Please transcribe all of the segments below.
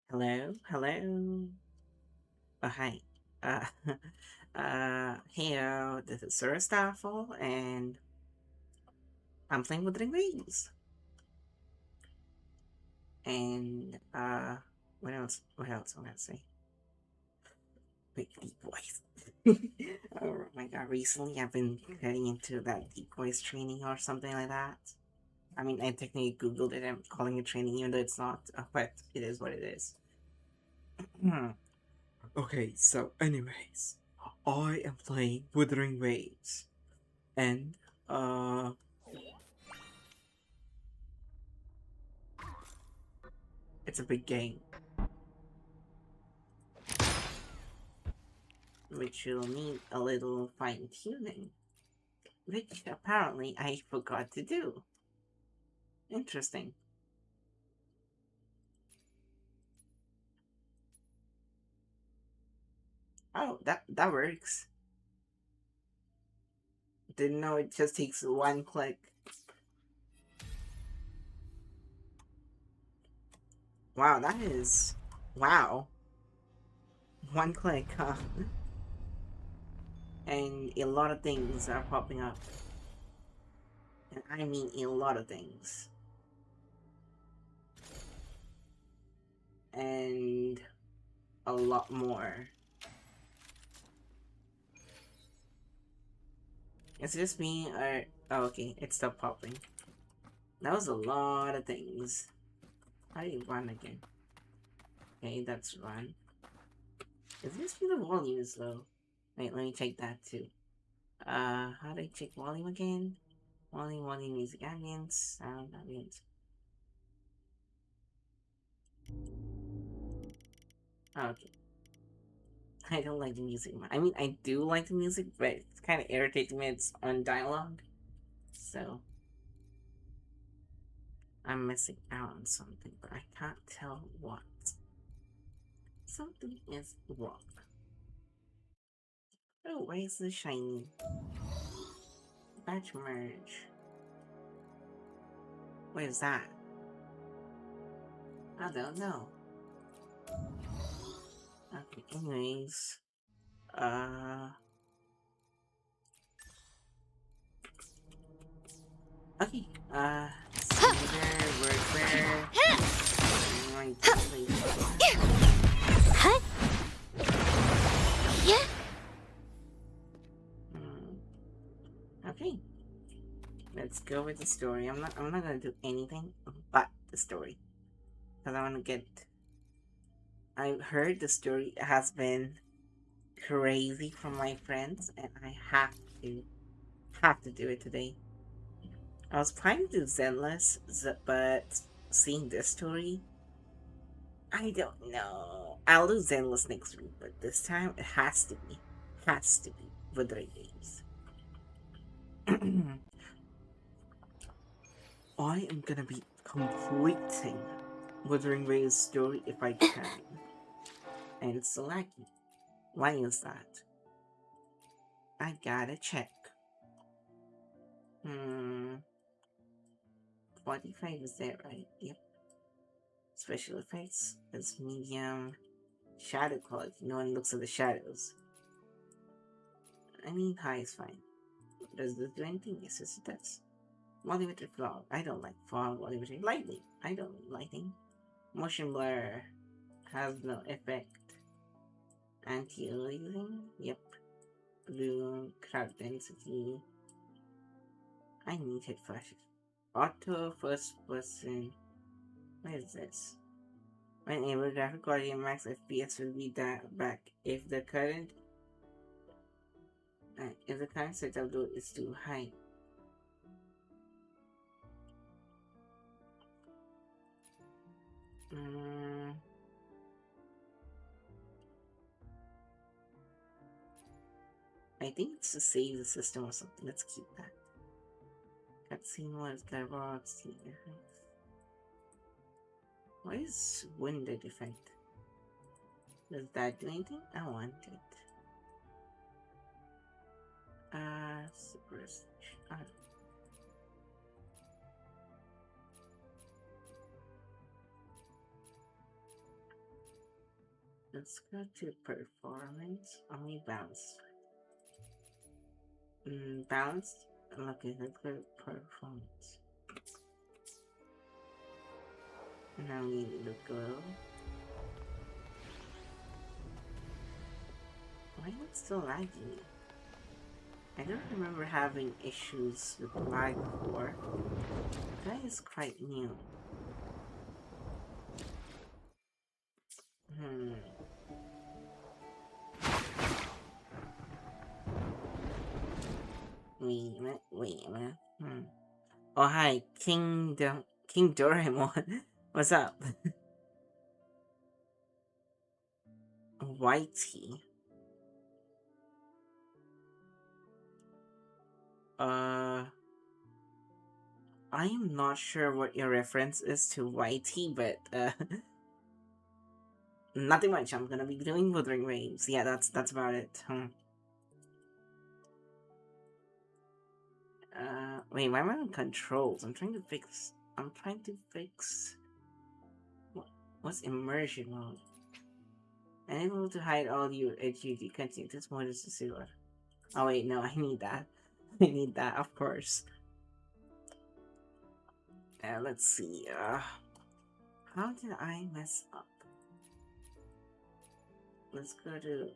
Hello, hello. Oh, hi. Uh, hey, this is Sora Staffel, and I'm playing Wuthering Waves. And, what else? What else am I gonna say? Wait, deep voice. Oh my god, recently I've been getting into that deep voice training or something like that. I mean, I technically Googled it, I'm calling it training, even though it's not, but it is what it is. Okay, so anyways, I am playing Wuthering Waves, and uh, it's a big game, which will need a little fine tuning, which apparently I forgot to do. Interesting. Oh, that works. Didn't know it just takes one click. Wow, that is wow. One click, huh? And a lot of things are popping up. And I mean a lot of things. And a lot more. Is it just me or oh, okay, it stopped popping. That was a lot of things. How do you run again? Okay, that's run. Is it just me the volume is low? Wait, let me check that too. How do I check volume again? Volume, music, ambience, sound, ambience. Okay. I don't like the music. I mean, I do like the music, but it's kind of irritating when it's on dialogue. So, I'm missing out on something, but I can't tell what. Something is wrong. Oh, why is this shiny? Batch merge. What is that? I don't know. Okay, anyways. Okay, word where. let's go with the story. I'm not gonna do anything but the story. Because I wanna get, I heard the story has been crazy from my friends and I have to do it today. I was planning to do Zenless, but seeing this story, I don't know. I'll do Zenless next week, but this time it has to be Wuthering Waves. I am gonna be completing Wuthering Waves story if I can. And it's so laggy. Why is that? I gotta check. 45 is that right? Yep. Special effects is medium. Shadow quality. No one looks at the shadows. I mean, high is fine. Does this do anything? Yes, it does. Motivated fog. I don't like fog. Motivated lightning. I don't like lighting. Motion blur has no effect. Anti-aliasing. Yep. Blue crowd density. I need head flashes. Auto first person. What is this? When able graphic quality and max FPS will be that back if the current setup load is too high. I think it's to save the system or something. Let's keep that. Cutscene was Garbox. What is Winded effect? Does that do anything? I want it. Suppress. Let's go to performance. Only balance. Balanced. Okay, let's go to performance. Now we need to go. Why is it still laggy? I don't remember having issues with lag before. That is quite new. Wait a minute. Oh hi, King Doraemon. What's up? Whitey. I am not sure what your reference is to Whitey, but nothing much. I'm gonna be doing Wuthering Waves. Yeah, that's about it. Wait, why am I on controls? I'm trying to fix. What's immersion mode? Unable to hide all your HUD content. This mode is zero. Oh wait, no, I need that. I need that, of course. Let's see. How did I mess up? Let's go to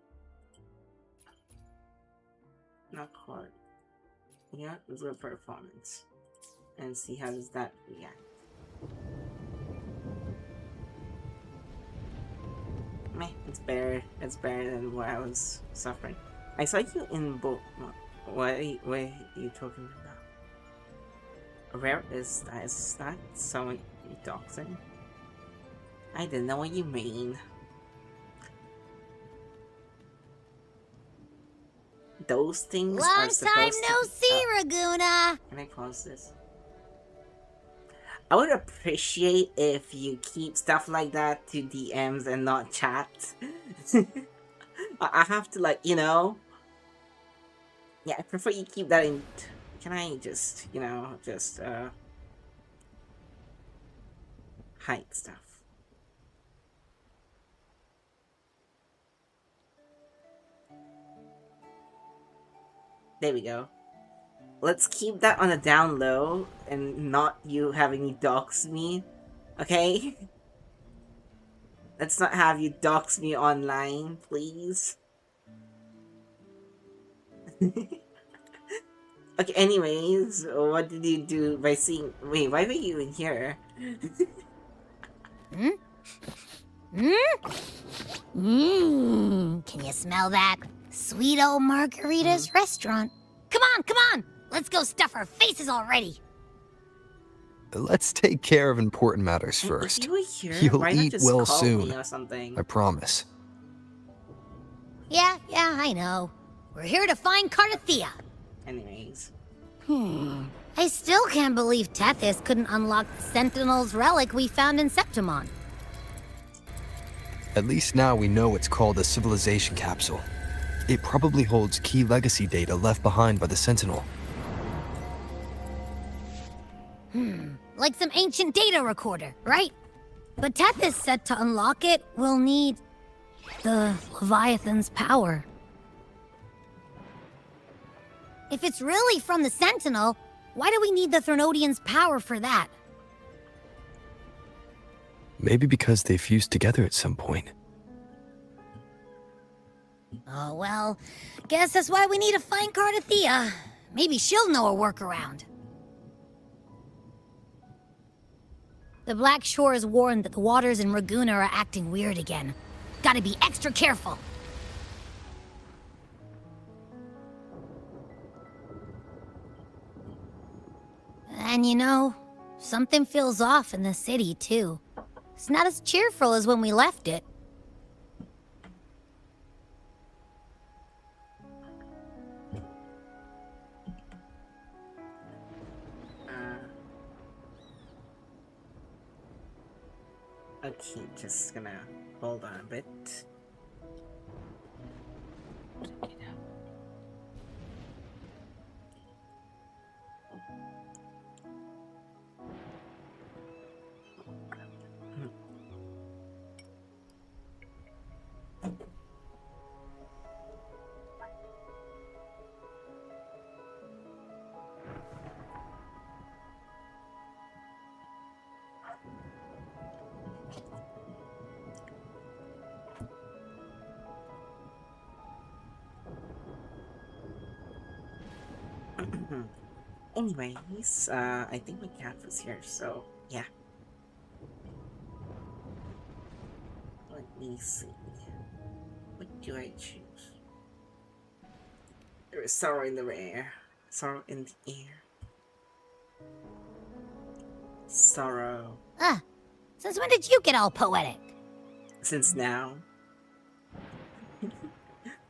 not hard. Yeah, let's go to performance and see how does that react. Meh, it's better. It's better than what I was suffering. I saw you in both. What are you talking about? Where is that? Is that someone you doxing? I didn't know what you mean. Those things Long are supposed time no see, Raguna. Can I pause this? I would appreciate if you keep stuff like that to DMs and not chat. I have to, like, you know. Yeah, I prefer you keep that in. Can I just, hide stuff? There we go. Let's keep that on a down low and not you having me dox me, okay? Let's not have you dox me online, please. Okay, anyways, what did you do by seeing... Wait, why were you in here? Hmm? Can you smell that? Sweet old Margarita's restaurant. Come on! Let's go stuff our faces already. Let's take care of important matters If first. you were here, You'll why not eat just well call soon. me or something? I promise. Yeah, I know. We're here to find Cardathea. Anyways. I still can't believe Tethys couldn't unlock the Sentinel's relic we found in Septimon. At least now we know it's called a civilization capsule. It probably holds key legacy data left behind by the Sentinel. Like some ancient data recorder, right? But Tethys said to unlock it, we'll need the Leviathan's power. If it's really from the Sentinel, why do we need the Thrnodian's power for that? Maybe because they fused together at some point. Oh, well, guess that's why we need to find Cardathea. Maybe she'll know a workaround. The Black Shore is warned that the waters in Raguna are acting weird again. Gotta be extra careful. And you know, something feels off in the city, too. It's not as cheerful as when we left it. Okay, just gonna hold on a bit. Anyways, I think my cat was here, so yeah. Let me see. What do I choose? There is sorrow in the air. Sorrow in the air. Sorrow. Since when did you get all poetic? Since now.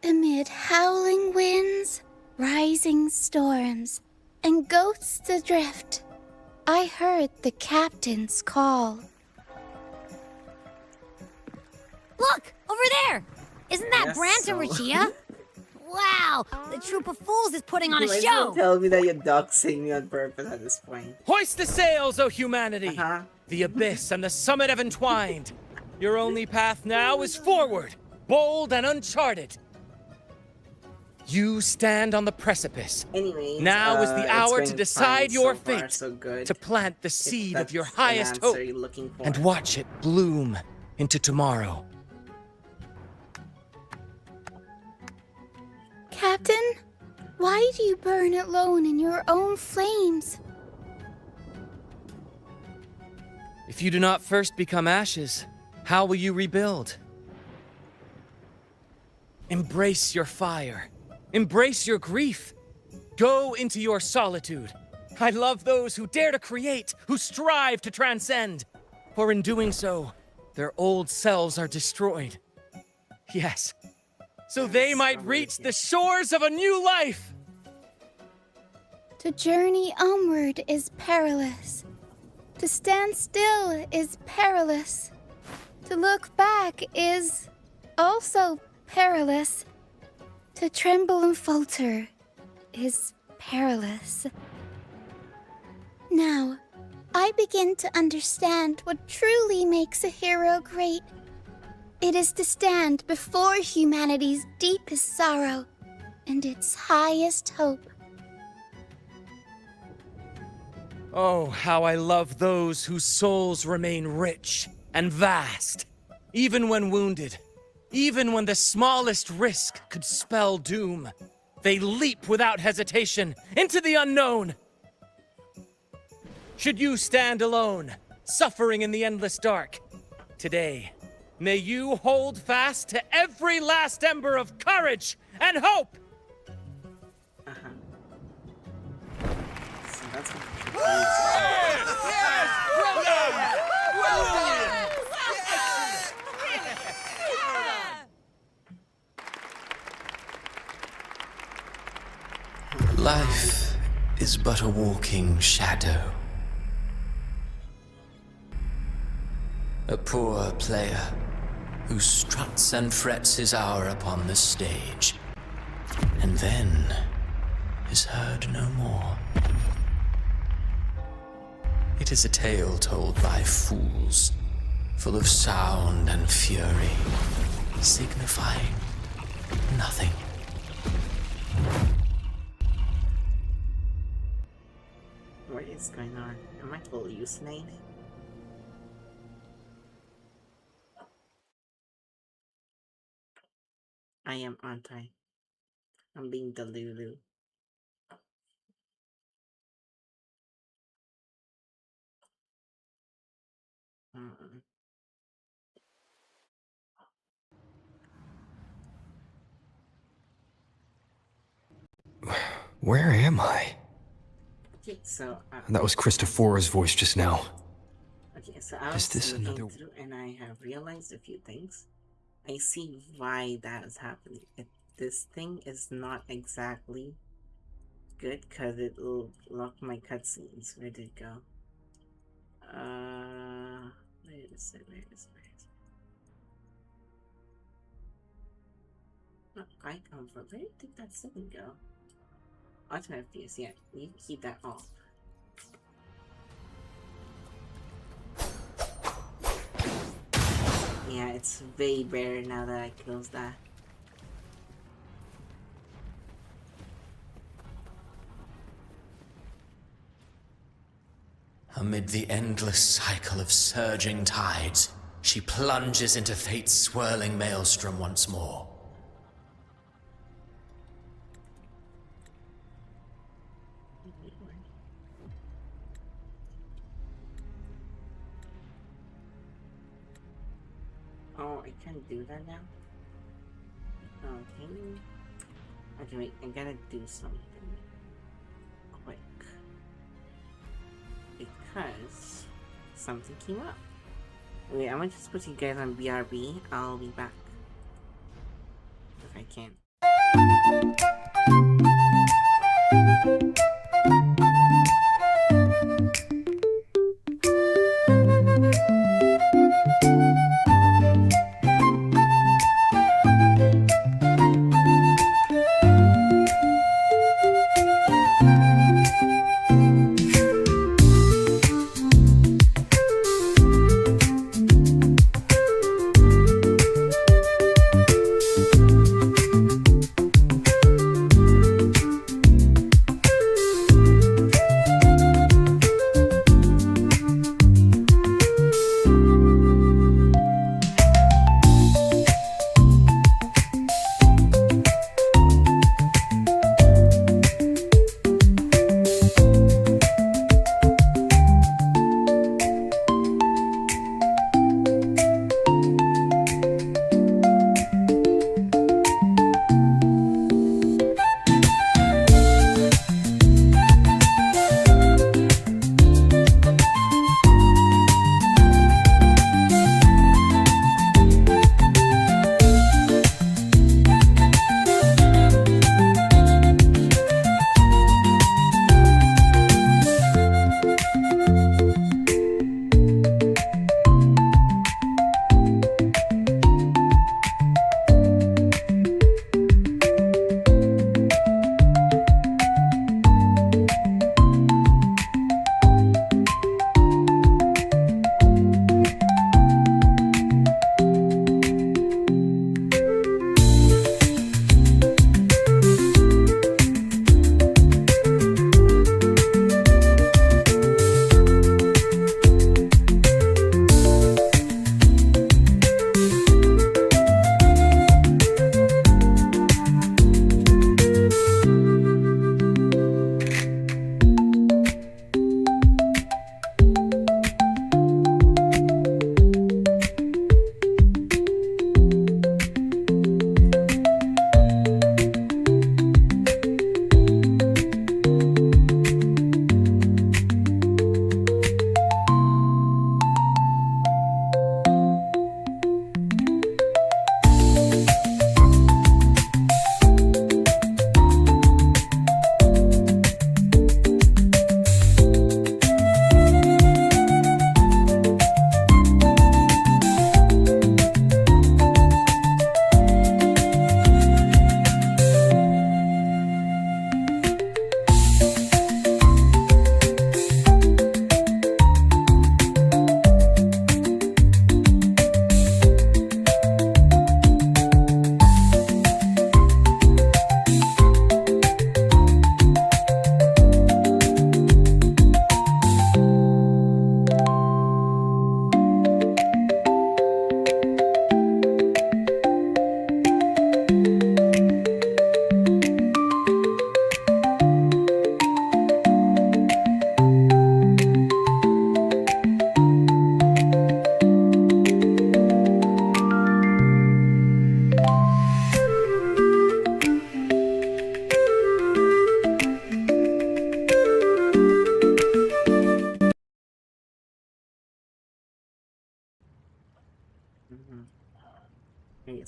Amid howling winds, rising storms, and ghosts adrift, I heard the captain's call. Look! Over there! Isn't that Yes, Brant and so- Rachia? Wow! The troop of fools is putting on a Why show! don't tell me that you're doxing me on purpose at this point. Hoist the sails, O humanity! Uh-huh. The abyss and the summit have entwined. Your only path now is forward, bold and uncharted. You stand on the precipice. Anyways, Now is the it's hour going to decide fine your so far, fate, so good. to plant the If seed of your that's highest an hope, answer you're looking for. and watch it bloom into tomorrow. Captain, why do you burn alone in your own flames? If you do not first become ashes, how will you rebuild? Embrace your fire. Embrace your grief. Go into your solitude. I love those who dare to create, who strive to transcend. For in doing so, their old selves are destroyed. Yes, so they might reach the shores of a new life. To journey onward is perilous. To stand still is perilous. To look back is also perilous. To tremble and falter is perilous. Now, I begin to understand what truly makes a hero great. It is to stand before humanity's deepest sorrow and its highest hope. Oh, how I love those whose souls remain rich and vast, even when wounded, even when the smallest risk could spell doom. They leap without hesitation into the unknown. Should you stand alone, suffering in the endless dark, today, may you hold fast to every last ember of courage and hope! So that's what Life is but a walking shadow. A poor player who struts and frets his hour upon the stage, and then is heard no more. It is a tale told by fools, full of sound and fury, signifying nothing. What is going on? Am I hallucinating? I am, aren't I? I'm being delulu. Where am I? Okay, so That was Christophora's voice just now. okay, so I Is was this looking another- through and I have realized a few things. I see why that is happening. This thing is not exactly good because it will lock my cutscenes. Where did it go? Where is it? Not quite comfort. Where did that setting go? Ultimate FPS, yeah, you can keep that off. Yeah, it's way better now that I closed that. Amid the endless cycle of surging tides, she plunges into fate's swirling maelstrom once more. Oh, I can't do that now? Okay. Okay, wait, I gotta do something quick. Because something came up. Wait, I'm gonna just put you guys on BRB. I'll be back. If I can.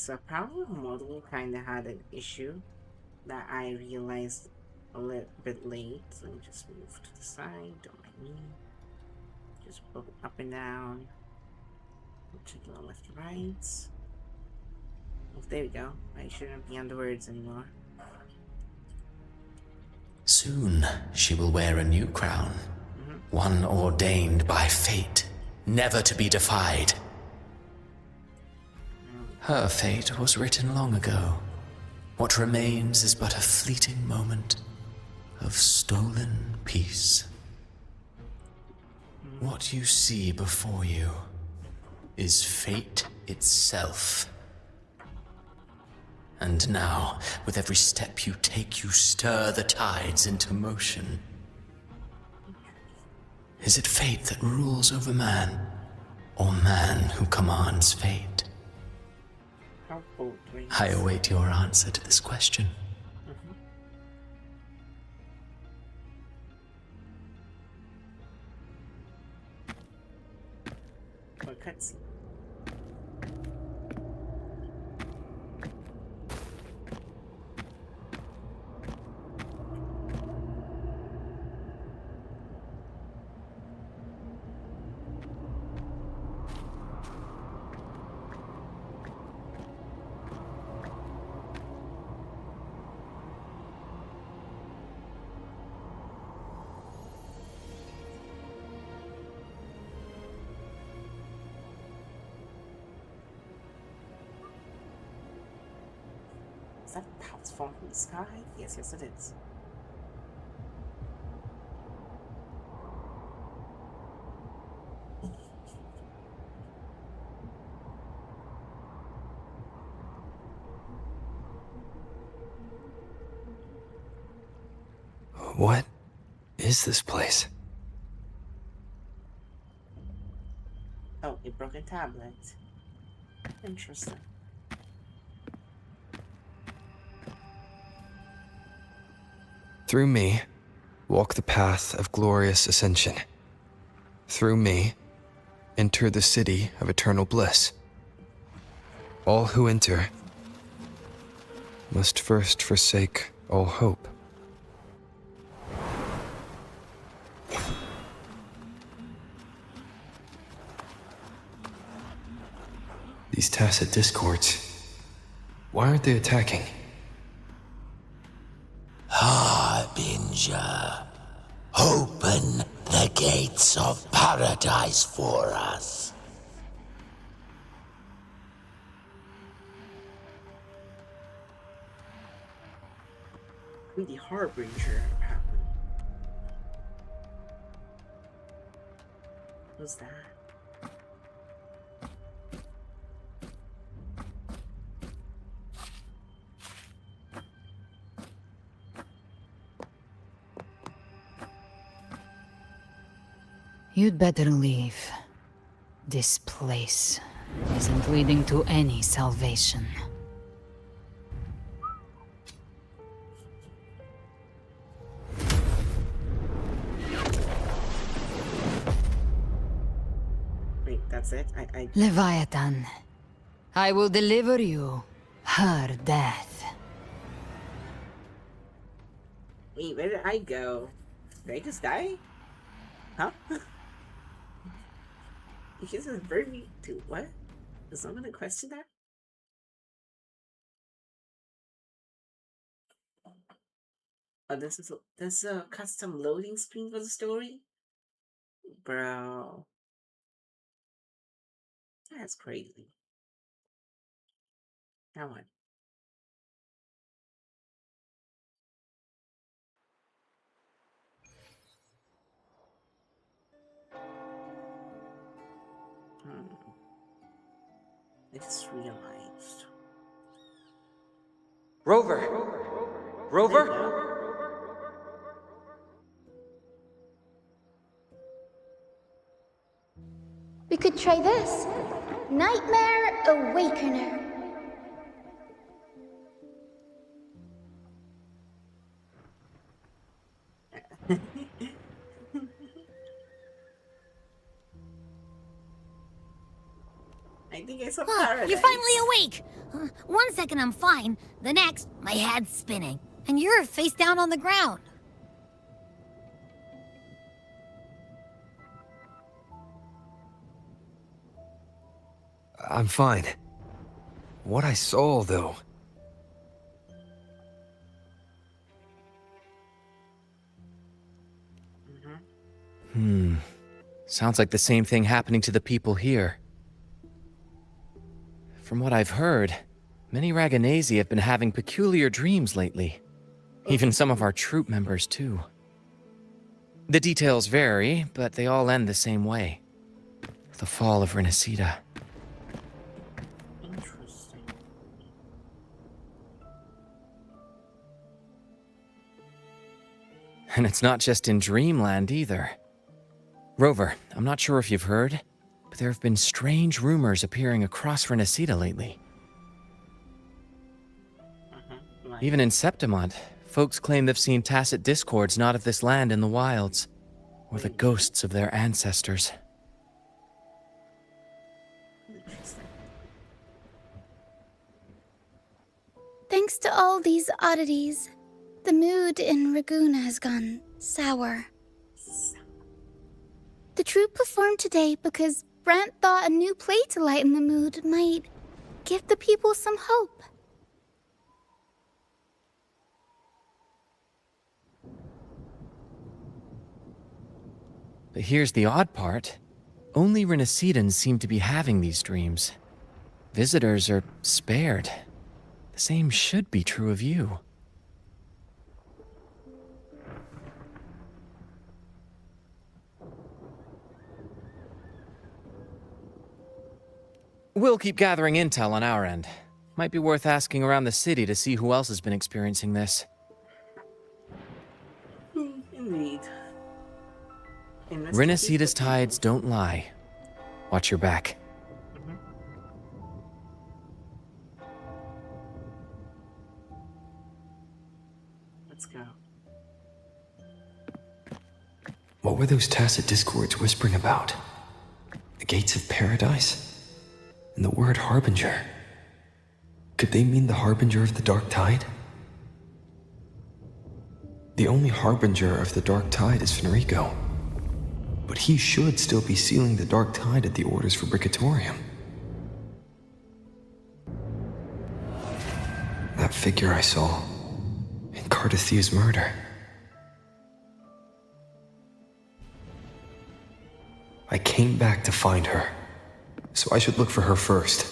So power model kind of had an issue that I realized a little bit late. Let me just move to the side, don't mind me. Just go up and down. To the left, right. Oh, there we go. I shouldn't be on the words anymore. Soon she will wear a new crown, one ordained by fate, never to be defied. Her fate was written long ago. What remains is but a fleeting moment of stolen peace. What you see before you is fate itself. And now, with every step you take, you stir the tides into motion. Is it fate that rules over man, or man who commands fate? I await your answer to this question. Or cutscene. Is that pounce falling from the sky? Yes, yes it is. What is this place? Oh, a broken tablet. Interesting. Through me, walk the path of glorious ascension. Through me, enter the city of eternal bliss. All who enter must first forsake all hope. These tacit discords, why aren't they attacking? Harbinger, open the gates of paradise for us. Who the Harbinger, apparently. Who's that? You'd better leave. This place isn't leading to any salvation. Wait, that's it? I Leviathan, I will deliver you her death. Wait, where did I go? Did I just die? Huh? You just referred me to what? Is someone gonna question that? Oh, this is a custom loading screen for the story? Bro. That's crazy. Now what? I just realized. Rover! Rover? We could try this. Nightmare Awakener. I think I saw Ah, paradise. you're finally awake! 1 second I'm fine, the next, my head's spinning. And you're face down on the ground. I'm fine. What I saw, though. Sounds like the same thing happening to the people here. From what I've heard, many Raganesi have been having peculiar dreams lately. Even some of our troop members, too. The details vary, but they all end the same way. The fall of Rinascita. Interesting. And it's not just in Dreamland either. Rover, I'm not sure if you've heard, but there have been strange rumors appearing across Rinascita lately. Like, Even in Septimont, folks claim they've seen tacit discords not of this land in the wilds, or the ghosts of their ancestors. interesting. Thanks to all these oddities, the mood in Raguna has gone sour. The troupe performed today because Brant thought a new play to lighten the mood might give the people some hope. But here's the odd part. Only Rinascitans seem to be having these dreams. Visitors are spared. The same should be true of you. We'll keep gathering intel on our end. Might be worth asking around the city to see who else has been experiencing this. Indeed. Rinascita's tides don't lie. Watch your back. Let's go. What were those tacit discords whispering about? The gates of paradise? And the word harbinger? Could they mean the harbinger of the dark tide? The only harbinger of the dark tide is Fenrico. But he should still be sealing the dark tide at the orders for Bricatorium. That figure I saw in Cardathia's murder. I came back to find her, so I should look for her first.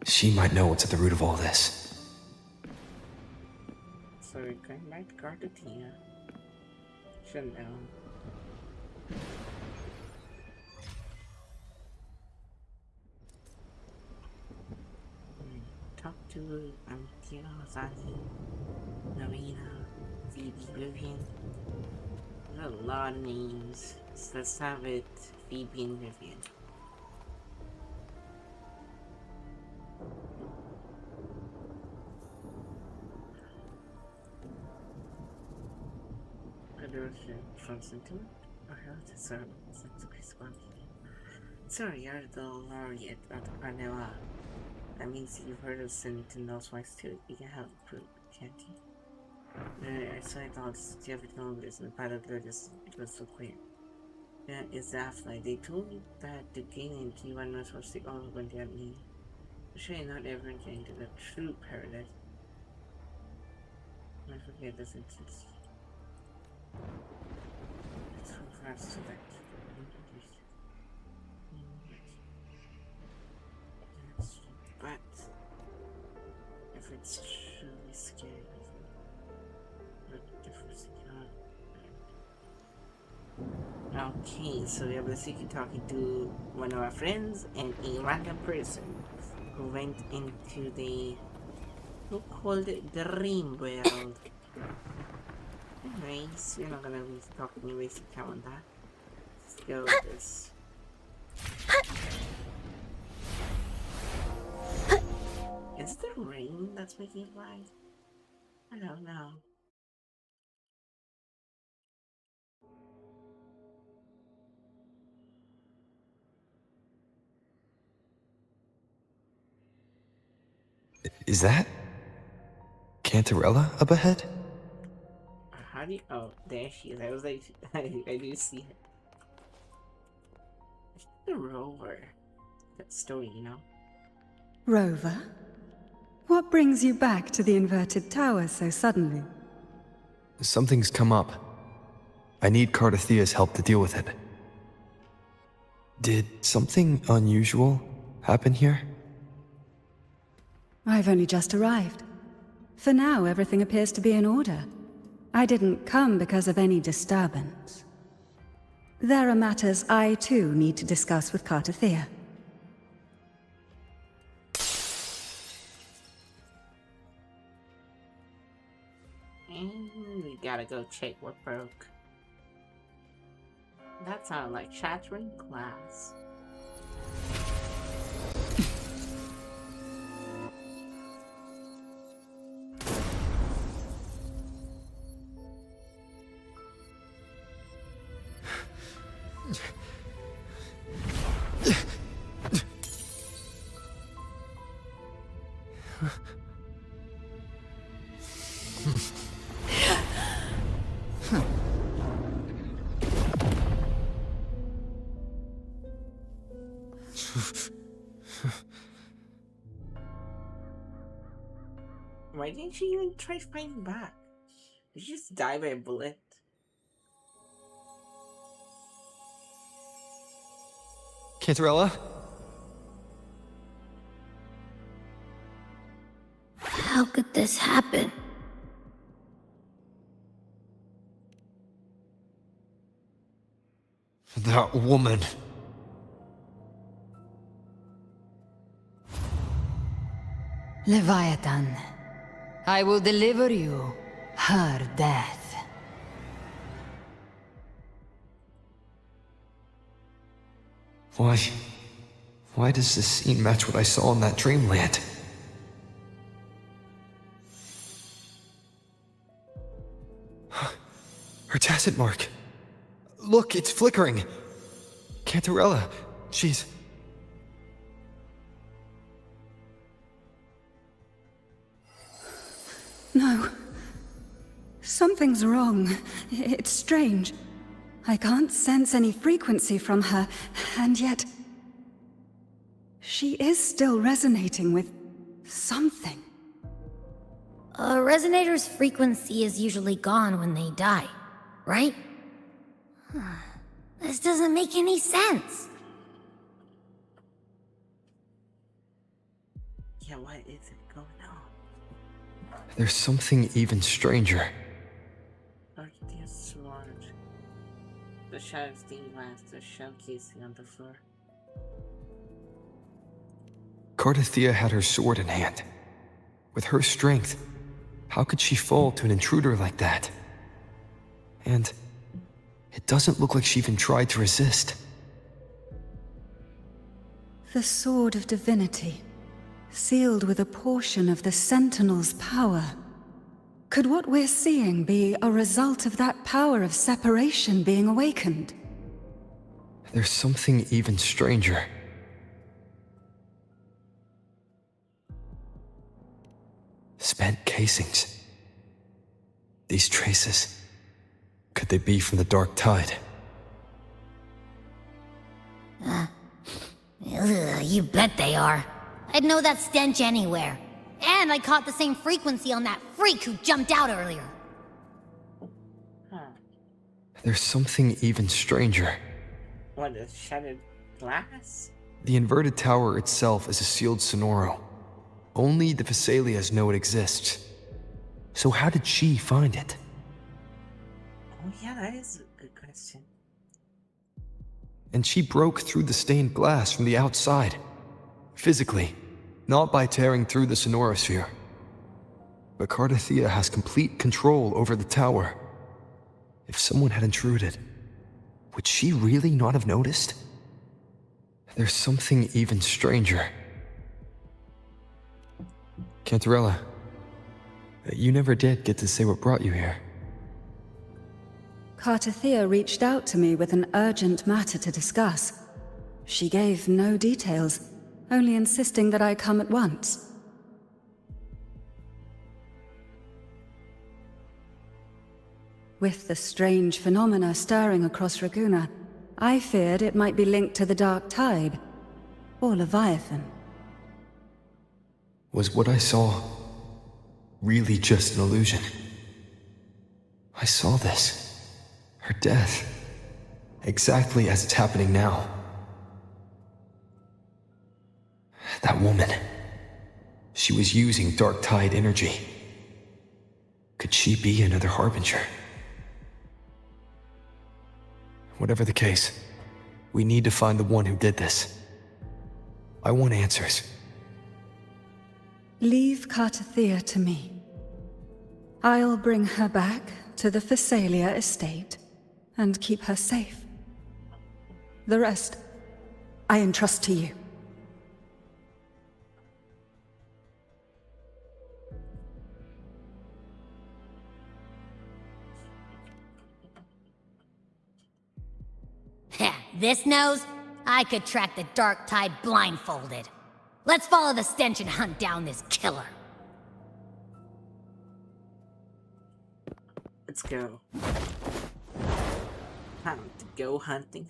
She might know what's at the root of all this. So we're going back to Cardathia. Should know. Talk to Tia, Saki, Narina, Phoebe, Vivian. There's a lot of names. So let's have it Phoebe and Vivian. Sentiment? I heard the sermon to respond. Sorry, you're the laureate of the Carnella. That means you've heard of Sentinel's voice too. You can have a proof, can't you? I saw it all this kilometers and the pilot just it was so clear. Yeah, it's after they told me that the gain in T1 was supposed to all when they had me. I'm sure you're not ever getting to the true paradise. I forget this instance. It's so fast to that. But if it's truly scary, what difference okay, so we are basically talking to one of our friends and a random person who went into the who called it dream world. Anyways, we're not gonna be talking waste of time on that. Let's go with this. Is it the rain that's making it fly? I don't know. Is that Cantarella up ahead? How do you... Oh, there she is. I was like... I do see her. She's the rover. That story, you know? Rover? What brings you back to the inverted tower so suddenly? Something's come up. I need Cardathia's help to deal with it. Did something unusual happen here? I've only just arrived. For now, everything appears to be in order. I didn't come because of any disturbance. There are matters I, too, need to discuss with Cardathia. And we gotta go check what broke. That sounded like shattering glass. Why didn't she even try fighting back? Did she just die by a bullet? Cantarella? How could this happen? That woman. Leviathan, I will deliver you her death. Why does this scene match what I saw in that dreamland? Her tacit mark. Look, it's flickering. Cantarella, she's... No. Something's wrong. It's strange. I can't sense any frequency from her, and yet... she is still resonating with... something. A resonator's frequency is usually gone when they die, right? This doesn't make any sense. Yeah, what is it going on? There's something even stranger. Arctic sword. The shattered stained glass, the shell casing on the floor. Cardathia had her sword in hand. With her strength, how could she fall to an intruder like that? And it doesn't look like she even tried to resist. The Sword of Divinity, sealed with a portion of the Sentinel's power. Could what we're seeing be a result of that power of separation being awakened? There's something even stranger. Spent casings. These traces. Could they be from the Dark Tide? You bet they are. I'd know that stench anywhere. And I caught the same frequency on that freak who jumped out earlier. There's something even stranger. What, a shattered glass? The inverted tower itself is a sealed sonoro. Only the Vesalias know it exists. So how did she find it? Oh yeah, that is a good question. And she broke through the stained glass from the outside. Physically, not by tearing through the sonorosphere. But Cardathia has complete control over the tower. If someone had intruded, would she really not have noticed? There's something even stranger. Cantarella, you never did get to say what brought you here. Cardathia reached out to me with an urgent matter to discuss. She gave no details, only insisting that I come at once. With the strange phenomena stirring across Raguna, I feared it might be linked to the Dark Tide, or Leviathan. Was what I saw really just an illusion? I saw this. Her death. Exactly as it's happening now. That woman. She was using Dark Tide energy. Could she be another Harbinger? Whatever the case, we need to find the one who did this. I want answers. Leave Cartathea to me. I'll bring her back to the Phasalia estate and keep her safe. The rest, I entrust to you. Heh, this nose? I could track the Dark Tide blindfolded. Let's follow the stench and hunt down this killer. Let's go. Time to go hunting.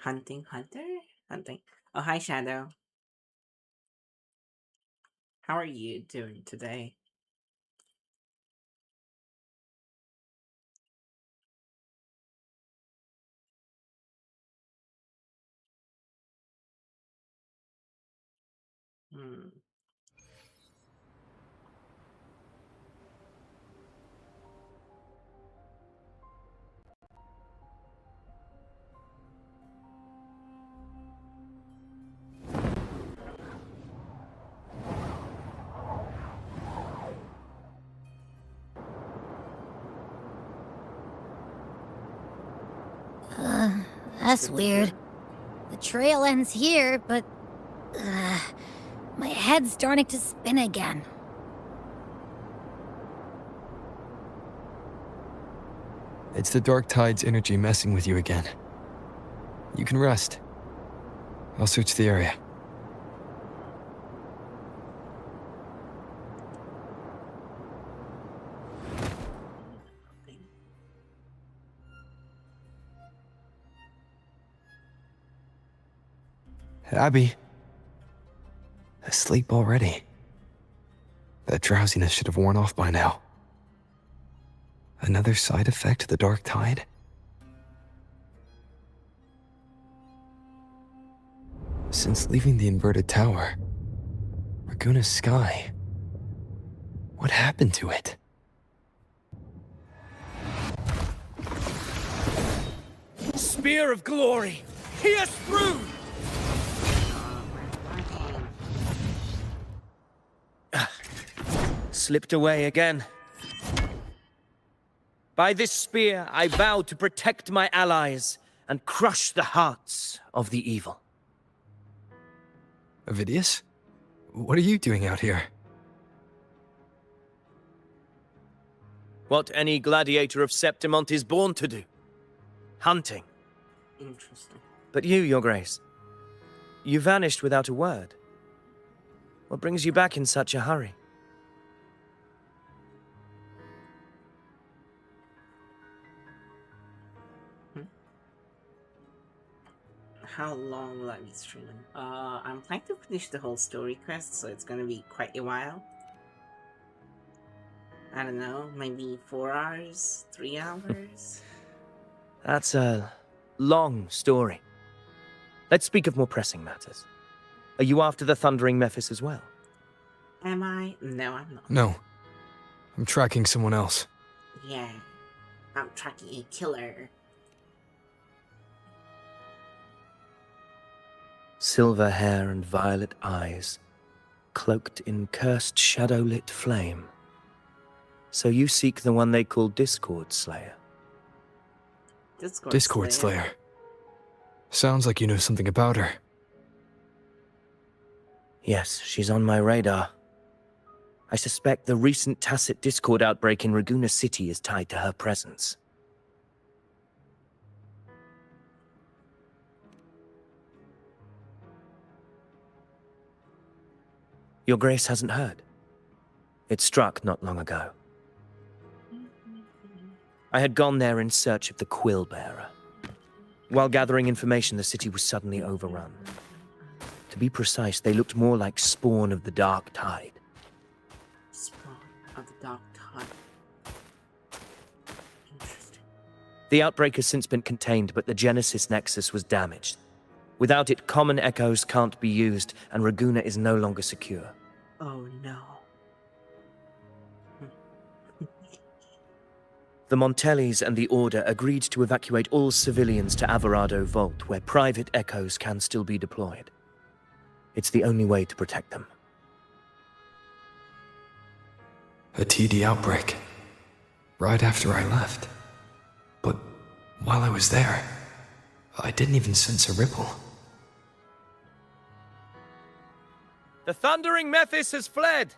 Hunting, hunter? Hunting. Oh, hi, Shadow. How are you doing today? Hmm. That's weird. The trail ends here, but... my head's starting to spin again. It's the Dark Tide's energy messing with you again. You can rest. I'll search the area. Abby. Asleep already. That drowsiness should have worn off by now. Another side effect of the Dark Tide? Since leaving the inverted tower, Raguna's sky, what happened to it? Spear of glory! Pierce through! Slipped away again. By this spear, I vow to protect my allies and crush the hearts of the evil. Avidius? What are you doing out here? What any gladiator of Septimont is born to do. Hunting. Interesting. But you, Your Grace, you vanished without a word. What brings you back in such a hurry? How long will I be streaming? I'm planning to finish the whole story quest, so it's gonna be quite a while. I don't know, maybe 4 hours? 3 hours? That's a long story. Let's speak of more pressing matters. Are you after the Thundering Mephis as well? Am I? No, I'm not. No. I'm tracking someone else. Yeah, I'm tracking a killer. Silver hair and violet eyes, cloaked in cursed shadow-lit flame. So you seek the one they call Discord Slayer. Discord Slayer. Sounds like you know something about her. Yes, she's on my radar. I suspect the recent tacit Discord outbreak in Raguna City is tied to her presence. Your Grace hasn't heard. It struck not long ago. I had gone there in search of the Quill Bearer. While gathering information, the city was suddenly overrun. To be precise, they looked more like spawn of the Dark Tide. Spawn of the Dark Tide. Interesting. The outbreak has since been contained, but the Genesis Nexus was damaged. Without it, common echoes can't be used, and Raguna is no longer secure. Oh no. The Montellis and the Order agreed to evacuate all civilians to Averado Vault, where private echoes can still be deployed. It's the only way to protect them. A TD outbreak. Right after I left. But while I was there, I didn't even sense a ripple. The Thundering Mephis has fled.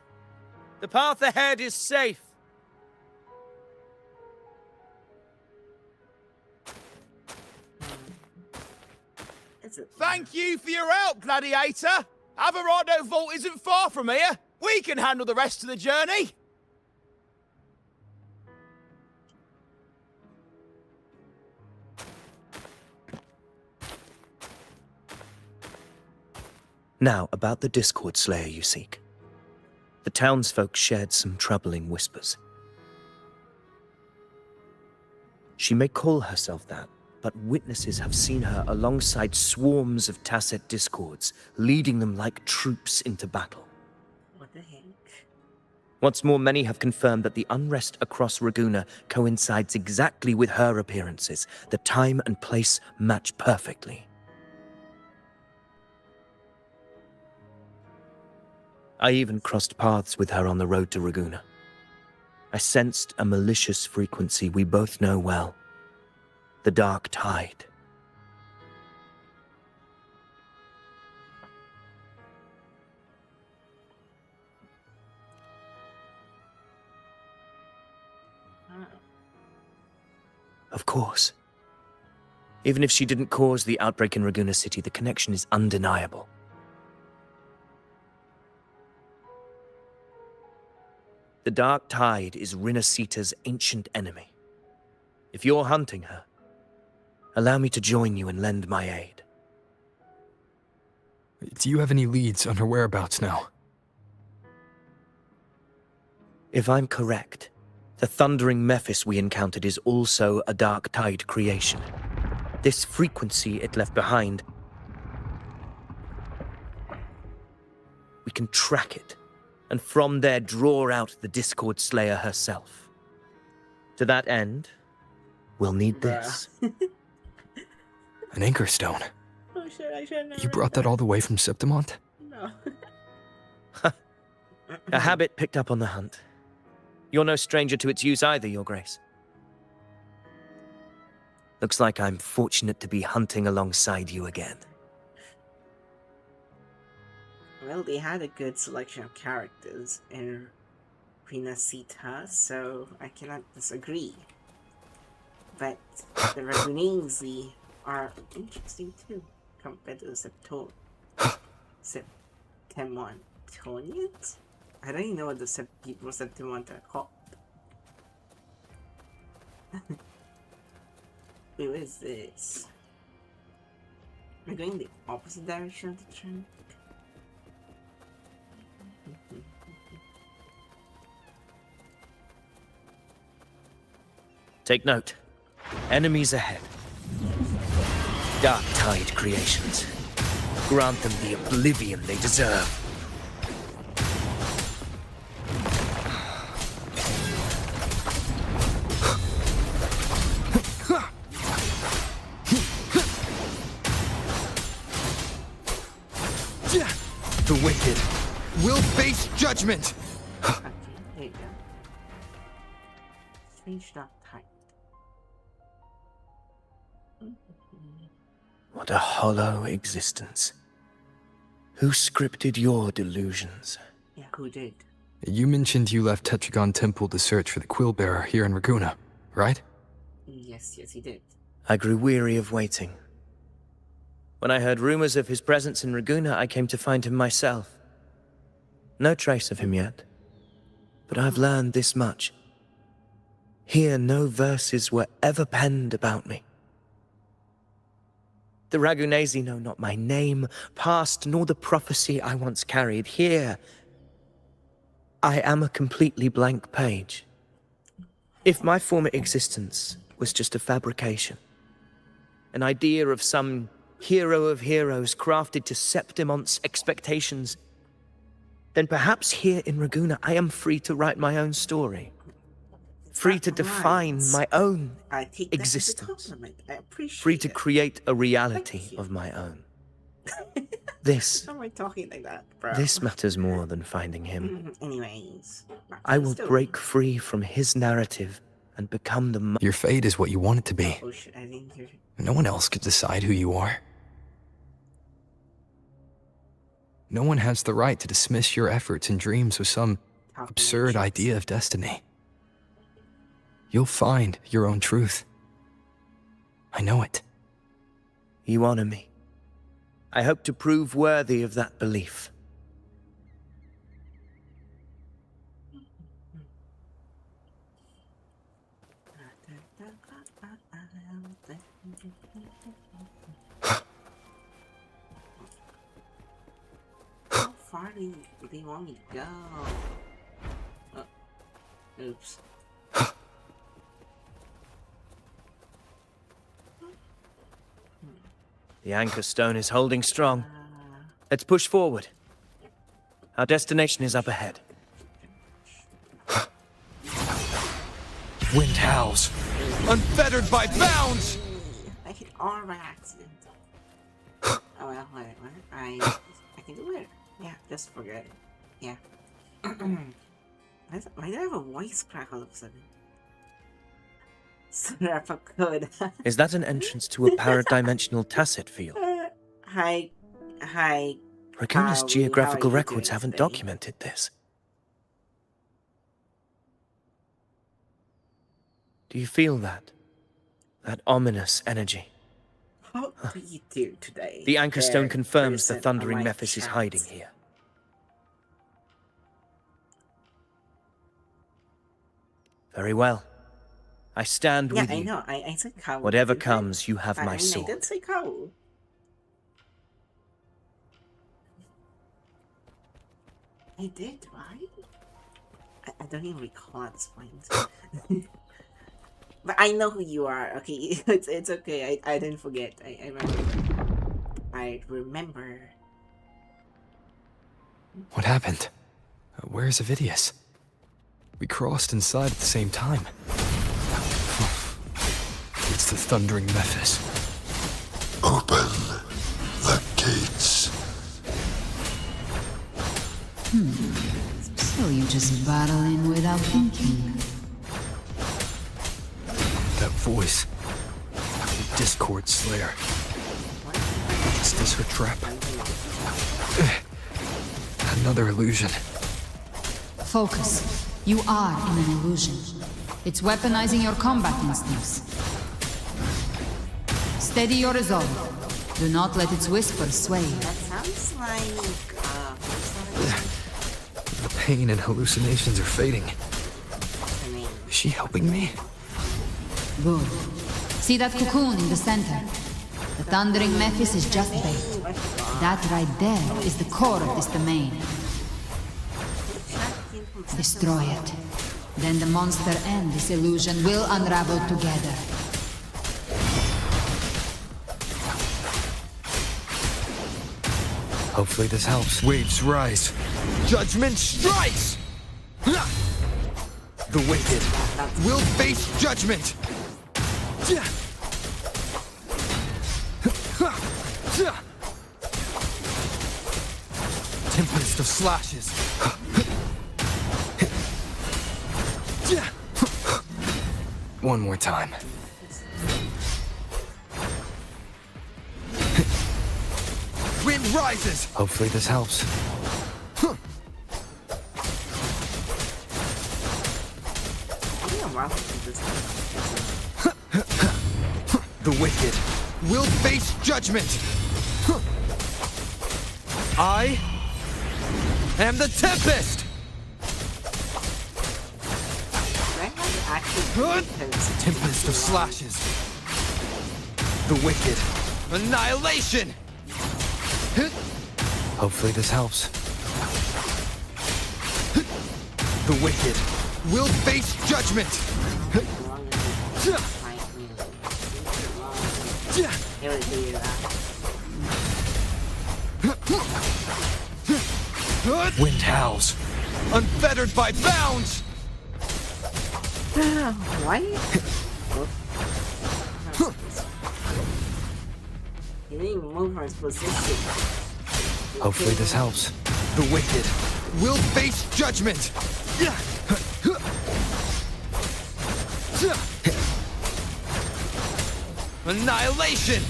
The path ahead is safe. Thank you for your help, Gladiator. Averado Vault isn't far from here. We can handle the rest of the journey. Now, about the Discord Slayer you seek. The townsfolk shared some troubling whispers. She may call herself that, but witnesses have seen her alongside swarms of Tacet Discords, leading them like troops into battle. What the heck? What's more, many have confirmed that the unrest across Raguna coincides exactly with her appearances. The time and place match perfectly. I even crossed paths with her on the road to Raguna. I sensed a malicious frequency we both know well. The Dark Tide. Of course. Even if she didn't cause the outbreak in Raguna City, the connection is undeniable. The Dark Tide is Rinascita's ancient enemy. If you're hunting her, allow me to join you and lend my aid. Do you have any leads on her whereabouts now? If I'm correct, the Thundering Mephis we encountered is also a Dark Tide creation. This frequency it left behind, we can track it, and from there draw out the Discord Slayer herself. To that end, we'll need this. An anchor stone. Oh shit, I shouldn't have You brought that all the way from Septimont? No. A habit picked up on the hunt. You're no stranger to its use either, Your Grace. Looks like I'm fortunate to be hunting alongside you again. Well, they had a good selection of characters in Rinascita, so I cannot disagree. But the Ragunese are interesting too, compared to the Septimontonians? I don't even know what the people of Septimont are called. Wait, what is this? Am I going the opposite direction of the trend? Take note. Enemies ahead. Dark Tide creations. Grant them the oblivion they deserve. The wicked will face judgment! Okay, there you go. Strange Dark Tide. What a hollow existence. Who scripted your delusions? Yeah, who did? You mentioned you left Tetragon Temple to search for the Quill Bearer here in Raguna, right? Yes, he did. I grew weary of waiting. When I heard rumors of his presence in Raguna, I came to find him myself. No trace of him yet, but I've learned this much. Here no verses were ever penned about me. The Ragunesi know not my name, past, nor the prophecy I once carried. Here, I am a completely blank page. If my former existence was just a fabrication, an idea of some hero of heroes crafted to Septimont's expectations, then perhaps here in Raguna I am free to write my own story. Free to define my own existence. Free to create a reality of my own. This... How am I talking like that, bro? This matters more than finding him. Anyways. I will break free from his narrative and become the... Your fate is what you want it to be. Oh shit, I didn't hear it. No one else could decide who you are. No one has the right to dismiss your efforts and dreams with some absurd idea of destiny. You'll find your own truth. I know it. You honor me. I hope to prove worthy of that belief. How far do you want me to go? Oh. Oops. The anchor stone is holding strong. Let's push forward. Our destination is up ahead. Wind howls, unfettered by bounds! I hit R by accident. Oh well, whatever. I can do it. Yeah, just forget it. Yeah. Why did I have a voice crack all of a sudden? Sora could. Is that an entrance to a paradimensional tacit field? Hi. Raguna's geographical records haven't documented this. Do you feel that? That ominous energy? How do you do today? The anchor stone confirms the thundering Mephis is hiding here. Very well. I stand with you. I know. I said cow. Whatever comes, you have my sword. I did say cow. I did, right? I don't even recall at this point. But I know who you are. Okay, it's okay. I didn't forget. I remember. I remember. What happened? Where's Avidius? We crossed inside at the same time. It's the thundering Mephis. Open the gates. So you just barrel in without thinking. That voice. The Discord Slayer. Is this her trap? Another illusion. Focus. You are in an illusion. It's weaponizing your combat instincts. Steady your resolve. Do not let its whispers sway you. That sounds like The pain and hallucinations are fading. Is she helping me? Good. See that cocoon in the center? The thundering Mephis is just bait. That right there is the core of this domain. Destroy it. Then the monster and this illusion will unravel together. Hopefully this helps. Waves rise. Judgment strikes! The wicked will face judgment! Tempest of slashes. One more time. Wind rises! Hopefully this helps. The wicked will face judgment! I am the Tempest! actually Tempest of slashes. The wicked. Annihilation! Hopefully this helps. The wicked will face judgment! It would do that. Wind howls, unfettered by bounds! Why? He didn't even move from his position. Hopefully this helps. The wicked will face judgment! Annihilation!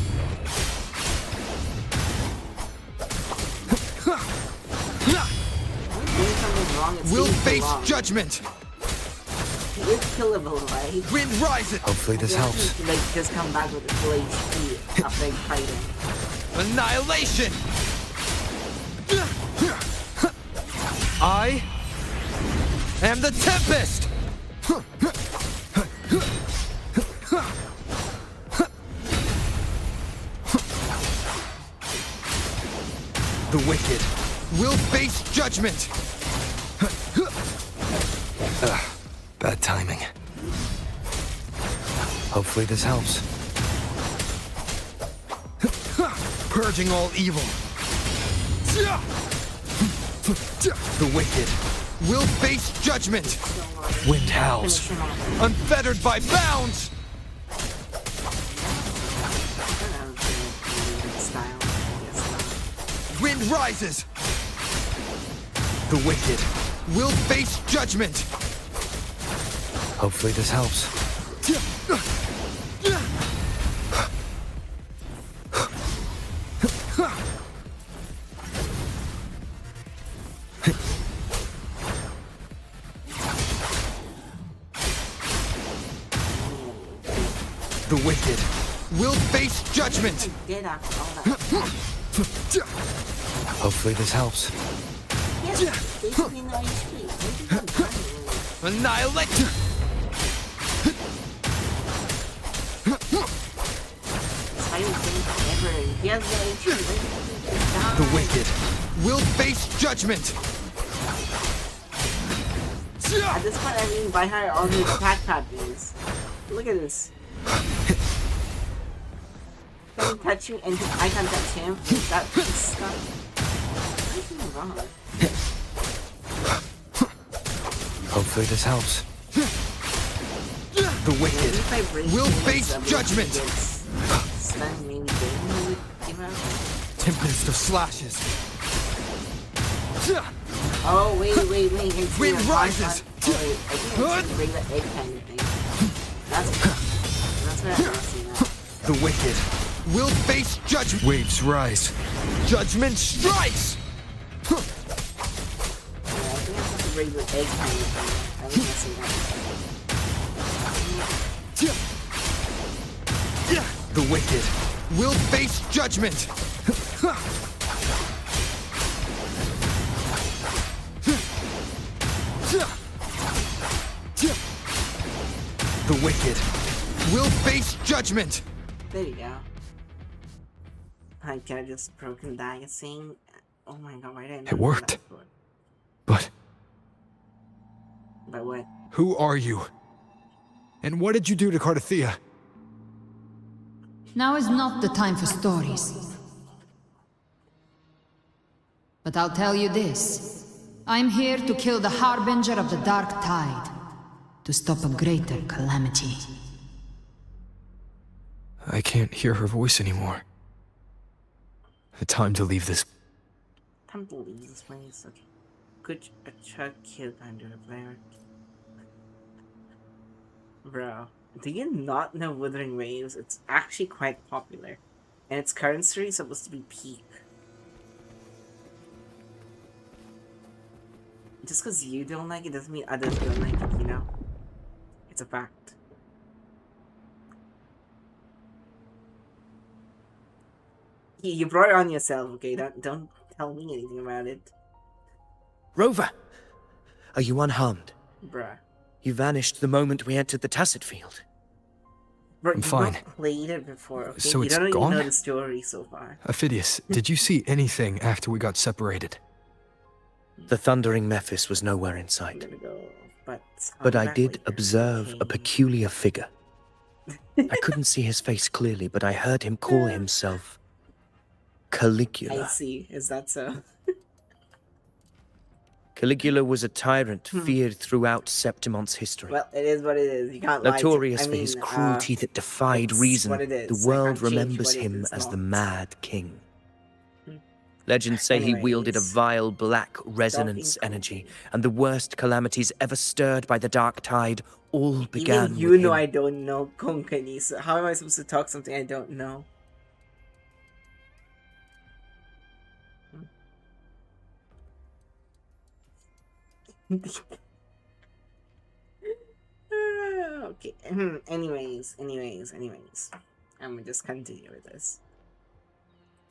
Will face judgment! He is killable, right? Wind rises! Hopefully this helps. Like, just come back with a full HP after fighting. Annihilation! I am the Tempest! The wicked will face judgment! Bad timing. Hopefully this helps. Purging all evil. The wicked will face judgment! Wind howls, unfettered by bounds! Wind rises! The wicked will face judgment! Hopefully this helps. The wicked will face judgment! Hopefully this helps. Annihilate! The wicked will face judgment! At this point, I mean, by heart all the attack patterns. Look at this. Can touch you and I can't touch him. That stuff. What's wrong? Hopefully this helps. The wicked will face judgment! Stun maybe would give out. Tempest of slashes. Oh, wait. Wind rises! Oh, wait, I think it's bring the egg kind of thing. That's what I'm asking now. The wicked will face judgment. Waves rise. Judgment strikes! Yeah, I think I'm supposed to bring the egg kind of thing. I was messing up. The wicked will face judgment! The wicked will face judgment! There you go. I could have just broken that saying, oh my god, why didn't I It worked. But what? who are you? And what did you do to Cardathea? Now is not the time for stories. But I'll tell you this. I'm here to kill the Harbinger of the Dark Tide. To stop a greater calamity. I can't hear her voice anymore. Time to leave this. Time to leave this place. Okay. Good a chuck kid under the player. Bro, do you not know Wuthering Waves? It's actually quite popular. And its currency is supposed to be peak. Just because you don't like it doesn't mean others don't like it, you know? It's a fact. You brought it on yourself, okay? Don't tell me anything about it. Rover! Are you unharmed? Bruh. You vanished the moment we entered the Tacit Field. Bro, I'm you've fine. not played it before, okay? So you it's don't even gone? know the story so far. Aphidius, did you see anything after we got separated? The thundering Mephis was nowhere in sight. I'm gonna go, but But I'll I be back did later. observe a Okay. peculiar figure. I couldn't see his face clearly, but I heard him call himself I Caligula. see. Is that so? Caligula was a tyrant feared throughout Septimon's history. Well, it is what it is. You can't lie to Notorious I for his mean, cruelty that defied it's reason, what it is. the I world can't change remembers what it him is as the not. Mad King. Legends say he wielded a Anyways, vile black resonance talking energy, and the worst calamities ever stirred by the Dark Tide all began even you with know him. I don't know Konkani, so how am I supposed to talk something I don't know? Okay. Anyways. I'm gonna just continue with this.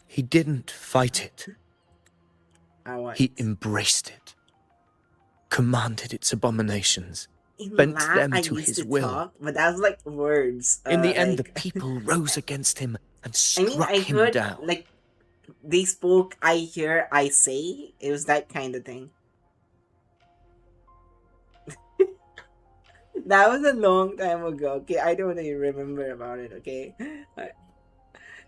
He didn't fight it. What? He embraced it, commanded its abominations, In bent lab, them I to used his to will. talk, but that was like words. In the end, the like, people rose against him and I mean, struck I him heard down. like they spoke. I hear. I say. It was that kind of thing. That was a long time ago. Okay, I don't even remember about it. Okay,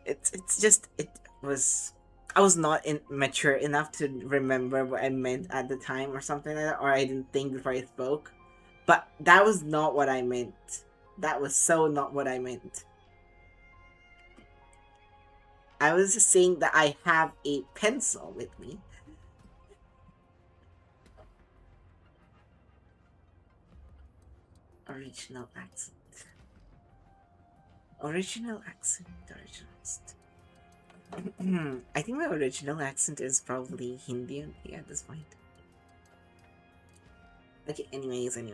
it's just it was. I was not mature enough to remember what I meant at the time or something like that, or I didn't think before I spoke. But that was not what I meant. That was so not what I meant. I was just saying that I have a pencil with me. Original accent. Original accent. I think my original accent is probably Hindi at this point. Okay, anyways. I'm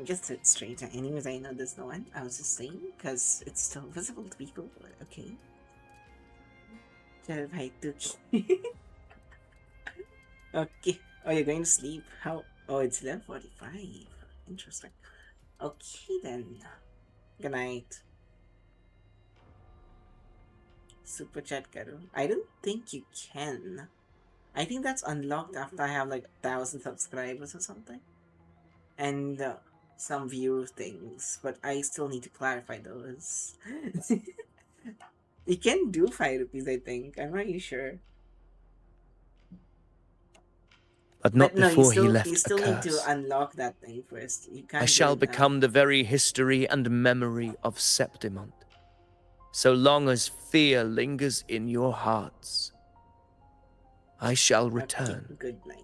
just straight. Anyways, I know there's no one. I was just saying, because it's still visible to people. Okay. Okay. Oh, you're going to sleep? How? Oh, it's 11:45. Interesting. Okay, then. Good night. Super chat karo. I don't think you can. I think that's unlocked after I have like 1,000 subscribers or something. And some view things. But I still need to clarify those. You can do 5 rupees, I think. I'm not really sure. But not no, before you he left still a need to curse. unlock that thing first. You can't I do shall it now. become the very history and memory of Septimont. So long as fear lingers in your hearts, I shall return. Okay, good night.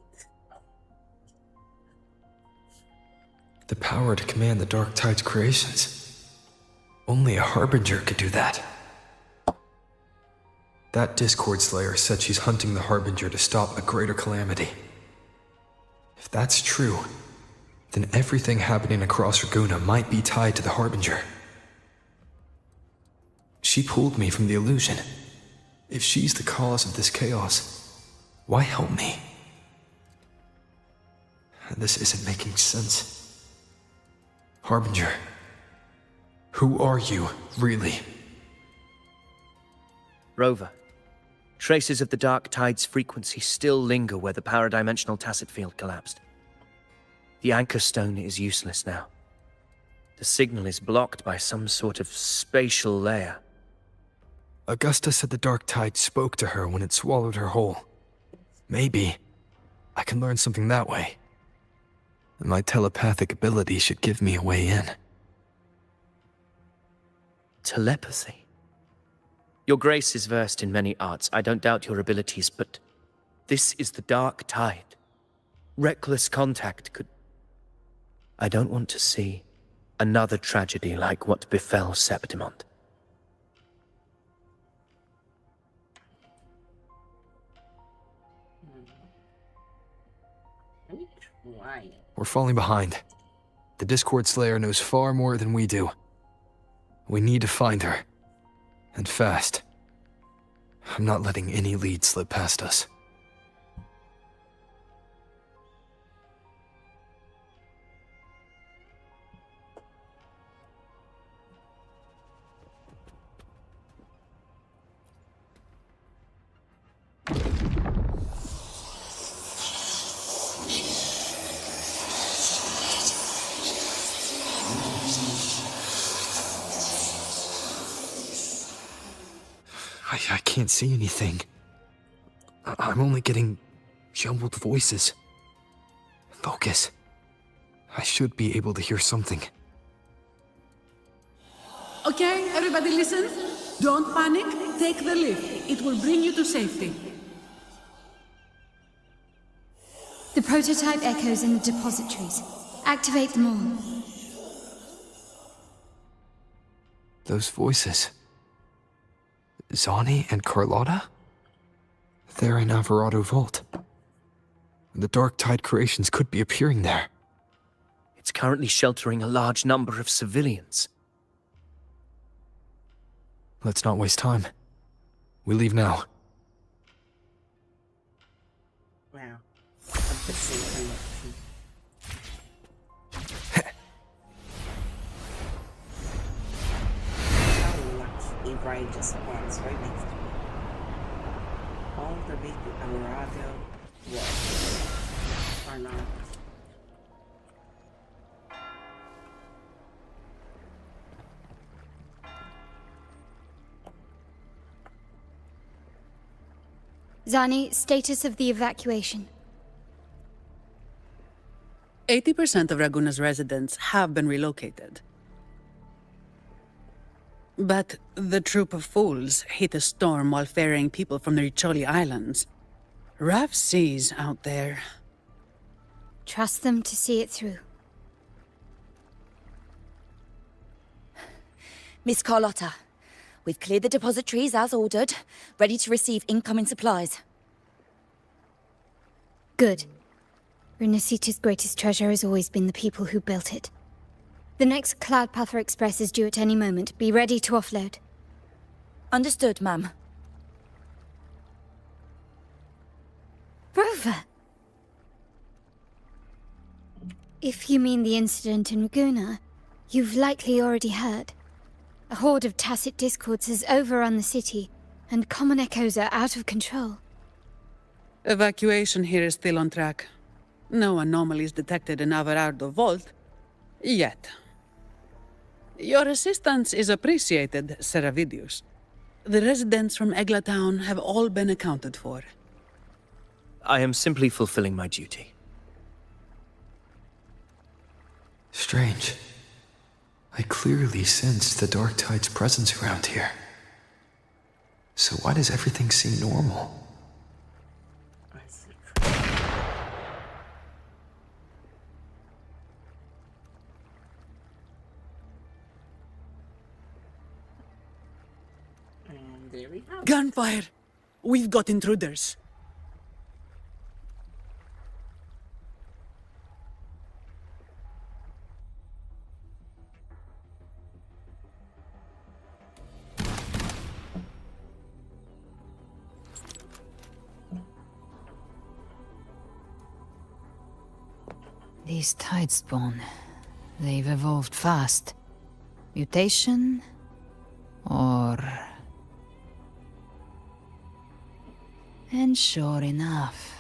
The power to command the Dark Tide's creations. Only a Harbinger could do that. That Discord Slayer said she's hunting the Harbinger to stop a greater calamity. If that's true, then everything happening across Raguna might be tied to the Harbinger. She pulled me from the illusion. If she's the cause of this chaos, why help me? This isn't making sense. Harbinger, who are you, really? Rover, traces of the Dark Tide's frequency still linger where the power-dimensional Tacit Field collapsed. The anchor stone is useless now. The signal is blocked by some sort of spatial layer. Augusta said the Dark Tide spoke to her when it swallowed her whole. Maybe I can learn something that way. My telepathic ability should give me a way in. Telepathy? Your Grace is versed in many arts. I don't doubt your abilities, but this is the Dark Tide. Reckless contact could... I don't want to see another tragedy like what befell Septimont. We're falling behind. The Discord Slayer knows far more than we do. We need to find her. And fast. I'm not letting any lead slip past us. I can't see anything. I'm only getting jumbled voices. Focus. I should be able to hear something. Okay, everybody listen. Don't panic. Take the lift. It will bring you to safety. The prototype echoes in the depositories. Activate them all. Those voices. Zani and Carlotta? They're in Alvarado Vault. The Dark Tide creations could be appearing there. It's currently sheltering a large number of civilians. Let's not waste time. We leave now. Wow. A bit safe. Right, just spawns right next to me. All the way to Alvarado. What? Or not? Zani, status of the evacuation. 80% of Raguna's residents have been relocated. But the troop of fools hit a storm while ferrying people from the Riccioli Islands. Rough seas out there. Trust them to see it through. Miss Carlotta, we've cleared the depositories as ordered, ready to receive incoming supplies. Good. Rinascita's greatest treasure has always been the people who built it. The next Cloudpather Express is due at any moment. Be ready to offload. Understood, ma'am. Rover! If you mean the incident in Raguna, you've likely already heard. A horde of tacit discords has overrun the city, and common echoes are out of control. Evacuation here is still on track. No anomalies detected in Alvarado Vault. Yet. Your assistance is appreciated, Seravidius. The residents from Egla Town have all been accounted for. I am simply fulfilling my duty. Strange. I clearly sensed the Dark Tide's presence around here. So why does everything seem normal? There we go. Gunfire! We've got intruders. These tide spawn. They've evolved fast. Mutation? Or... And sure enough...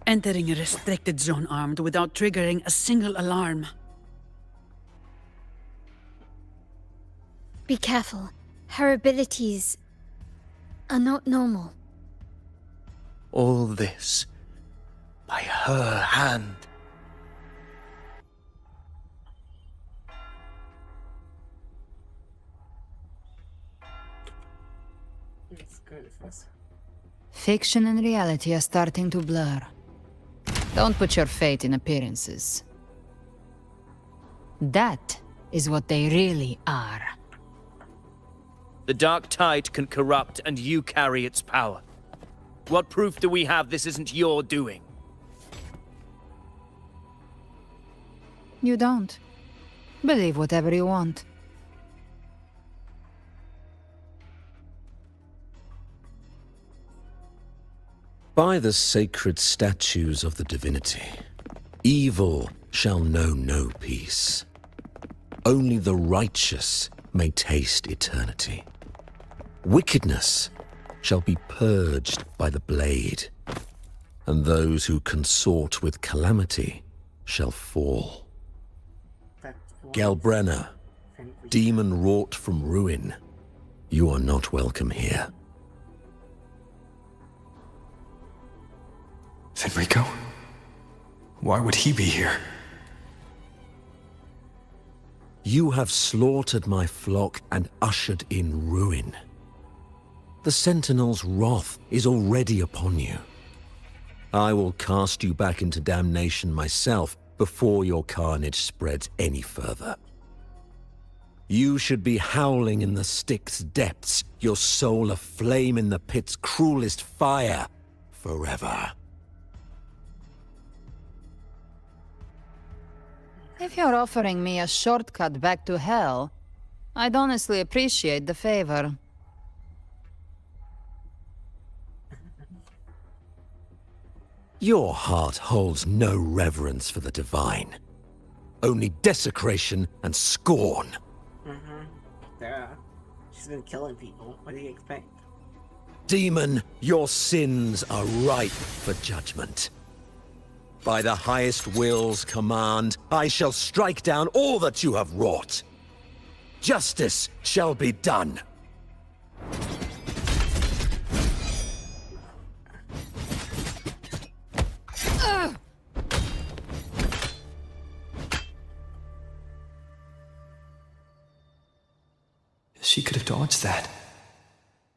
Entering a restricted zone armed without triggering a single alarm. Be careful. Her abilities are not normal. All this by her hand. It's good for us. Fiction and reality are starting to blur. Don't put your faith in appearances. That is what they really are. The Dark Tide can corrupt, and you carry its power. What proof do we have this isn't your doing? You don't. Believe whatever you want. By the sacred statues of the divinity, evil shall know no peace. Only the righteous may taste eternity. Wickedness shall be purged by the blade, and those who consort with calamity shall fall. Galbrenna, demon wrought from ruin. You are not welcome here. Fenrico? Why would he be here? You have slaughtered my flock and ushered in ruin. The Sentinel's wrath is already upon you. I will cast you back into damnation myself before your carnage spreads any further. You should be howling in the Styx's depths, your soul aflame in the pit's cruelest fire, forever. If you're offering me a shortcut back to hell, I'd honestly appreciate the favor. Your heart holds no reverence for the divine. Only desecration and scorn. Duh. She's been killing people. What do you expect? Demon, your sins are ripe for judgment. By the highest will's command, I shall strike down all that you have wrought. Justice shall be done. She could have dodged that.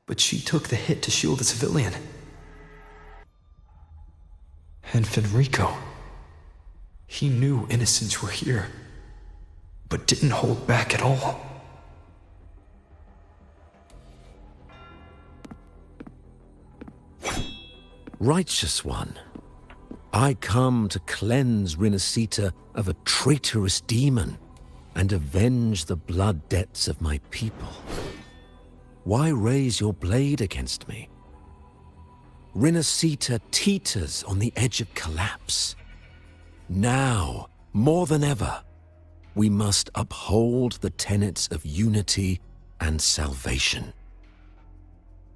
But she took the hit to shield the civilian. And Fenrico. He knew innocents were here, but didn't hold back at all. Righteous one, I come to cleanse Rinascita of a traitorous demon and avenge the blood debts of my people. Why raise your blade against me? Rinascita teeters on the edge of collapse. Now, more than ever, we must uphold the tenets of unity and salvation.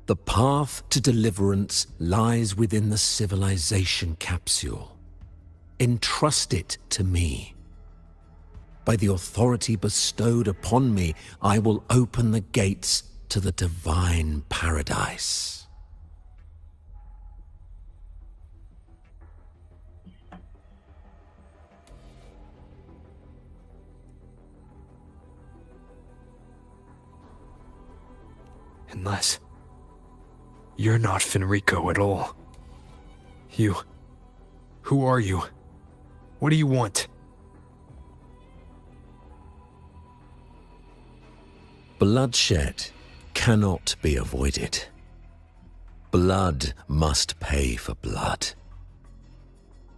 The path to deliverance lies within the civilization capsule. Entrust it to me. By the authority bestowed upon me, I will open the gates to the divine paradise. Unless you're not Fenrico at all. Who are you? What do you want? Bloodshed cannot be avoided. Blood must pay for blood.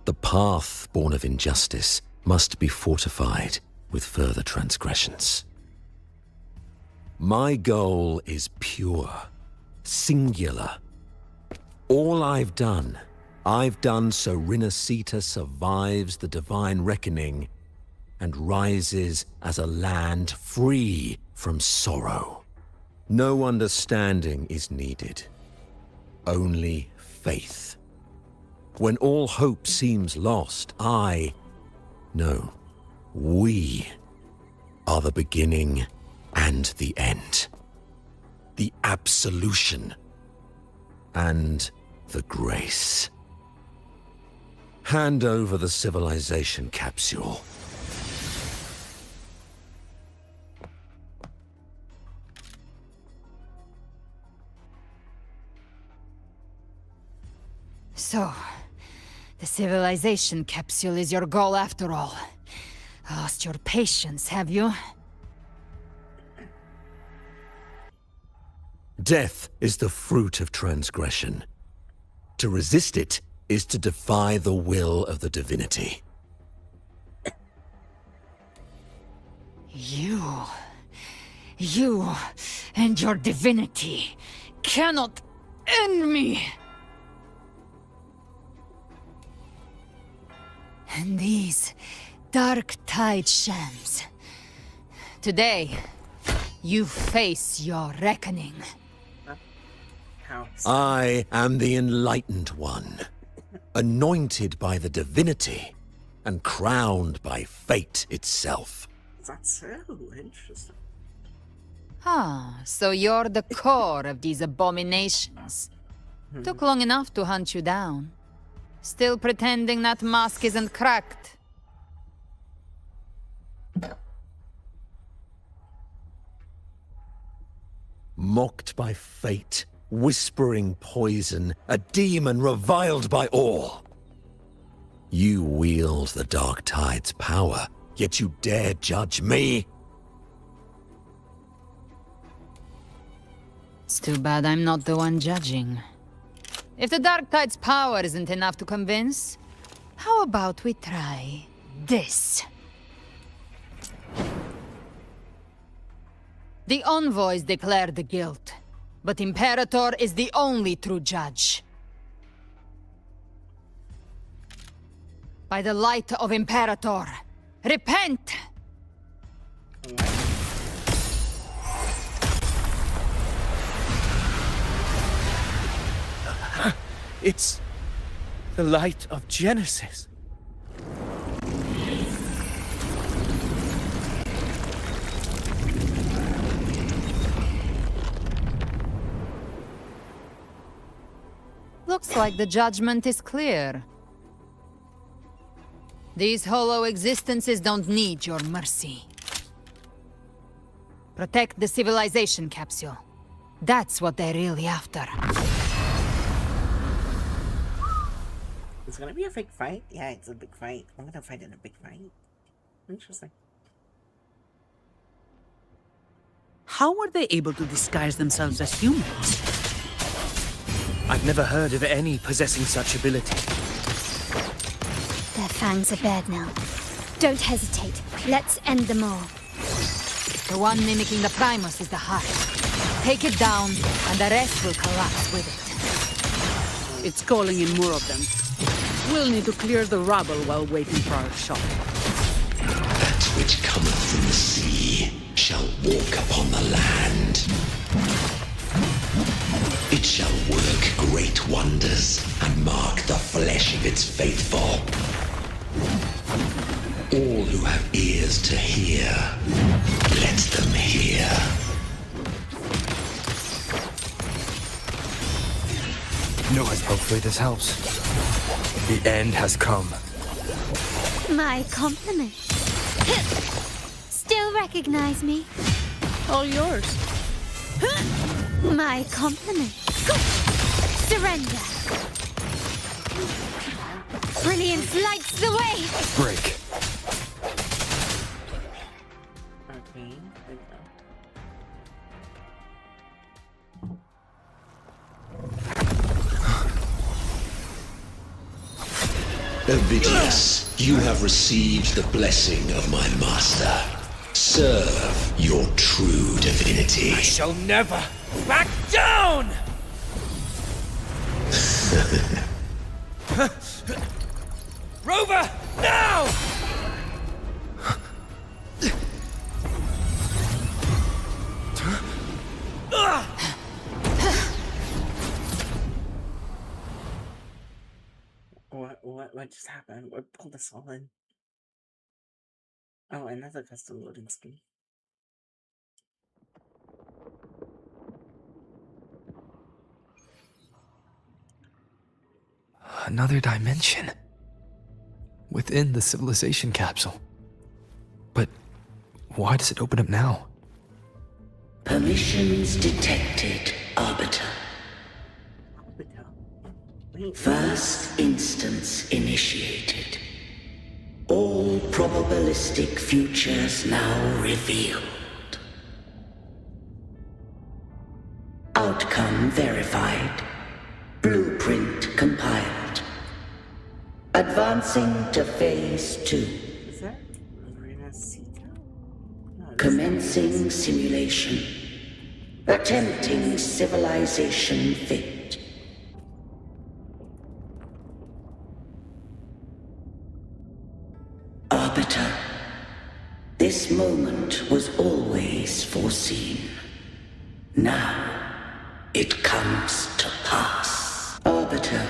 The path born of injustice must be fortified with further transgressions. My goal is pure, singular. All I've done so Rinascita survives the divine reckoning and rises as a land free from sorrow. No understanding is needed, only faith. When all hope seems lost, we are the beginning and the end. The absolution and the grace. Hand over the civilization capsule. So, the civilization capsule is your goal after all. Lost your patience, have you? Death is the fruit of transgression. To resist it is to defy the will of the divinity. You and your divinity cannot end me! And these dark tide shams. Today, you face your reckoning. I am the enlightened one, anointed by the divinity and crowned by fate itself. That's so interesting. Ah, so you're the core of these abominations. Took long enough to hunt you down. Still pretending that mask isn't cracked. Mocked by fate, whispering poison, a demon reviled by all. You wield the Dark Tide's power, yet you dare judge me? It's too bad I'm not the one judging. If the Dark Tide's power isn't enough to convince, how about we try this? The envoys declared the guilt, but Imperator is the only true judge. By the light of Imperator, repent! It's the light of Genesis. Looks like the judgment is clear. These hollow existences don't need your mercy. Protect the civilization capsule. That's what they're really after. It's gonna be a big fight? Yeah, it's a big fight. I'm gonna fight in a big fight. Interesting. How were they able to disguise themselves as humans? I've never heard of any possessing such ability. Their fangs are bared now. Don't hesitate. Let's end them all. The one mimicking the Primus is the heart. Take it down, and the rest will collapse with it. It's calling in more of them. We'll need to clear the rubble while waiting for our shot. That which cometh from the sea shall walk upon the land. It shall work great wonders and mark the flesh of its faithful. All who have ears to hear, let them hear. Noise. Hopefully this helps. The end has come. My compliments. Still recognize me? All yours. My compliments. Surrender. Brilliance lights the way. Break. Okay, there we go. Ovidius, you have received the blessing of my master. Serve your true divinity. I shall never back down! Rover, now! What just happened? What pulled us all in? Oh, another custom loading screen. Another dimension. Within the civilization capsule. But why does it open up now? Permissions detected, Arbiter. First instance initiated. All probabilistic futures now revealed. Outcome verified. Blueprint compiled. Advancing to phase 2. Is that Rinascita? No, Commencing simulation. Attempting civilization fit. Arbiter, this moment was always foreseen. Now, it comes to pass. Arbiter,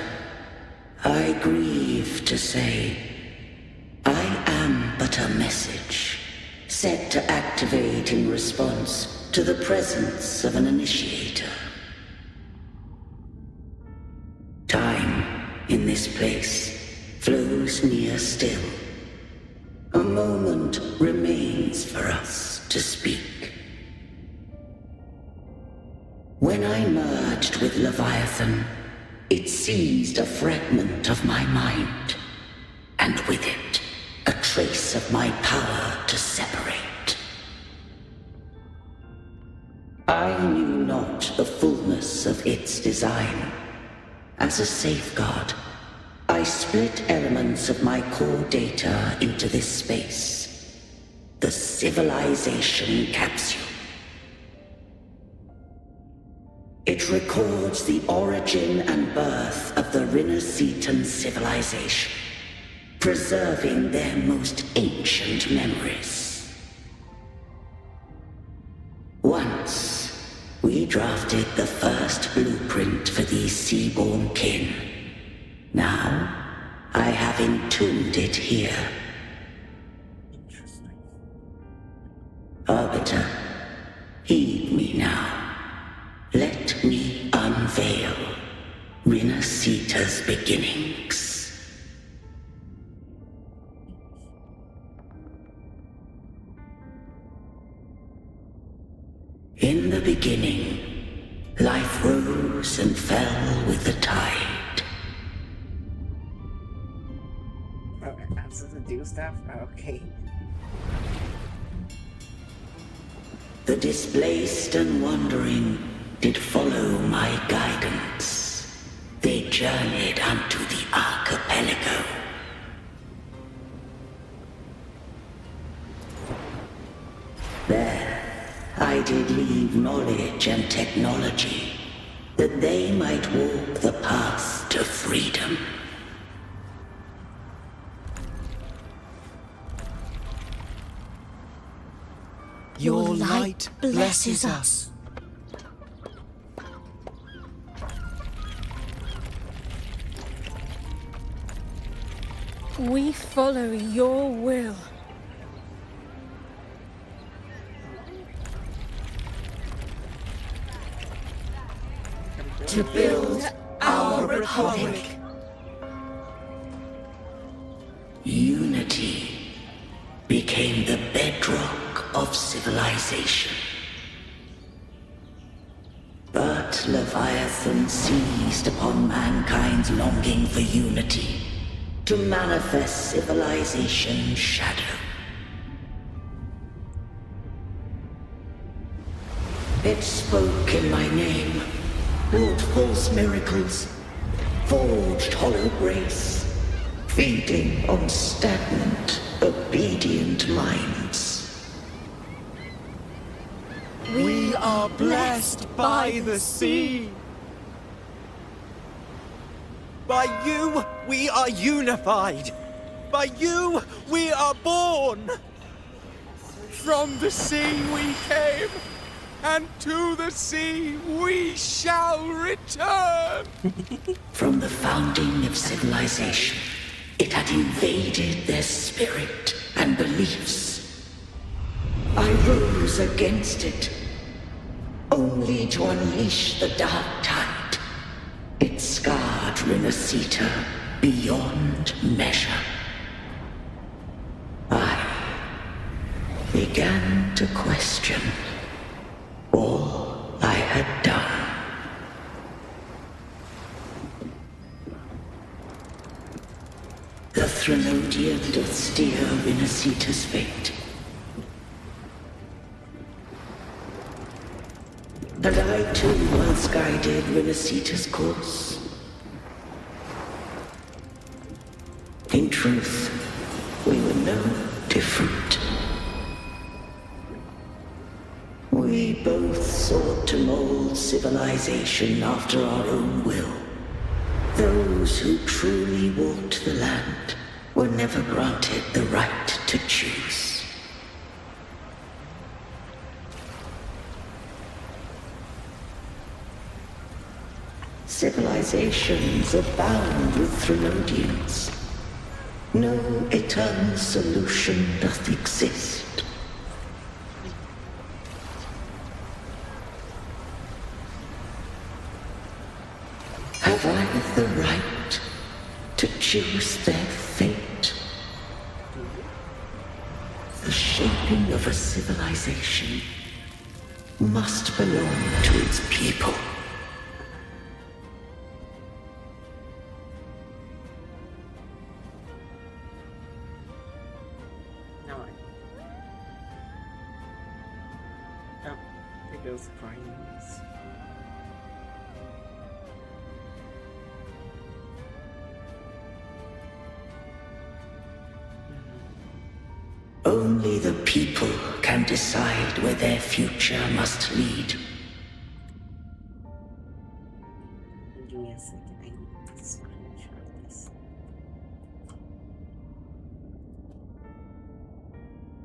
I grieve to say, I am but a message, set to activate in response to the presence of an initiator. Time in this place flows near still. A moment remains for us to speak. When I merged with Leviathan, it seized a fragment of my mind, and with it, a trace of my power to separate. I knew not the fullness of its design. As a safeguard, I split elements of my core data into this space, the civilization capsule. It records the origin and birth of the Rinascitan civilization, preserving their most ancient memories. Once, we drafted the first blueprint for these seaborn kin. Now, I have entombed it here. Interesting. Arbiter, heed me now. Let me unveil Rinascita's beginnings. In the beginning, life rose and fell with the tide. Oh, I'm supposed to do stuff? Okay. The displaced and wandering did follow my guidance. They journeyed unto the archipelago. There, I did leave knowledge and technology, that they might walk the path to freedom. Your light blesses us. We follow your will. To build our republic. Unity became the bedrock of civilization. But Leviathan seized upon mankind's longing for unity to manifest civilization's shadow. It spoke in my name, wrought false miracles, forged hollow grace, feeding on stagnant, obedient minds. We are blessed by the sea. By you, we are unified. By you, we are born. From the sea we came, and to the sea we shall return. From the founding of civilization, it had invaded their spirit and beliefs. I rose against it, only to unleash the dark tide. It scarred Rinascita beyond measure. I began to question all I had done. The Threnodian doth steer Rinascita's fate. And I too once guided Rinascita's course. In truth, we were no different. We both sought to mold civilization after our own will. Those who truly walked the land were never granted the right to choose. Civilizations abound with Threnodians. No eternal solution doth exist. Have I the right to choose their fate? The shaping of a civilization must belong to its people. No. Oh, there goes the coins. Only the people can decide where their future must lead. Give me a second, I need to screenshot this.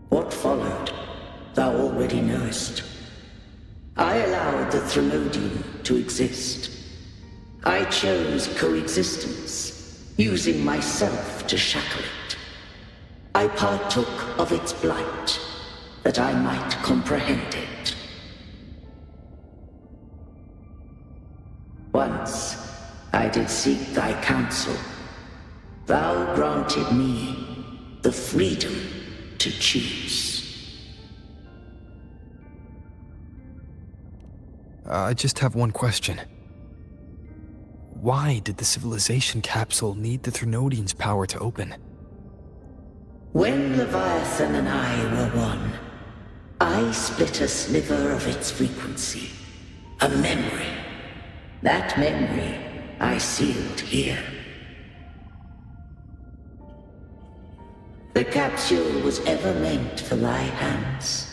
What followed, thou already knowest. I allowed the Threnodian to exist. I chose coexistence, using myself to shackle it. I partook of its blight, that I might comprehend it. Once I did seek thy counsel. Thou granted me the freedom to choose. I just have one question. Why did the civilization capsule need the Threnodian's power to open? When Leviathan and I were one, I split a sliver of its frequency. A memory. That memory I sealed here. The capsule was ever meant for thy hands.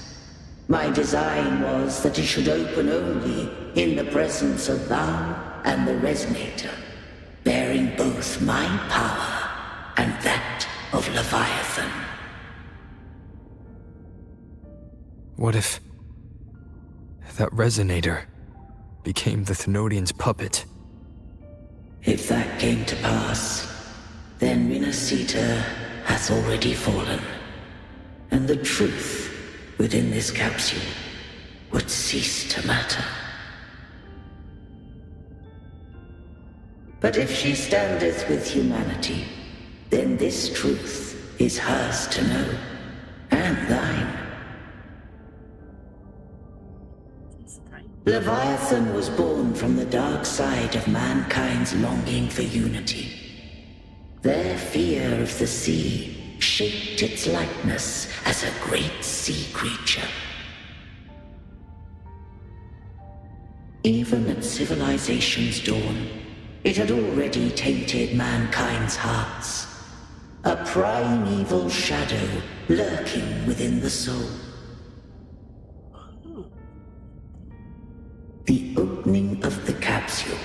My design was that it should open only in the presence of thou and the Resonator, bearing both my power and that of Leviathan. What if that Resonator became the Thenodian's puppet? If that came to pass, then Rinascita hath already fallen, and the truth within this capsule would cease to matter. But if she standeth with humanity, then this truth is hers to know, and thine. Leviathan was born from the dark side of mankind's longing for unity. Their fear of the sea shaped its likeness as a great sea creature. Even at civilization's dawn, it had already tainted mankind's hearts. A primeval shadow lurking within the soul. The opening of the capsule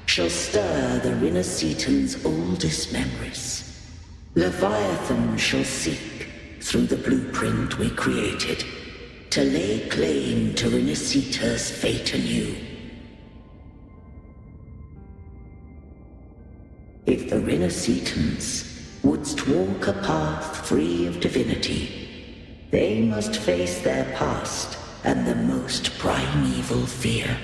shall stir the Rinascitan's oldest memories. Leviathan shall seek, through the blueprint we created, to lay claim to Rinascita's fate anew. If the Rinascitans wouldst walk a path free of divinity, they must face their past and the most primeval fear.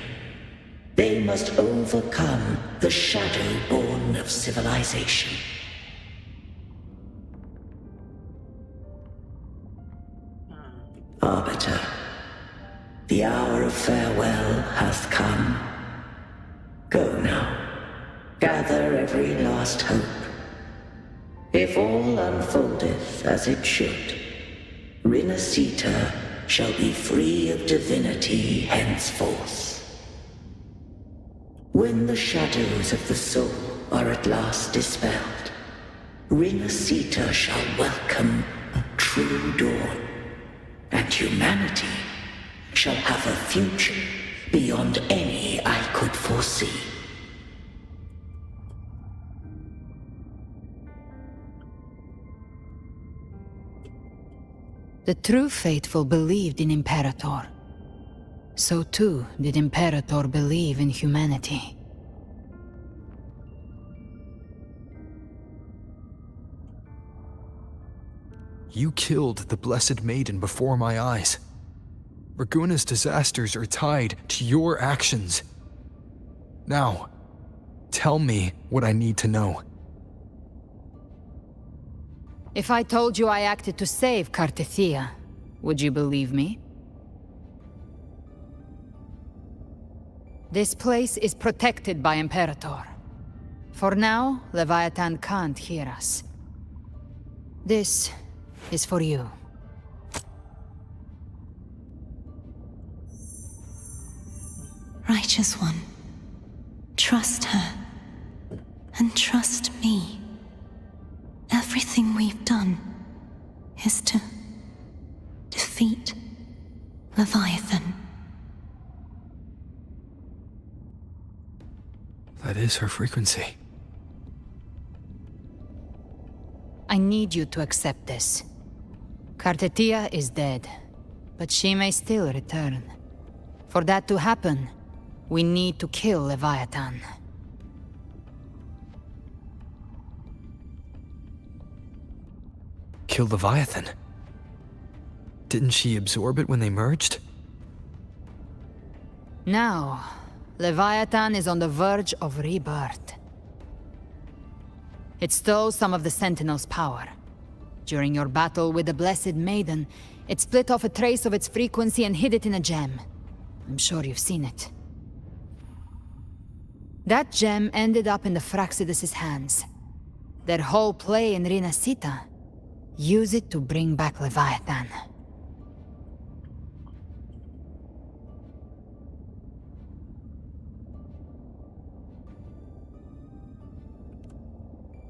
They must overcome the shadow born of civilization. Arbiter, the hour of farewell hath come. Go now. Gather every last hope. If all unfoldeth as it should, Rinascita shall be free of divinity henceforth. When the shadows of the soul are at last dispelled, Rinascita shall welcome a true dawn, and humanity shall have a future beyond any I could foresee. The true faithful believed in Imperator. So too did Imperator believe in humanity. You killed the Blessed Maiden before my eyes. Raguna's disasters are tied to your actions. Now, Tell me what I need to know. If I told you I acted to save Cartethia, would you believe me? This place is protected by Imperator. For now, Leviathan can't hear us. This is for you. Righteous One, trust her, and trust me. Everything we've done is to defeat Leviathan. That is her frequency. I need you to accept this. Cartethia is dead, but she may still return. For that to happen, we need to kill Leviathan. Kill Leviathan? Didn't she absorb it when they merged? Now, Leviathan is on the verge of rebirth. It stole some of the Sentinel's power. During your battle with the Blessed Maiden, it split off a trace of its frequency and hid it in a gem. I'm sure you've seen it. That gem ended up in the Fraxidus' hands. Their whole play in Rinascita. Use it to bring back Leviathan.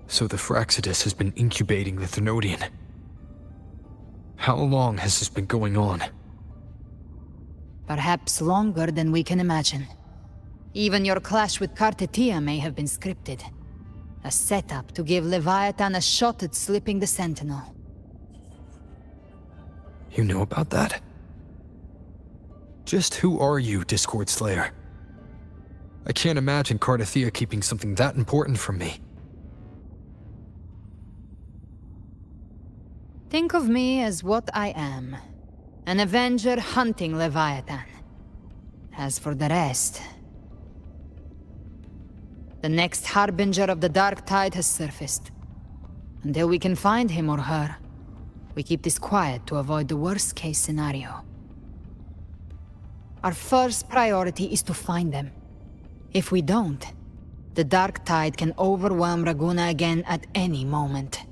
So the Fraxidus has been incubating the Thenodian. How long has this been going on? Perhaps longer than we can imagine. Even your clash with Cartethia may have been scripted. A setup to give Leviathan a shot at slipping the Sentinel. You know about that? Just who are you, Discord Slayer? I can't imagine Cartethia keeping something that important from me. Think of me as what I am. An Avenger hunting Leviathan. As for the rest... The next Harbinger of the Dark Tide has surfaced. Until we can find him or her, we keep this quiet to avoid the worst-case scenario. Our first priority is to find them. If we don't, the Dark Tide can overwhelm Raguna again at any moment.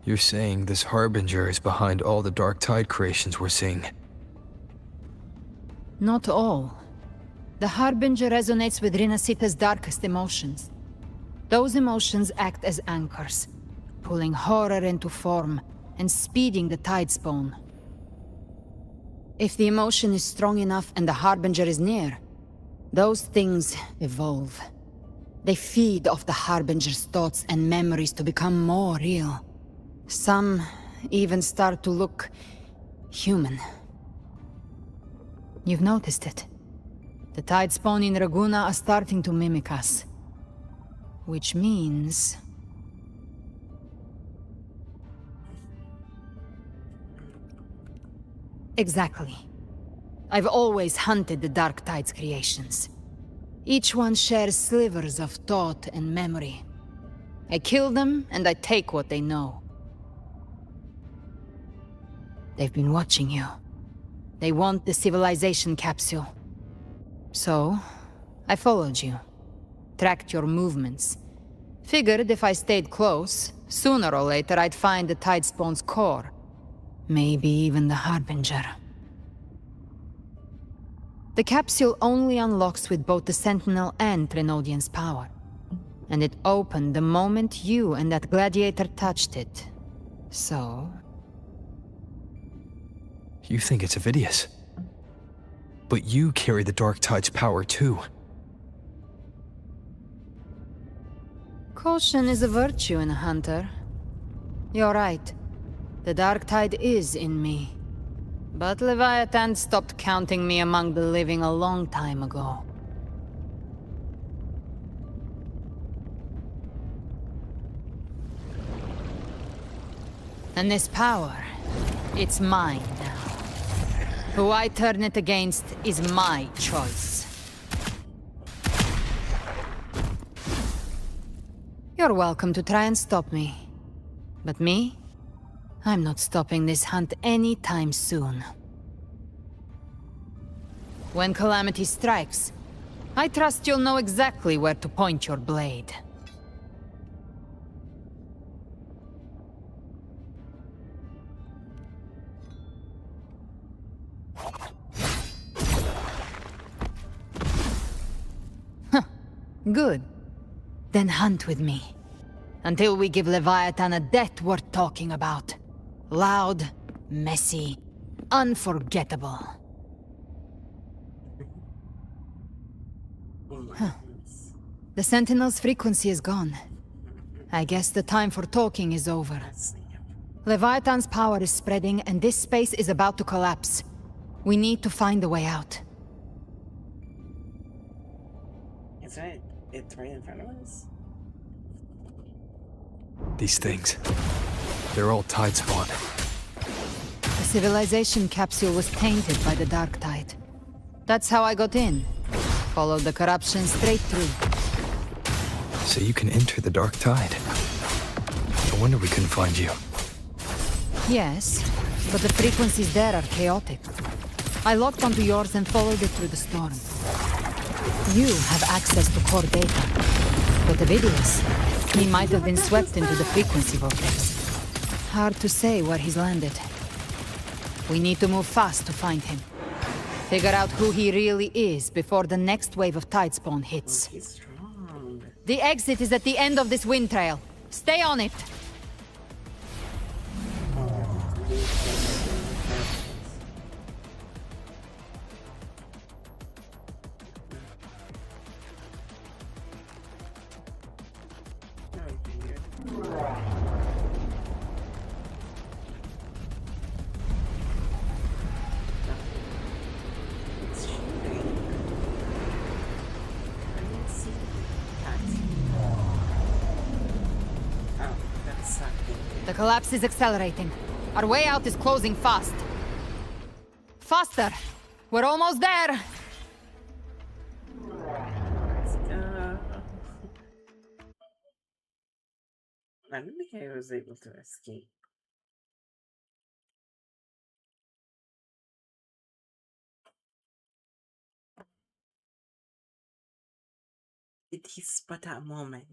You're saying this Harbinger is behind all the Dark Tide creations we're seeing? Not all. The Harbinger resonates with Rinascita's darkest emotions. Those emotions act as anchors, pulling horror into form and speeding the tide spawn. If the emotion is strong enough and the Harbinger is near, those things evolve. They feed off the Harbinger's thoughts and memories to become more real. Some even start to look human. You've noticed it. The tide spawn in Raguna are starting to mimic us. Which means... Exactly. I've always hunted the Dark Tide's creations. Each one shares slivers of thought and memory. I kill them, and I take what they know. They've been watching you. They want the civilization capsule. So, I followed you. Tracked your movements. Figured if I stayed close, sooner or later I'd find the Tidespawn's core. Maybe even the Harbinger. The capsule only unlocks with both the Sentinel and Trinodian's power. And it opened the moment you and that gladiator touched it. So... You think it's Avidius. But you carry the Dark Tide's power too. Caution is a virtue in a hunter. You're right. The Dark Tide is in me. But Leviathan stopped counting me among the living a long time ago. And this power, it's mine now. Who I turn it against is my choice. You're welcome to try and stop me. But me? I'm not stopping this hunt anytime soon. When calamity strikes, I trust you'll know exactly where to point your blade. Huh. Good. Then hunt with me. Until we give Leviathan a death worth talking about. Loud, messy, unforgettable. Huh. The Sentinel's frequency is gone. I guess the time for talking is over. Leviathan's power is spreading, and this space is about to collapse. We need to find a way out. It's right in front of us? These things, they're all tide spawn. The civilization capsule was tainted by the dark tide. That's how I got in. Followed the corruption straight through. So you can enter the dark tide. No wonder we couldn't find you. Yes, but the frequencies there are chaotic. I locked onto yours and followed it through the storm. You have access to core data, but Avidius, he might have been swept into the frequency vortex. Hard to say where he's landed. We need to move fast to find him. Figure out who he really is before the next wave of tide spawn hits. He's strong. The exit is at the end of this wind trail. Stay on it! The collapse is accelerating. Our way out is closing fast. Faster! We're almost there! I don't think I was able to escape. It is but a moment.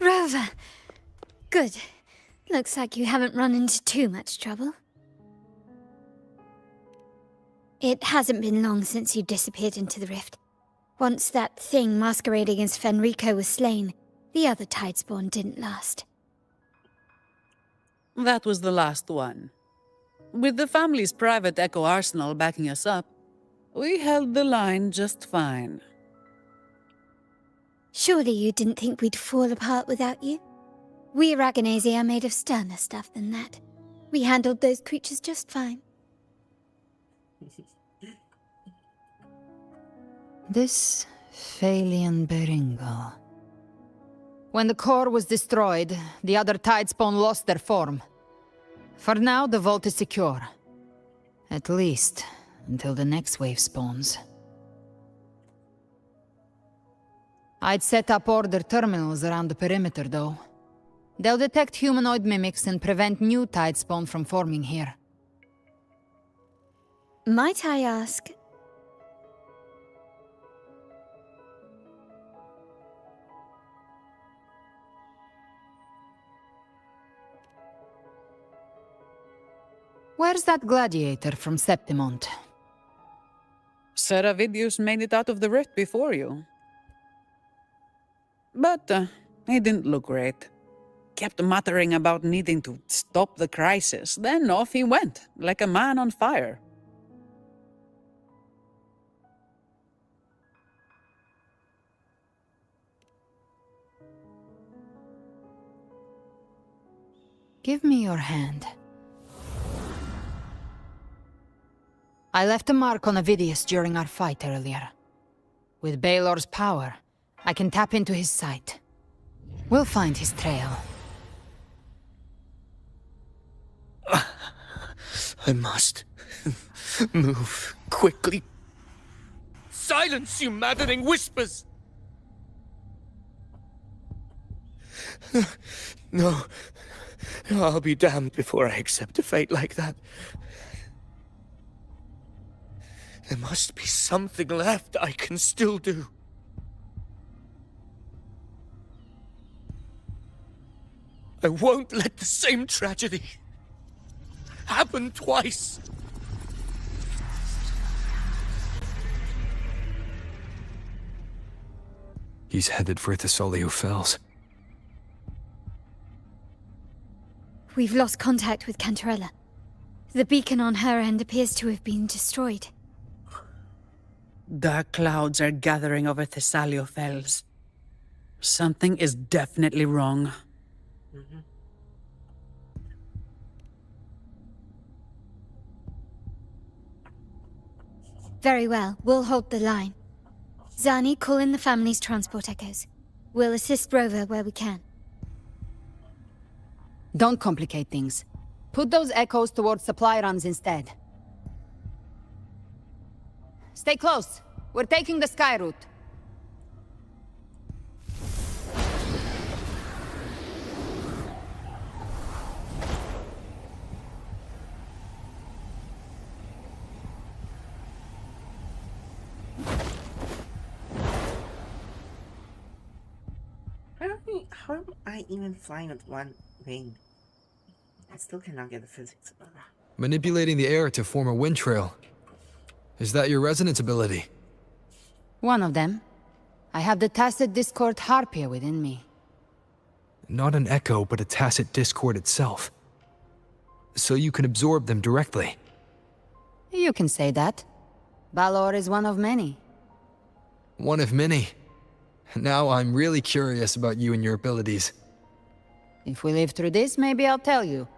Rover! Good. Looks like you haven't run into too much trouble. It hasn't been long since you disappeared into the rift. Once that thing masquerading as Fenrico was slain, the other tidespawn didn't last. That was the last one. With the family's private Echo arsenal backing us up, we held the line just fine. Surely you didn't think we'd fall apart without you? We Aragonese are made of sterner stuff than that. We handled those creatures just fine. This Phalian Beringo. When the core was destroyed, the other tidespawn lost their form. For now, the vault is secure. At least, until the next wave spawns. I'd set up order terminals around the perimeter, though. They'll detect humanoid mimics and prevent new tidespawn from forming here. Might I ask... Where's that gladiator from Septimont? Seravidius made it out of the rift before you. But he didn't look great. Kept muttering about needing to stop the crisis, then off he went, like a man on fire. Give me your hand. I left a mark on Avidius during our fight earlier. With Baelor's power, I can tap into his sight. We'll find his trail. I must move quickly. Silence, you maddening whispers! No, I'll be damned before I accept a fate like that. There must be something left I can still do. I won't let the same tragedy happen twice. He's headed for Thessalio Fells. We've lost contact with Cantarella. The beacon on her end appears to have been destroyed. Dark clouds are gathering over Thessalio Fells. Something is definitely wrong. Very well, we'll hold the line. Zani, call in the family's transport echoes. We'll assist Rover where we can. Don't complicate things. Put those echoes towards supply runs instead. Stay close. We're taking the sky route. How am I even flying with one wing? I still cannot get the physics of that. Manipulating the air to form a wind trail. Is that your resonance ability? One of them. I have the tacit discord harpia within me. Not an echo, but a tacit discord itself. So you can absorb them directly. You can say that. Balor is one of many. One of many. Now I'm really curious about you and your abilities. If we live through this, maybe I'll tell you.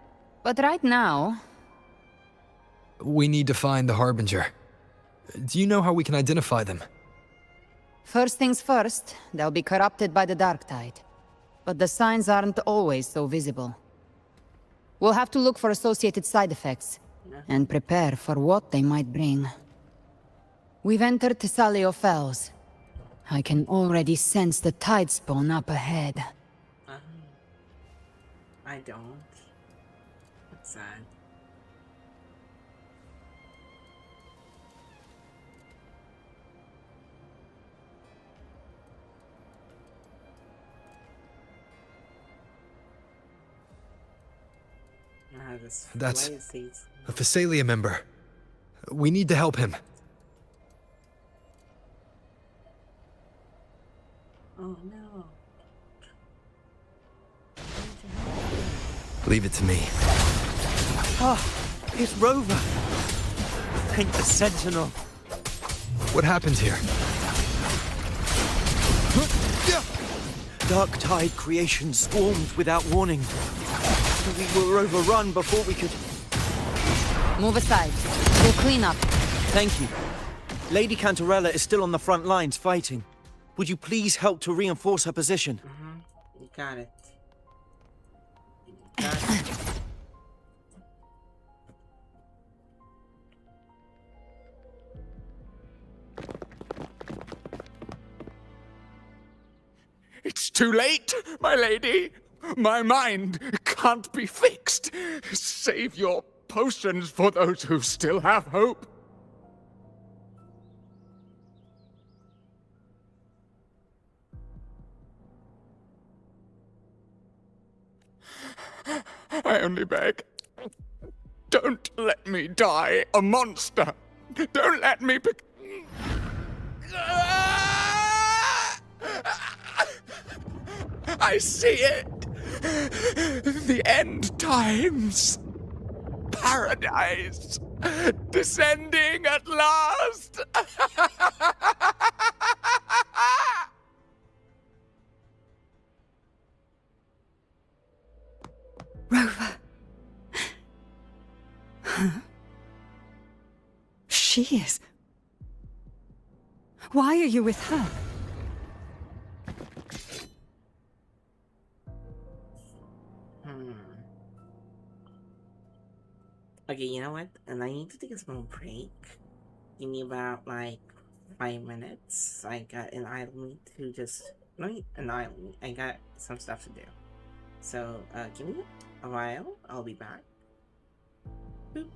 But right now... We need to find the Harbinger. Do you know how we can identify them? First things first, they'll be corrupted by the dark tide. But the signs aren't always so visible. We'll have to look for associated side effects, and prepare for what they might bring. We've entered Thessalio Fells. I can already sense the tide spawn up ahead. I don't. What's that? That's a Thessalia member. We need to help him. Oh no. Leave it to me. Ah, it's Rover. Thank the Sentinel. What happened here? Dark tide creation swarmed without warning. We were overrun before we could... Move aside. We'll clean up. Thank you. Lady Cantarella is still on the front lines fighting. Would you please help to reinforce her position? You got it. It's too late, my lady. My mind can't be fixed. Save your potions for those who still have hope. I only beg. Don't let me die a monster. Don't let me be... I see it! The end times! Paradise! Descending at last! Rover. Huh? She is. Why are you with her? Okay, you know what? And I need to take a small break. Give me about like 5 minutes. I got an island to just not an island. I got some stuff to do. So give me a while. I'll be back. Boop.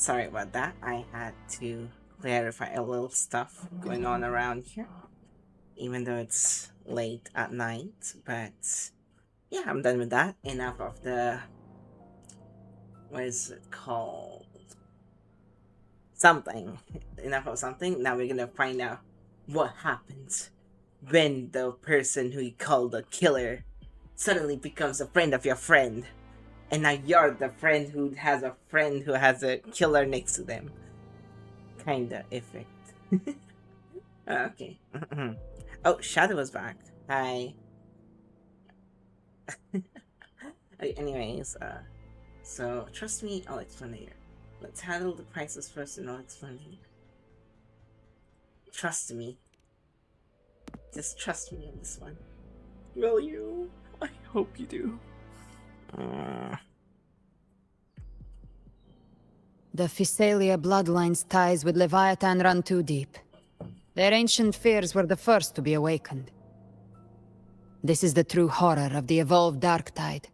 sorry about that. I had to clarify a little stuff going on around here, even though it's late at night. But yeah, I'm done with that. Enough of the, what is it called? Something. Enough of something. Now we're gonna find out what happens when the person who you call the killer suddenly becomes a friend of your friend. And now you're the friend who has a friend who has a killer next to them. Kinda effect. Okay. Oh, Shadow was back. Hi. Anyways, so trust me, I'll explain later. Let's handle the prices first and I'll explain later. Trust me. Just trust me on this one. Will you? I hope you do. The Physalia bloodline's ties with Leviathan run too deep. Their ancient fears were the first to be awakened. This is the true horror of the evolved dark tide.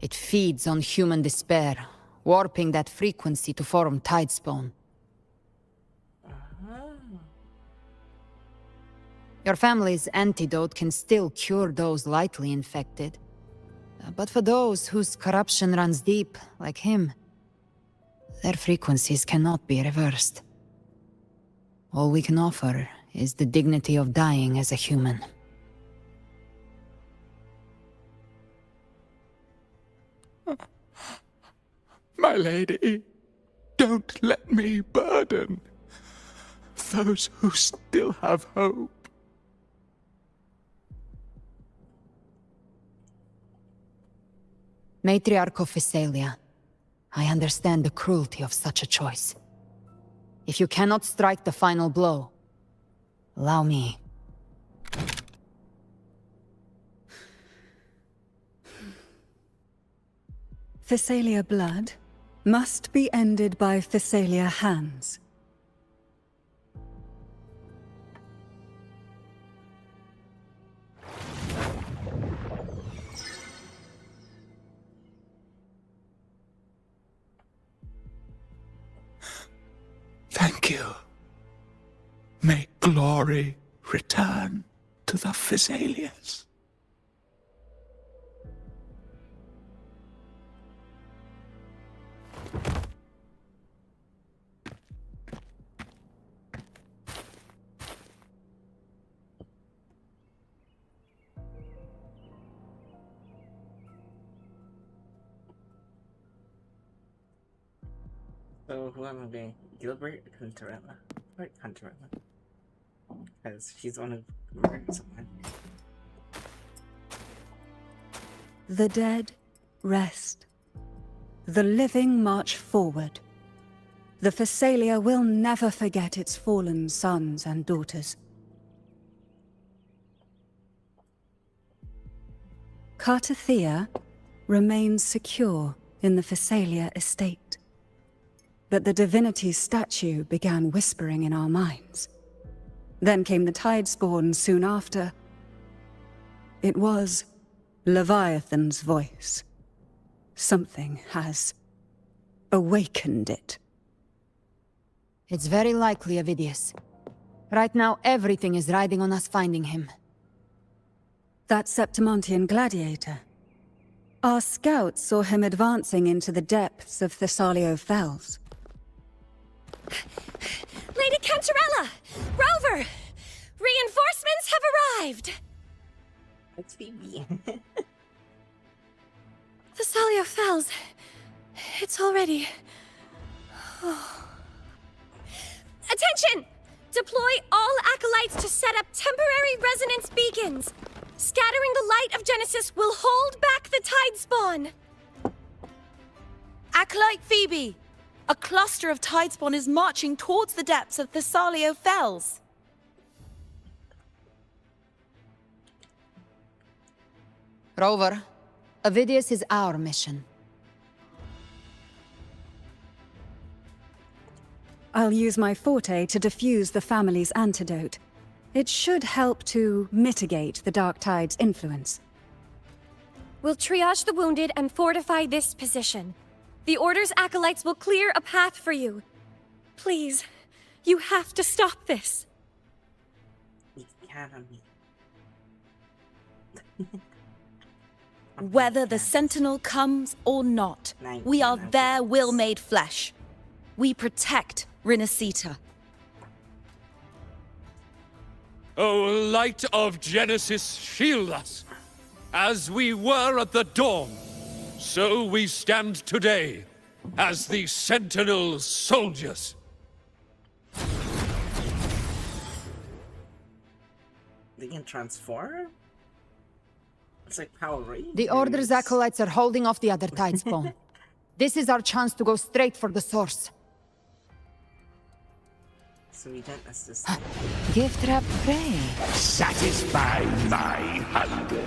It feeds on human despair, warping that frequency to form tidespawn. Your family's antidote can still cure those lightly infected. But for those whose corruption runs deep, like him, their frequencies cannot be reversed. All we can offer is the dignity of dying as a human. My lady, don't let me burden those who still have hope. Matriarch of Physalia, I understand the cruelty of such a choice. If you cannot strike the final blow, allow me. Physalia blood must be ended by Physalia hands. Thank you. May glory return to the Physalias. So who am I being? Gilbert Hunterella? Right, Hunterella. Because she's the one who murdered someone. The dead rest. The living march forward. The Physalia will never forget its fallen sons and daughters. Cartathea remains secure in the Physalia estate. But the divinity's statue began whispering in our minds. Then came the Tidespawn soon after. It was Leviathan's voice. Something has awakened it. It's very likely, Avidius. Right now, everything is riding on us finding him. That Septimontian gladiator. Our scouts saw him advancing into the depths of Thessalio Fells. Lady Cantarella! Rover! Reinforcements have arrived! It's Phoebe. Thessalio Fells. It's already... Attention! Deploy all acolytes to set up temporary resonance beacons. Scattering the light of Genesis will hold back the Tidespawn. Acolyte Phoebe! A cluster of Tidespawn is marching towards the depths of Thessalio Fells. Rover, Avidius is our mission. I'll use my forte to defuse the family's antidote. It should help to mitigate the Dark Tide's influence. We'll triage the wounded and fortify this position. The Order's acolytes will clear a path for you. Please, you have to stop this. Whether the Sentinel comes or not, we are their will made flesh. We protect Rinascita. O light of Genesis, shield us. As we were at the dawn, so we stand today, as the Sentinel's soldiers. They can transform? It's like Power Rangers. The Order's acolytes are holding off the other Tidespawn. This is our chance to go straight for the source. So we don't assist. Gift wrap prey. Satisfy my hunger.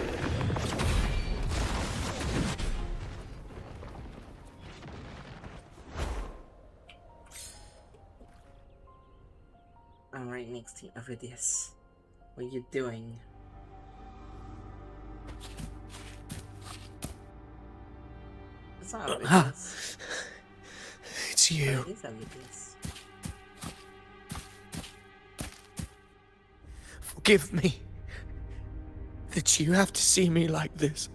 I'm right next to you, Ovidius. What are you doing? It's not Ovidius. It's you. It is Ovidius. Forgive me that you have to see me like this.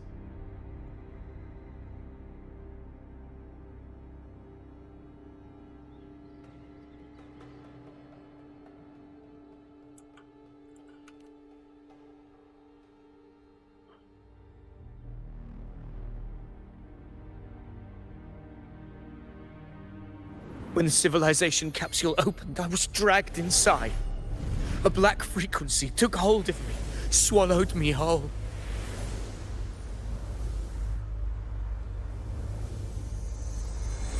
When the civilization capsule opened, I was dragged inside. A black frequency took hold of me, swallowed me whole.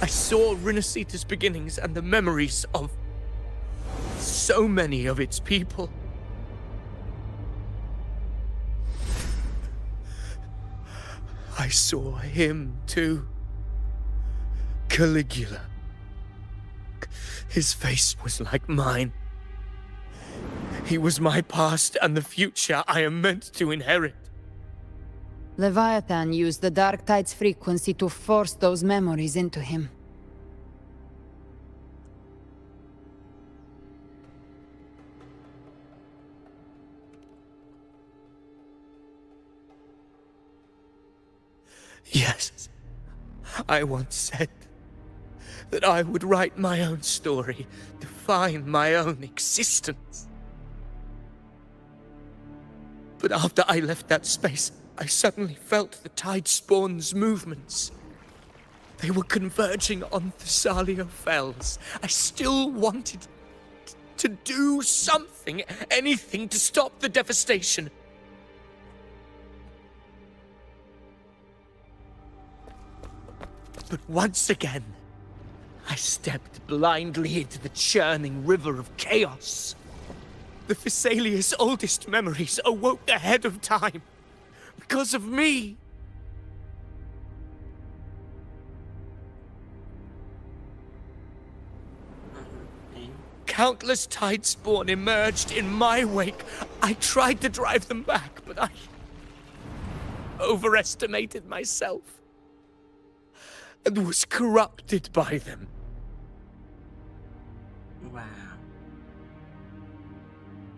I saw Rinascita's beginnings and the memories of so many of its people. I saw him too. Caligula. His face was like mine. He was my past and the future I am meant to inherit. Leviathan used the Dark Tide's frequency to force those memories into him. Yes, I once said that I would write my own story, define my own existence. But after I left that space, I suddenly felt the Tidespawn's movements. They were converging on Thessalia Fells. I still wanted to do something, anything to stop the devastation. But once again, I stepped blindly into the churning river of chaos. The Thessalia's oldest memories awoke ahead of time. Because of me. Countless Tidespawn emerged in my wake. I tried to drive them back, but I overestimated myself and was corrupted by them. Wow.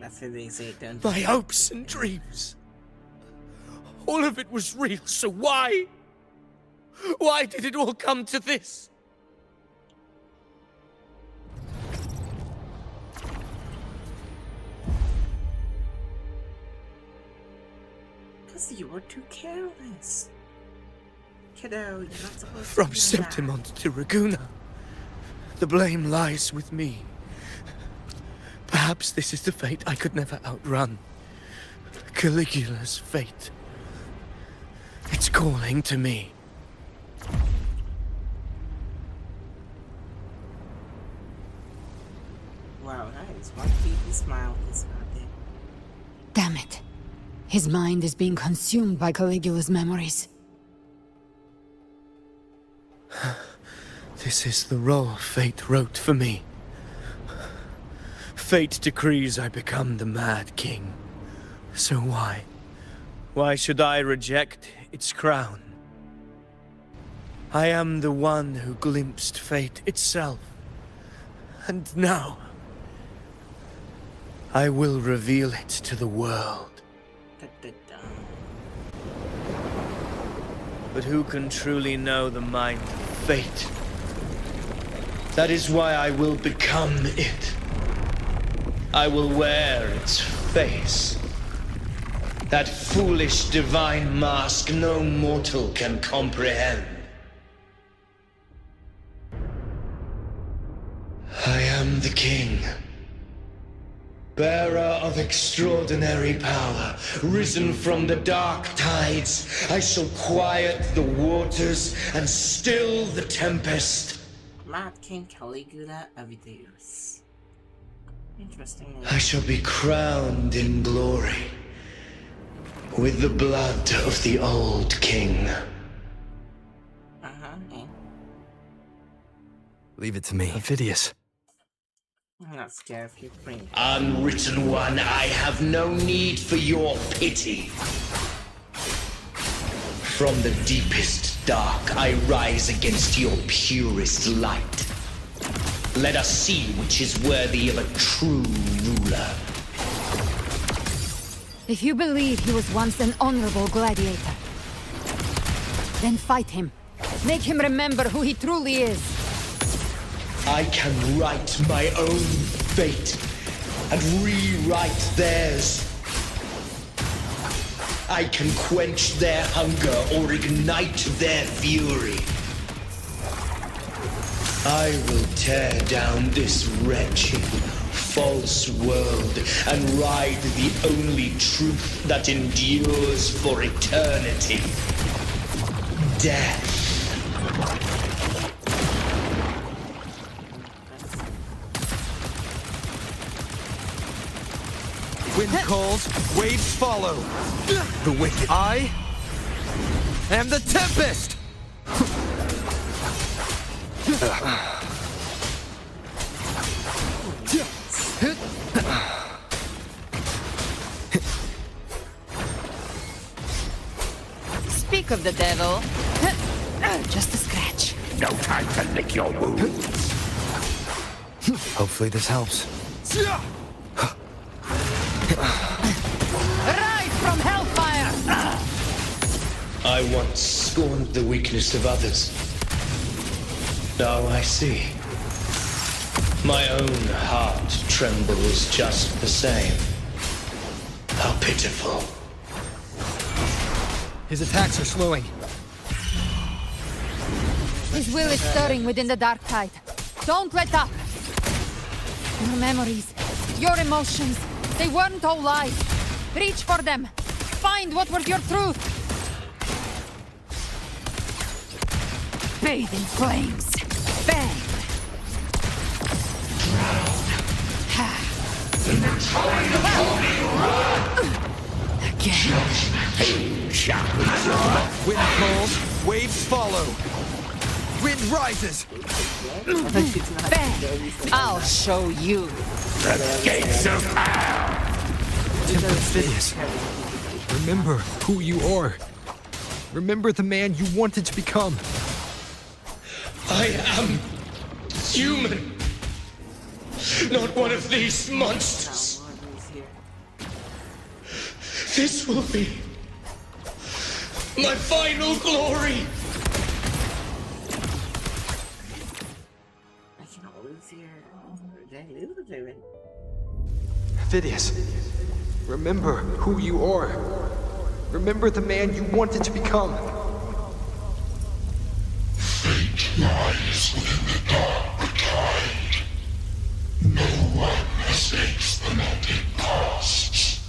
That's what they say, don't My hopes and dreams. All of it was real, so why? Why did it all come to this? Because you were too careless. Kiddo, you're not supposed From to do that. Septimont to Raguna, the blame lies with me. Perhaps this is the fate I could never outrun. Caligula's fate. It's calling to me. Wow, that is one creepy smile he's got there. Damn it. His mind is being consumed by Caligula's memories. This is the role fate wrote for me. Fate decrees I become the Mad King. So why? Why should I reject its crown? I am the one who glimpsed fate itself. And now, I will reveal it to the world. But who can truly know the mind of fate? That is why I will become it. I will wear its face. That foolish divine mask no mortal can comprehend. I am the king, bearer of extraordinary power, risen from the dark tides. I shall quiet the waters and still the tempest. Mad King Caligula Avideus. Interesting. I shall be crowned in glory with the blood of the old king. Leave it to me. Phidias. I'm not scared of you, bring. Unwritten one, I have no need for your pity. From the deepest dark, I rise against your purest light. Let us see which is worthy of a true ruler. If you believe he was once an honorable gladiator, then fight him. Make him remember who he truly is. I can write my own fate and rewrite theirs. I can quench their hunger or ignite their fury. I will tear down this wretched, false world and ride the only truth that endures for eternity. Death. Wind calls, waves follow. The wicked. I am the Tempest! Speak of the devil. Just a scratch. No time to lick your wounds. Hopefully this helps. Rise from hellfire! I once scorned the weakness of others. Now I see. My own heart trembles just the same. How pitiful. His attacks are slowing. His will is stirring within the dark tide. Don't let up! Your memories, your emotions, they weren't all lies. Reach for them. Find what was your truth. Bathe in flames. Bang! Again. Wind calls, waves follow. Wind rises. Bang! I'll show you. The gates of hell. Phidias, remember who you are. Remember the man you wanted to become. I am human. Not one of these monsters. This will be my final glory. I can always hear. Did I lose or did I win? Phidias, remember who you are. Remember the man you wanted to become. Fate lies within the dark tide. No one escapes the net it casts.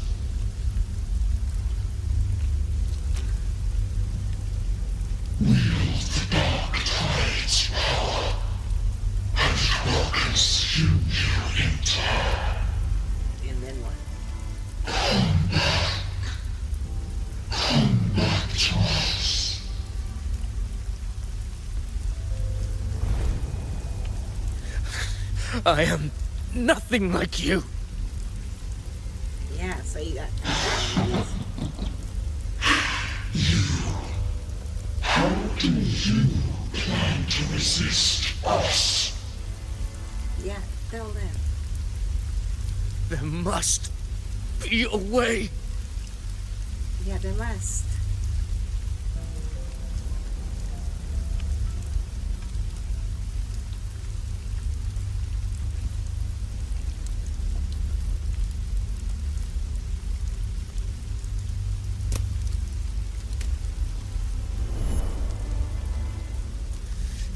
Wield the dark tide's power, and it will consume you in turn. And then what? Come back to us. I am nothing like you. Yeah, say that. How do you plan to resist us. Yeah, tell them. There must be a way. Yeah, they must.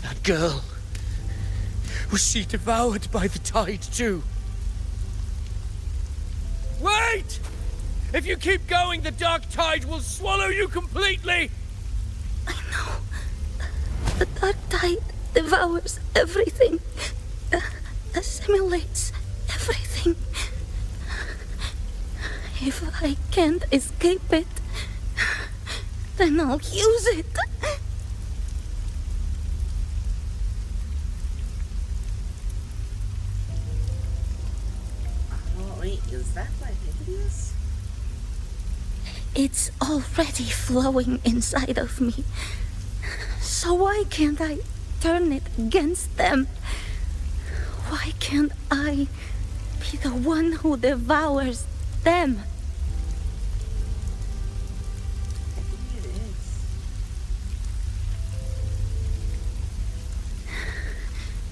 That girl. Was she devoured by the tide too? Wait! If you keep going, the dark tide will swallow you completely! I know. The dark tide devours everything. Assimilates everything. If I can't escape it, then I'll use it. Oh, wait, is that like hideous? It's already flowing inside of me. So why can't I turn it against them? Why can't I be the one who devours them? I think it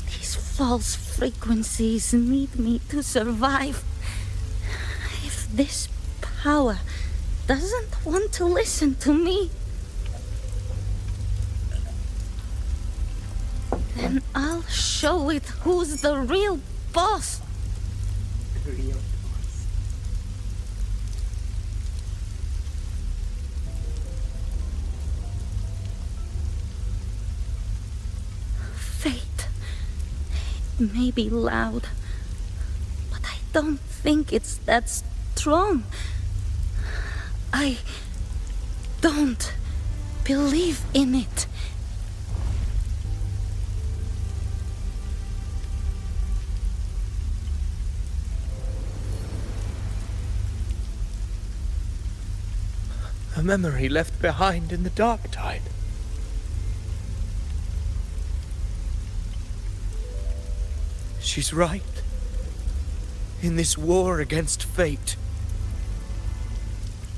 is. These false frequencies need me to survive. If this power doesn't want to listen to me, then I'll show it who's the real boss. Real boss. Fate. It may be loud, but I don't think it's that strong. I don't believe in it. A memory left behind in the dark tide. She's right. In this war against fate,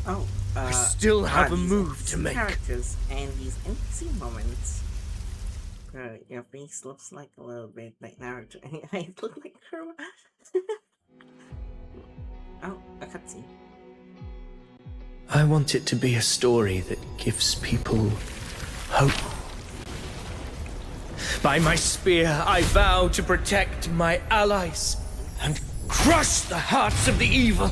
Oh, I still have a these move to NPC make. Characters and these NPC moments. Bro, your face looks like a little bit like Naruto. I look like Kurama. Oh, a cutscene. I want it to be a story that gives people hope. By my spear, I vow to protect my allies and crush the hearts of the evil.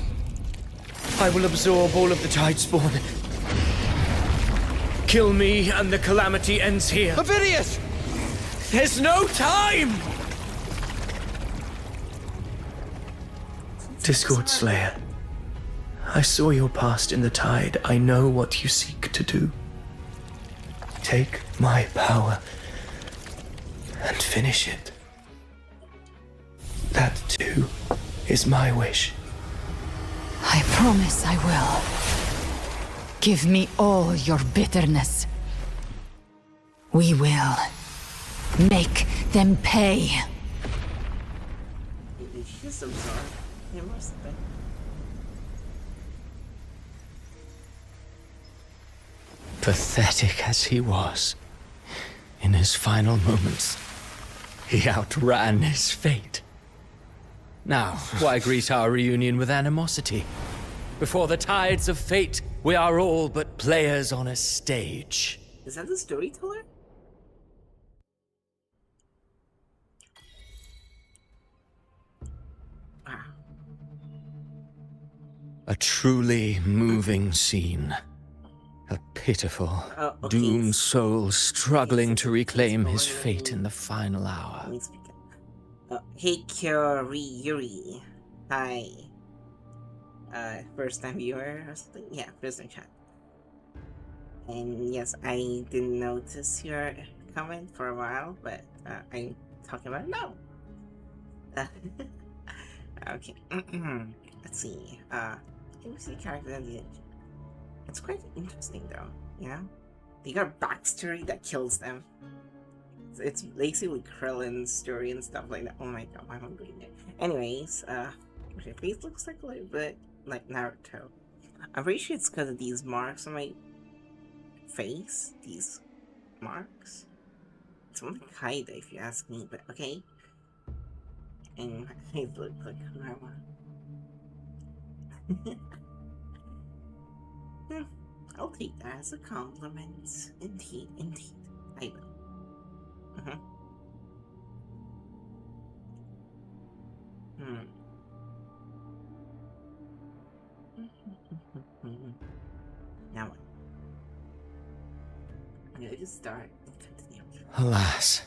I will absorb all of the tide spawn. Kill me and the calamity ends here. Avidius! There's no time! Discord Slayer, I saw your past in the tide. I know what you seek to do. Take my power and finish it. That too is my wish. I promise I will. Give me all your bitterness. We will make them pay. Did she just absorb? It must have been. Pathetic as he was, in his final moments, he outran his fate. Now, why greet our reunion with animosity? Before the tides of fate, we are all but players on a stage. Is that the storyteller? Wow. A truly moving scene. A pitiful, okay. doomed soul struggling to reclaim his fate in the final hour. Let me speak up. Hey Yuri. Hi. First time viewer or something? Yeah, first time chat. And yes, I didn't notice your comment for a while, but I'm talking about it now. Okay. Let's see. NPC character and the. It's quite interesting though, you know? They got a backstory that kills them. It's basically Krillin's story and stuff like that. Oh my god, why am I reading it? Anyways, her face looks like a little bit like Naruto. I'm pretty sure it's because of these marks on my face. These marks. It's more like Haida if you ask me, but okay. And my face looks like Kurama. I'll take that as a compliment. Indeed, indeed. I will. Now what? I'm gonna just start and continue. Alas,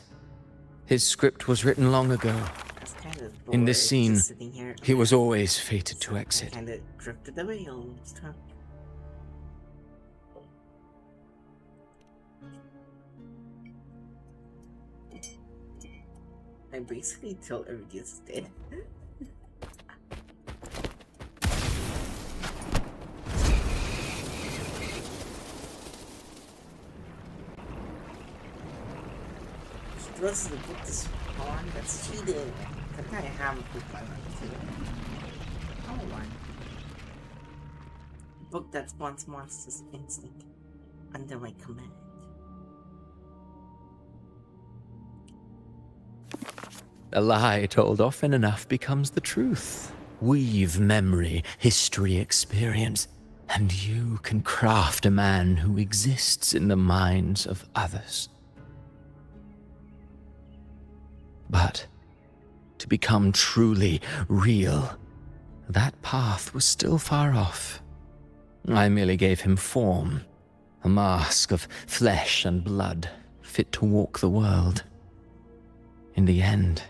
his script was written long ago. In this scene, he was always fated to exit. I kinda drifted away almost, huh? I basically told everybody it's dead. He throws the book to spawn. That's cheating. I think I have a book by that too. Oh one. Book that spawns monsters instant under my command. A lie told often enough becomes the truth. Weave memory, history, experience, and you can craft a man who exists in the minds of others. But to become truly real, that path was still far off. I merely gave him form, a mask of flesh and blood, fit to walk the world. In the end,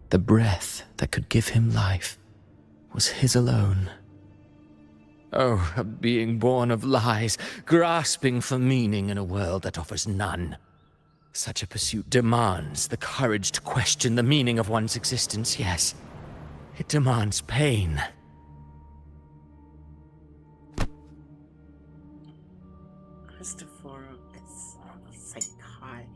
the breath that could give him life was his alone. Oh, a being born of lies, grasping for meaning in a world that offers none. Such a pursuit demands the courage to question the meaning of one's existence, yes. It demands pain. Christopher is psychotic.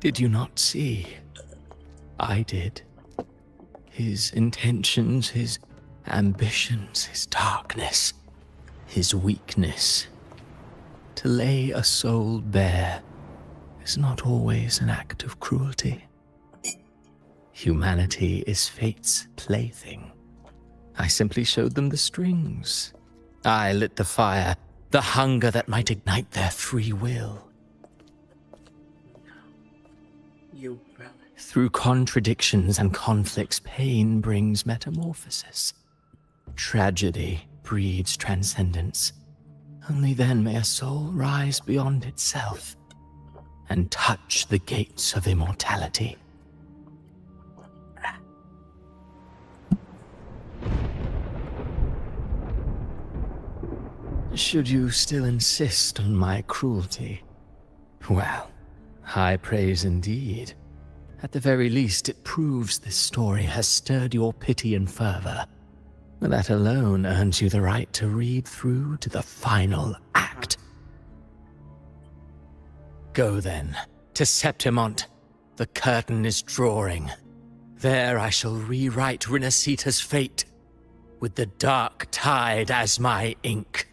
Did you not see? I did. His intentions, his ambitions, his darkness, his weakness. To lay a soul bare is not always an act of cruelty. Humanity is fate's plaything. I simply showed them the strings. I lit the fire, the hunger that might ignite their free will. You brother. Through contradictions and conflicts, pain brings metamorphosis. Tragedy breeds transcendence. Only then may a soul rise beyond itself and touch the gates of immortality. Should you still insist on my cruelty? Well, high praise indeed. At the very least, it proves this story has stirred your pity and fervor. That alone earns you the right to read through to the final act. Go then, to Septimont. The curtain is drawing. There I shall rewrite Rinascita's fate, with the dark tide as my ink.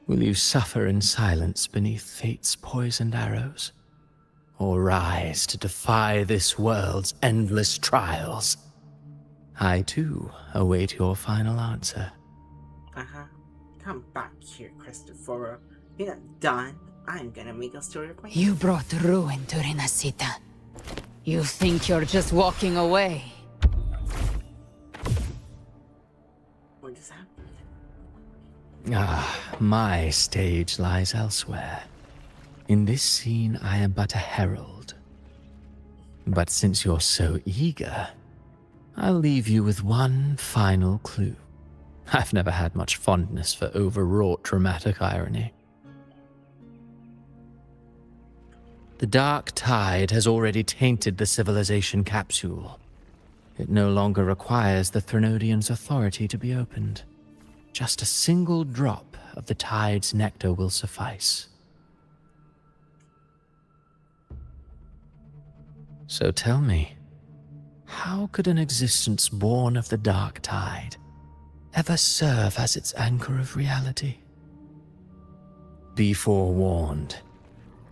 Will you suffer in silence beneath fate's poisoned arrows? Or rise to defy this world's endless trials? I, too, await your final answer. Come back here, Christopher. You're not done. I'm gonna make a story of my own. You brought ruin to Rinascita. You think you're just walking away? What just happened? Ah, my stage lies elsewhere. In this scene, I am but a herald. But since you're so eager, I'll leave you with one final clue. I've never had much fondness for overwrought dramatic irony. The dark tide has already tainted the civilization capsule. It no longer requires the Threnodian's authority to be opened. Just a single drop of the tide's nectar will suffice. So tell me, how could an existence born of the dark tide ever serve as its anchor of reality? Be forewarned.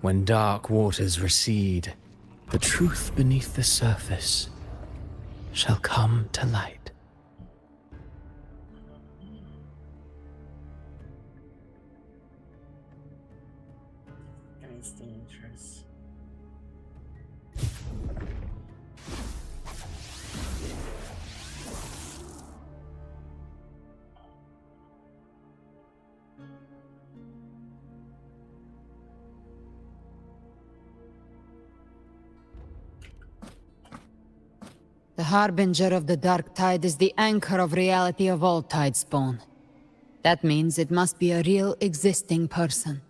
When dark waters recede, the truth beneath the surface shall come to light. It's dangerous. The Harbinger of the Dark Tide is the anchor of reality of all Tidespawn. That means it must be a real existing person.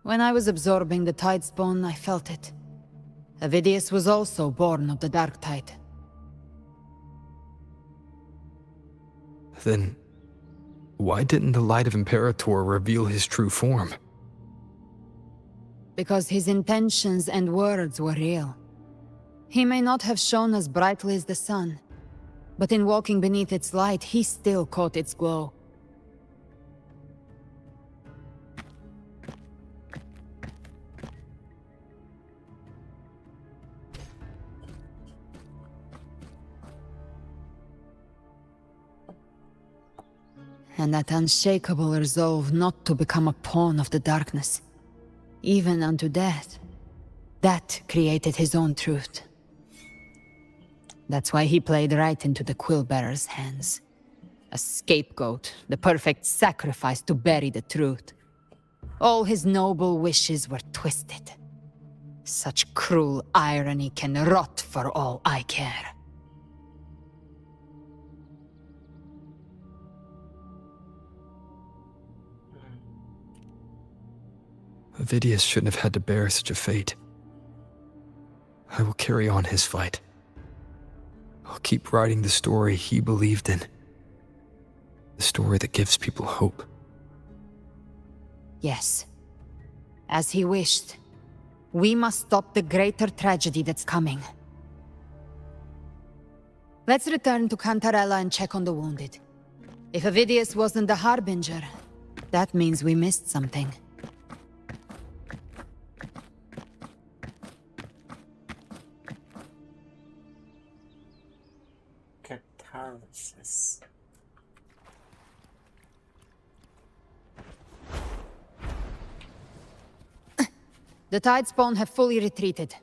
When I was absorbing the Tidespawn, I felt it. Avidius was also born of the Dark Tide. Then, why didn't the Light of Imperator reveal his true form? Because his intentions and words were real. He may not have shone as brightly as the sun, but in walking beneath its light, he still caught its glow. And that unshakable resolve not to become a pawn of the darkness, even unto death, that created his own truth. That's why he played right into the Quillbearer's hands. A scapegoat, the perfect sacrifice to bury the truth. All his noble wishes were twisted. Such cruel irony can rot for all I care. Avidius shouldn't have had to bear such a fate. I will carry on his fight. I'll keep writing the story he believed in. The story that gives people hope. Yes. As he wished. We must stop the greater tragedy that's coming. Let's return to Cantarella and check on the wounded. If Avidius wasn't the Harbinger, that means we missed something. Catharsis. The Tidespawn have fully retreated.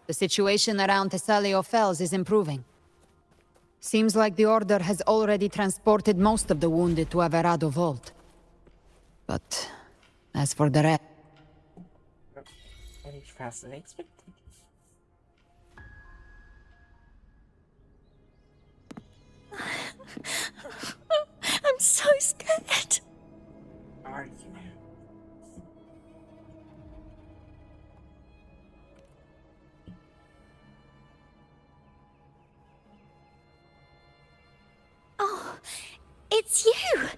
The situation around Thessalio Fells is improving. Seems like the Order has already transported most of the wounded to Averado Vault. But as for the rest... Very faster than expected. I'm so scared. Are you? Oh, it's you!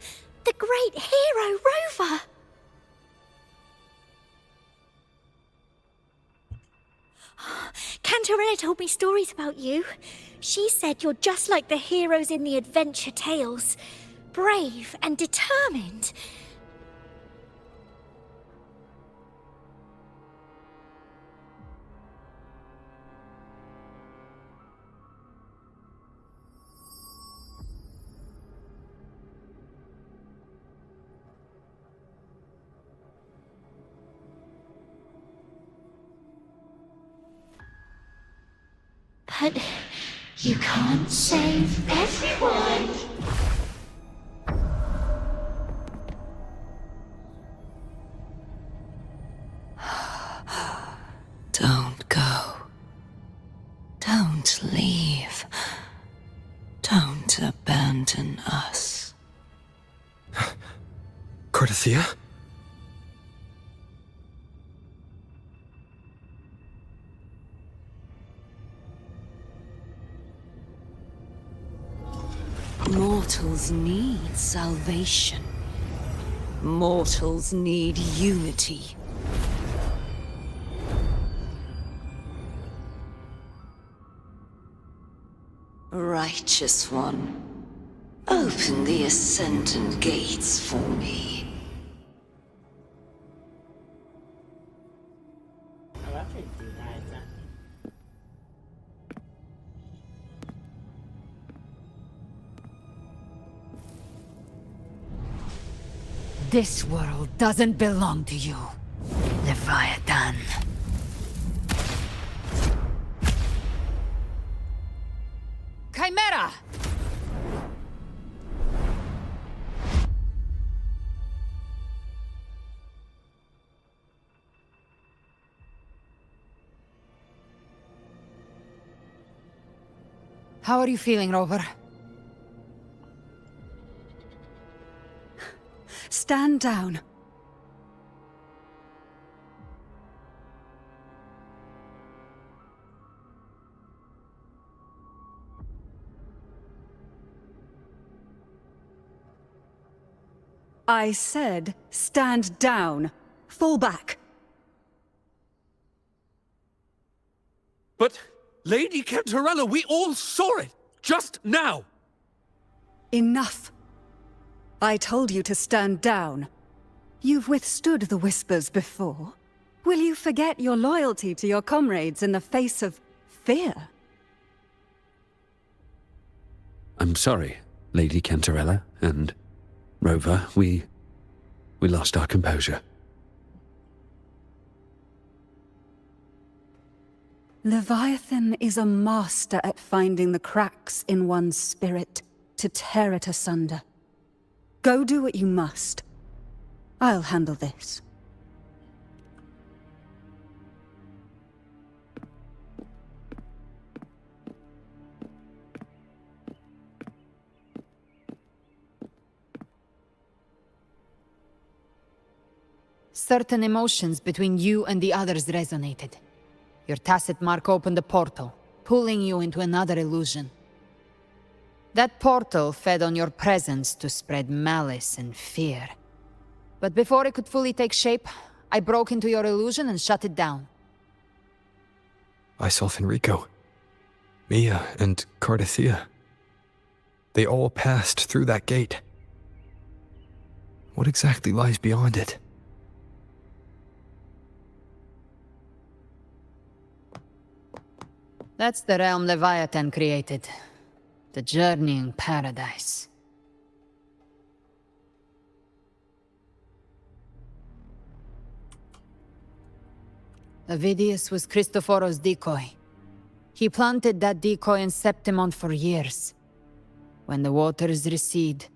The great hero Rover! Cantarella told me stories about you. She said you're just like the heroes in the adventure tales. Brave and determined. But you can't save everyone. Don't go. Don't leave. Don't abandon us. Cardathia? Sentinels need salvation. Mortals need unity. Righteous One, open the Ascendant gates for me. I'll actually do that exactly. This world doesn't belong to you, Leviathan. Chimera! How are you feeling, Rover? Stand down. I said, stand down. Fall back. But, Lady Cantarella, we all saw it! Just now! Enough. I told you to stand down. You've withstood the whispers before. Will you forget your loyalty to your comrades in the face of fear? I'm sorry, Lady Cantarella, and Rover, we lost our composure. Leviathan is a master at finding the cracks in one's spirit to tear it asunder. Go do what you must. I'll handle this. Certain emotions between you and the others resonated. Your tacit mark opened a portal, pulling you into another illusion. That portal fed on your presence to spread malice and fear. But before it could fully take shape, I broke into your illusion and shut it down. I saw Fenrico, Mia, and Cardathea. They all passed through that gate. What exactly lies beyond it? That's the realm Leviathan created. The journeying paradise. Avidius was Cristoforo's decoy. He planted that decoy in Septimont for years. When the waters recede,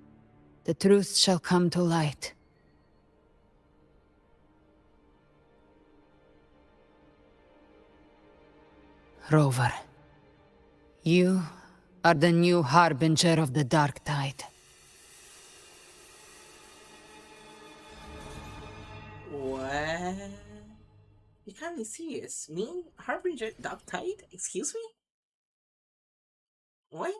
the truth shall come to light. Rover, you are the new harbinger of the Dark Tide. What? You can't be serious. Me? Harbinger Dark Tide? Excuse me? What?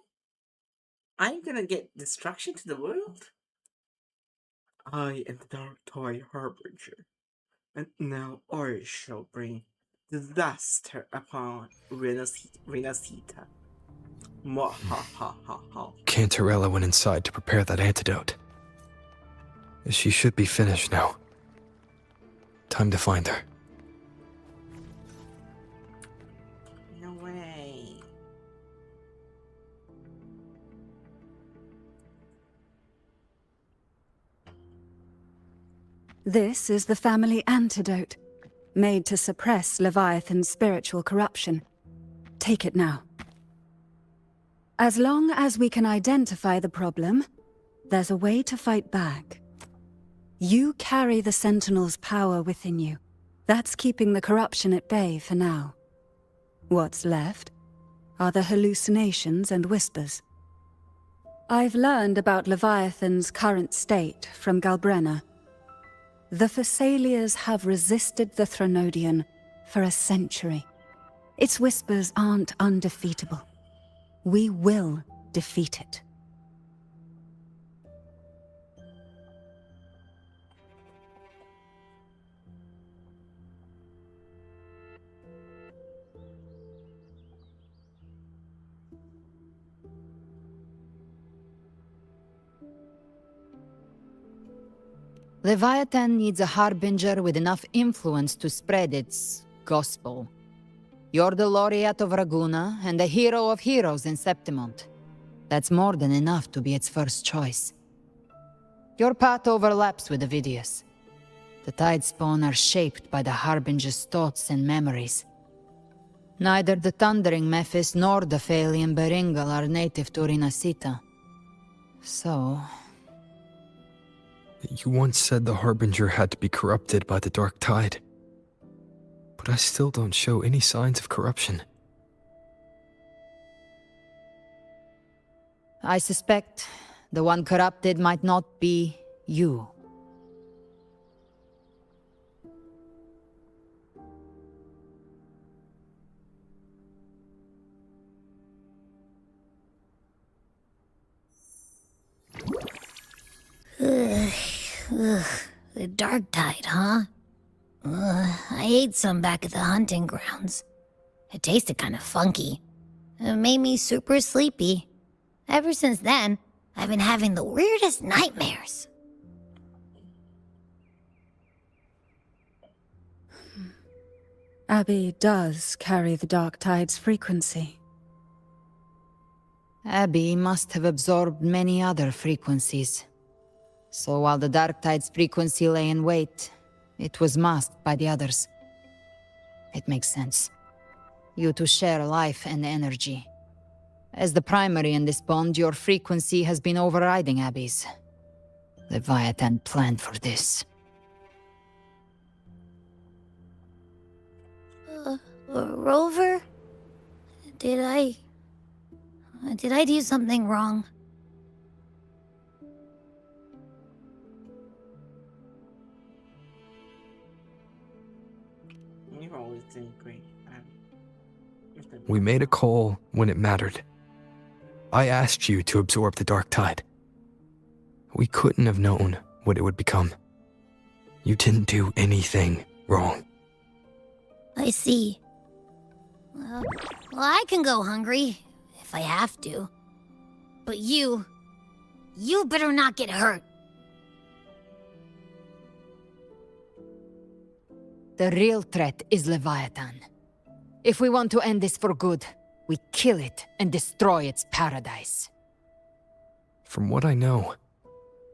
I'm gonna get destruction to the world? I am the Dark Tide Harbinger, and now I shall bring disaster upon Rinascita. Mwahahaha. Cantarella went inside to prepare that antidote. She should be finished now. Time to find her. No way. This is the family antidote, made to suppress Leviathan's spiritual corruption. Take it now. As long as we can identify the problem, there's a way to fight back. You carry the Sentinel's power within you. That's keeping the corruption at bay for now. What's left are the hallucinations and whispers. I've learned about Leviathan's current state from Galbrenna. The Thessalians have resisted the Threnodian for a century. Its whispers aren't undefeatable. We will defeat it. Leviathan needs a harbinger with enough influence to spread its gospel. You're the laureate of Raguna and the hero of heroes in Septimont. That's more than enough to be its first choice. Your path overlaps with Ovidius. The Tidespawn are shaped by the harbinger's thoughts and memories. Neither the Thundering Mephis nor the Phalian Beringal are native to Rinascita. So... You once said the Harbinger had to be corrupted by the Dark Tide. But I still don't show any signs of corruption. I suspect the one corrupted might not be you. The Dark Tide, huh? I ate some back at the hunting grounds. It tasted kind of funky. It made me super sleepy. Ever since then, I've been having the weirdest nightmares. Abby does carry the Dark Tide's frequency. Abby must have absorbed many other frequencies. So while the Dark Tide's frequency lay in wait, it was masked by the others. It makes sense. You two share life and energy. As the primary in this bond, your frequency has been overriding Abby's. Leviathan planned for this. Rover? Did I do something wrong? You've always done great. We made a call when it mattered. I asked you to absorb the Dark Tide. We couldn't have known what it would become. You didn't do anything wrong. I see. Well, I can go hungry, if I have to. But you better not get hurt. The real threat is Leviathan. If we want to end this for good, we kill it and destroy its paradise. From what I know,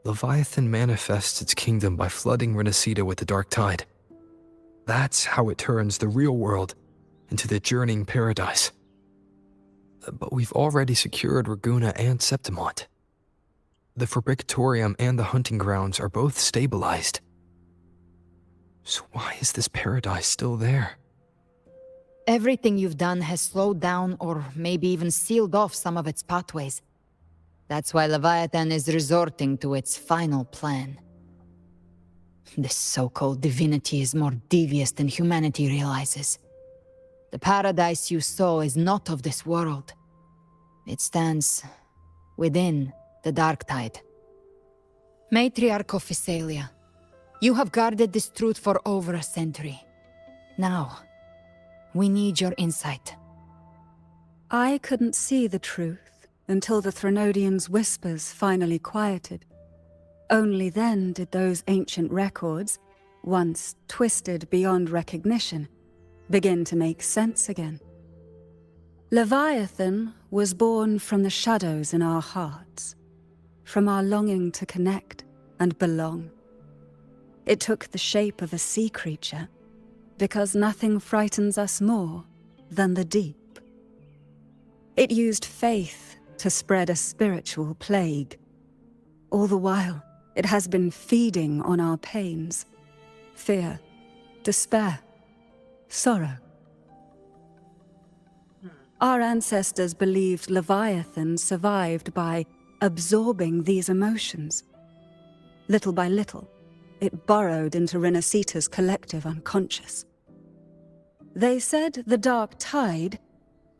Leviathan manifests its kingdom by flooding Rinascita with the Dark Tide. That's how it turns the real world into the journeying paradise. But we've already secured Raguna and Septimont. The Fabricatorium and the hunting grounds are both stabilized. So why is this paradise still there? Everything you've done has slowed down or maybe even sealed off some of its pathways. That's why Leviathan is resorting to its final plan. This so-called divinity is more devious than humanity realizes. The paradise you saw is not of this world. It stands within the Dark Tide. Matriarch of Physalia, you have guarded this truth for over a century. Now, we need your insight. I couldn't see the truth until the Threnodians' whispers finally quieted. Only then did those ancient records, once twisted beyond recognition, begin to make sense again. Leviathan was born from the shadows in our hearts, from our longing to connect and belong. It took the shape of a sea creature, because nothing frightens us more than the deep. It used faith to spread a spiritual plague. All the while, it has been feeding on our pains, fear, despair, sorrow. Our ancestors believed Leviathan survived by absorbing these emotions. Little by little, it burrowed into Rinascita's collective unconscious. They said the Dark Tide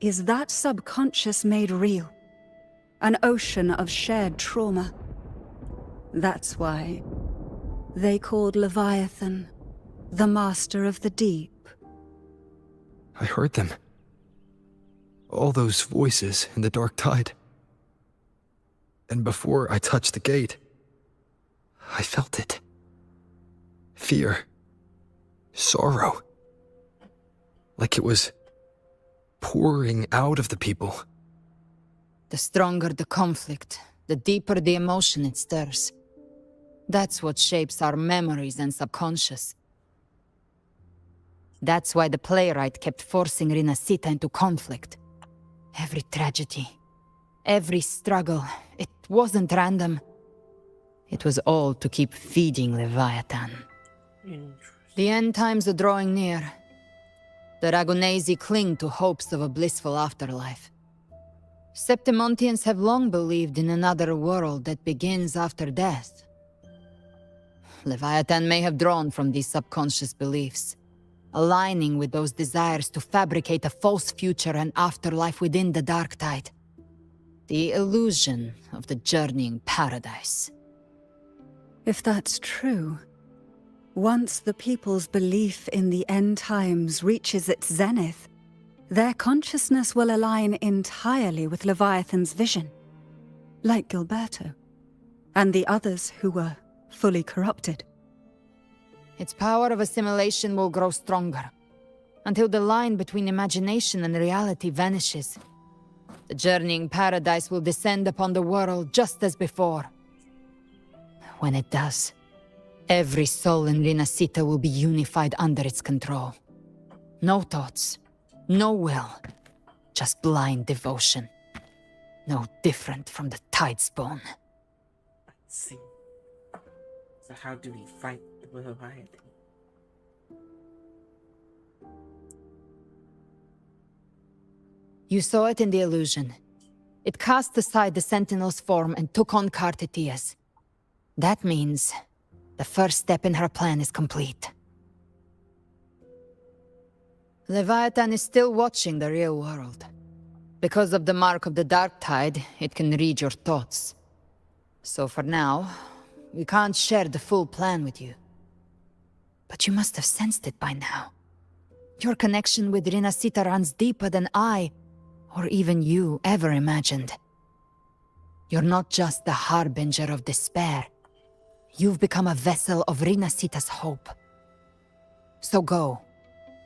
is that subconscious made real, an ocean of shared trauma. That's why they called Leviathan the Master of the Deep. I heard them. All those voices in the Dark Tide. And before I touched the gate, I felt it. fear, sorrow. Like it was pouring out of the people. The stronger the conflict, the deeper the emotion it stirs. That's what shapes our memories and subconscious. That's why the playwright kept forcing Rinascita into conflict. Every tragedy, every struggle, it wasn't random. It was all to keep feeding Leviathan. The end times are drawing near. The Ragonesi cling to hopes of a blissful afterlife. Septimontians have long believed in another world that begins after death. Leviathan may have drawn from these subconscious beliefs, aligning with those desires to fabricate a false future and afterlife within the dark tide. The illusion of the journeying paradise. If that's true, once the people's belief in the end times reaches its zenith, their consciousness will align entirely with Leviathan's vision, like Gilberto, and the others who were fully corrupted. Its power of assimilation will grow stronger, until the line between imagination and reality vanishes. The journeying paradise will descend upon the world just as before. When it does, every soul in Rinascita will be unified under its control. No thoughts, no will, just blind devotion. No different from the Tidespawn. Let's see. So how do we fight the Leviathan? You saw it in the illusion. It cast aside the Sentinel's form and took on Cartetia's. That means the first step in her plan is complete. Leviathan is still watching the real world. Because of the mark of the Dark Tide, it can read your thoughts. So for now, we can't share the full plan with you. But you must have sensed it by now. Your connection with Rinascita runs deeper than I, or even you, ever imagined. You're not just the harbinger of despair. You've become a vessel of Rinascita's hope. So go.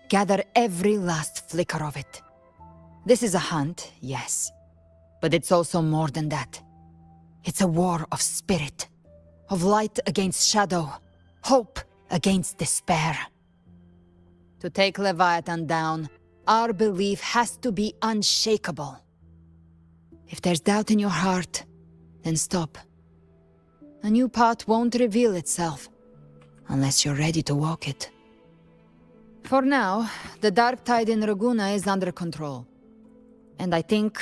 Gather every last flicker of it. This is a hunt, yes. But it's also more than that. It's a war of spirit. Of light against shadow. Hope against despair. To take Leviathan down, our belief has to be unshakable. If there's doubt in your heart, then stop. A new path won't reveal itself, unless you're ready to walk it. For now, the dark tide in Raguna is under control. And I think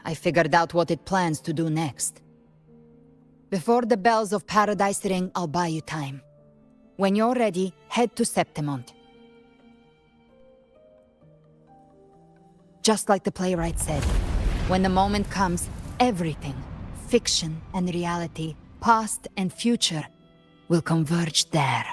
I figured out what it plans to do next. Before the bells of Paradise ring, I'll buy you time. When you're ready, head to Septimont. Just like the playwright said, when the moment comes, everything, fiction and reality, past and future, will converge there.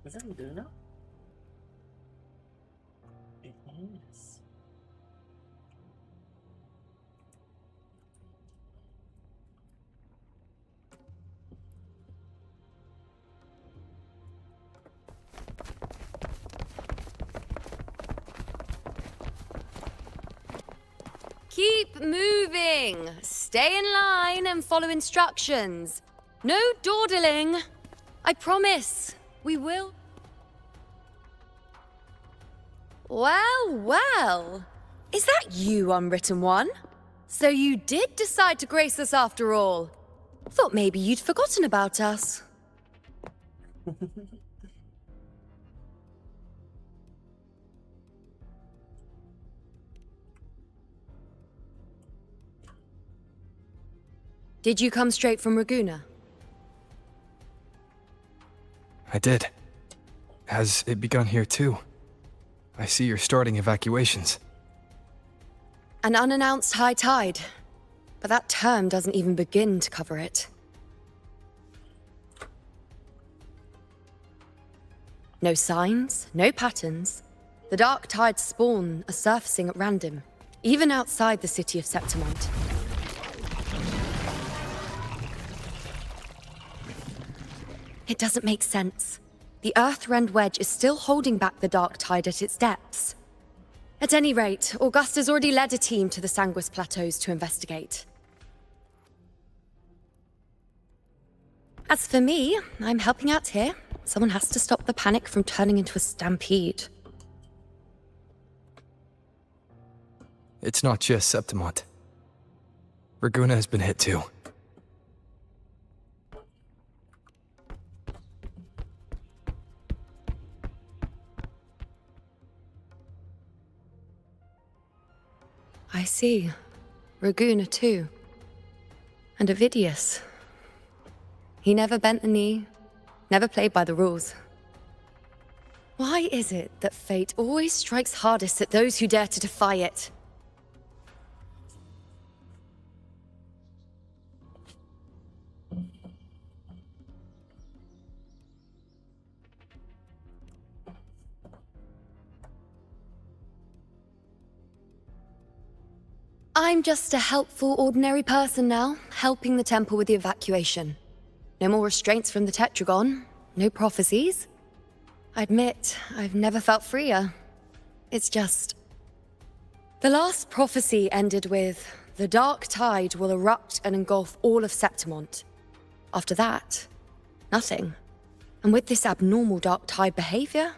Is that Luna? It is. Keep moving. Stay in line and follow instructions. No dawdling. I promise. We will. Well, well. Is that you, Unwritten One? So you did decide to grace us after all. Thought maybe you'd forgotten about us. Did you come straight from Raguna? I did. Has it begun here too? I see you're starting evacuations. An unannounced high tide. But that term doesn't even begin to cover it. No signs, no patterns. The dark tide's spawn are surfacing at random, even outside the city of Septimont. It doesn't make sense. The Earth-rend wedge is still holding back the dark tide at its depths. At any rate, Augusta's already led a team to the Sanguis Plateaus to investigate. As for me, I'm helping out here. Someone has to stop the panic from turning into a stampede. It's not just Septimont. Raguna has been hit too. I see. Raguna too. And Ovidius. He never bent the knee, never played by the rules. Why is it that fate always strikes hardest at those who dare to defy it? I'm just a helpful, ordinary person now, helping the temple with the evacuation. No more restraints from the Tetragon, no prophecies. I admit, I've never felt freer. It's just... The last prophecy ended with, the dark tide will erupt and engulf all of Septimont. After that, nothing. And with this abnormal dark tide behavior,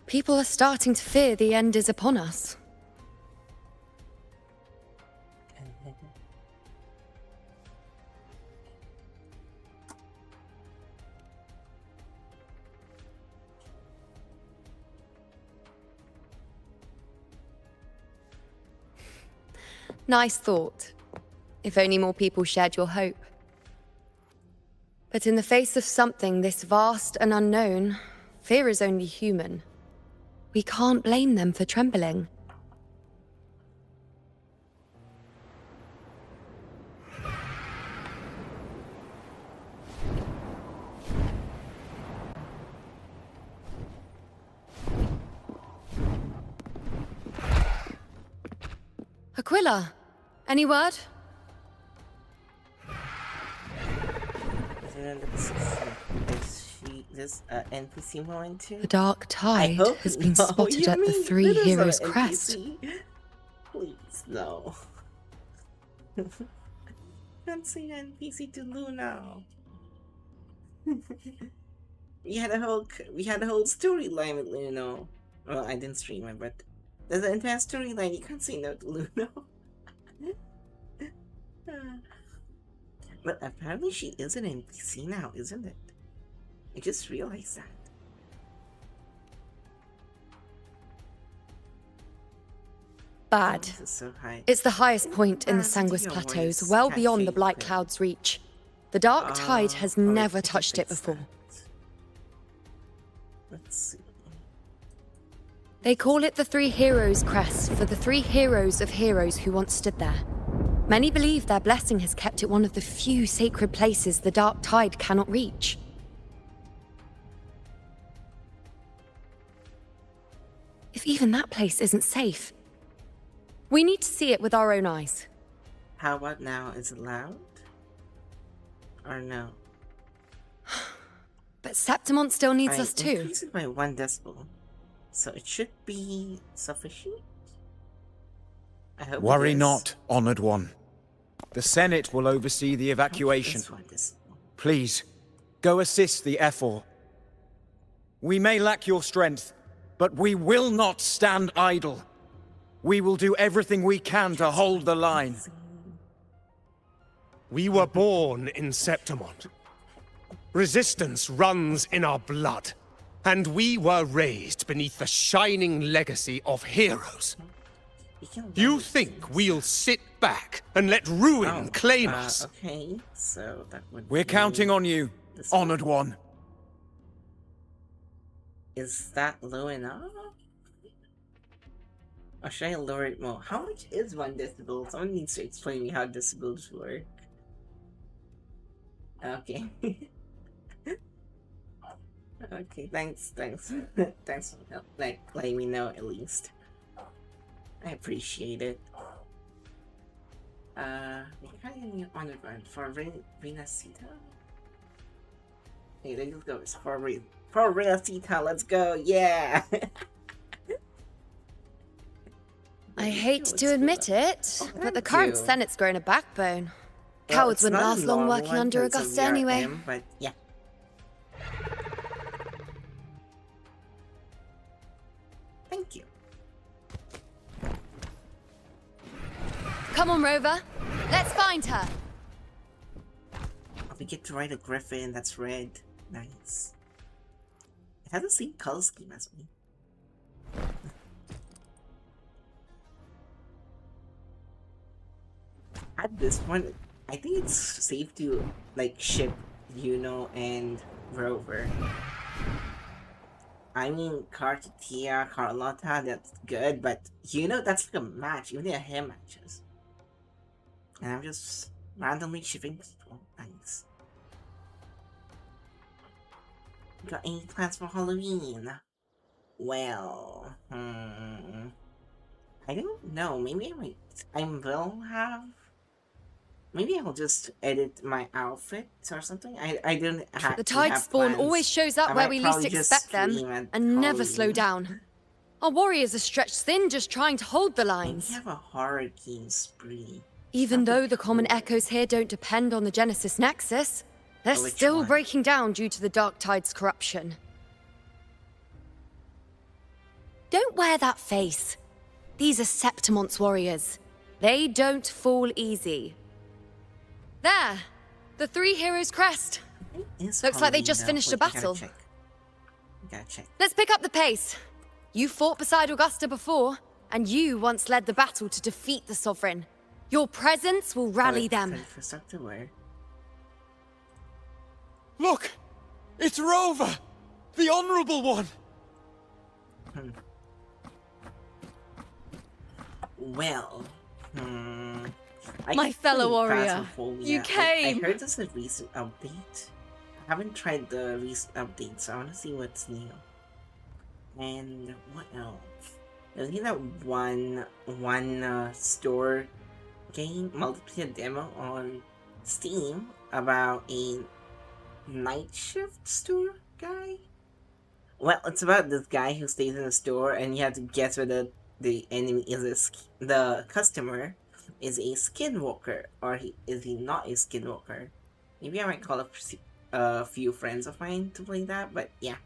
people are starting to fear the end is upon us. Nice thought. If only more people shared your hope. But in the face of something this vast and unknown, fear is only human. We can't blame them for trembling. Aquila, any word? This NPC moment too? The dark tide has been spotted at the Three Heroes' crest. Please, no. Can't say NPC to Luna. we had a whole storyline with Luna. Well, I didn't stream it, but there's an entire storyline. You can't say no to Luna. But apparently she is an NPC now, isn't it? I just realized that. Bad. This is so high. It's the highest point in the Sanguis Plateaus, well beyond the Blight Cloud's reach. The dark tide has never touched it before. Let's see. They call it the Three Heroes' Crest for the three heroes of heroes who once stood there. Many believe their blessing has kept it one of the few sacred places the dark tide cannot reach. If even that place isn't safe, we need to see it with our own eyes. How about now? Is it loud? Or no? But Septimont still needs us too. Increase it by 1 decibel. So it should be sufficient? I hope Worry it is. not, Honored One. The Senate will oversee the evacuation. Please, go assist the Ephor. We may lack your strength, but we will not stand idle. We will do everything we can to hold the line. We were born in Septimont. Resistance runs in our blood. And we were raised beneath the shining legacy of heroes. You think we'll sit back and let ruin claim us? Okay, so that would We're counting on you, Honored One. Is that low enough? Or should I lower it more? How much is 1 decibel? Someone needs to explain me how decibels work. Okay. Okay, thanks. Thanks for help, like, letting me know at least. I appreciate it. We kind of need on the run for Rinascita. Hey, let's go. It's for Rinascita, let's go, yeah! I hate to admit it, but the current Senate's grown a backbone. Cowards wouldn't last long working under Augusta anyway. But yeah. Thank you. Come on, Rover. Let's find her. We get to ride a griffin that's red. Nice. It has the same color scheme as me. At this point, I think it's safe to like ship Yuno and Rover. I mean, Cartia, Carlotta, that's good, but Yuno, that's like a match, even their hair matches. And I'm just randomly shipping people. Nice. Got any plans for Halloween? Well, I don't know. Maybe I will have. Maybe I'll just edit my outfits or something. I don't have. The tide spawn always shows up where we least expect them, and never slow down. Our warriors are stretched thin just trying to hold the lines. We have a hurricane spree. Even though the common echoes here don't depend on the Genesis Nexus, they're still breaking down due to the Dark Tide's corruption. Don't wear that face. These are Septimont's warriors. They don't fall easy. There! The 3 heroes' crest. Looks like they just finished a battle. Gotta check. Let's pick up the pace. You fought beside Augusta before, and you once led the battle to defeat the Sovereign. Your presence will rally them. Look! It's Rover! The Honorable One! Well, My fellow warrior, you came! I heard this is a recent update. I haven't tried the recent update, so I want to see what's new. And what else? There's that one store game, multiplayer demo on Steam about a night shift store guy. Well, it's about this guy who stays in a store and you have to guess whether the enemy is the customer is a skinwalker or is he not a skinwalker. Maybe I might call a few friends of mine to play that, but yeah.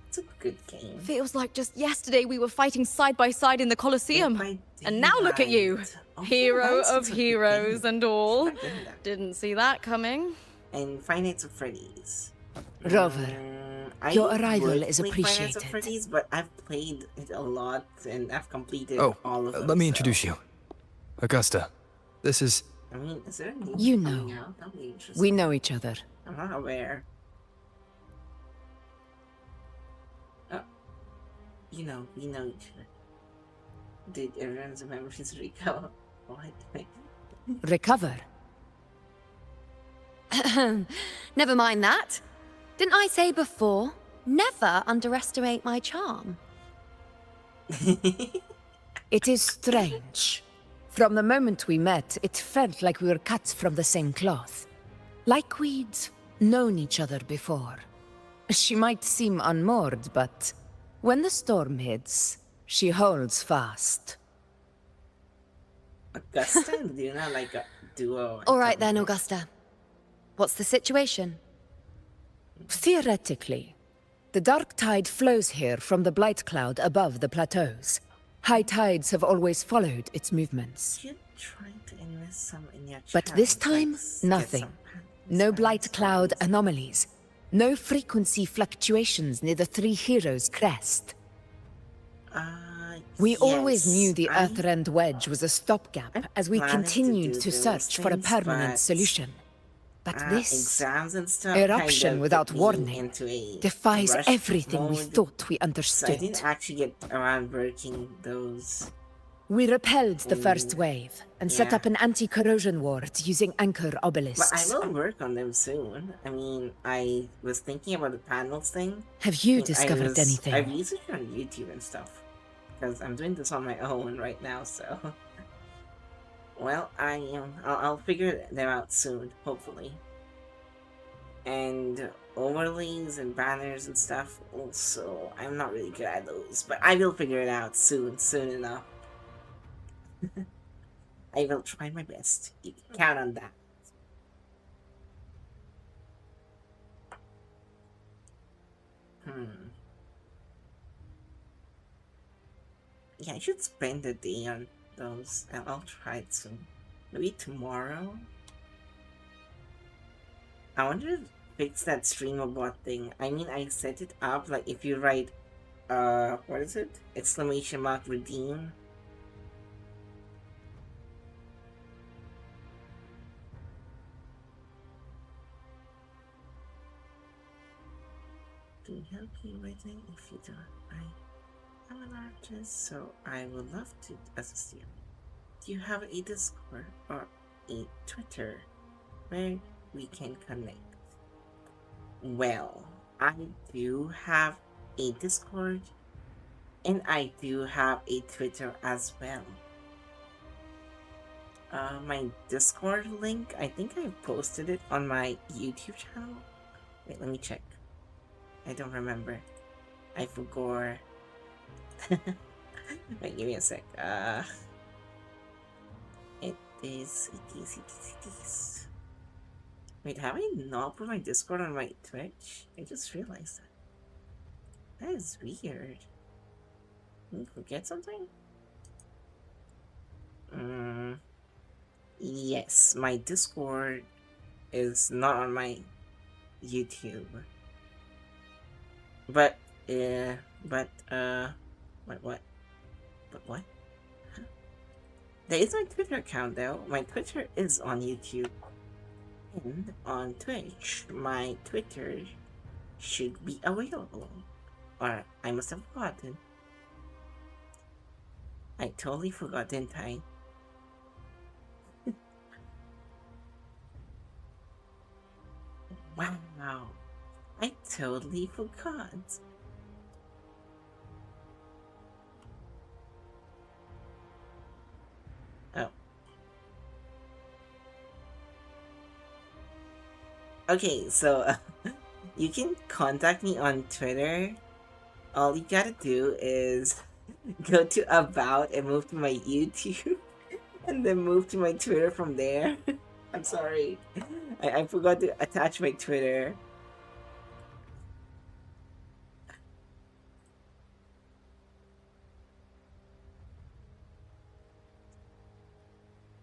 It's a good game. Feels like just yesterday we were fighting side by side in the Colosseum. And now look at you. Hero of heroes and all. Didn't see that coming. And Five Nights at Freddy's. Rover, your arrival is Five Nights at appreciated. Freddy's, but I've played it a lot and I've completed all of them. Let me introduce you. Augusta. This is... I mean, is there a new You coming know. out? That'll be interesting. We know each other. I'm not aware. We know each other. Did everyone's memories recover? What? Recover? Never mind that. Didn't I say before, never underestimate my charm? It is strange. From the moment we met, it felt like we were cut from the same cloth. Like we'd known each other before. She might seem unmoored, but when the storm hits, she holds fast. Augusta and Luna like a duo. All right then, Augusta. What's the situation? Theoretically, the dark tide flows here from the blight cloud above the plateaus. High tides have always followed its movements. You're trying to invest some in your But child, this time, like, get nothing. some No blight cloud anomalies. No frequency fluctuations near the Three Heroes crest. We always knew the Earthrend Wedge was a stopgap as we continued to search for a permanent solution. But this exams and stuff eruption kind of without put me warning into a defies rush everything we mode, thought we so I understood. didn't actually get around working those. We repelled the first wave and set yeah. up an anti-corrosion ward using anchor But obelisks. I will work on them soon. I mean, I was thinking about the panels thing. Have you I discovered anything? I've researched on YouTube and stuff. Because I'm doing this on my own right now, so... Well, I'll figure them out soon, hopefully. And overlays and banners and stuff, also, I'm not really good at those. But I will figure it out soon enough. I will try my best. You can count on that. Yeah, I should spend the day on those. I'll try it soon. Maybe tomorrow? I wonder if fix that streamabot thing. I mean, I set it up, like, if you write, what is it? Exclamation mark redeem. To help you writing if you don't. I'm an artist, so I would love to assist you. Do you have a Discord or a Twitter where we can connect? Well, I do have a Discord and I do have a Twitter as well. My Discord link, I think I posted it on my YouTube channel. Wait, let me check. I don't remember. I forgot. Wait, give me a sec. It is. Wait, have I not put my Discord on my Twitch? I just realized that. That is weird. Did I forget something? Yes, my Discord is not on my YouTube. But, what? Huh? There is my Twitter account though. My Twitter is on YouTube. And on Twitch, my Twitter should be available. Or I must have forgotten. I totally forgot, didn't I? Wow. I totally forgot. Oh. Okay, so you can contact me on Twitter. All you gotta do is go to About and move to my YouTube and then move to my Twitter from there. I'm sorry. I forgot to attach my Twitter.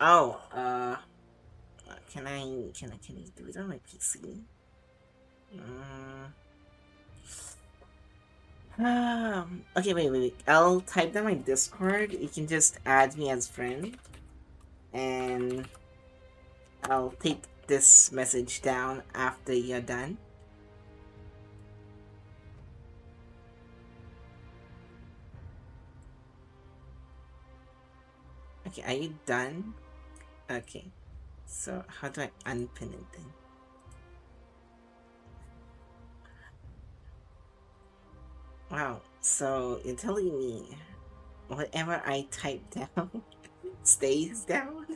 Oh, can I do it on my PC? Okay, wait. I'll type down my Discord. You can just add me as friend. And I'll take this message down after you're done. Okay, are you done? Okay, so how do I unpin it then? Wow, so you're telling me whatever I type down stays down?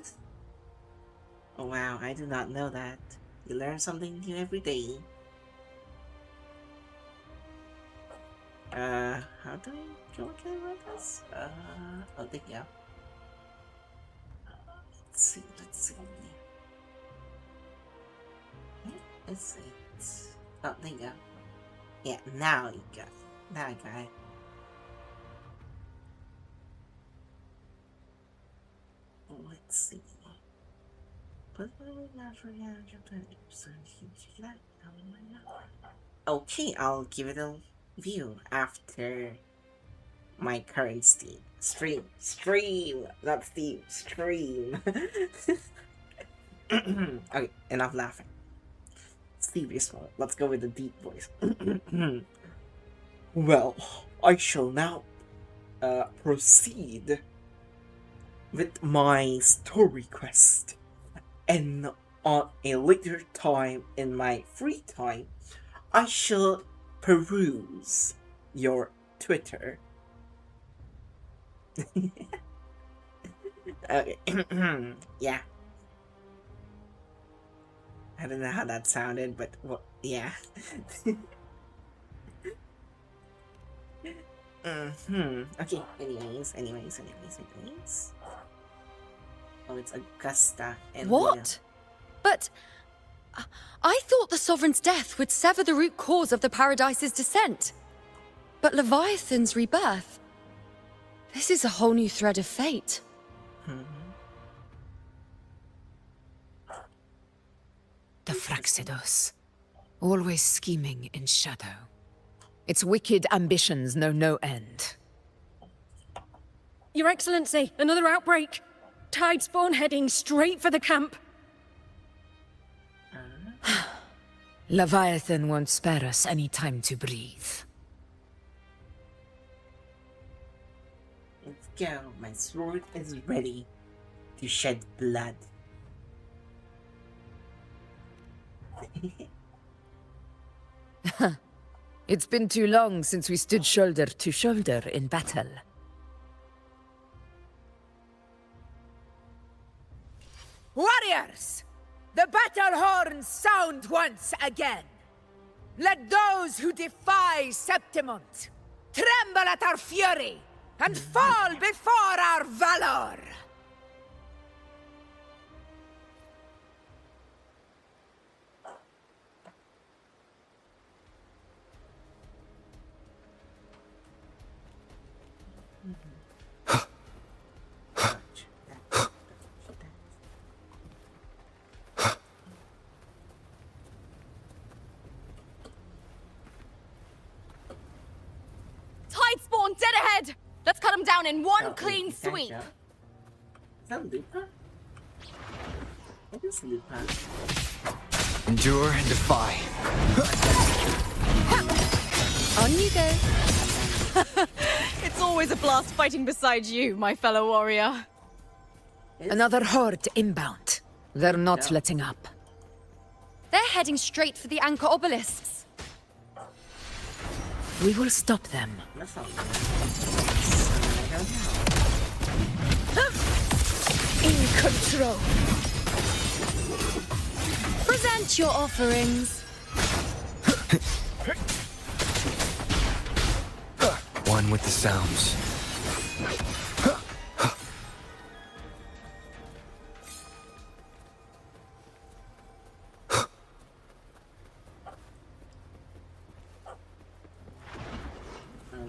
Oh wow, I do not know that. You learn something new every day. How do I go again with this? Oh, there you go. let's see. Let's see. Oh, there you go. Yeah, now you got it. Now I got it. Let's see. Okay, I'll give it a view after my current stream, not Steam, stream. Okay, enough laughing. Serious one, let's go with the deep voice. Well, I shall now proceed with my story quest, and on a later time in my free time, I shall peruse your Twitter. Okay. Yeah. I don't know how that sounded, but well, yeah. Okay, anyways. Oh, it's Augusta and What? But I thought the Sovereign's death would sever the root cause of the Paradise's descent. But Leviathan's rebirth? This is a whole new thread of fate. The Fraxidos, always scheming in shadow. Its wicked ambitions know no end. Your Excellency, another outbreak. Tide spawn heading straight for the camp. Leviathan won't spare us any time to breathe. Let's go. My sword is ready to shed blood. It's been too long since we stood shoulder to shoulder in battle. Warriors! The battle horns sound once again! Let those who defy Septimont tremble at our fury and fall before our valor! Tide spawn dead ahead! Let's cut them down in one clean sweep. Is that Lupa? It is Lupa. Endure and defy. On you go. It's always a blast fighting beside you, my fellow warrior. Another horde inbound. They're not letting up. They're heading straight for the anchor obelisks. We will stop them. In control. Present your offerings. One with the sounds.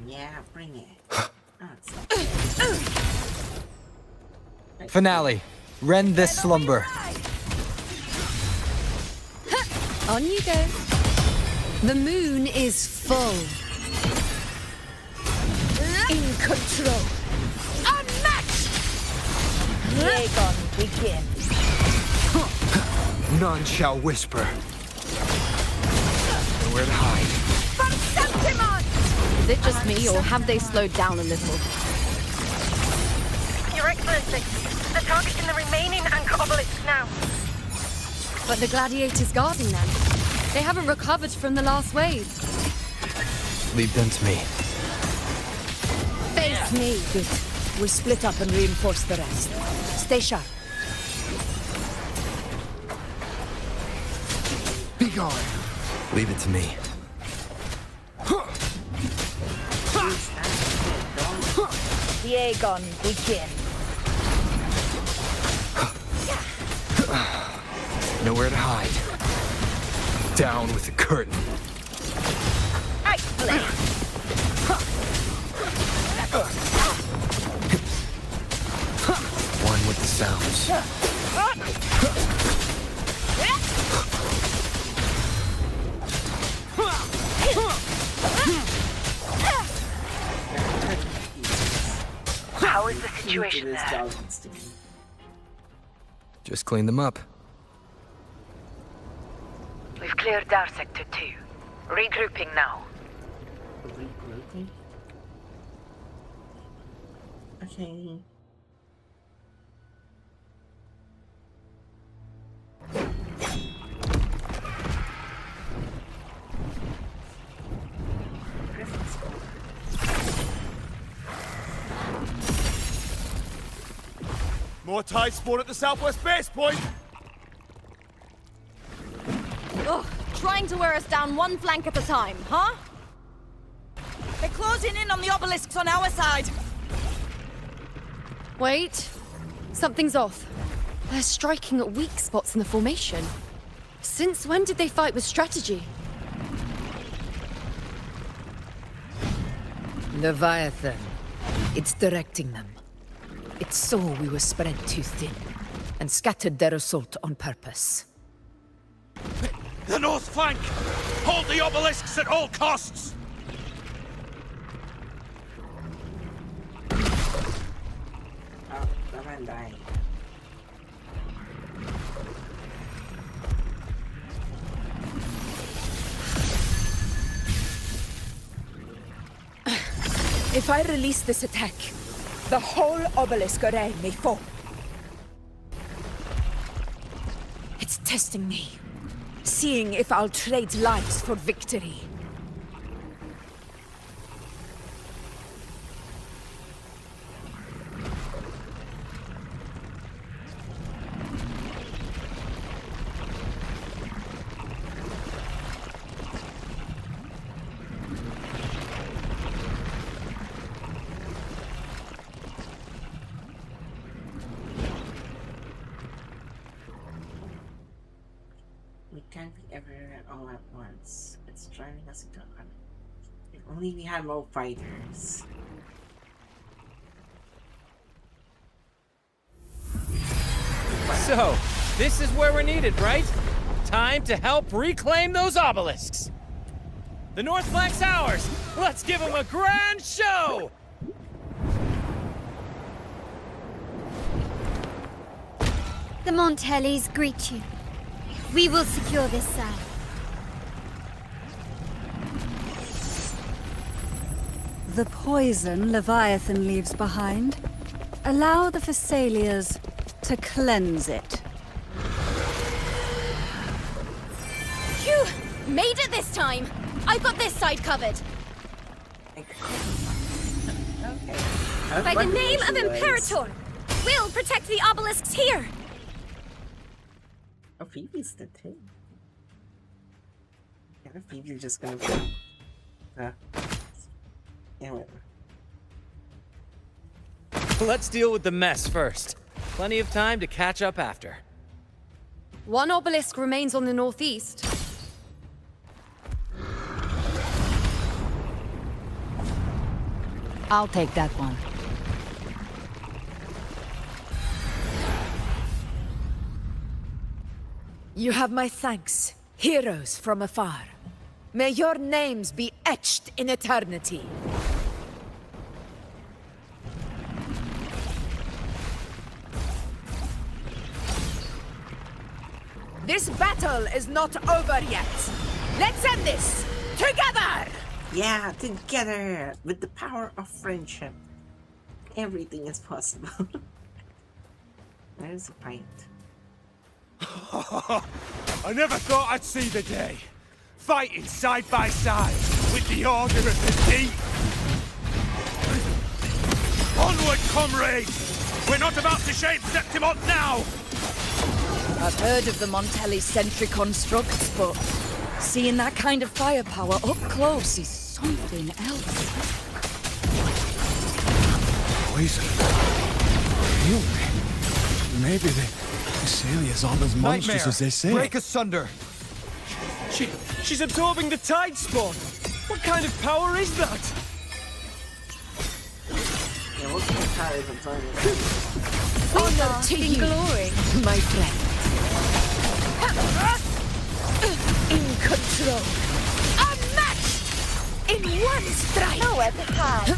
Yeah, bring it. Finale. Rend this slumber. On you go. The moon is full. In control. Unmatched! Aegon, begin. None shall whisper. Nowhere to hide. From Septimont! Is it just me, or have they slowed down a little? Your Excellency, the target's in the remaining anchor obelisk now. But the gladiators guarding them. They haven't recovered from the last wave. Leave them to me. Face me. Good. We'll split up and reinforce the rest. Stay sharp. Be gone. Leave it to me. Aegon, begin. Nowhere to hide. Down with the curtain. One with the sounds. How is the situation there? Just clean them up. We've cleared our sector 2. Regrouping now. Regrouping? Okay. More tide spawn at the southwest base point! Ugh, trying to wear us down one flank at a time, huh? They're closing in on the obelisks on our side. Wait. Something's off. They're striking at weak spots in the formation. Since when did they fight with strategy? Leviathan. It's directing them. It saw we were spread too thin, and scattered their assault on purpose. The north flank! Hold the obelisks at all costs! Oh, the man died. If I release this attack, the whole obelisk array may fall. It's testing me, seeing if I'll trade lives for victory. We can't be everywhere all at once. It's driving us into a corner. If only we had more fighters. So, this is where we're needed, right? Time to help reclaim those obelisks. The north flank's ours. Let's give them a grand show! The Montellis greet you. We will secure this side. The poison Leviathan leaves behind, allow the Thessalians to cleanse it. Phew! Made it this time! I've got this side covered. By the name of Imperator, we'll protect the obelisks here! Oh, Phoebe's the thing. Yeah, Phoebe's just gonna be... yeah, whatever. Let's deal with the mess first. Plenty of time to catch up after. One obelisk remains on the northeast. I'll take that one. You have my thanks, heroes from afar. May your names be etched in eternity. This battle is not over yet. Let's end this together! Yeah, together! With the power of friendship. Everything is possible. There's a pint. I never thought I'd see the day. Fighting side by side with the Order of the Deep. Onward, comrades! We're not about to shape Septimont now! I've heard of the Montelli sentry constructs, but seeing that kind of firepower up close is something else. Poison. Maybe they Celia's aren't as monstrous Nightmare, as they say. break asunder. She's absorbing the tide spawn. What kind of power is that? Yeah, what kind of power is absorbing? Honor to you, glory, my friend. In control. Unmatched! In one strike! Nowhere to hide.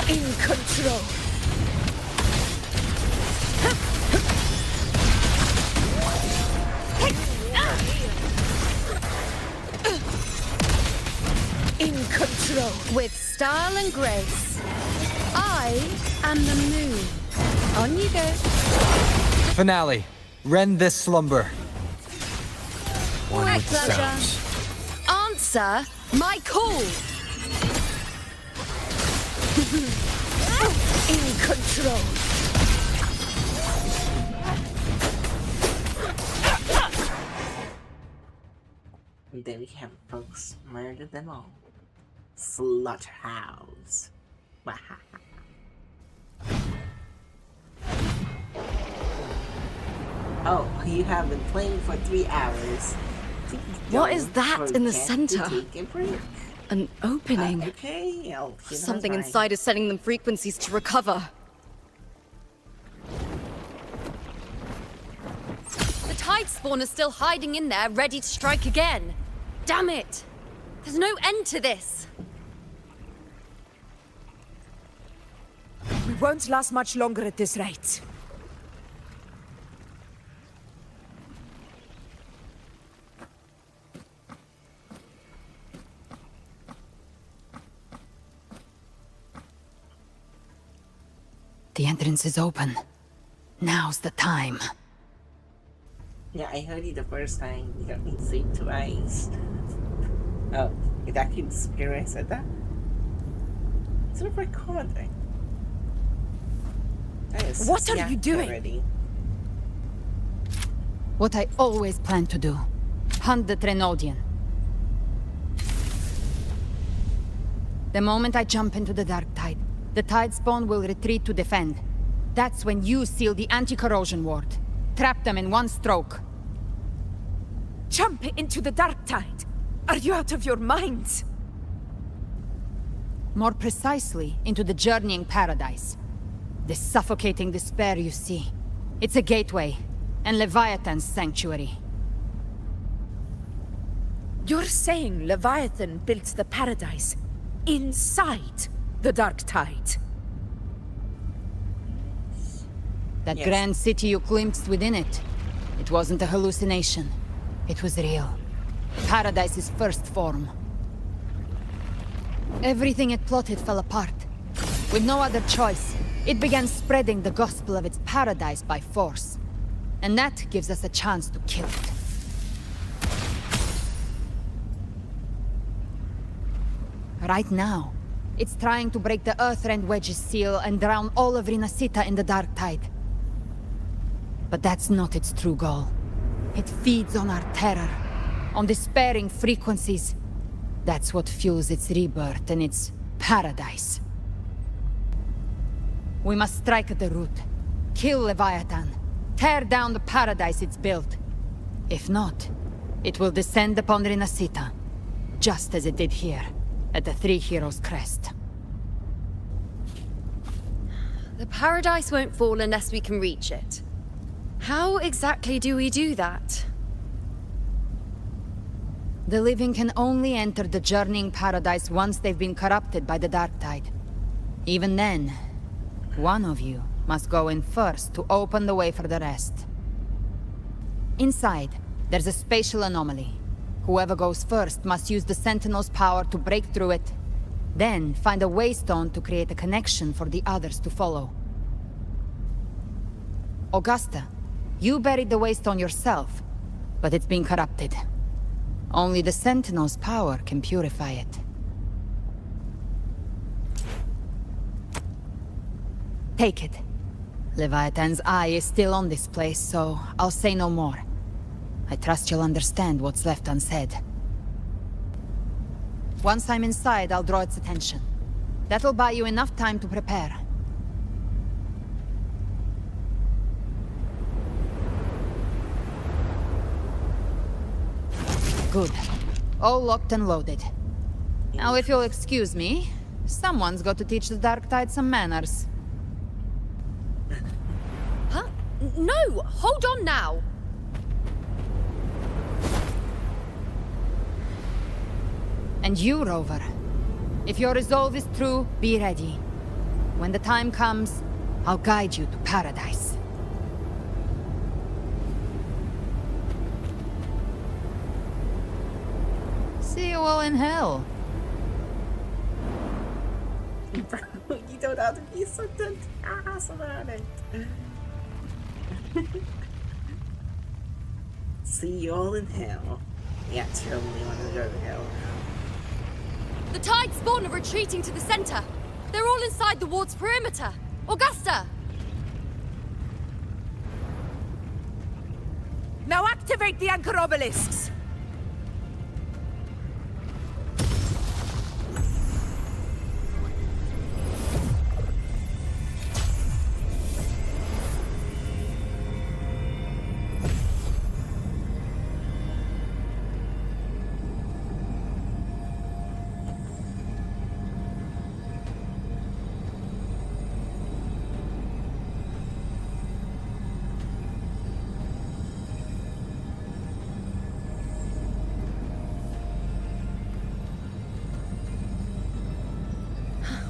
In control. In control. with style and grace. I am the moon. On you go. Finale. Rend this slumber. One My with the pleasure. sounds. Answer my call. In control. And then we have folks murder them all. Slaughterhouse. Oh, you have been playing for 3 hours. What is that in the Forget to center? take a break. An opening. Okay, Something inside is sending them frequencies to recover. The tide spawn is still hiding in there, ready to strike again. Damn it! There's no end to this. We won't last much longer at this rate. The entrance is open. Now's the time. Yeah, I heard it the first time. You got me see twice. Oh, it actually disappeared when I said that? It's not recording. What are you doing? Already. What I always planned to do. Hunt the Trenodian. The moment I jump into the dark tide, the tide spawn will retreat to defend. That's when you seal the anti-corrosion ward. Trap them in one stroke. Jump into the dark tide. Are you out of your minds? More precisely, into the journeying paradise. The suffocating despair you see. It's a gateway, and Leviathan's sanctuary. You're saying Leviathan built the paradise inside the dark tide? That Yes. grand city you glimpsed within it. It wasn't a hallucination. It was real. Paradise's first form. Everything it plotted fell apart. With no other choice, it began spreading the gospel of its paradise by force. And that gives us a chance to kill it. Right now, it's trying to break the Earthrend Wedge's seal and drown all of Rinascita in the dark tide. But that's not its true goal. It feeds on our terror, on despairing frequencies. That's what fuels its rebirth and its paradise. We must strike at the root, kill Leviathan, tear down the paradise it's built. If not, it will descend upon Rinascita, just as it did here, at the Three Heroes' Crest. The paradise won't fall unless we can reach it. How exactly do we do that? The living can only enter the journeying paradise once they've been corrupted by the dark tide. Even then, one of you must go in first to open the way for the rest. Inside, there's a spatial anomaly. Whoever goes first must use the Sentinel's power to break through it, then find a waystone to create a connection for the others to follow. Augusta, you buried the waystone yourself, but it's been corrupted. Only the Sentinel's power can purify it. Take it. Leviathan's eye is still on this place, so I'll say no more. I trust you'll understand what's left unsaid. Once I'm inside, I'll draw its attention. That'll buy you enough time to prepare. Good. All locked and loaded. Now, if you'll excuse me, someone's got to teach the Dark Tide some manners. Huh? No! Hold on now! And you, Rover. If your resolve is true, be ready. When the time comes, I'll guide you to paradise. See you all in hell. Bro, you don't have to be so ass about it. See you all in hell. Yeah, totally want to go to hell. The Tide Spawn are retreating to the center. They're all inside the ward's perimeter. Augusta! Now activate the anchor obelisks!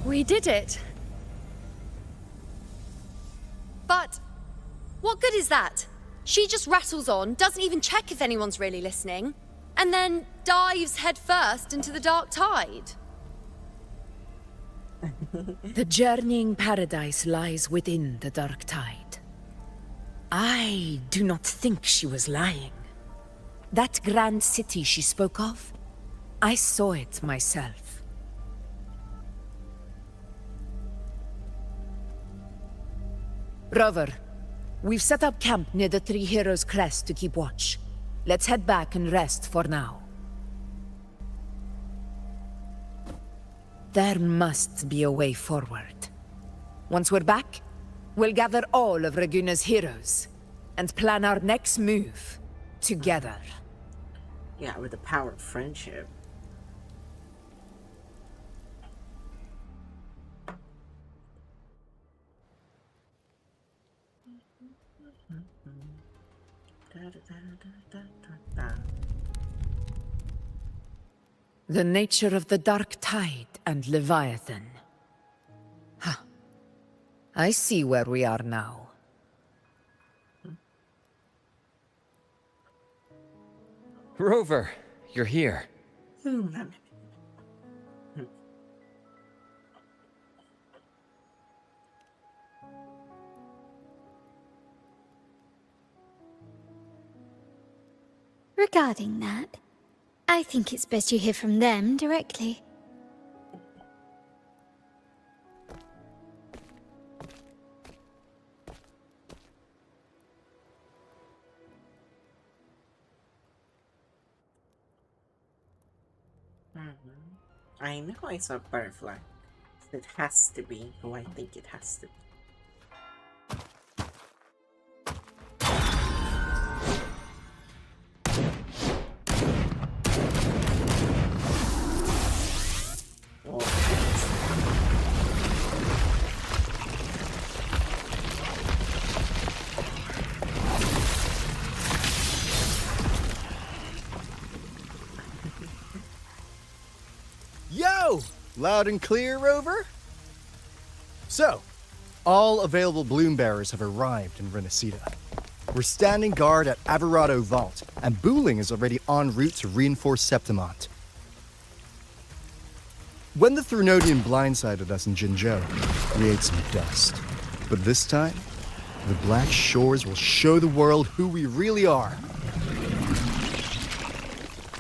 We did it. But what good is that? She just rattles on, doesn't even check if anyone's really listening, and then dives headfirst into the dark tide. The journeying paradise lies within the dark tide. I do not think she was lying. That grand city she spoke of, I saw it myself. Rover, we've set up camp near the Three Heroes crest to keep watch. Let's head back and rest for now. There must be a way forward. Once we're back, we'll gather all of Raguna's heroes and plan our next move together. Yeah, with the power of friendship. The nature of the dark tide and Leviathan. Huh. I see where we are now. Rover, you're here. Regarding that, I think it's best you hear from them directly. I know I saw a butterfly. It has to be who I think it has to be. Yo! Loud and clear, Rover? So, all available bloom bearers have arrived in Rinascita. We're standing guard at Averado Vault, and Booling is already en route to reinforce Septimont. When the Threnodian blindsided us in Jinzhou, we ate some dust. But this time, the Black Shores will show the world who we really are.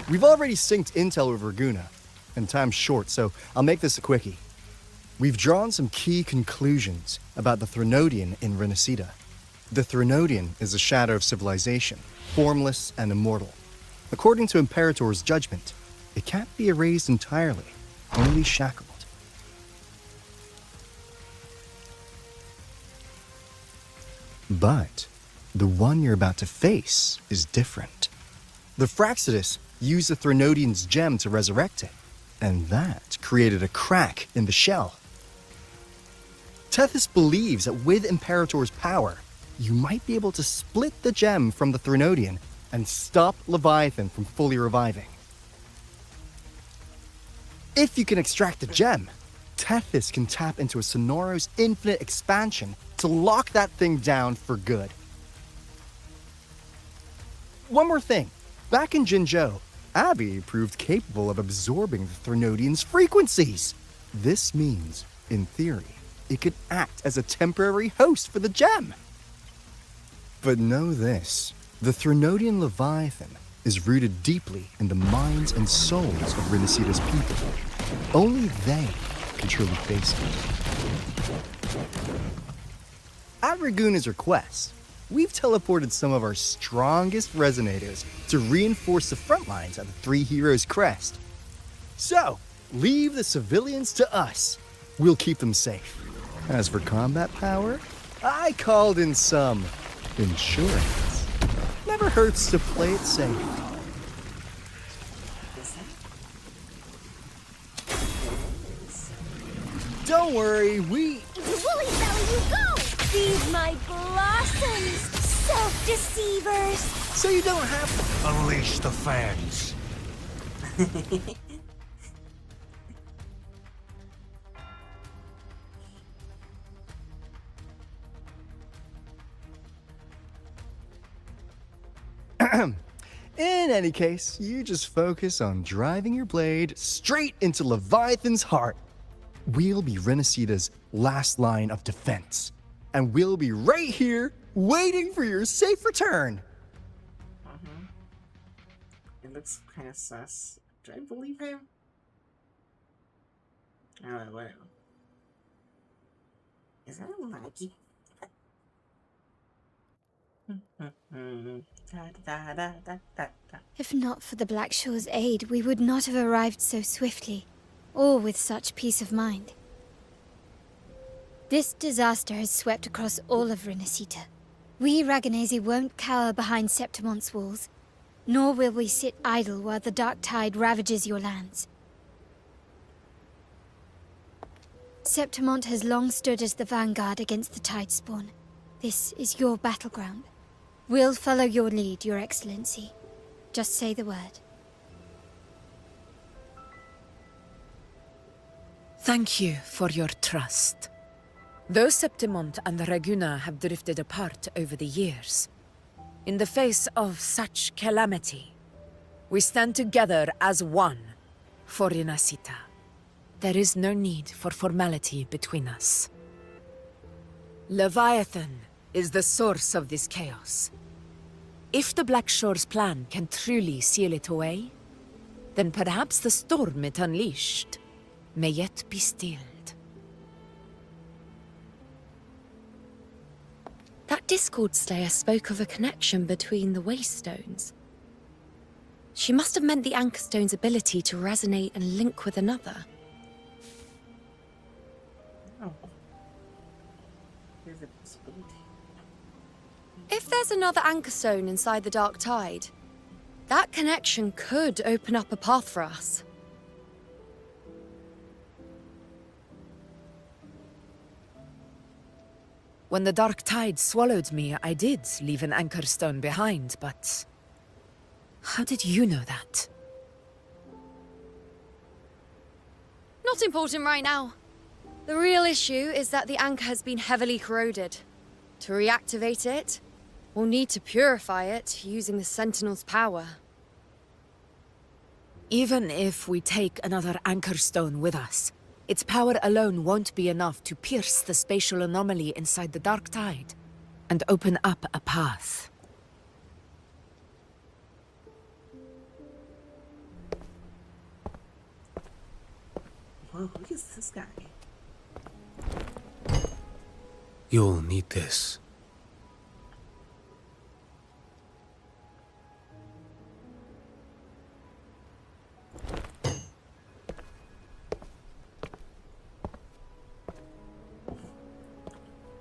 We've already synced intel with Raguna, and time's short, so I'll make this a quickie. We've drawn some key conclusions about the Threnodian in Rinascita. The Threnodian is a shadow of civilization, formless and immortal. According to Imperator's judgment, it can't be erased entirely, only shackled. But the one you're about to face is different. The Fraxidus used the Threnodian's gem to resurrect it, and that created a crack in the shell. Tethys believes that with Imperator's power, you might be able to split the gem from the Threnodian and stop Leviathan from fully reviving. If you can extract the gem, Tethys can tap into a Sonoros infinite expansion to lock that thing down for good. One more thing. Back in Jinzhou, Abby proved capable of absorbing the Threnodian's frequencies. This means, in theory, it could act as a temporary host for the gem. But know this, the Threnodian Leviathan is rooted deeply in the minds and souls of Rinascita's people. Only they can truly face it. At Raguna's request, we've teleported some of our strongest resonators to reinforce the front lines at the Three Heroes Crest. So, leave the civilians to us. We'll keep them safe. As for combat power, I called in some insurance. Never hurts to play it safe. Don't worry, we... Woolly belly you go! Feed my blossoms, self-deceivers! So you don't have to... Unleash the fans. In any case, you just focus on driving your blade straight into Leviathan's heart. We'll be Rinascita's last line of defense, and we'll be right here waiting for your safe return. It looks kind of sus. Do I believe him? Oh, whatever. Is that a monkey? If not for the Black Shore's aid, we would not have arrived so swiftly, or with such peace of mind. This disaster has swept across all of Rinascita. We Raganesi won't cower behind Septimon's walls, nor will we sit idle while the dark tide ravages your lands. Septimont has long stood as the vanguard against the Tidespawn. This is your battleground. We'll follow your lead, Your Excellency. Just say the word. Thank you for your trust. Though Septimont and Raguna have drifted apart over the years, in the face of such calamity, we stand together as one for Rinascita. There is no need for formality between us. Leviathan is the source of this chaos. If the Black Shore's plan can truly seal it away, then perhaps the storm it unleashed may yet be stilled. That Discord Slayer spoke of a connection between the Waystones. She must have meant the Anchor Stone's ability to resonate and link with another. If there's another Anchor Stone inside the Dark Tide, that connection could open up a path for us. When the Dark Tide swallowed me, I did leave an Anchor Stone behind, but... how did you know that? Not important right now. The real issue is that the anchor has been heavily corroded. To reactivate it, we'll need to purify it using the Sentinel's power. Even if we take another Anchor Stone with us, its power alone won't be enough to pierce the spatial anomaly inside the Dark Tide and open up a path. Whoa, who is this guy? You'll need this.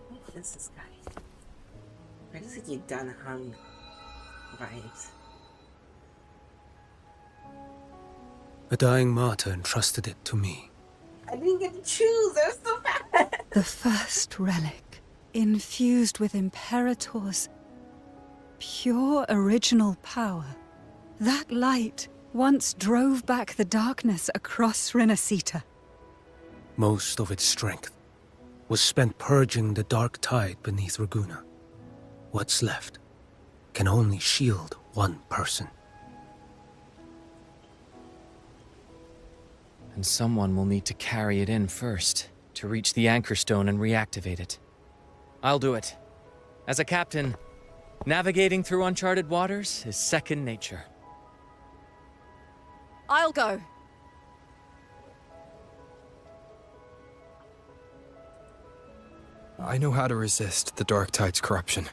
Who is this guy? Where does he get done hung vibes? A dying martyr entrusted it to me. I didn't get to choose. I was so bad. The first relic, infused with Imperator's pure original power. That light once drove back the darkness across Rinascita. Most of its strength was spent purging the dark tide beneath Ragunna. What's left can only shield one person. And someone will need to carry it in first, to reach the anchor stone and reactivate it. I'll do it. As a captain, navigating through uncharted waters is second nature. I'll go. I know how to resist the Dark Tide's corruption.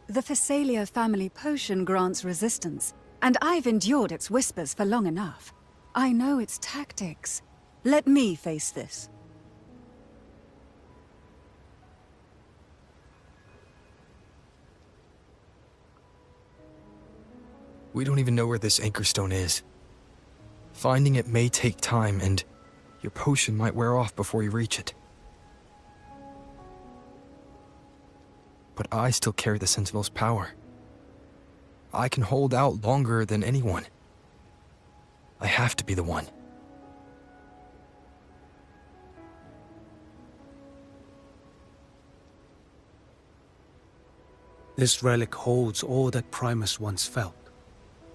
The Phasalia family potion grants resistance, and I've endured its whispers for long enough. I know its tactics. Let me face this. We don't even know where this anchor stone is. Finding it may take time, and your potion might wear off before you reach it. But I still carry the Sentinel's power. I can hold out longer than anyone. I have to be the one. This relic holds all that Primus once felt.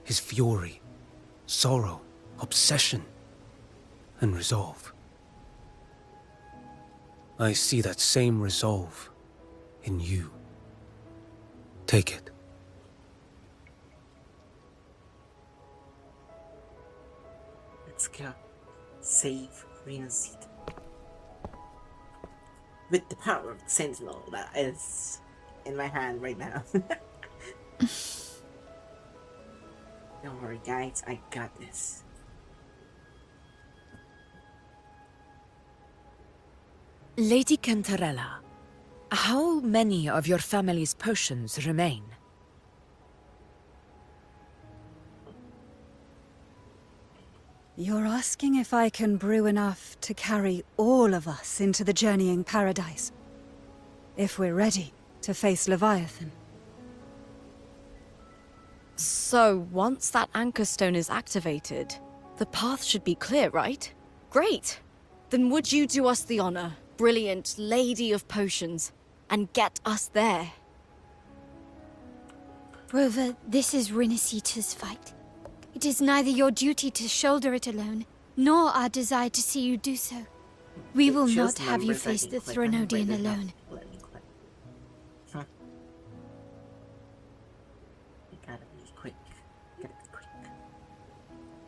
His fury, sorrow, obsession, and resolve. I see that same resolve in you. Take it. Let's go. Save Rinascita. With the power of the Sentinel that is in my hand right now. Don't worry, guys. I got this. Lady Cantarella, how many of your family's potions remain? You're asking if I can brew enough to carry all of us into the journeying paradise. If we're ready to face Leviathan. So, once that anchor stone is activated, the path should be clear, right? Great! Then would you do us the honor, brilliant Lady of Potions, and get us there? Rover, this is Rinascita's fight. It is neither your duty to shoulder it alone, nor our desire to see you do so. We will not have you face the Thronodian alone.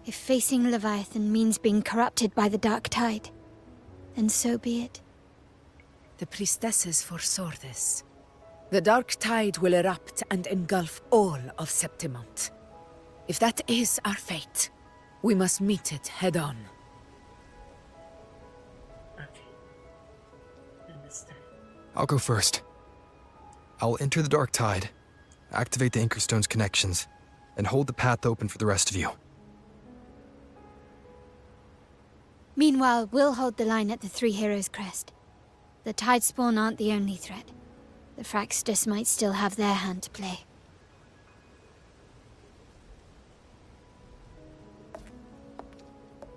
If facing Leviathan means being corrupted by the Dark Tide, then so be it. The priestesses foresaw this. The Dark Tide will erupt and engulf all of Septimont. If that is our fate, we must meet it head-on. I'll go first. I'll enter the Dark Tide, activate the Anchor Stone's connections, and hold the path open for the rest of you. Meanwhile, we'll hold the line at the Three Heroes Crest. The Tidespawn aren't the only threat. The Fraxtus might still have their hand to play.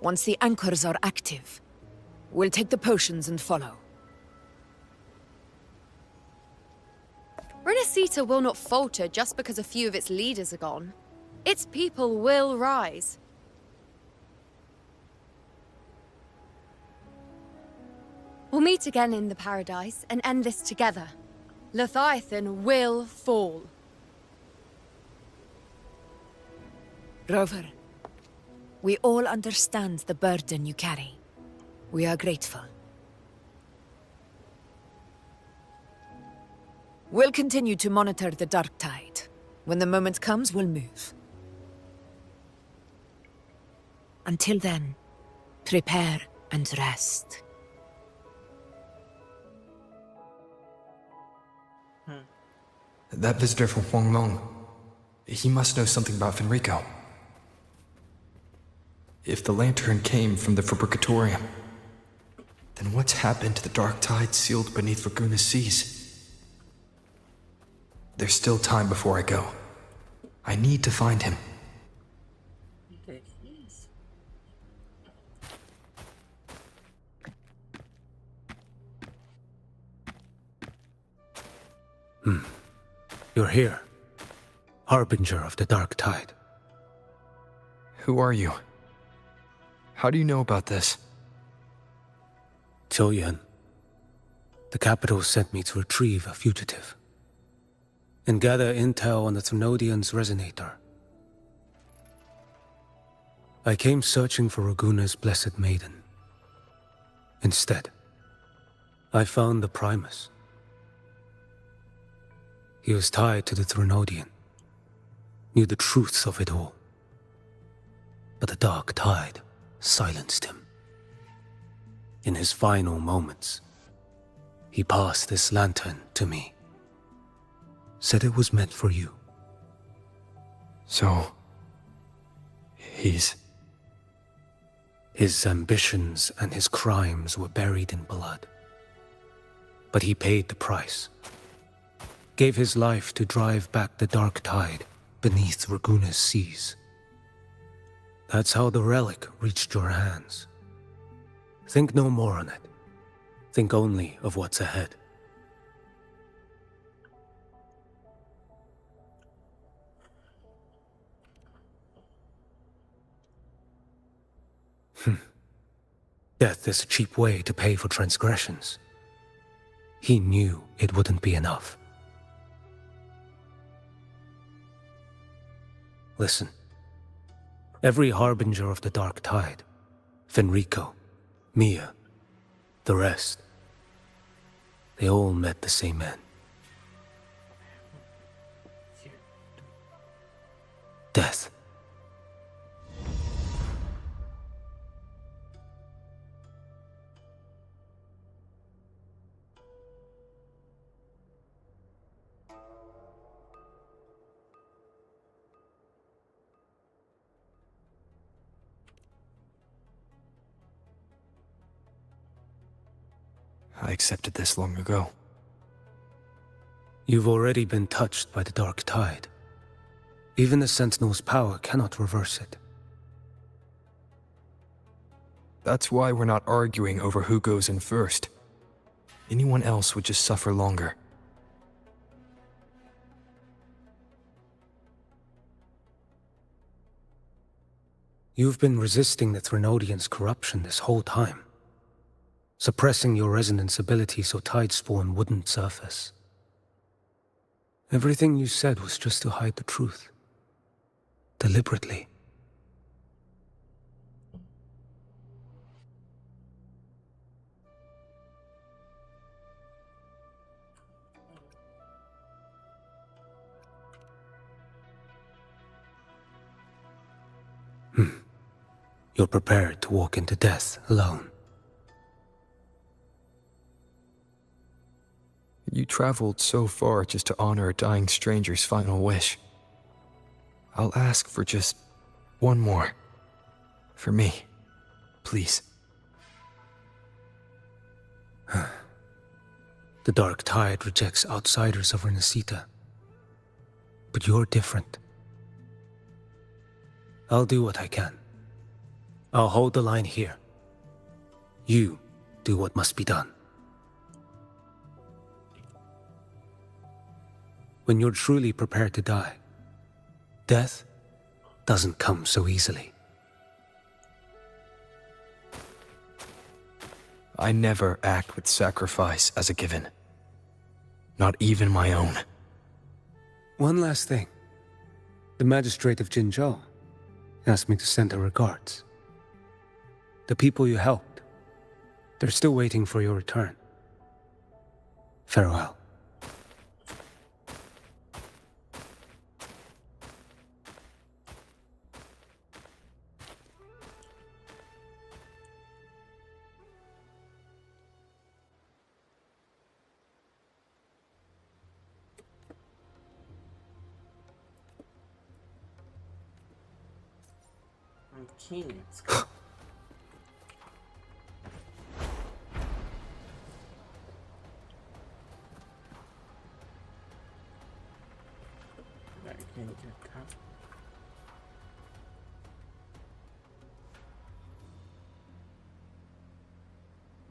Once the anchors are active, we'll take the potions and follow. Rinascita will not falter just because a few of its leaders are gone. Its people will rise. We'll meet again in the Paradise and end this together. Leviathan will fall. Rover, we all understand the burden you carry. We are grateful. We'll continue to monitor the Dark Tide. When the moment comes, we'll move. Until then, prepare and rest. That visitor from Huangmeng, he must know something about Fenrico. If the lantern came from the Fabricatorium, then what's happened to the dark tide sealed beneath Raguna's seas? There's still time before I go. I need to find him. You're here. Harbinger of the dark tide. Who are you? How do you know about this? Choyan. The capital sent me to retrieve a fugitive and gather intel on the Thrunodian's resonator. I came searching for Raguna's blessed maiden. Instead, I found the Primus. He was tied to the Thrunodian, knew the truths of it all. But the dark tide silenced him. In his final moments, he passed this lantern to me. Said it was meant for you. So, His ambitions and his crimes were buried in blood. But he paid the price. Gave his life to drive back the dark tide beneath Raguna's seas. That's how the relic reached your hands. Think no more on it. Think only of what's ahead. Death is a cheap way to pay for transgressions. He knew it wouldn't be enough. Listen. Every harbinger of the dark tide, Fenrico, Mia, the rest, they all met the same end. Death. I accepted this long ago. You've already been touched by the dark tide. Even the Sentinel's power cannot reverse it. That's why we're not arguing over who goes in first. Anyone else would just suffer longer. You've been resisting the Thrunodian's corruption this whole time. Suppressing your resonance ability so Tidespawn wouldn't surface. Everything you said was just to hide the truth. Deliberately. You're prepared to walk into death alone. You traveled so far just to honor a dying stranger's final wish. I'll ask for just one more. For me. Please. The dark tide rejects outsiders of Rinascita. But you're different. I'll do what I can. I'll hold the line here. You do what must be done. When you're truly prepared to die, death doesn't come so easily. I never act with sacrifice as a given. Not even my own. One last thing. The magistrate of Jinzhou asked me to send her regards. The people you helped, they're still waiting for your return. Farewell. Okay, let's go.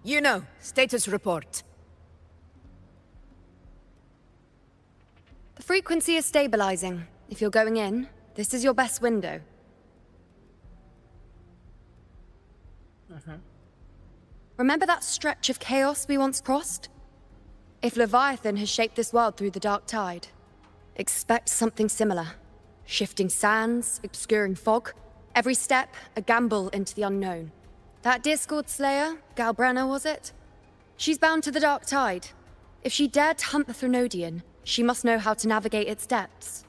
You know, status report. The frequency is stabilizing. If you're going in, this is your best window. Remember that stretch of chaos we once crossed? If Leviathan has shaped this world through the dark tide, expect something similar. Shifting sands, obscuring fog, every step a gamble into the unknown. That Discord Slayer, Galbrenna was it? She's bound to the dark tide. If she dared to hunt the Threnodian, she must know how to navigate its depths.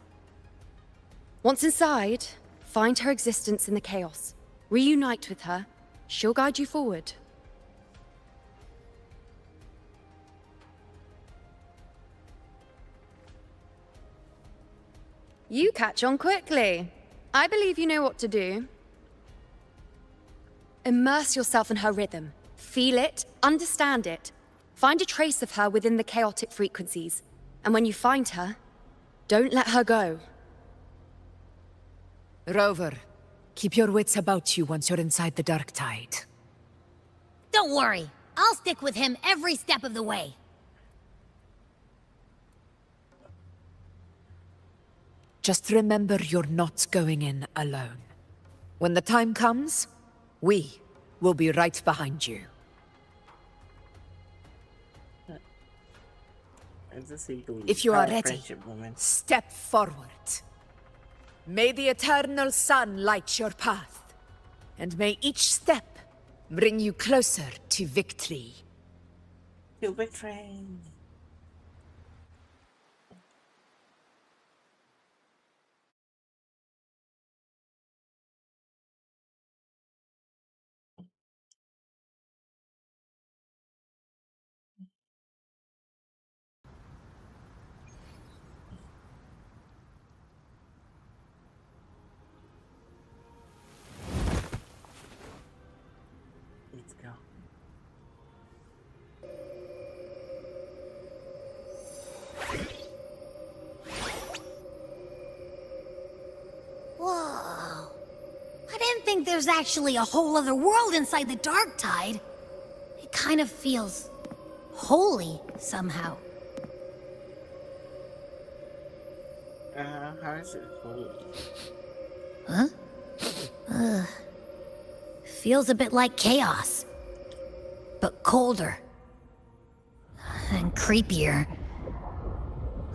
Once inside, find her existence in the chaos. Reunite with her. She'll guide you forward. You catch on quickly. I believe you know what to do. Immerse yourself in her rhythm. Feel it, understand it. Find a trace of her within the chaotic frequencies. And when you find her, don't let her go. Rover, keep your wits about you once you're inside the dark tide. Don't worry. I'll stick with him every step of the way. Just remember you're not going in alone. When the time comes, we will be right behind you. If you are ready, step forward. May the eternal sun light your path, and may each step bring you closer to victory. To victory. Let's go. Whoa. I didn't think there's actually a whole other world inside the dark tide. It kind of feels holy somehow. How is it holy? Huh? Feels a bit like chaos, but colder and creepier.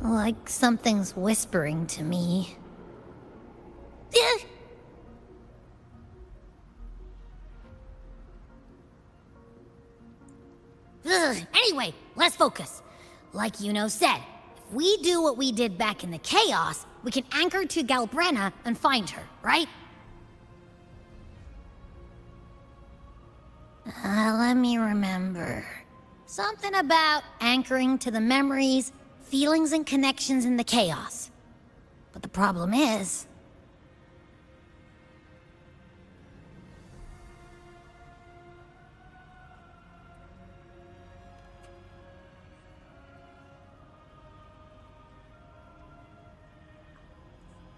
Like something's whispering to me. Anyway, let's focus. Like Yuno said, if we do what we did back in the chaos, we can anchor to Galbrenna and find her, right? Let me remember. Something about anchoring to the memories, feelings, and connections in the chaos. But the problem is...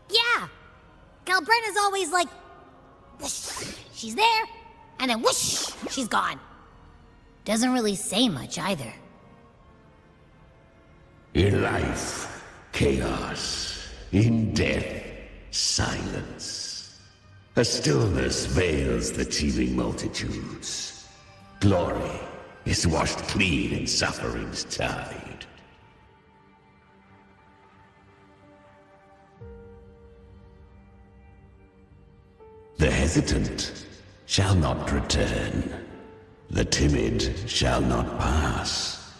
Yeah! Galbrenna's always like... whoosh, she's there, and then whoosh, she's gone. Doesn't really say much either. In life, chaos. In death, silence. A stillness veils the teeming multitudes. Glory is washed clean in suffering's tide. The hesitant shall not return. The timid shall not pass.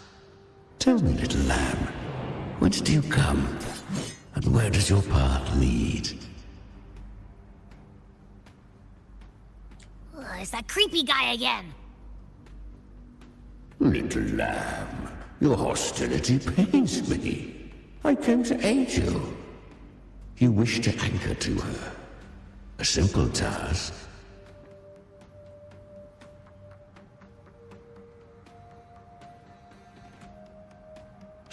Tell me, little lamb, whence do you come? And where does your path lead? It's that creepy guy again. Little lamb, your hostility pains me. I came to aid you. You wish to anchor to her. A simple task,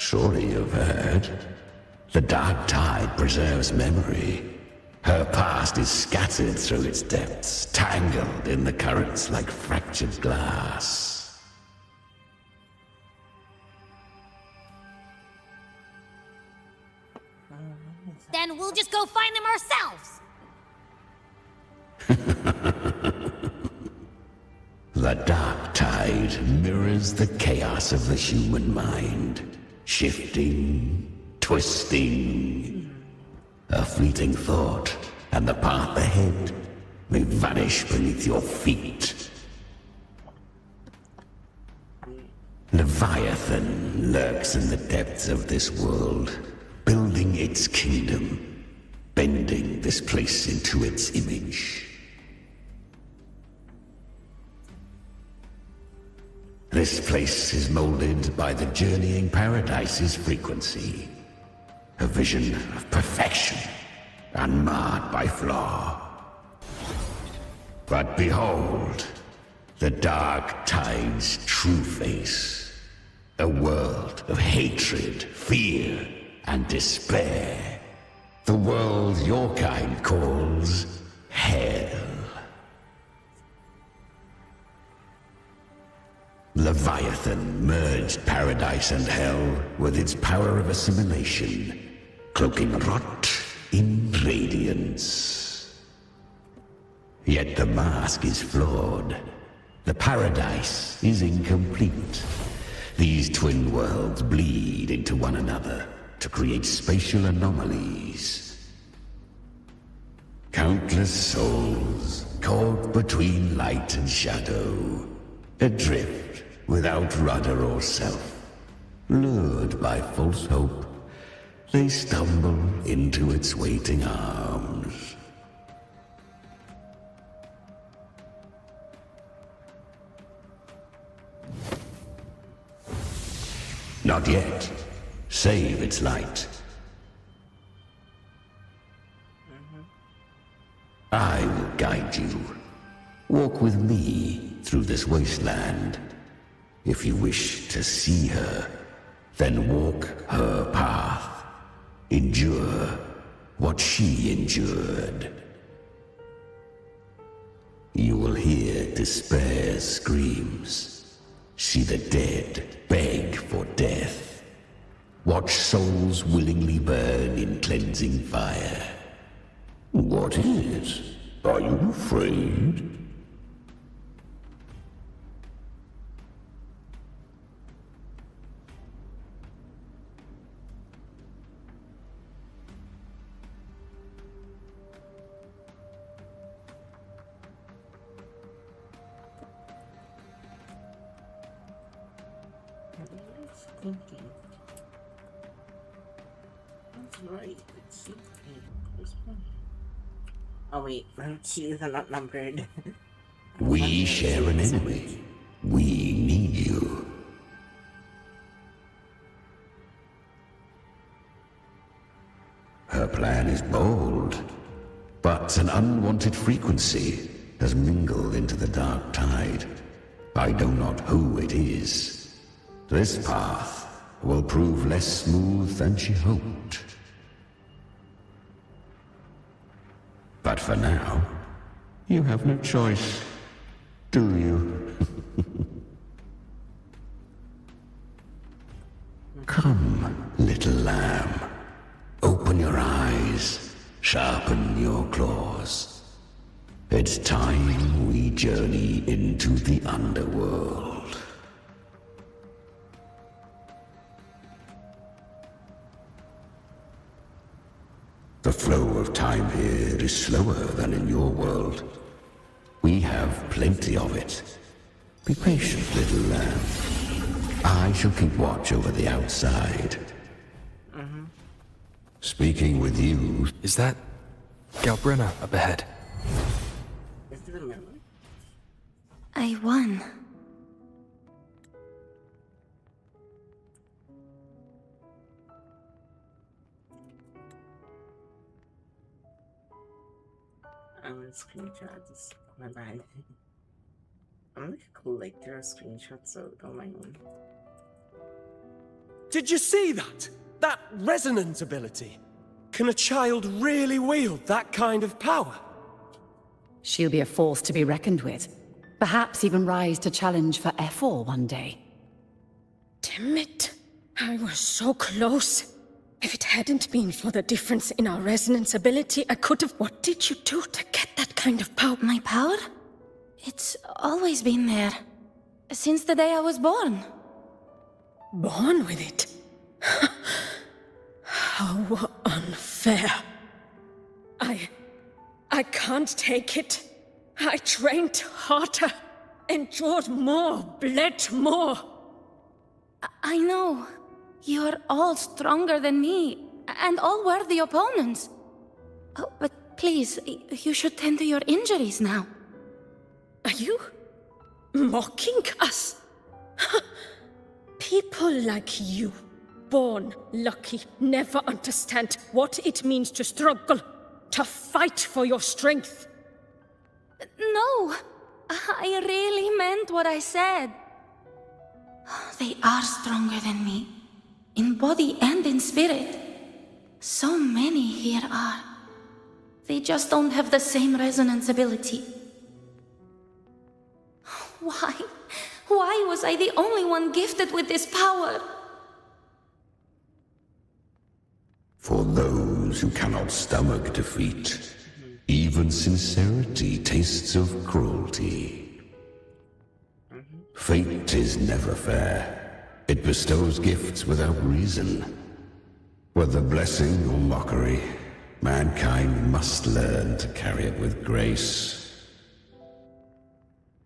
Surely you've heard. The dark tide preserves memory. Her past is scattered through its depths, tangled in the currents like fractured glass. Then we'll just go find them ourselves! The dark tide mirrors the chaos of the human mind, shifting, twisting. A fleeting thought, and the path ahead may vanish beneath your feet. Leviathan lurks in the depths of this world, building its kingdom, bending this place into its image. This place is molded by the journeying paradise's frequency. A vision of perfection, unmarred by flaw. But behold, the dark tide's true face. A world of hatred, fear, and despair. The world your kind calls hell. Leviathan merged paradise and hell with its power of assimilation, cloaking rot in radiance. Yet the mask is flawed. The paradise is incomplete. These twin worlds bleed into one another to create spatial anomalies. Countless souls caught between light and shadow, adrift without rudder or self. Lured by false hope, they stumble into its waiting arms. Not yet. Save its light. I will guide you. Walk with me through this wasteland. If you wish to see her, then walk her path. Endure what she endured. You will hear despair's screams. See the dead beg for death. Watch souls willingly burn in cleansing fire. What is? Are you afraid? Thinking. That's right. Let's see. Oh wait, my keys are not numbered. We share an enemy. We need you. Her plan is bold, but an unwanted frequency has mingled into the dark tide. I know not who it is. This path will prove less smooth than she hoped. But for now, you have no choice, do you? Come, little lamb. Open your eyes, sharpen your claws. It's time we journey into the underworld. The flow of time here is slower than in your world. We have plenty of it. Be patient, little lamb. I shall keep watch over the outside. Speaking with you... Is that Galbrenna up ahead? Is it a memory? I won. I'm gonna screenshot this. My bad. I'm like a collector of screenshots, so don't mind me. did you see that? That resonance ability? Can a child really wield that kind of power? She'll be a force to be reckoned with. Perhaps even rise to challenge for F4 one day. Damn it. I was so close. If it hadn't been for the difference in our resonance ability, I could have... What did you do to get that kind of power? My power? It's always been there. Since the day I was born. Born with it? How unfair. I can't take it. I trained harder, endured more, bled more. I know. You're all stronger than me, and all worthy opponents. Oh, but please, you should tend to your injuries now. Are you mocking us? People like you, born lucky, never understand what it means to struggle, to fight for your strength. No, I really meant what I said. They are stronger than me, in body and in spirit. So many here are. They just don't have the same resonance ability. Why? Why was I the only one gifted with this power? For those who cannot stomach defeat, even sincerity tastes of cruelty. Fate is never fair. It bestows gifts without reason. Whether blessing or mockery, mankind must learn to carry it with grace.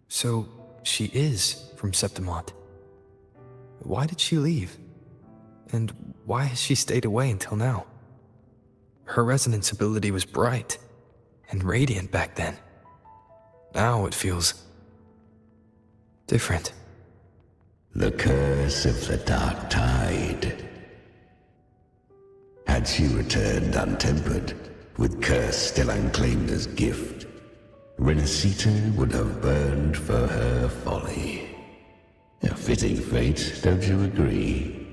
So, she is from Septimont. Why did she leave? And why has she stayed away until now? Her resonance ability was bright and radiant back then. Now it feels different. The curse of the dark tide. Had she returned untempered, with curse still unclaimed as gift, Rinascita would have burned for her folly. A fitting fate, don't you agree?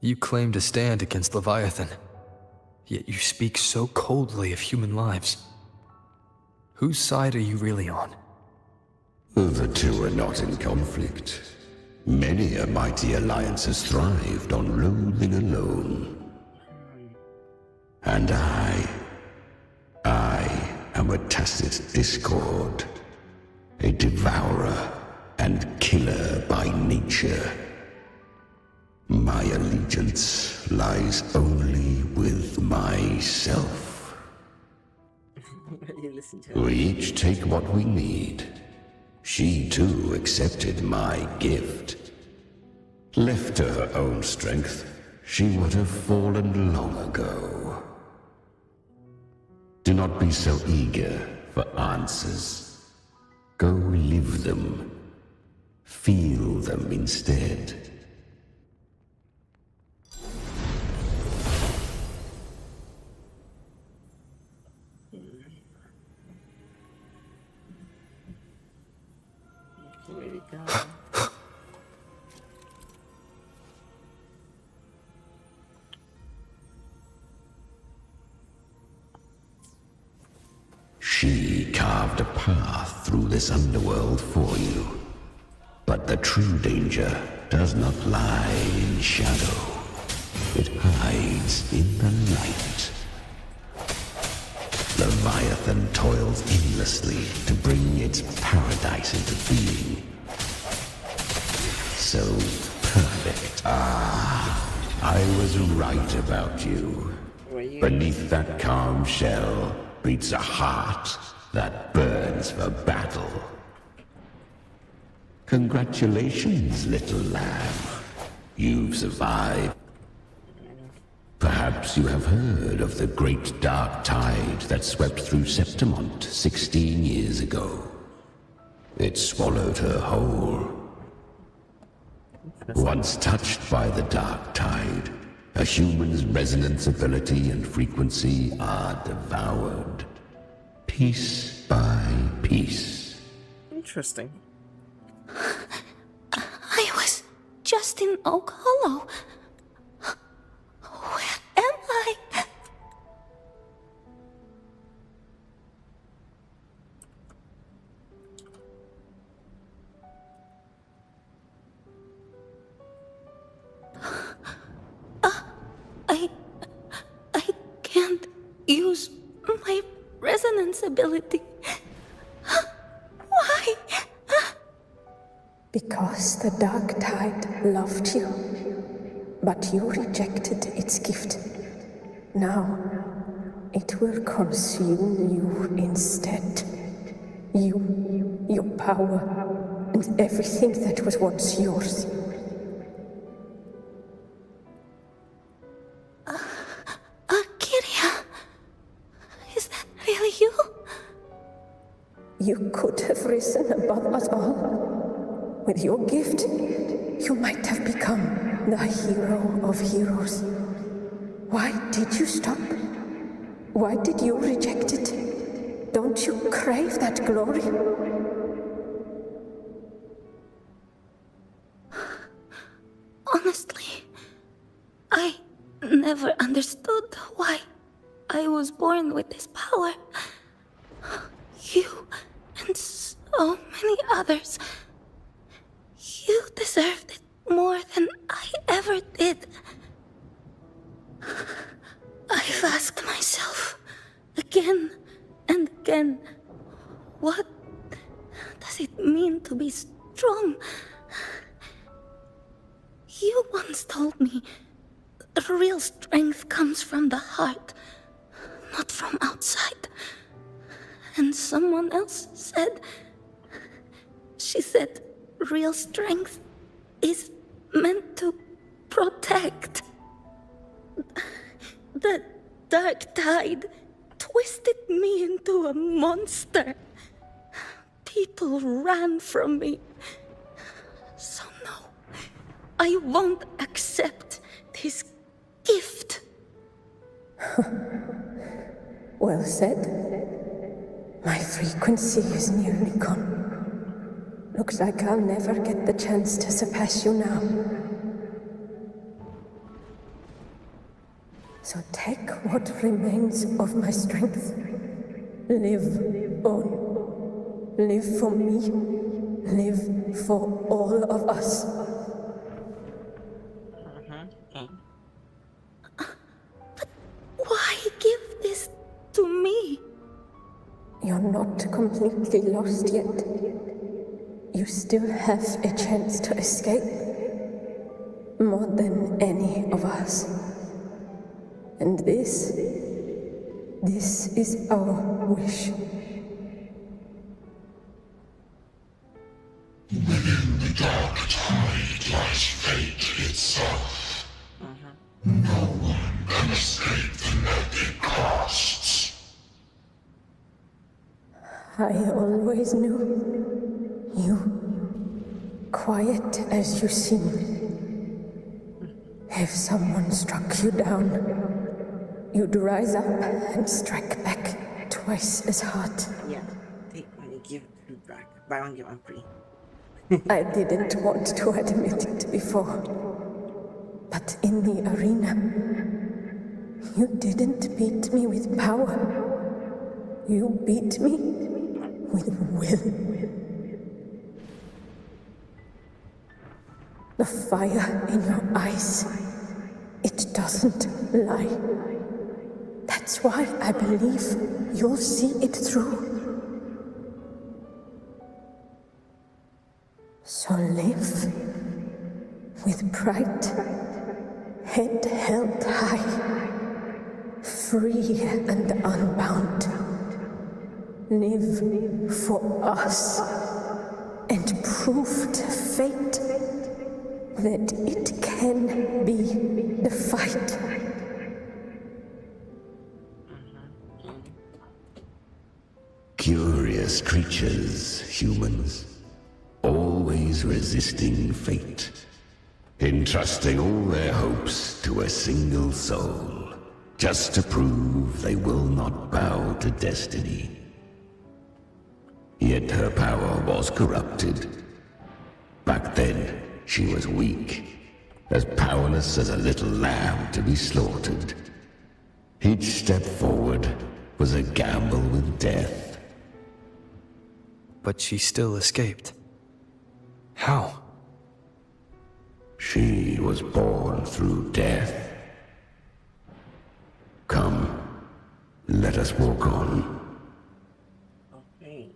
You claim to stand against Leviathan, yet you speak so coldly of human lives. Whose side are you really on? The two are not in conflict. Many a mighty alliance has thrived on loathing alone. And I am a tacit discord, a devourer and killer by nature. My allegiance lies only with myself. We each take what we need. She too accepted my gift. Left to her own strength, she would have fallen long ago. Do not be so eager for answers. Go live them. Feel them instead. She carved a path through this underworld for you. But the true danger does not lie in shadow. It hides in the light. Leviathan toils endlessly to bring its paradise into being. So perfect. I was right about you. Beneath that calm shell beats a heart that burns for battle. Congratulations, little lamb. You've survived. Perhaps you have heard of the great dark tide that swept through Septimont 16 years ago. It swallowed her whole. Once touched by the dark tide, a human's resonance ability and frequency are devoured, piece by piece. Interesting. I was just just in Oak Hollow. Where am I? I can't use my resonance ability. Why? Because the Dark Tide loved you, but you rejected its gift. Now, it will consume you instead. You, your power, and everything that was once yours. Kiria, is that really you? You could have risen above us all. With your gift, you might have become the hero of heroes. Why did you stop? Why did you reject it? Don't you crave that glory? Honestly, I never understood why I was born with this power. You and so many others. You deserved it more than I ever did. I've asked myself again and again, what does it mean to be strong? You once told me real strength comes from the heart, not from outside. And someone else said, she said, real strength is meant to protect. The Dark Tide twisted me into a monster. People ran from me. So no, I won't accept this gift. Well said. My frequency is nearly gone. Looks like I'll never get the chance to surpass you now. So take what remains of my strength. Live on. Live for me. Live for all of us. But why give this to me? You're not completely lost yet. You still have a chance to escape. More than any of us. And this is our wish. Within the Dark Tide lies fate itself. No one can escape the net it casts. I always knew you, quiet as you seem. If someone struck you down, you'd rise up and strike back twice as hard. Yeah, take money, give it back. Buy one, get one free. I didn't want to admit it before, but in the arena, you didn't beat me with power. You beat me with will. The fire in your eyes, it doesn't lie. That's why I believe you'll see it through. So live with pride, head held high, free and unbound. Live for us and prove to fate that it can be the fight. Curious creatures, humans. Always resisting fate, entrusting all their hopes to a single soul, just to prove they will not bow to destiny. Yet her power was corrupted. Back then, she was weak as powerless as a little lamb to be slaughtered. Each step forward was a gamble with death. But she still escaped. How? She was born through death. Come, let us walk on. Okay.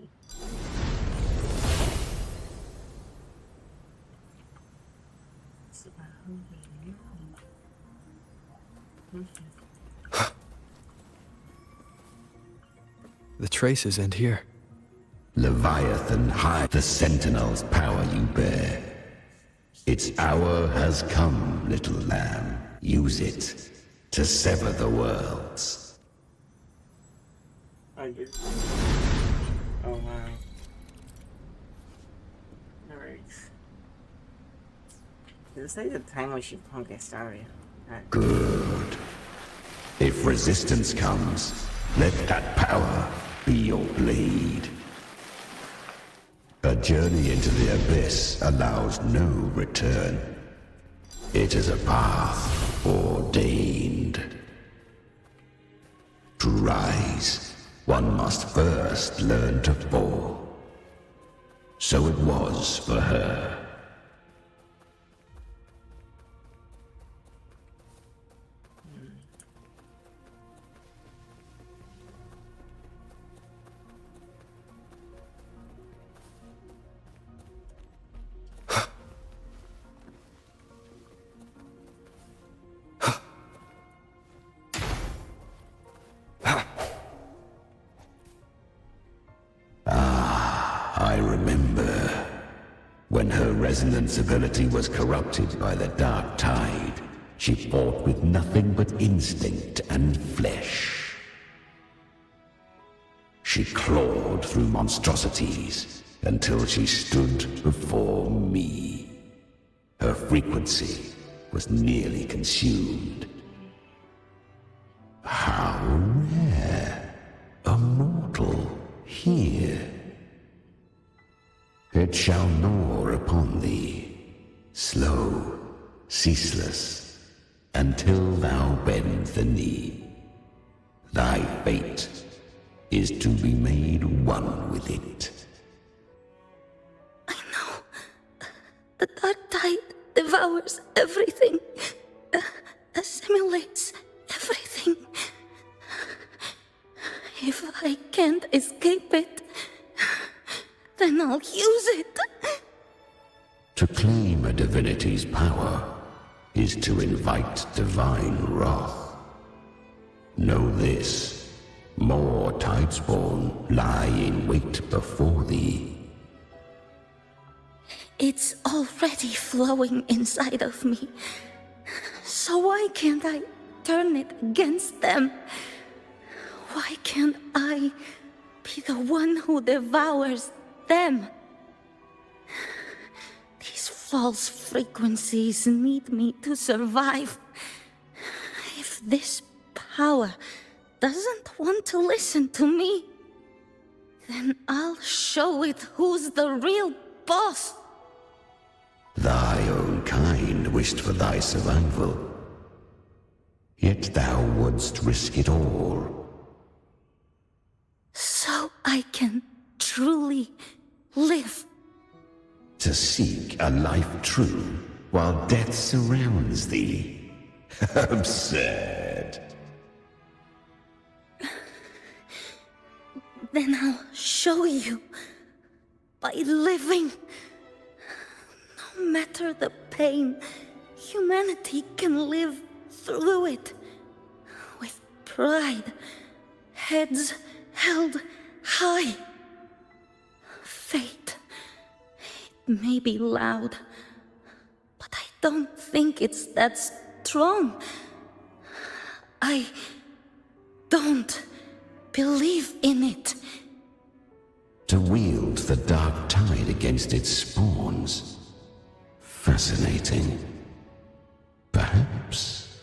The traces end here. Leviathan, hide the Sentinel's power you bear. Its hour has come, little lamb. Use it to sever the worlds. I do. Oh wow. Alright. This is like the time when she conquered Aria. Good. If resistance comes, let that power be your blade. A journey into the abyss allows no return. It is a path ordained. To rise, one must first learn to fall. So it was for her. I remember when her resonance ability was corrupted by the dark tide. She fought with nothing but instinct and flesh. She clawed through monstrosities until she stood before me. Her frequency was nearly consumed. How rare a mortal here. It shall gnaw upon thee, slow, ceaseless, until thou bend the knee. Thy fate is to be made one with it. I know. The dark tide devours everything, assimilates everything. If I can't escape it, then I'll use it. To claim a divinity's power is to invite divine wrath. Know this, more Tidespawn lie in wait before thee. It's already flowing inside of me. So why can't I turn it against them? Why can't I be the one who devours them? These false frequencies need me to survive. If this power doesn't want to listen to me, then I'll show it who's the real boss. Thy own kind wished for thy survival, yet thou wouldst risk it all. So I can truly live. To seek a life true while death surrounds thee. Absurd. Then I'll show you by living. No matter the pain, humanity can live through it with pride, heads held high. Fate, it may be loud, but I don't think it's that strong. I don't believe in it. To wield the dark tide against its spawns. Fascinating. Perhaps.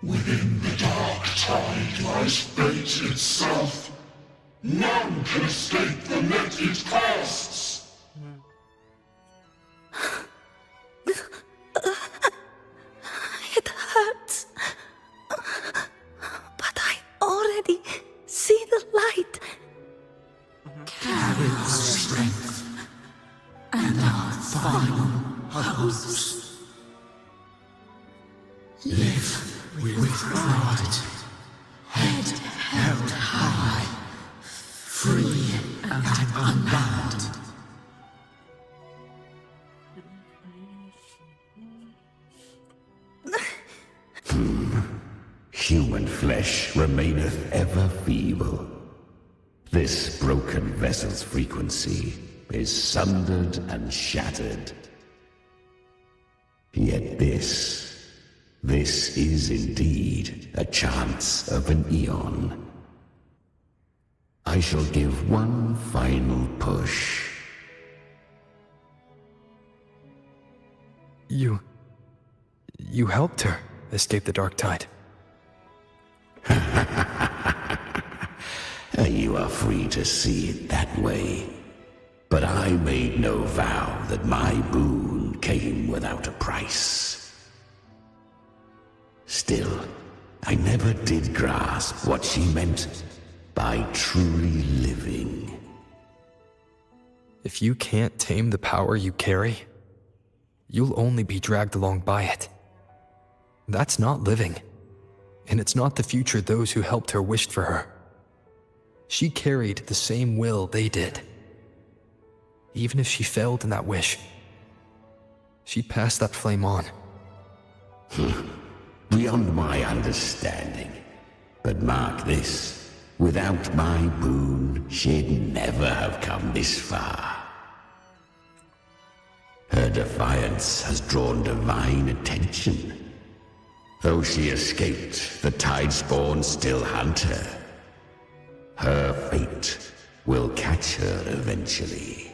Within the dark tide lies fate itself. None can escape the net it casts. hopes. Live with pride, head held high, free and unbound. Human flesh remaineth ever feeble. This broken vessel's frequency is sundered and shattered. Yet this is indeed a chance of an eon. I shall give one final push. You helped her escape the dark tide. You are free to see it that way. But I made no vow that my boon came without a price. Still, I never did grasp what she meant by truly living. If you can't tame the power you carry, you'll only be dragged along by it. That's not living. And it's not the future those who helped her wished for her. She carried the same will they did. Even if she failed in that wish, she passed that flame on. Beyond my understanding. But mark this, without my boon, she'd never have come this far. Her defiance has drawn divine attention. Though she escaped, the Tidespawn still hunt her. Her fate will catch her eventually.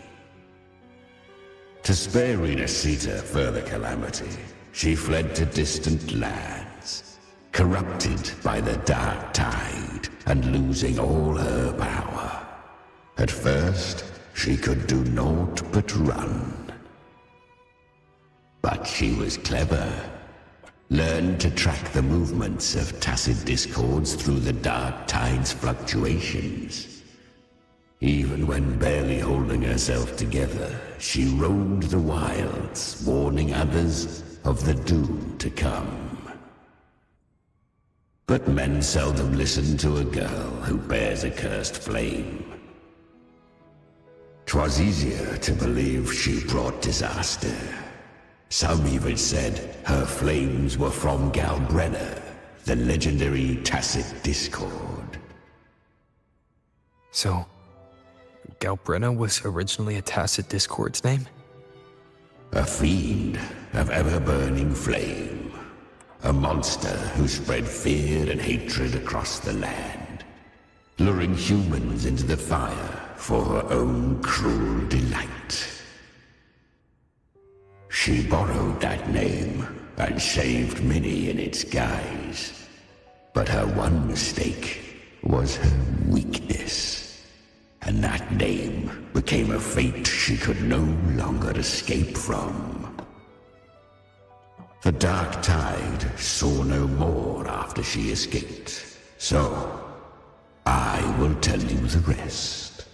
To spare Rinascita further calamity, she fled to distant lands, corrupted by the dark tide and losing all her power. At first, she could do naught but run. But she was clever. Learned to track the movements of tacit discords through the dark tide's fluctuations. Even when barely holding herself together, she roamed the wilds, warning others of the doom to come. But men seldom listen to a girl who bears a cursed flame. 'Twas easier to believe she brought disaster. Some even said her flames were from Galbrenna, the legendary tacit discord. So, Galbrenna was originally a tacit discord's name? A fiend of ever-burning flame. A monster who spread fear and hatred across the land, luring humans into the fire for her own cruel delight. She borrowed that name and saved many in its guise. But her one mistake was her weakness. And that name became a fate she could no longer escape from. The dark tide saw no more after she escaped. So, I will tell you the rest.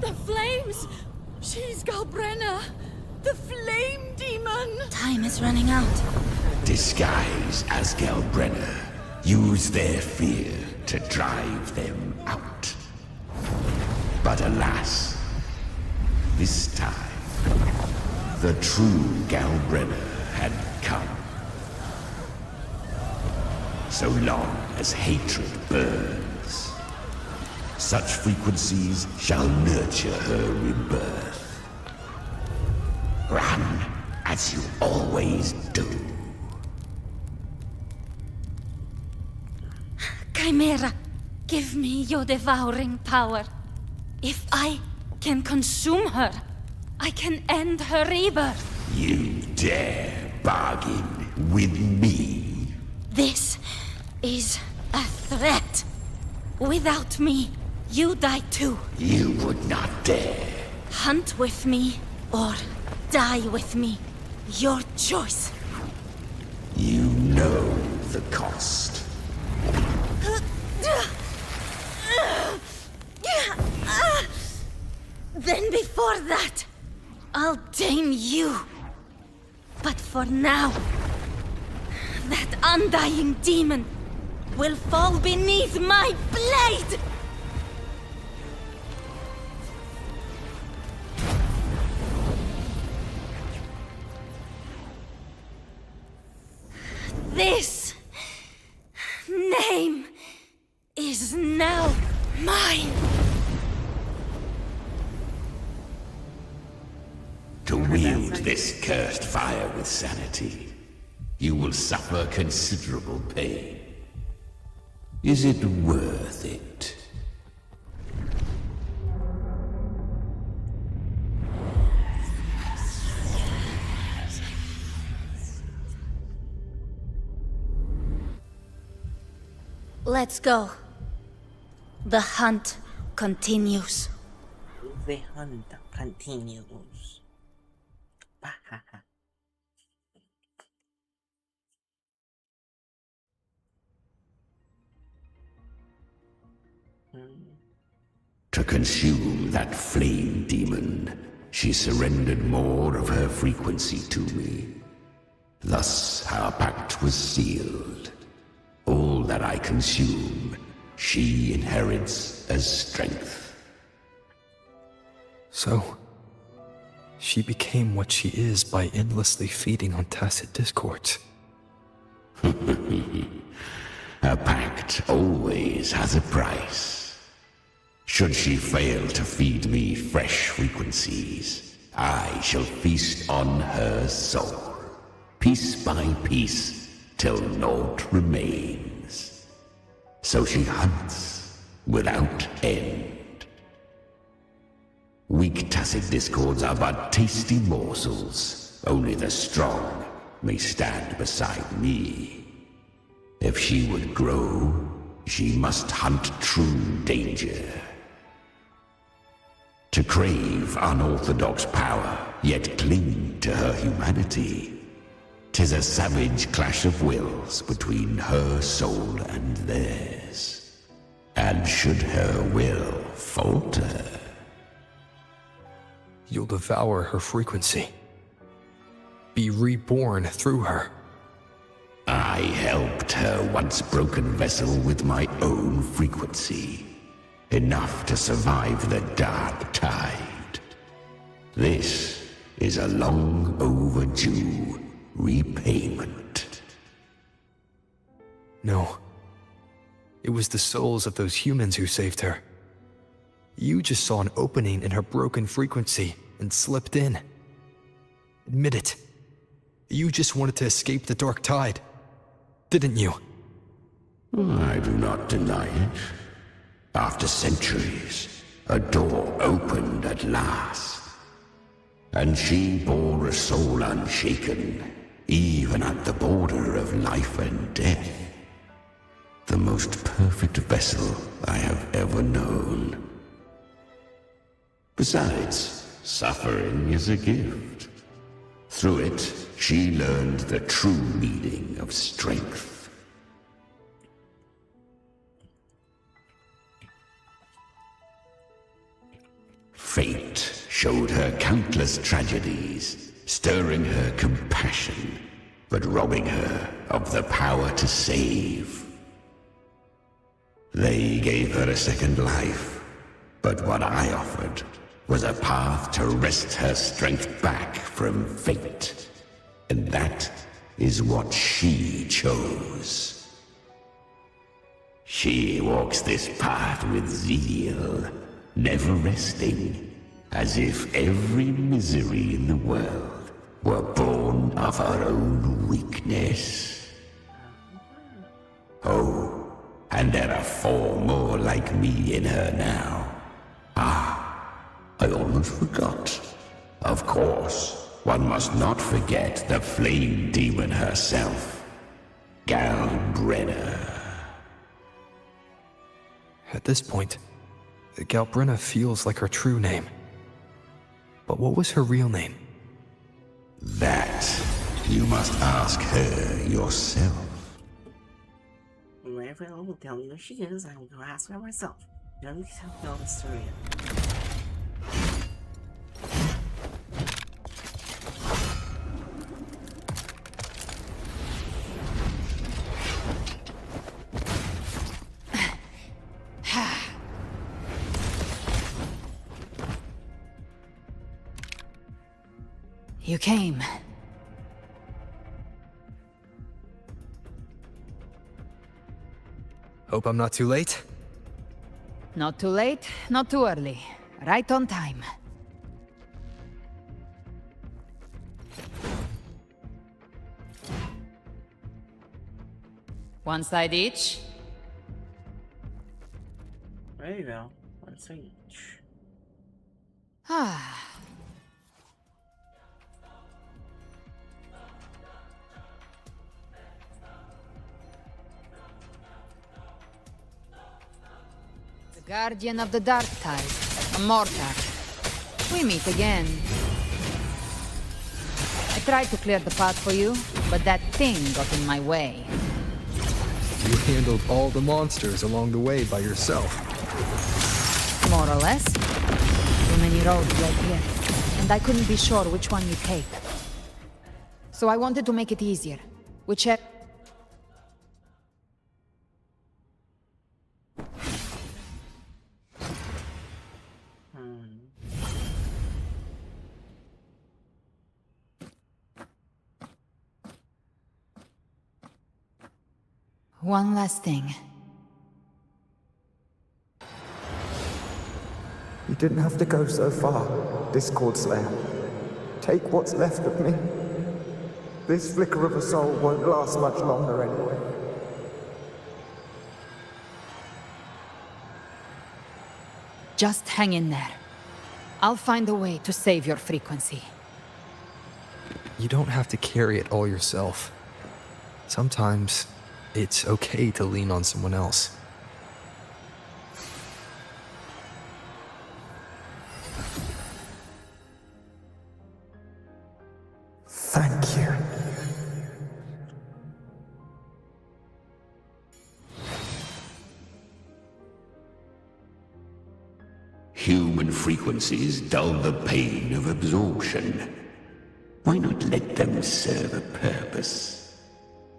The flames! She's Galbrenna! The flame demon! Time is running out. Disguise as Galbrenna. Use their fear to drive them out. But alas, this time, the true Galbrenna had come. So long as hatred burns, such frequencies shall nurture her rebirth. Run as you always do. Chimera, give me your devouring power. If I can consume her, I can end her rebirth. You dare bargain with me? This is a threat. Without me, you die too. You would not dare. Hunt with me or die with me. Your choice. You know the cost. Then before that, I'll tame you. But for now, that undying demon will fall beneath my blade! This name is now mine. To wield this cursed fire with sanity, you will suffer considerable pain. Is it worth it? Let's go. The hunt continues. The hunt continues. To consume that flame demon, she surrendered more of her frequency to me. Thus our pact was sealed. All that I consume, she inherits as strength. So, she became what she is by endlessly feeding on tacit discords. A pact always has a price. Should she fail to feed me fresh frequencies, I shall feast on her soul, piece by piece, till naught remains. So she hunts without end. Weak tacit discords are but tasty morsels. Only the strong may stand beside me. If she would grow, she must hunt true danger. To crave unorthodox power, yet cling to her humanity, 'tis a savage clash of wills between her soul and theirs. And should her will falter, you'll devour her frequency. Be reborn through her. I helped her once broken vessel with my own frequency. Enough to survive the dark tide. This is a long overdue repayment. No. It was the souls of those humans who saved her. You just saw an opening in her broken frequency and slipped in. Admit it. You just wanted to escape the dark tide, didn't you? I do not deny it. After centuries, a door opened at last. And she bore a soul unshaken, even at the border of life and death. The most perfect vessel I have ever known. Besides, suffering is a gift. Through it, she learned the true meaning of strength. Fate showed her countless tragedies, stirring her compassion, but robbing her of the power to save. They gave her a second life, but what I offered was a path to wrest her strength back from fate. And that is what she chose. She walks this path with zeal, never resting, as if every misery in the world were born of her own weakness. Oh, and there are 4 more like me in her now. I almost forgot. Of course, one must not forget the flame demon herself, Galbrenna. At this point, Galbrenna feels like her true name. But what was her real name? That you must ask her yourself. Wherever I will tell you who she is, I will go ask her myself. You don't need to tell me all the story. You came. Hope I'm not too late? Not too late, not too early. Right on time. One side each. There you go. One side each. Ah. The Guardian of the Dark Tide, a mortar. We meet again. I tried to clear the path for you, but that thing got in my way. You handled all the monsters along the way by yourself. More or less. Too many roads led here, and I couldn't be sure which one you take. So I wanted to make it easier. Whichever... One last thing. You didn't have to go so far, Discord Slayer. Take what's left of me. This flicker of a soul won't last much longer anyway. Just hang in there. I'll find a way to save your frequency. You don't have to carry it all yourself. Sometimes it's okay to lean on someone else. Thank you. Human frequencies dull the pain of absorption. Why not let them serve a purpose?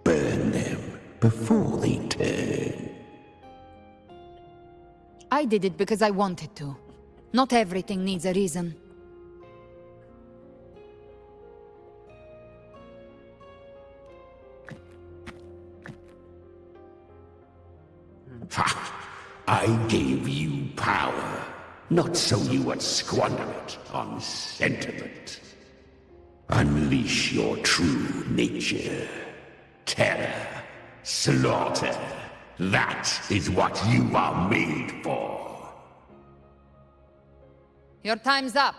Burn them before they turn. I did it because I wanted to. Not everything needs a reason. Ha! I gave you power, not so you would squander it on sentiment. Unleash your true nature. Terror, slaughter. That is what you are made for. Your time's up.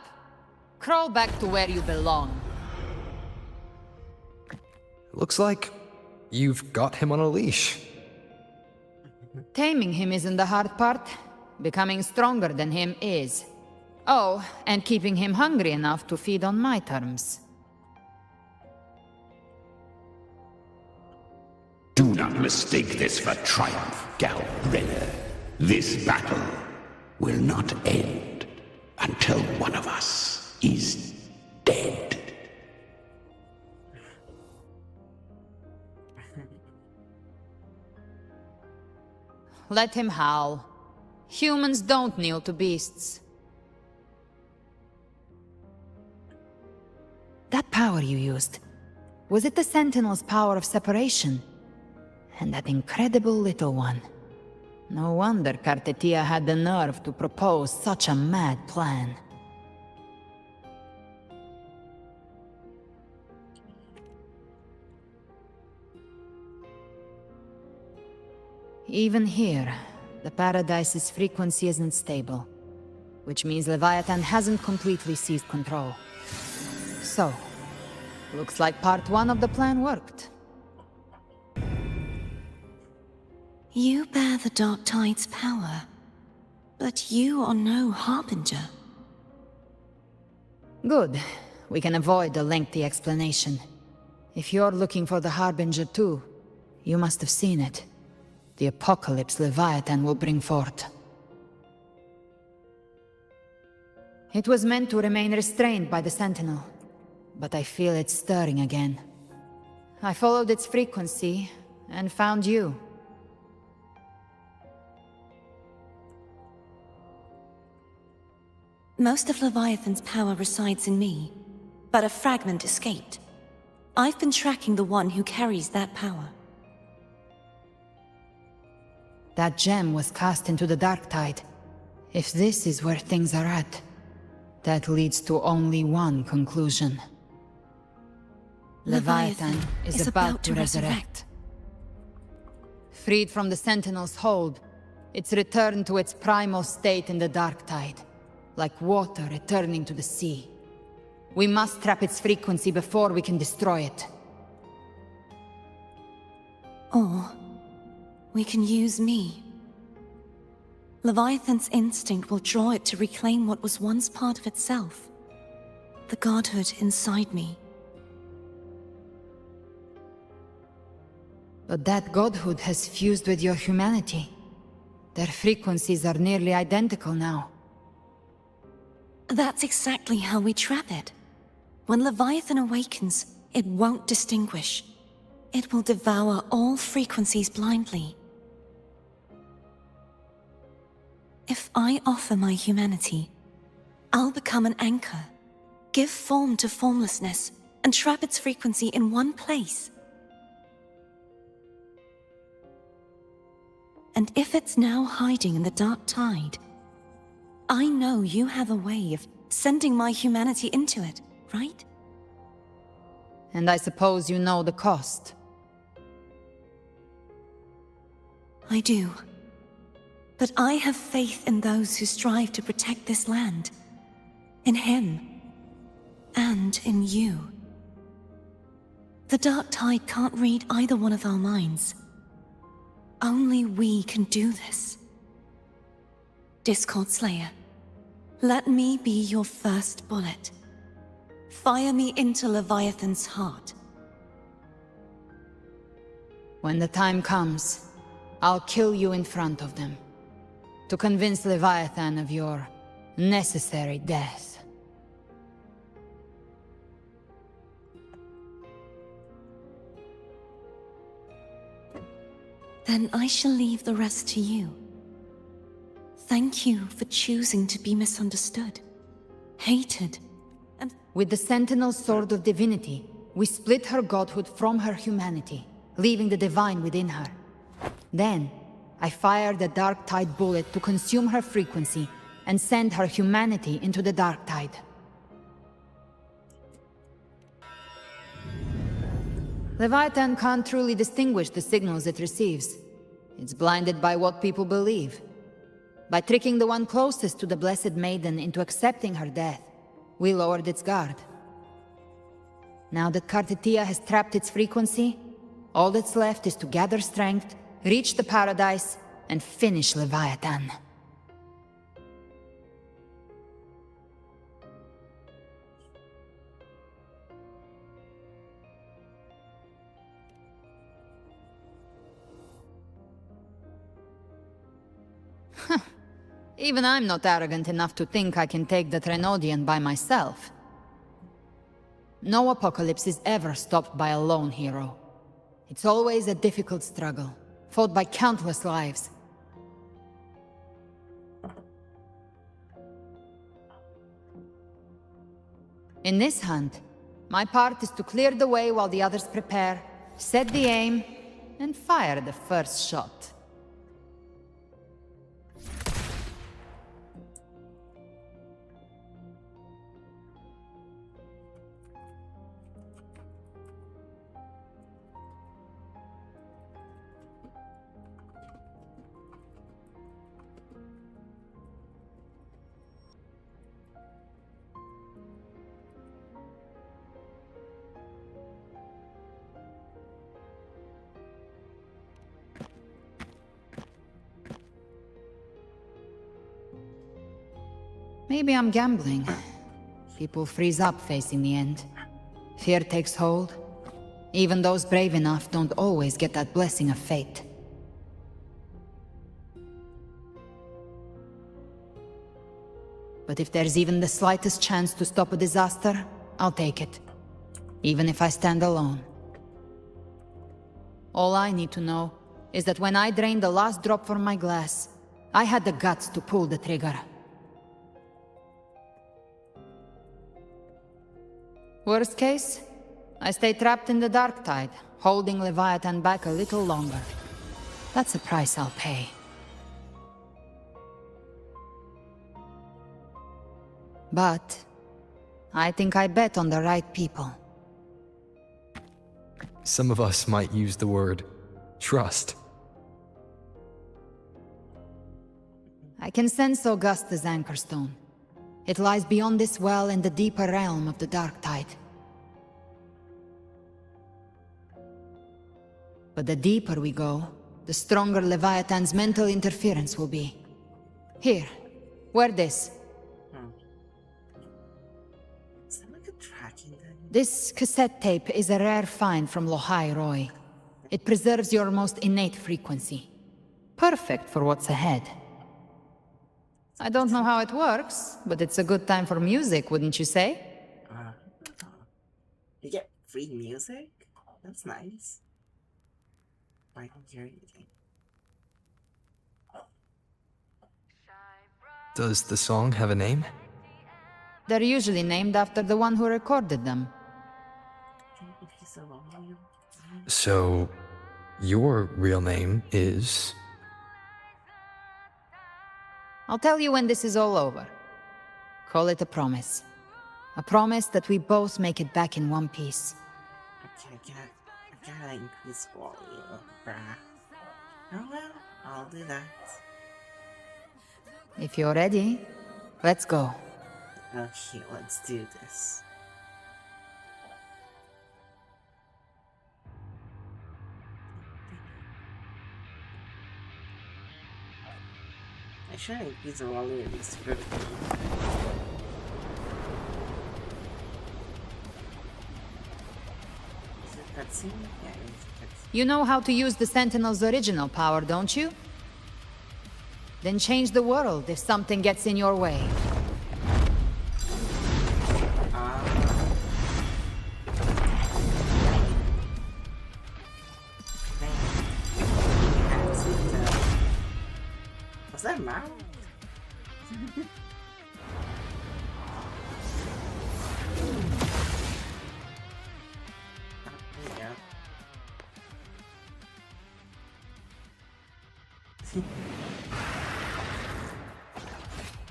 Crawl back to where you belong. Looks like you've got him on a leash. Taming him isn't the hard part. Becoming stronger than him is. Oh, and keeping him hungry enough to feed on my terms. Do not mistake this for triumph, Gal Renner. This battle will not end until one of us is dead. Let him howl. Humans don't kneel to beasts. That power you used, was it the Sentinel's power of separation? And that incredible little one. No wonder Cartetia had the nerve to propose such a mad plan. Even here, the Paradise's frequency isn't stable, which means Leviathan hasn't completely seized control. So, looks like part 1 of the plan worked. You bear the Dark Tide's power, but you are no Harbinger. Good. We can avoid a lengthy explanation. If you're looking for the Harbinger too, you must have seen it. The apocalypse Leviathan will bring forth. It was meant to remain restrained by the Sentinel, but I feel it stirring again. I followed its frequency, and found you. Most of Leviathan's power resides in me, but a fragment escaped. I've been tracking the one who carries that power. That gem was cast into the dark tide. If this is where things are at, that leads to only one conclusion. Leviathan is about to resurrect. Freed from the Sentinel's hold, it's returned to its primal state in the dark tide, like water returning to the sea. We must trap its frequency before we can destroy it. Or we can use me. Leviathan's instinct will draw it to reclaim what was once part of itself. The godhood inside me. But that godhood has fused with your humanity. Their frequencies are nearly identical now. That's exactly how we trap it. When Leviathan awakens, it won't distinguish. It will devour all frequencies blindly. If I offer my humanity, I'll become an anchor, give form to formlessness, and trap its frequency in one place. And if it's now hiding in the dark tide, I know you have a way of sending my humanity into it, right? And I suppose you know the cost. I do. But I have faith in those who strive to protect this land. In him. And in you. The dark tide can't read either one of our minds. Only we can do this. Discord Slayer, let me be your first bullet. Fire me into Leviathan's heart. When the time comes, I'll kill you in front of them. To convince Leviathan of your necessary death. Then I shall leave the rest to you. Thank you for choosing to be misunderstood, hated, and... With the Sentinel's Sword of Divinity, we split her godhood from her humanity, leaving the divine within her. Then, I fired a dark tide bullet to consume her frequency and send her humanity into the dark tide. Leviathan can't truly distinguish the signals it receives. It's blinded by what people believe. By tricking the one closest to the Blessed Maiden into accepting her death, we lowered its guard. Now that Kartetia has trapped its frequency, all that's left is to gather strength, reach the paradise, and finish Leviathan. Even I'm not arrogant enough to think I can take the Trenodian by myself. No apocalypse is ever stopped by a lone hero. It's always a difficult struggle, fought by countless lives. In this hunt, my part is to clear the way while the others prepare, set the aim, and fire the first shot. Maybe I'm gambling. People freeze up facing the end. Fear takes hold. Even those brave enough don't always get that blessing of fate. But if there's even the slightest chance to stop a disaster, I'll take it. Even if I stand alone. All I need to know is that when I drained the last drop from my glass, I had the guts to pull the trigger. Worst case, I stay trapped in the dark tide, holding Leviathan back a little longer. That's a price I'll pay. But I think I bet on the right people. Some of us might use the word trust. I can sense Augusta's Anchorstone. It lies beyond this well in the deeper realm of the dark tide. But the deeper we go, the stronger Leviathan's mental interference will be. Here, wear this. Is that like a tracking thing? This cassette tape is a rare find from Lohai Roy. It preserves your most innate frequency. Perfect for what's ahead. I don't know how it works, but it's a good time for music, wouldn't you say? You get free music? That's nice. I don't hear anything. Does the song have a name? They're usually named after the one who recorded them. So, your real name is... I'll tell you when this is all over. Call it a promise. A promise that we both make it back in one piece. Okay, I gotta increase volume, bruh. Oh well, I'll do that. If you're ready, let's go. Okay, let's do this. I should increase the volume at least 50. Is it cutscene? Yeah, it's cutscene. You know how to use the Sentinel's original power, don't you? Then change the world if something gets in your way. Was that mouth?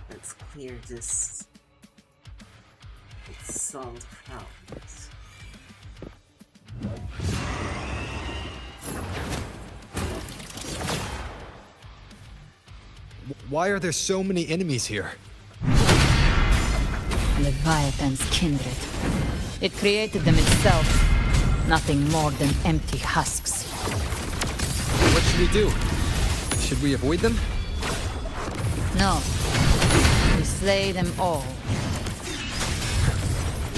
Let's clear this. It's solved problems. Why are there so many enemies here? Leviathan's kindred. It created them itself. Nothing more than empty husks. What should we do? Should we avoid them? No. We slay them all.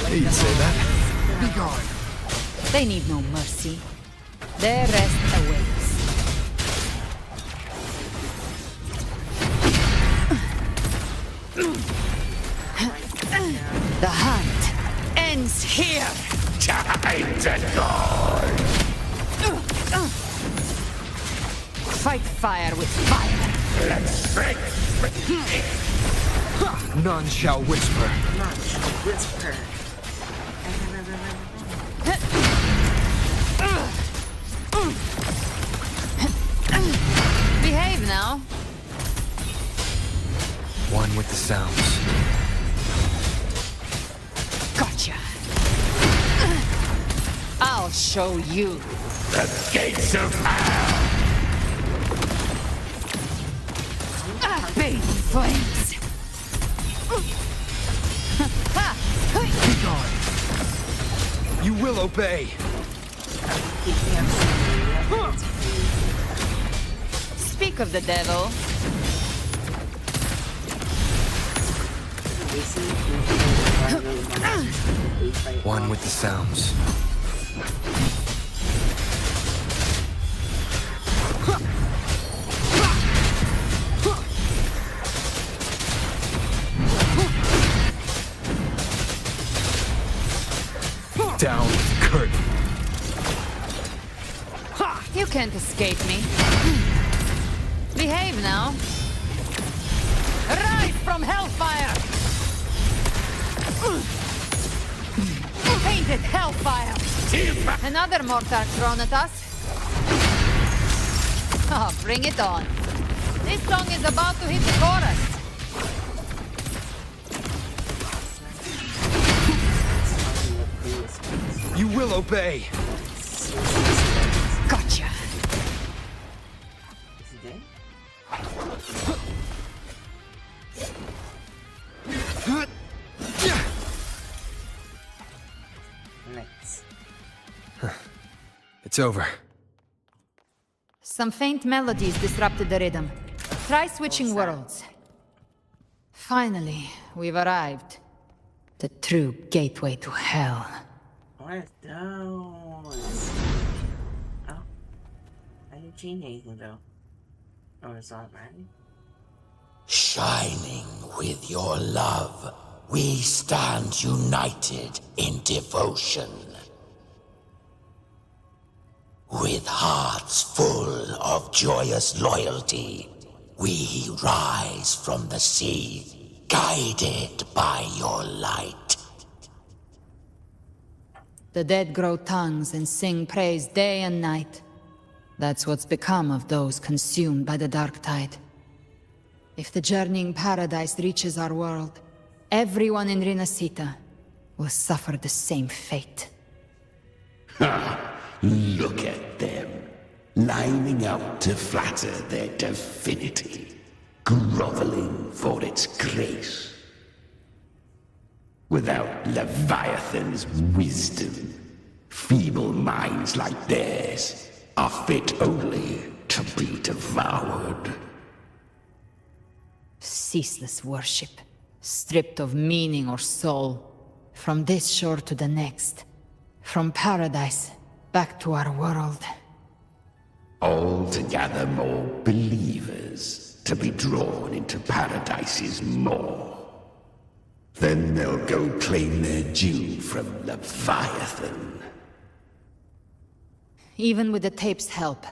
You'd say that. Be gone. They need no mercy. Their rest awaits. The hunt ends here! Time to die! Fight fire with fire! Let's break! None shall whisper. None shall whisper. Behave now. One with the sounds. Gotcha. I'll show you. The gates of hell! Bathe in flames. Be gone. You will obey. Speak of the devil. One with the sounds. Down with the curtain. You can't escape me. Behave now. Rise from hellfire! Hellfire! Another mortar thrown at us? Oh, bring it on. This song is about to hit the chorus. You will obey. Gotcha. Nice. It's over. Some faint melodies disrupted the rhythm. Try switching worlds. Finally, we've arrived. The true gateway to hell. What are those? Oh. I didn't change anything though. Oh, it's already. Shining with your love, we stand united in devotion. With hearts full of joyous loyalty, we rise from the sea, guided by your light. The dead grow tongues and sing praise day and night. That's what's become of those consumed by the dark tide. If the journeying paradise reaches our world, everyone in Rinascita will suffer the same fate. Ha! Look at them, lining up to flatter their divinity, groveling for its grace. Without Leviathan's wisdom, feeble minds like theirs are fit only to be devoured. Ceaseless worship, stripped of meaning or soul, from this shore to the next, from paradise back to our world. All to gather more believers to be drawn into Paradise's maw. Then they'll go claim their due from Leviathan. Even with the tape's help,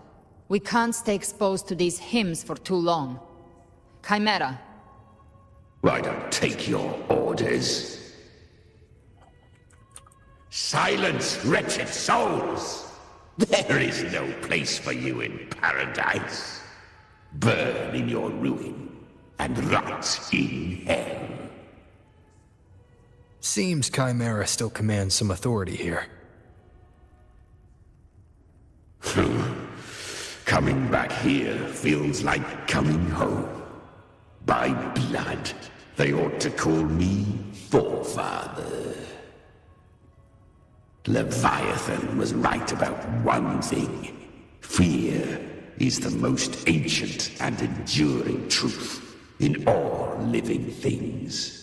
we can't stay exposed to these hymns for too long. Chimera. I don't take your orders. Silence, wretched souls! There is no place for you in paradise. Burn in your ruin, and rot in hell. Seems Chimera still commands some authority here. Coming back here feels like coming home. By blood, they ought to call me Forefather. Leviathan was right about one thing. Fear is the most ancient and enduring truth in all living things.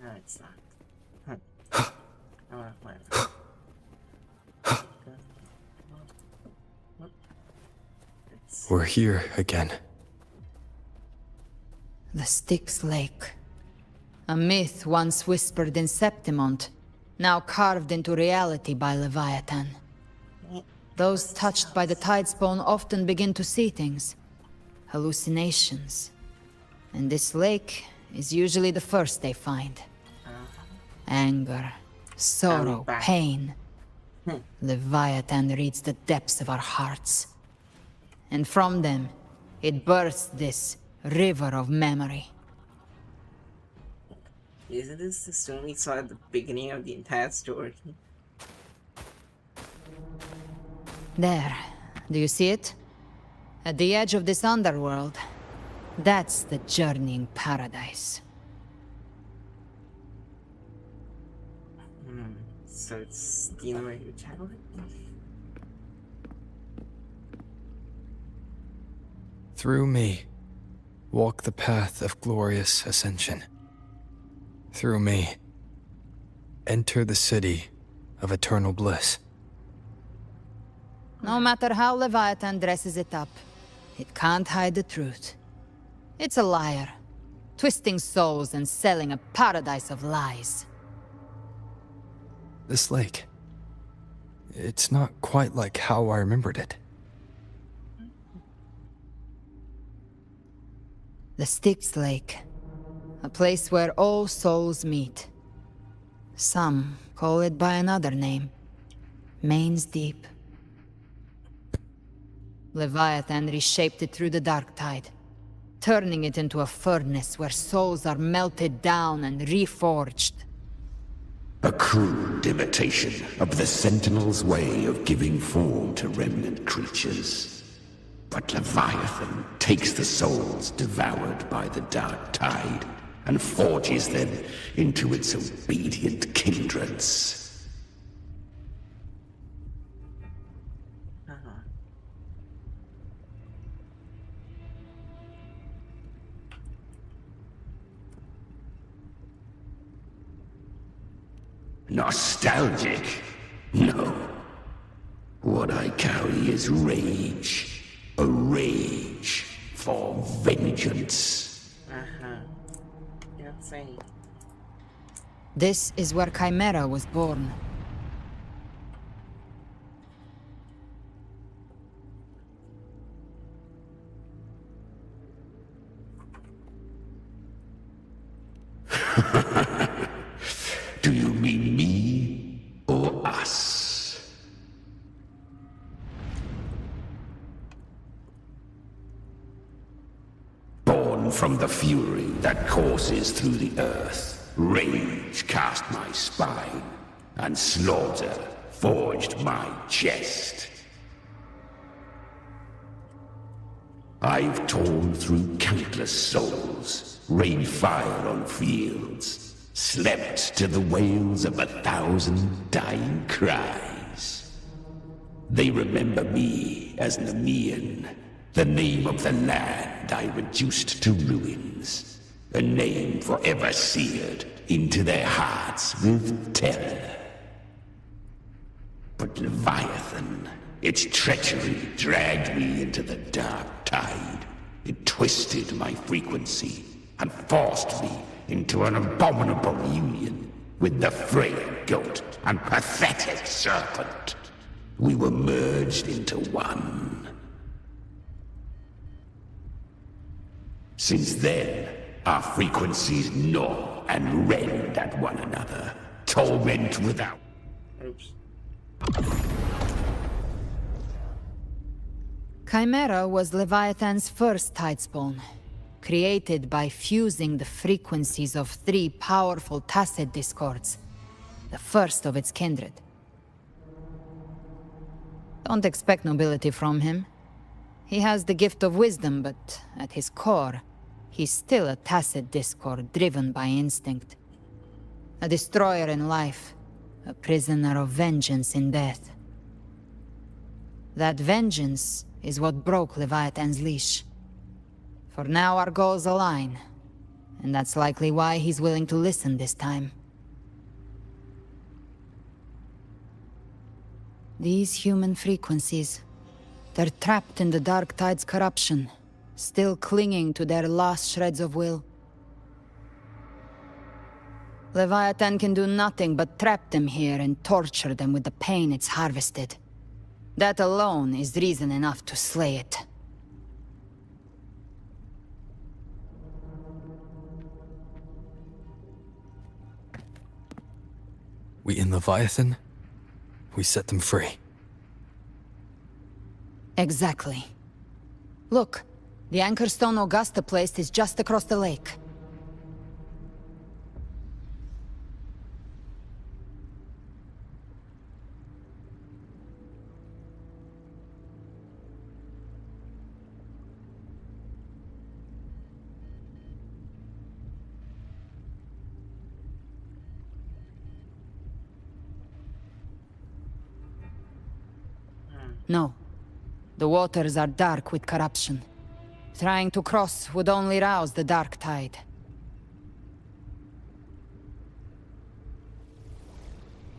No, it's not. Oh, whatever. We're here again. The Styx Lake. A myth once whispered in Septimont, now carved into reality by Leviathan. Those touched by the Tidespawn often begin to see things. Hallucinations. And this lake is usually the first they find. Anger, sorrow, pain. Leviathan reads the depths of our hearts. And from them, it births this river of memory. Isn't this the stone we saw at the beginning of the entire story? There. Do you see it? At the edge of this underworld. That's the journeying paradise. So it's the way you channel it? Through me, walk the path of glorious ascension. Through me, enter the city of eternal bliss. No matter how Leviathan dresses it up, it can't hide the truth. It's a liar, twisting souls and selling a paradise of lies. This lake, it's not quite like how I remembered it. The Styx Lake, a place where all souls meet. Some call it by another name, Main's Deep. Leviathan reshaped it through the dark tide, turning it into a furnace where souls are melted down and reforged. A crude imitation of the Sentinel's way of giving form to remnant creatures. But Leviathan takes the souls devoured by the dark tide and forges them into its obedient kindreds. Nostalgic? No. What I carry is rage. A rage for vengeance. This is where Chimera was born. Do you mean me or us? Born from the fury that courses through the earth, rage cast my spine, and slaughter forged my chest. I've torn through countless souls, rained fire on fields, slept to the wails of 1,000 dying cries. They remember me as Nemean, the name of the land I reduced to ruins, a name forever seared into their hearts with terror. But Leviathan, its treachery dragged me into the dark tide. It twisted my frequency and forced me into an abominable union with the frail goat and pathetic serpent. We were merged into one. Since then, our frequencies gnaw and rend at one another, torment without. Oops. Chimera was Leviathan's first tidespawn, created by fusing the frequencies of 3 powerful tacit discords, the first of its kindred. Don't expect nobility from him. He has the gift of wisdom, but at his core, he's still a tacit discord driven by instinct. A destroyer in life, a prisoner of vengeance in death. That vengeance is what broke Leviathan's leash. For now our goals align, and that's likely why he's willing to listen this time. These human frequencies, they're trapped in the Dark Tide's corruption, still clinging to their last shreds of will. Leviathan can do nothing but trap them here and torture them with the pain it's harvested. That alone is reason enough to slay it. We in Leviathan, we set them free. Exactly. Look, the anchor stone Augusta placed is just across the lake. No. The waters are dark with corruption. Trying to cross would only rouse the dark tide.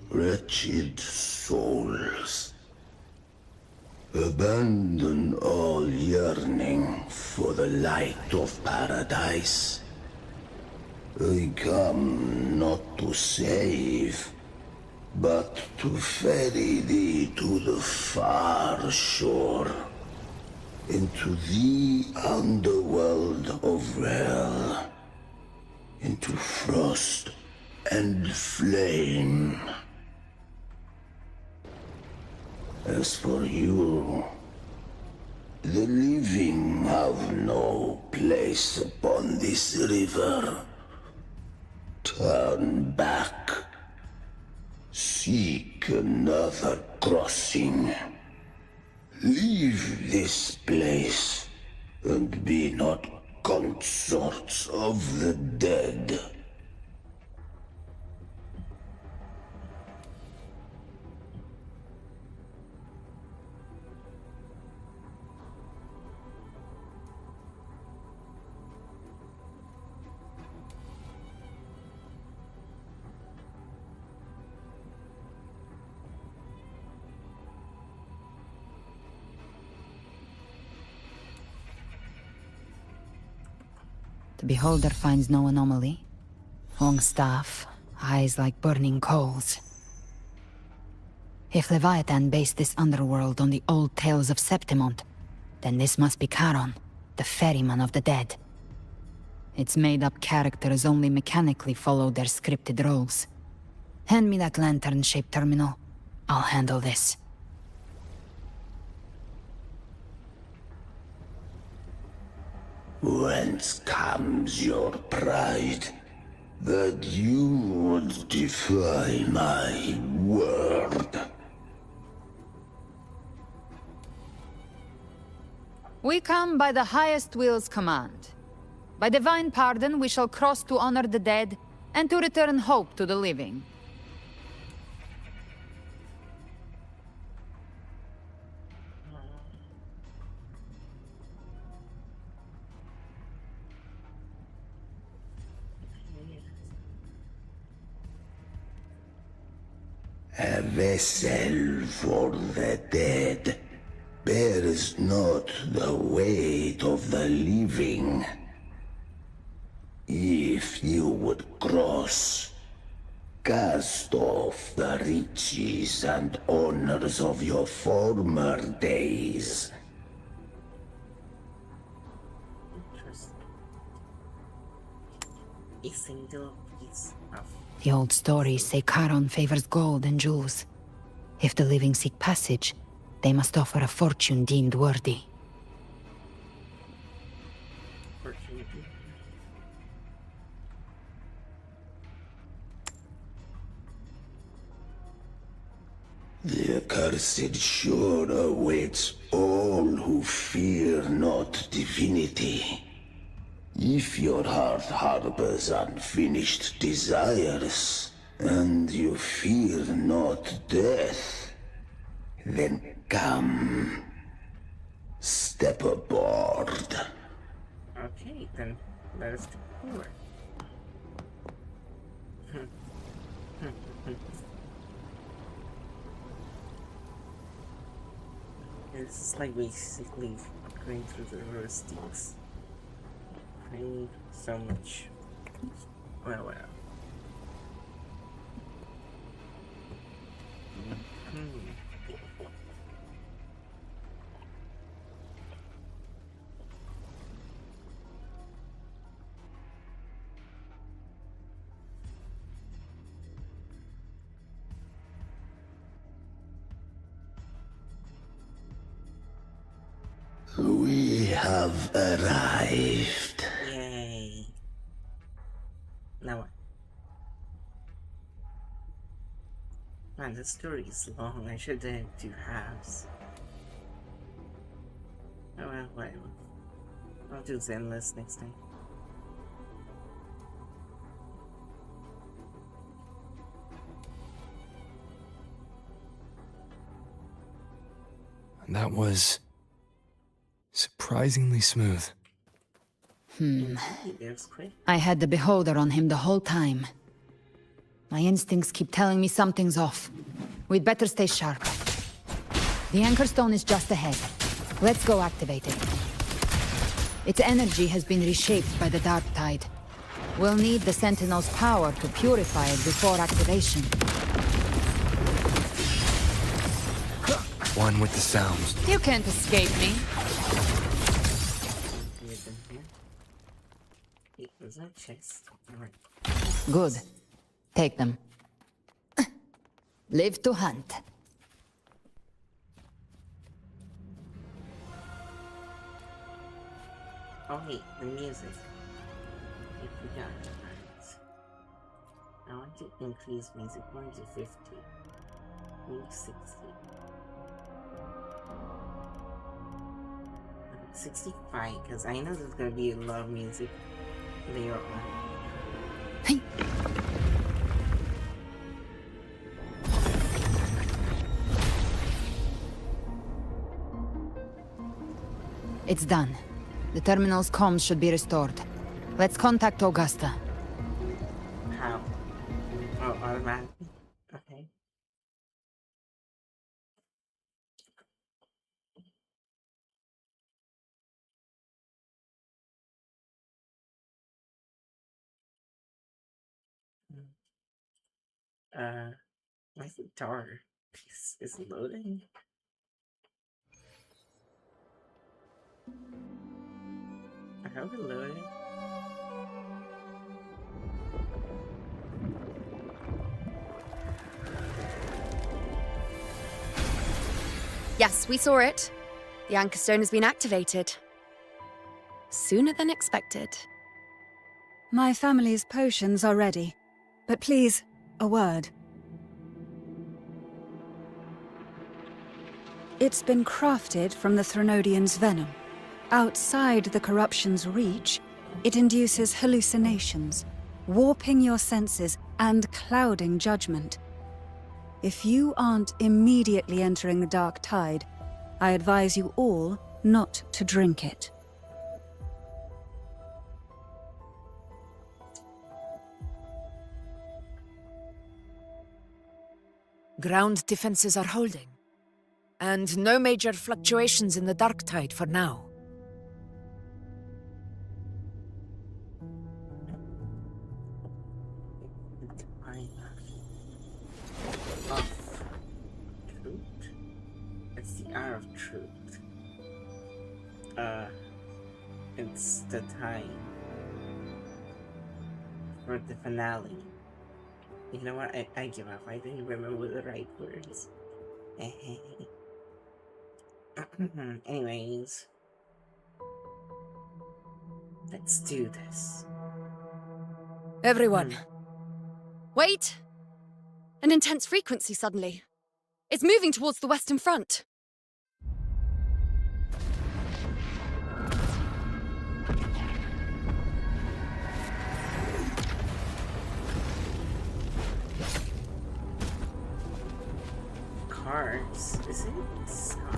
Wretched souls, abandon all yearning for the light of paradise. I come not to save, but to ferry thee to the far shore, into the underworld of hell, into frost and flame. As for you, the living have no place upon this river. Turn back. Seek another crossing. Leave this place, and be not consorts of the dead. The beholder finds no anomaly. Long staff, eyes like burning coals. If Leviathan based this underworld on the old tales of Septimont, then this must be Charon, the ferryman of the dead. Its made-up characters only mechanically follow their scripted roles. Hand me that lantern-shaped terminal. I'll handle this. Whence comes your pride that you would defy my word? We come by the highest will's command. By divine pardon, we shall cross to honor the dead and to return hope to the living. A vessel for the dead bears not the weight of the living. If you would cross, cast off the riches and honors of your former days. A single piece of... The old stories say Charon favors gold and jewels. If the living seek passage, they must offer a fortune deemed worthy. The accursed shore awaits all who fear not divinity. If your heart harbors unfinished desires, and you fear not death, then come, step aboard. Okay, then let us go forward. It's like basically going through the rustics. I need so much. Well. We have arrived. Yay. Now what? Man, this story is long. I should have 2 halves. Oh well, whatever. I'll do Zenless next time. That was surprisingly smooth. I had the beholder on him the whole time. My instincts keep telling me something's off. We'd better stay sharp. The Anchor Stone is just ahead. Let's go activate it. Its energy has been reshaped by the Dark Tide. We'll need the Sentinel's power to purify it before activation. One with the sounds. You can't escape me. There's no chest. Alright. Good. Take them. Live to hunt. Oh wait, the music. I forgot. I want to increase music 1 to 50. Maybe 60. 65, because I know there's gonna be a lot of music later on. Hey. It's done. The terminal's comms should be restored. Let's contact Augusta. How? Oh, automatically? Okay. Why is it dark? Is it loading? I hope it loaded. Yes, we saw it. The Anchor Stone has been activated. Sooner than expected. My family's potions are ready. But please, a word. It's been crafted from the Threnodian's venom. Outside the corruption's reach, it induces hallucinations, warping your senses and clouding judgment. If you aren't immediately entering the Dark Tide, I advise you all not to drink it. Ground defenses are holding. And no major fluctuations in the Dark Tide for now. It's the hour of truth. It's the time for the finale. You know what? I give up. I didn't remember the right words. Anyways, let's do this. Everyone. Wait! An intense frequency suddenly. It's moving towards the Western Front. Cars, is it?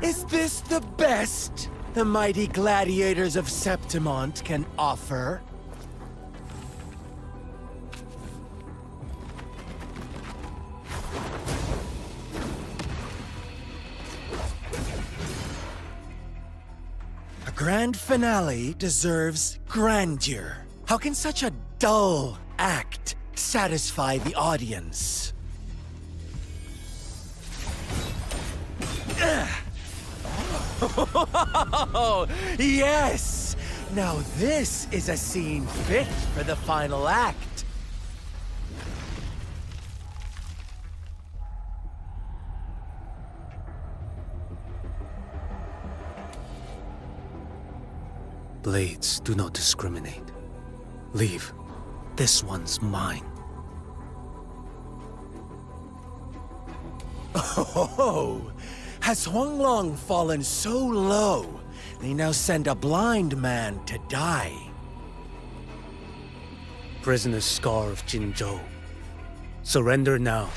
Is this the best the mighty gladiators of Septimont can offer? A grand finale deserves grandeur. How can such a dull act satisfy the audience? Oh, yes! Now this is a scene fit for the final act. Blades do not discriminate. Leave. This one's mine. Oh, has Huanglong fallen so low, they now send a blind man to die? Prisoner's Scar of Jinzhou. Surrender now.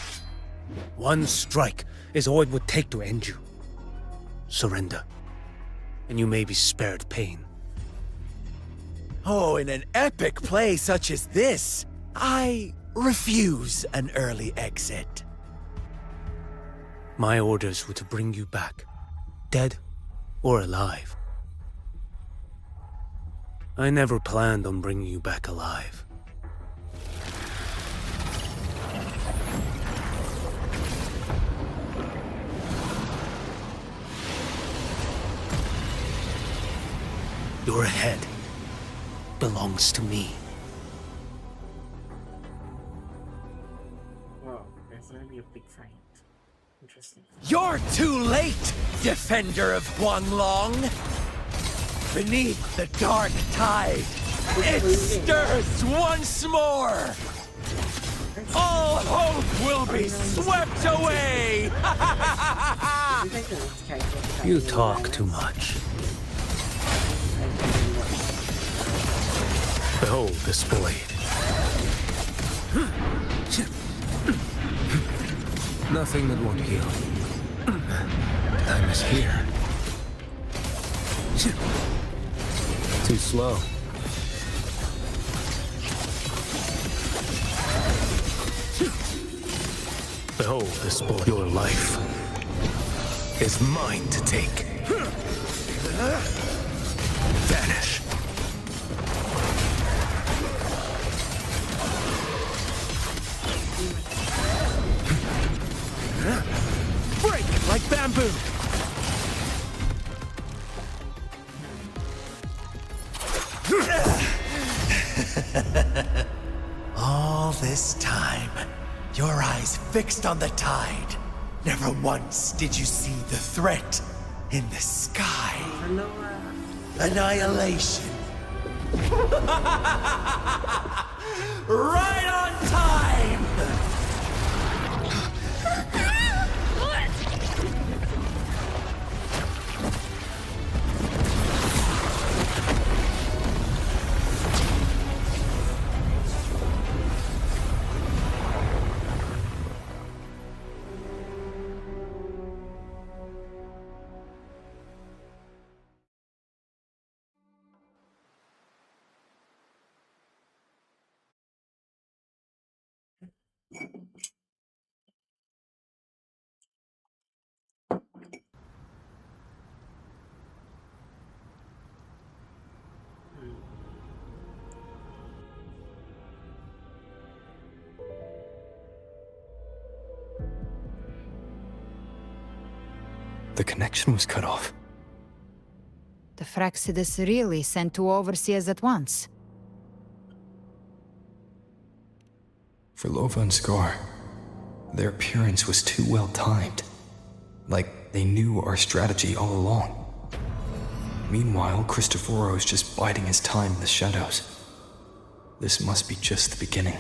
One strike is all it would take to end you. Surrender, and you may be spared pain. Oh, in an epic play such as this, I refuse an early exit. My orders were to bring you back, dead or alive. I never planned on bringing you back alive. Your head belongs to me. Whoa, there's gonna be a big fight. Interesting. You're too late, defender of Huanglong! Beneath the dark tide, it stirs once more! All hope will be swept away! You talk too much. Behold this blade. Nothing that won't heal. Time is here. Too slow. Behold this blade. Your life is mine to take. Vanish. Break like bamboo! All this time, your eyes fixed on the tide. Never once did you see the threat in the sky. Annihilation. Right on time! The connection was cut off. The Fraxidus really sent two overseers at once. For Lova and Scar, their appearance was too well timed. Like they knew our strategy all along. Meanwhile, Cristoforo's just biding his time in the shadows. This must be just the beginning.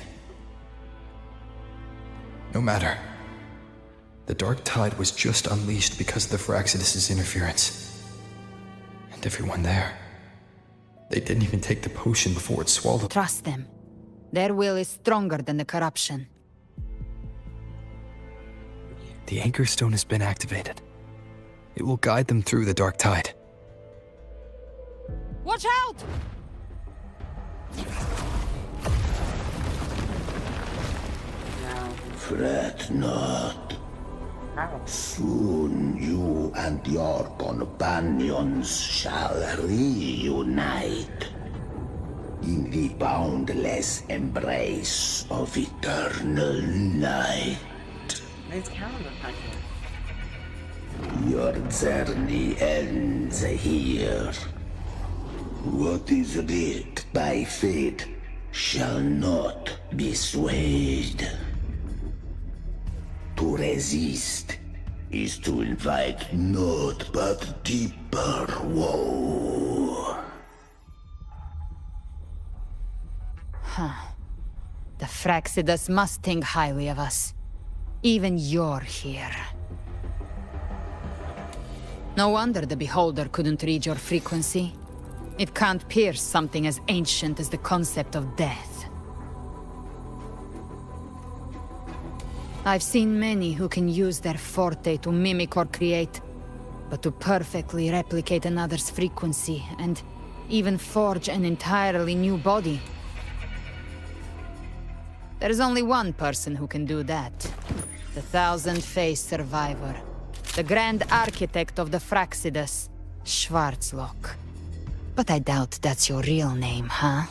No matter. The dark tide was just unleashed because of the Fraxidus' interference. And everyone there. They didn't even take the potion before it swallowed. Trust them. Their will is stronger than the corruption. The Anchor Stone has been activated. It will guide them through the dark tide. Watch out! Fret not. Soon you and your companions shall reunite in the boundless embrace of eternal night. Your journey ends here. What is writ by fate shall not be swayed. To resist is to invite naught but deeper woe. Huh. The Fraxidus must think highly of us. Even you're here. No wonder the Beholder couldn't read your frequency. It can't pierce something as ancient as the concept of death. I've seen many who can use their forte to mimic or create, but to perfectly replicate another's frequency and even forge an entirely new body. There's only one person who can do that. The thousand-faced survivor. The grand architect of the Fraxidus, Schwarzlock. But I doubt that's your real name, huh?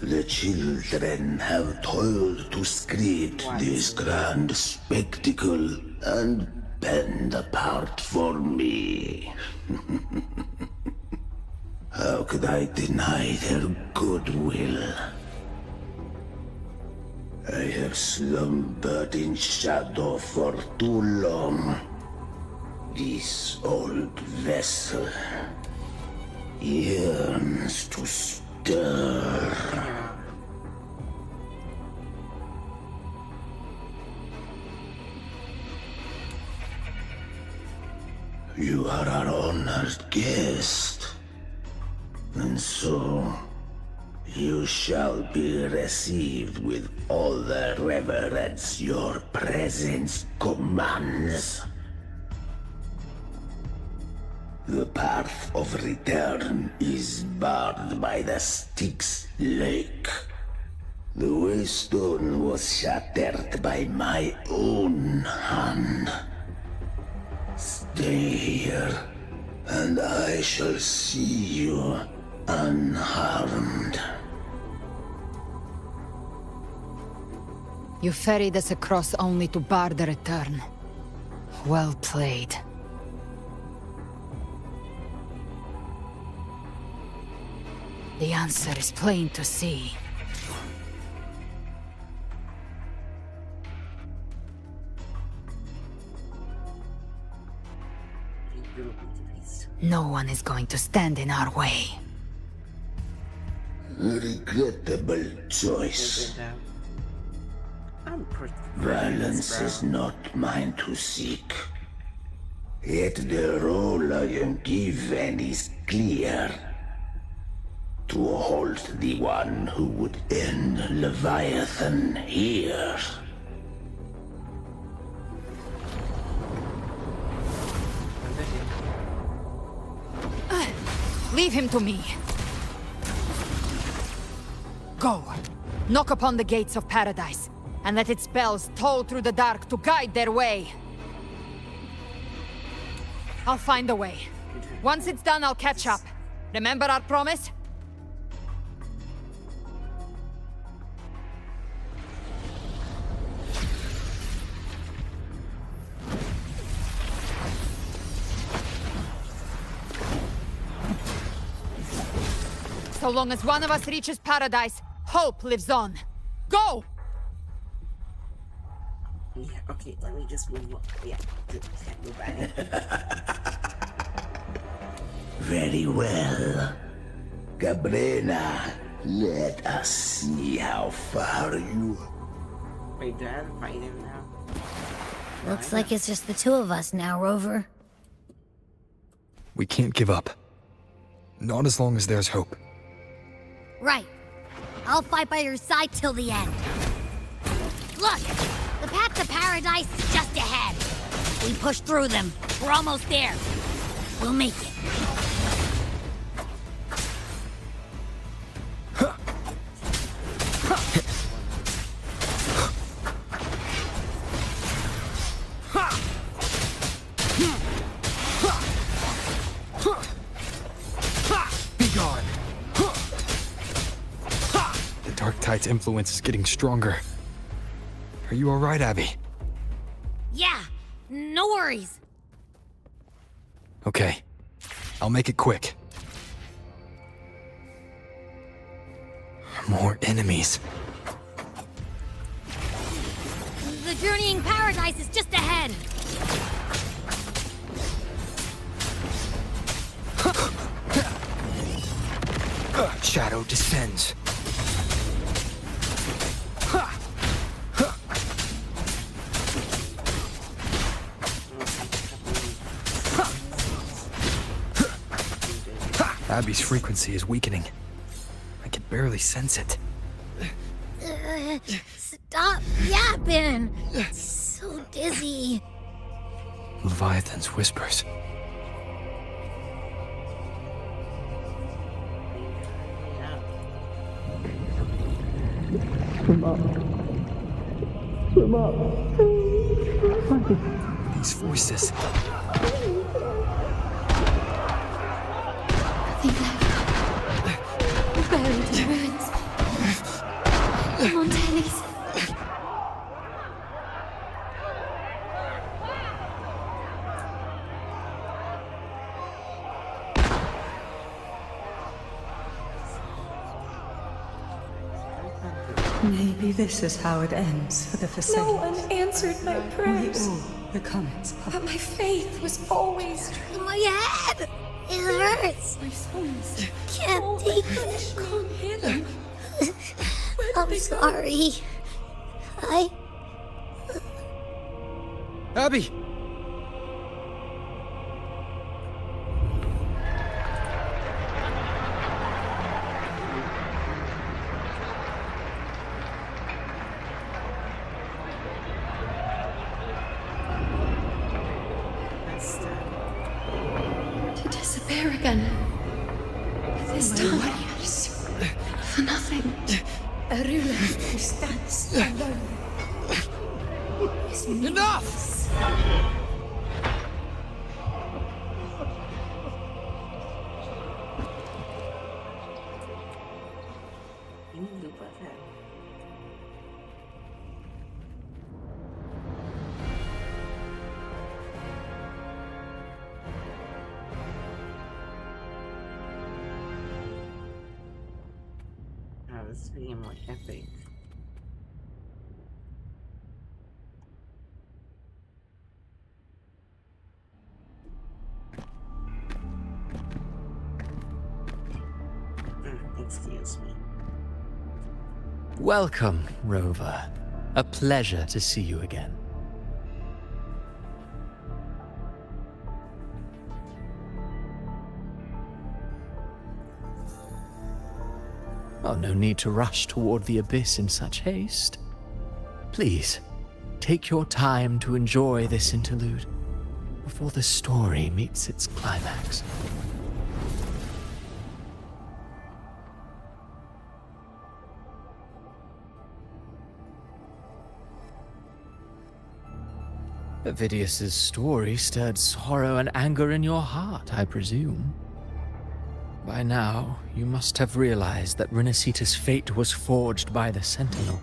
The children have toiled to script this grand spectacle and bend apart for me. How could I deny their goodwill? I have slumbered in shadow for too long. This old vessel yearns to stir. You are our honored guest, and so you shall be received with all the reverence your presence commands. The path of return is barred by the Styx Lake. The waystone was shattered by my own hand. Stay here, and I shall see you unharmed. You ferried us across only to bar the return. Well played. The answer is plain to see. No one is going to stand in our way. Regrettable choice. Violence is not mine to seek. Yet the role I am given is clear. To halt the one who would end Leviathan here. Leave him to me. Go. Knock upon the gates of paradise, and let its bells toll through the dark to guide their way. I'll find a way. Once it's done, I'll catch up. Remember our promise? So long as one of us reaches paradise, hope lives on. Go! Yeah, okay, let me just move on. Yeah, can't move back. Very well. Cabrera, let us see how far you... Wait, do I have to fight him now? Looks like it's just the two of us now, Rover. We can't give up. Not as long as there's hope. Right. I'll fight by your side till the end. Look! The path to paradise is just ahead. We push through them. We're almost there. We'll make it. Tide's influence is getting stronger. Are you all right, Abby? Yeah, no worries. Okay, I'll make it quick. More enemies. The journeying paradise is just ahead. Shadow descends. Abby's frequency is weakening. I can barely sense it. Stop yapping! It's so dizzy. Leviathan's whispers. Swim up. Swim up. These voices. We're buried in ruins. Come on, Tailies. Maybe this is how it ends for the Forsaken. No one answered my prayers. We all become its But puppets. my faith was always true. My head! It hurts! My sons. Can't take it. Can't hear them. I'm sorry. Abby! To disappear again. This time. For nothing. A ruler who stands alone. Enough! Ini lupa kan? This is being more epic. Excuse me. Welcome, Rover. A pleasure to see you again. Oh, no need to rush toward the abyss in such haste. Please, take your time to enjoy this interlude before the story meets its climax. Avidius's story stirred sorrow and anger in your heart, I presume. By now, you must have realized that Rinascita's fate was forged by the Sentinel.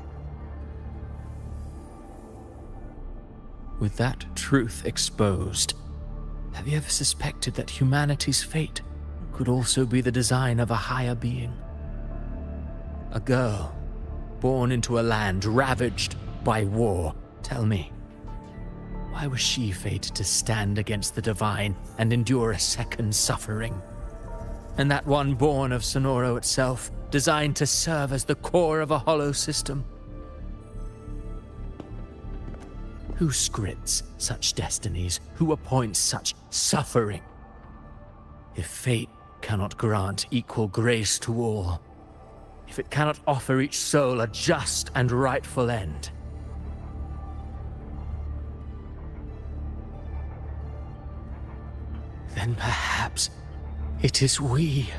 With that truth exposed, have you ever suspected that humanity's fate could also be the design of a higher being? A girl, born into a land ravaged by war. Tell me, why was she fated to stand against the divine and endure a second suffering? And that one born of Sonoro itself, designed to serve as the core of a hollow system? Who scripts such destinies? Who appoints such suffering? If fate cannot grant equal grace to all, if it cannot offer each soul a just and rightful end, then perhaps it is we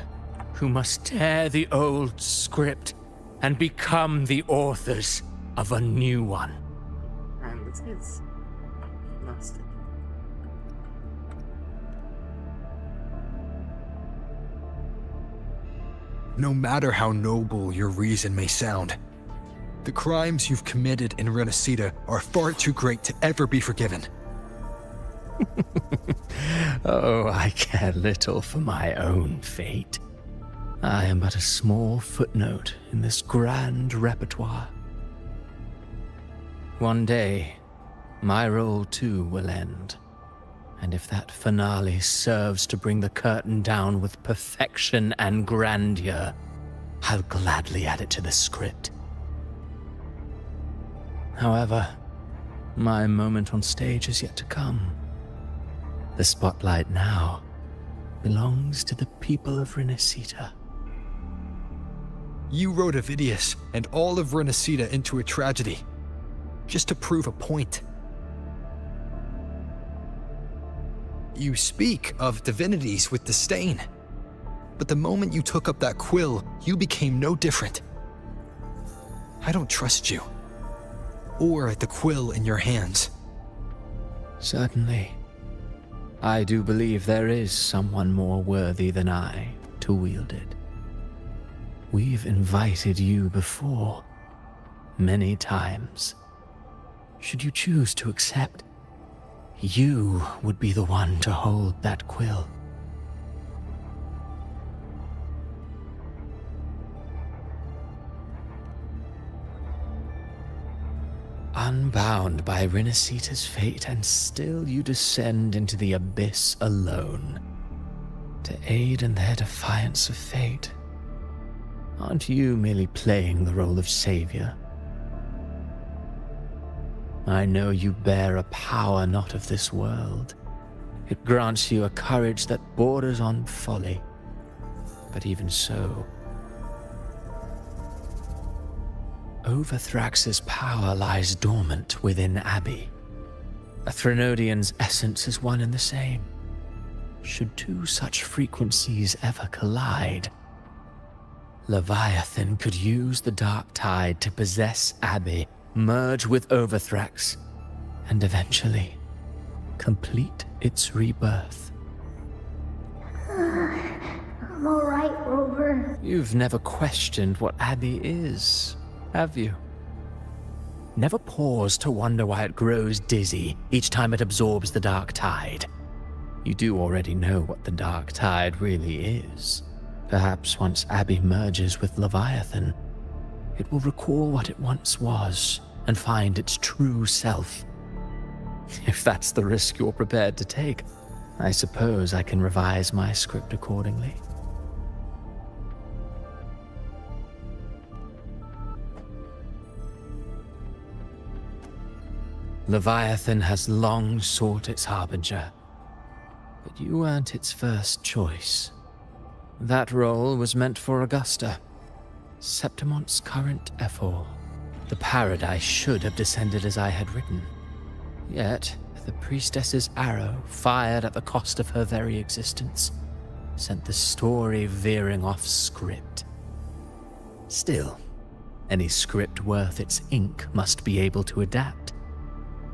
who must tear the old script and become the authors of a new one. And this is nasty. No matter how noble your reason may sound, the crimes you've committed in Rinascita are far too great to ever be forgiven. Oh, I care little for my own fate. I am but a small footnote in this grand repertoire. One day, my role too will end. And if that finale serves to bring the curtain down with perfection and grandeur, I'll gladly add it to the script. However, my moment on stage is yet to come. The spotlight now belongs to the people of Rinascita. You wrote Avidius and all of Rinascita into a tragedy, just to prove a point. You speak of divinities with disdain, but the moment you took up that quill, you became no different. I don't trust you. Or the quill in your hands. Certainly. I do believe there is someone more worthy than I to wield it. We've invited you before, many times. Should you choose to accept, you would be the one to hold that quill. Unbound by Rinascita's fate, and still you descend into the abyss alone, to aid in their defiance of fate. Aren't you merely playing the role of savior? I know you bear a power not of this world. It grants you a courage that borders on folly. But even so, Overthrax's power lies dormant within Abby. A Threnodian's essence is one and the same. Should two such frequencies ever collide, Leviathan could use the dark tide to possess Abby, merge with Overthrax, and eventually complete its rebirth. I'm alright, Rover. You've never questioned what Abby is, have you? Never paused to wonder why it grows dizzy each time it absorbs the dark tide. You do already know what the dark tide really is. Perhaps once Abby merges with Leviathan, it will recall what it once was and find its true self. If that's the risk you're prepared to take, I suppose I can revise my script accordingly. Leviathan has long sought its harbinger, but you weren't its first choice. That role was meant for Augusta, Septimont's current Ephor. The paradise should have descended as I had written. Yet, the priestess's arrow, fired at the cost of her very existence, sent the story veering off script. Still, any script worth its ink must be able to adapt.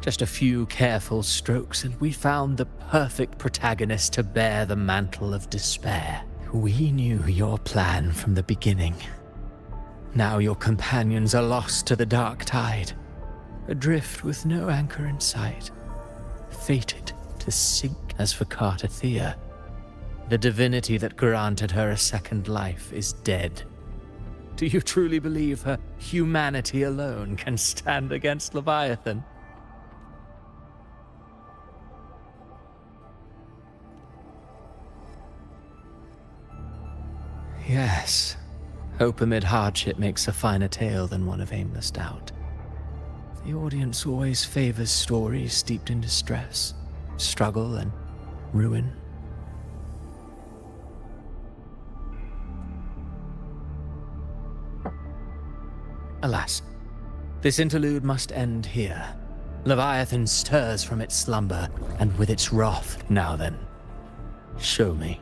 Just a few careful strokes and we found the perfect protagonist to bear the mantle of despair. We knew your plan from the beginning. Now your companions are lost to the dark tide, adrift with no anchor in sight, fated to sink. As for Cartathea, the divinity that granted her a second life is dead. Do you truly believe her humanity alone can stand against Leviathan? Yes, hope amid hardship makes a finer tale than one of aimless doubt. The audience always favors stories steeped in distress, struggle, and ruin. Alas, this interlude must end here. Leviathan stirs from its slumber, and with its wrath, now then, show me.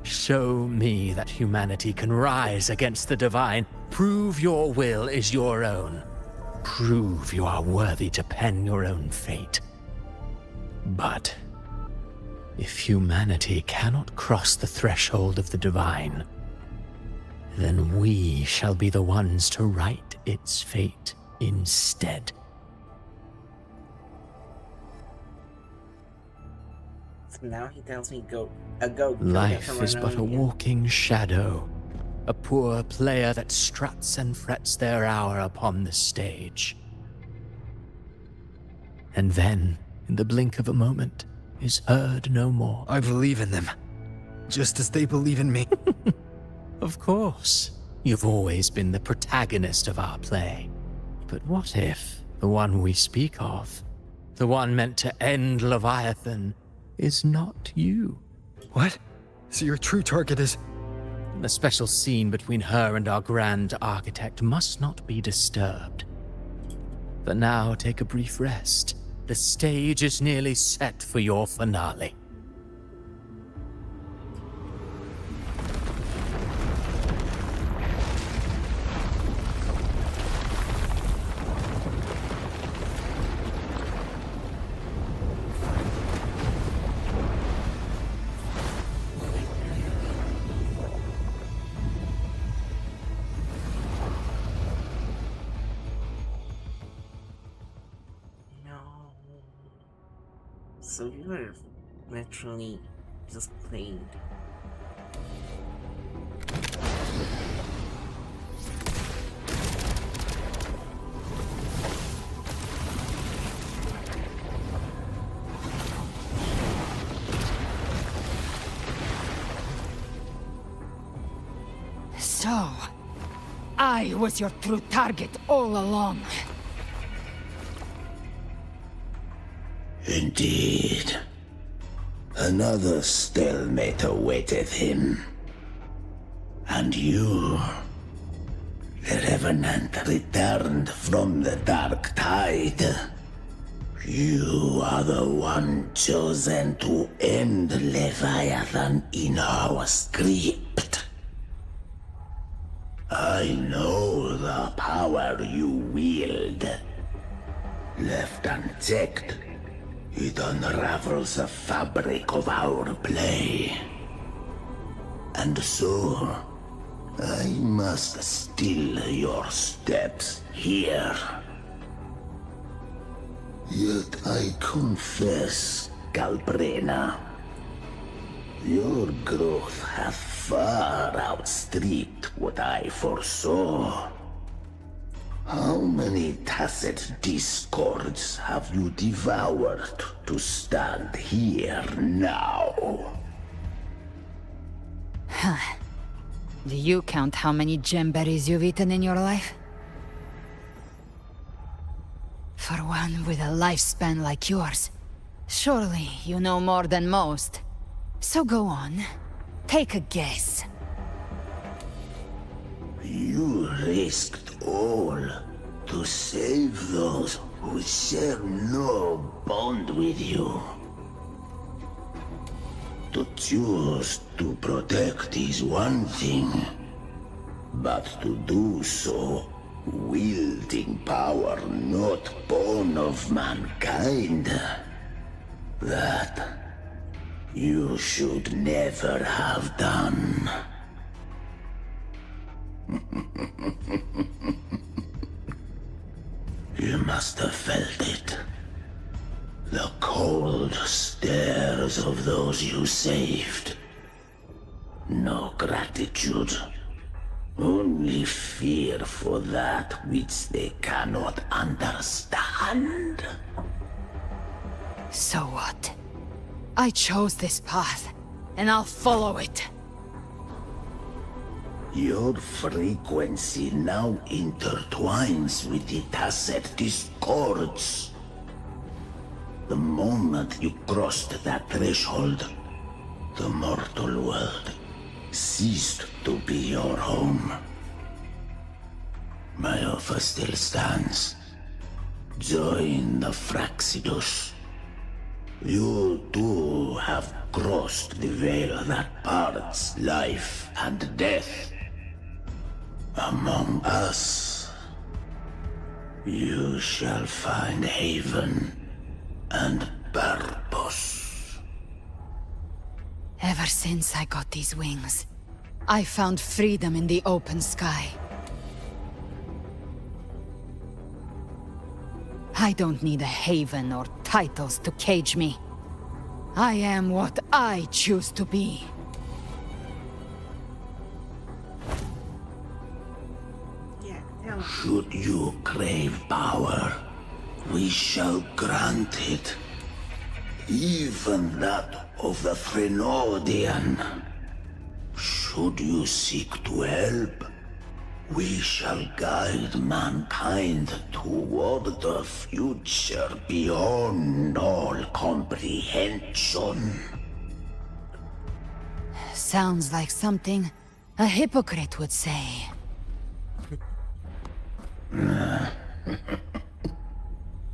Show me that humanity can rise against the divine. Prove your will is your own. Prove you are worthy to pen your own fate. But if humanity cannot cross the threshold of the divine, then we shall be the ones to write its fate instead. Now he tells me go. Life is but a walking shadow, a poor player that struts and frets their hour upon the stage. And then, in the blink of a moment, is heard no more. I believe in them, just as they believe in me. Of course, you've always been the protagonist of our play. But what if the one we speak of, the one meant to end Leviathan, is not you? What? So your true target is... The special scene between her and our grand architect must not be disturbed. But now take a brief rest. The stage is nearly set for your finale. So we were literally just playing. So, I was your true target all along. Indeed. Another stalemate awaited him. And you, the Revenant returned from the Dark Tide. You are the one chosen to end Leviathan in our script. I know the power you wield. Left unchecked, it unravels the fabric of our play. And so, I must still your steps here. Yet I confess, Galbrena, your growth hath far outstripped what I foresaw. How many tacit discords have you devoured to stand here now? Huh. Do you count how many gemberries you've eaten in your life? For one with a lifespan like yours, surely you know more than most. So go on, take a guess. You risked all to save those who share no bond with you. To choose to protect is one thing, but to do so wielding power not born of mankind, that you should never have done. You must have felt it. The cold stares of those you saved. No gratitude. Only fear for that which they cannot understand. So what? I chose this path, and I'll follow it. Your frequency now intertwines with the tacit discords. The moment you crossed that threshold, the mortal world ceased to be your home. My offer still stands. Join the Fraxidus. You too have crossed the veil that parts life and death. Among us, you shall find haven and purpose. Ever since I got these wings, I found freedom in the open sky. I don't need a haven or titles to cage me. I am what I choose to be. Should you crave power, we shall grant it. Even that of the Thenodian. Should you seek to help, we shall guide mankind toward the future beyond all comprehension. Sounds like something a hypocrite would say.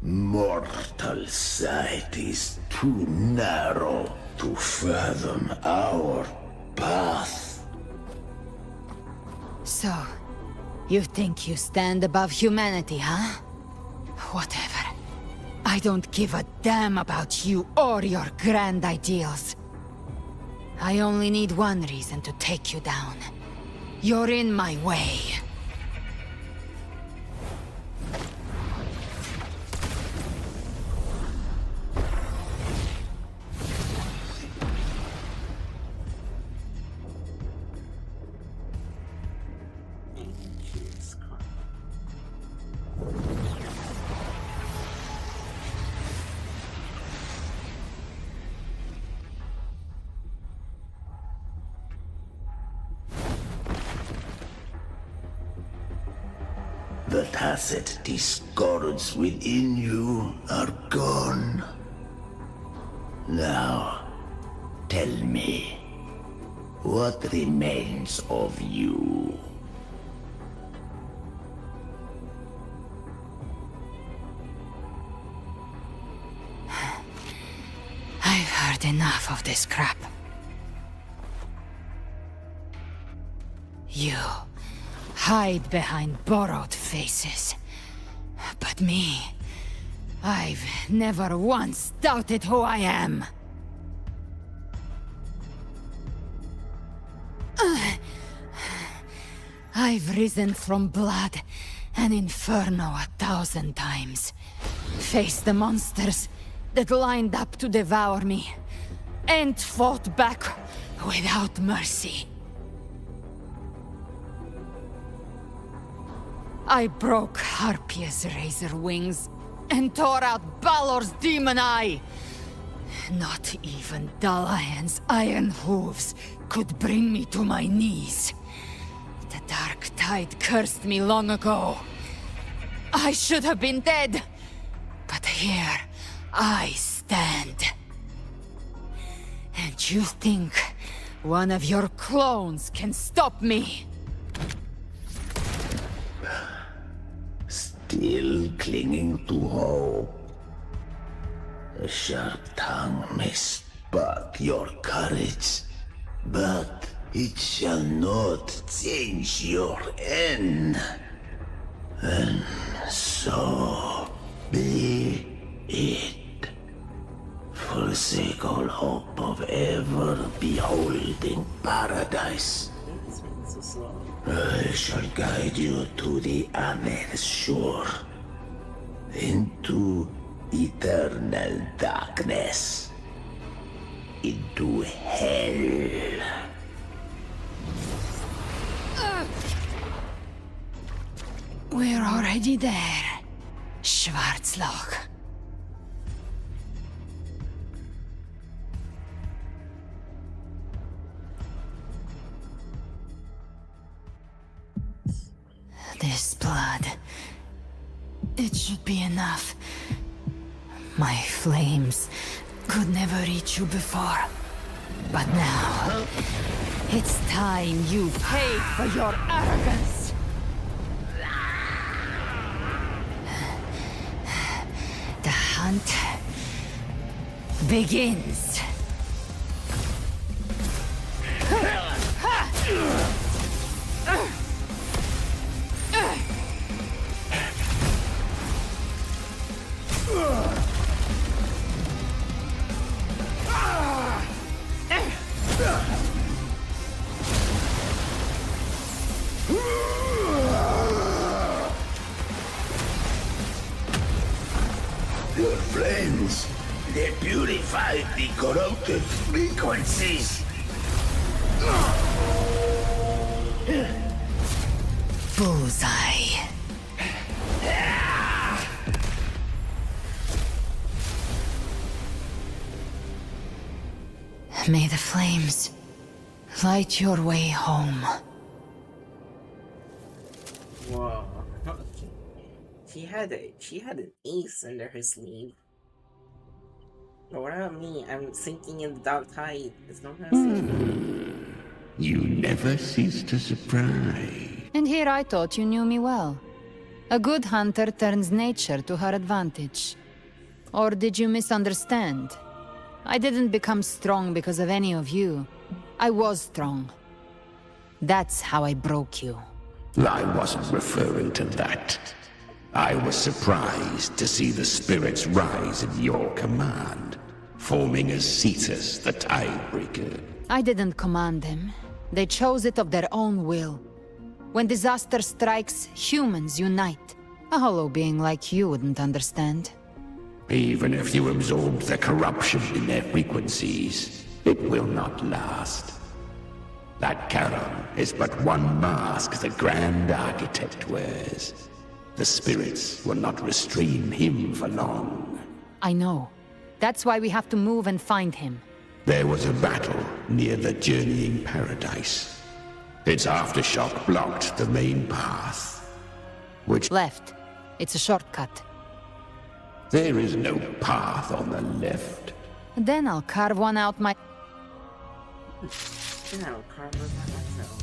Mortal sight is too narrow to fathom our path. So, you think you stand above humanity, huh? Whatever. I don't give a damn about you or your grand ideals. I only need one reason to take you down. You're in my way. tacit discords within you are gone. Now, tell me, what remains of you? I've heard enough of this crap. You hide behind borrowed faces. But me, I've never once doubted who I am. I've risen from blood and inferno 1,000 times. Faced the monsters that lined up to devour me, and fought back without mercy. I broke Harpia's razor wings and tore out Balor's demon eye. Not even Dalahan's iron hooves could bring me to my knees. The dark tide cursed me long ago. I should have been dead, but here I stand. And you think one of your clones can stop me? Still clinging to hope. A sharp tongue may spark your courage, but it shall not change your end. And so be it. Forsake all hope of ever beholding paradise. I shall guide you to the Amet's shore, into eternal darkness, into hell. We're already there, Schwarzloch. This blood, it should be enough. My flames could never reach you before. But now, it's time you paid for your arrogance. The hunt begins. Your flames, they purify the corrupted frequencies. Bullseye. May the flames light your way home. Whoa. She had an ace under her sleeve. But what about me? I'm sinking in the dark tide. There's no mercy. You never cease to surprise. And here I thought you knew me well. A good hunter turns nature to her advantage. Or did you misunderstand? I didn't become strong because of any of you. I was strong. That's how I broke you. I wasn't referring to that. I was surprised to see the spirits rise at your command, forming as Cetus the Tidebreaker. I didn't command them. They chose it of their own will. When disaster strikes, humans unite. A hollow being like you wouldn't understand. Even if you absorb the corruption in their frequencies, it will not last. That Charon is but one mask the Grand Architect wears. The spirits will not restrain him for long. I know. That's why we have to move and find him. There was a battle near the Journeying Paradise. Its aftershock blocked the main path. Which left. It's a shortcut. there is no path on the left. Then I'll carve one out my... Then I'll carve it myself.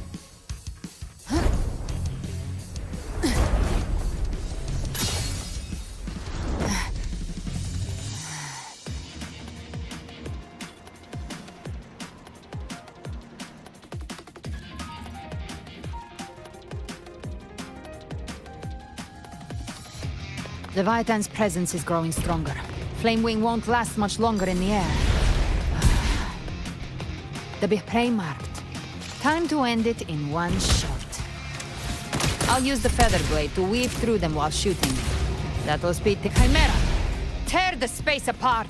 Leviathan's presence is growing stronger. Flamewing won't last much longer in the air. The prey marked. Time to end it in one shot. I'll use the feather blade to weave through them while shooting. That'll speed the Chimera. Tear the space apart!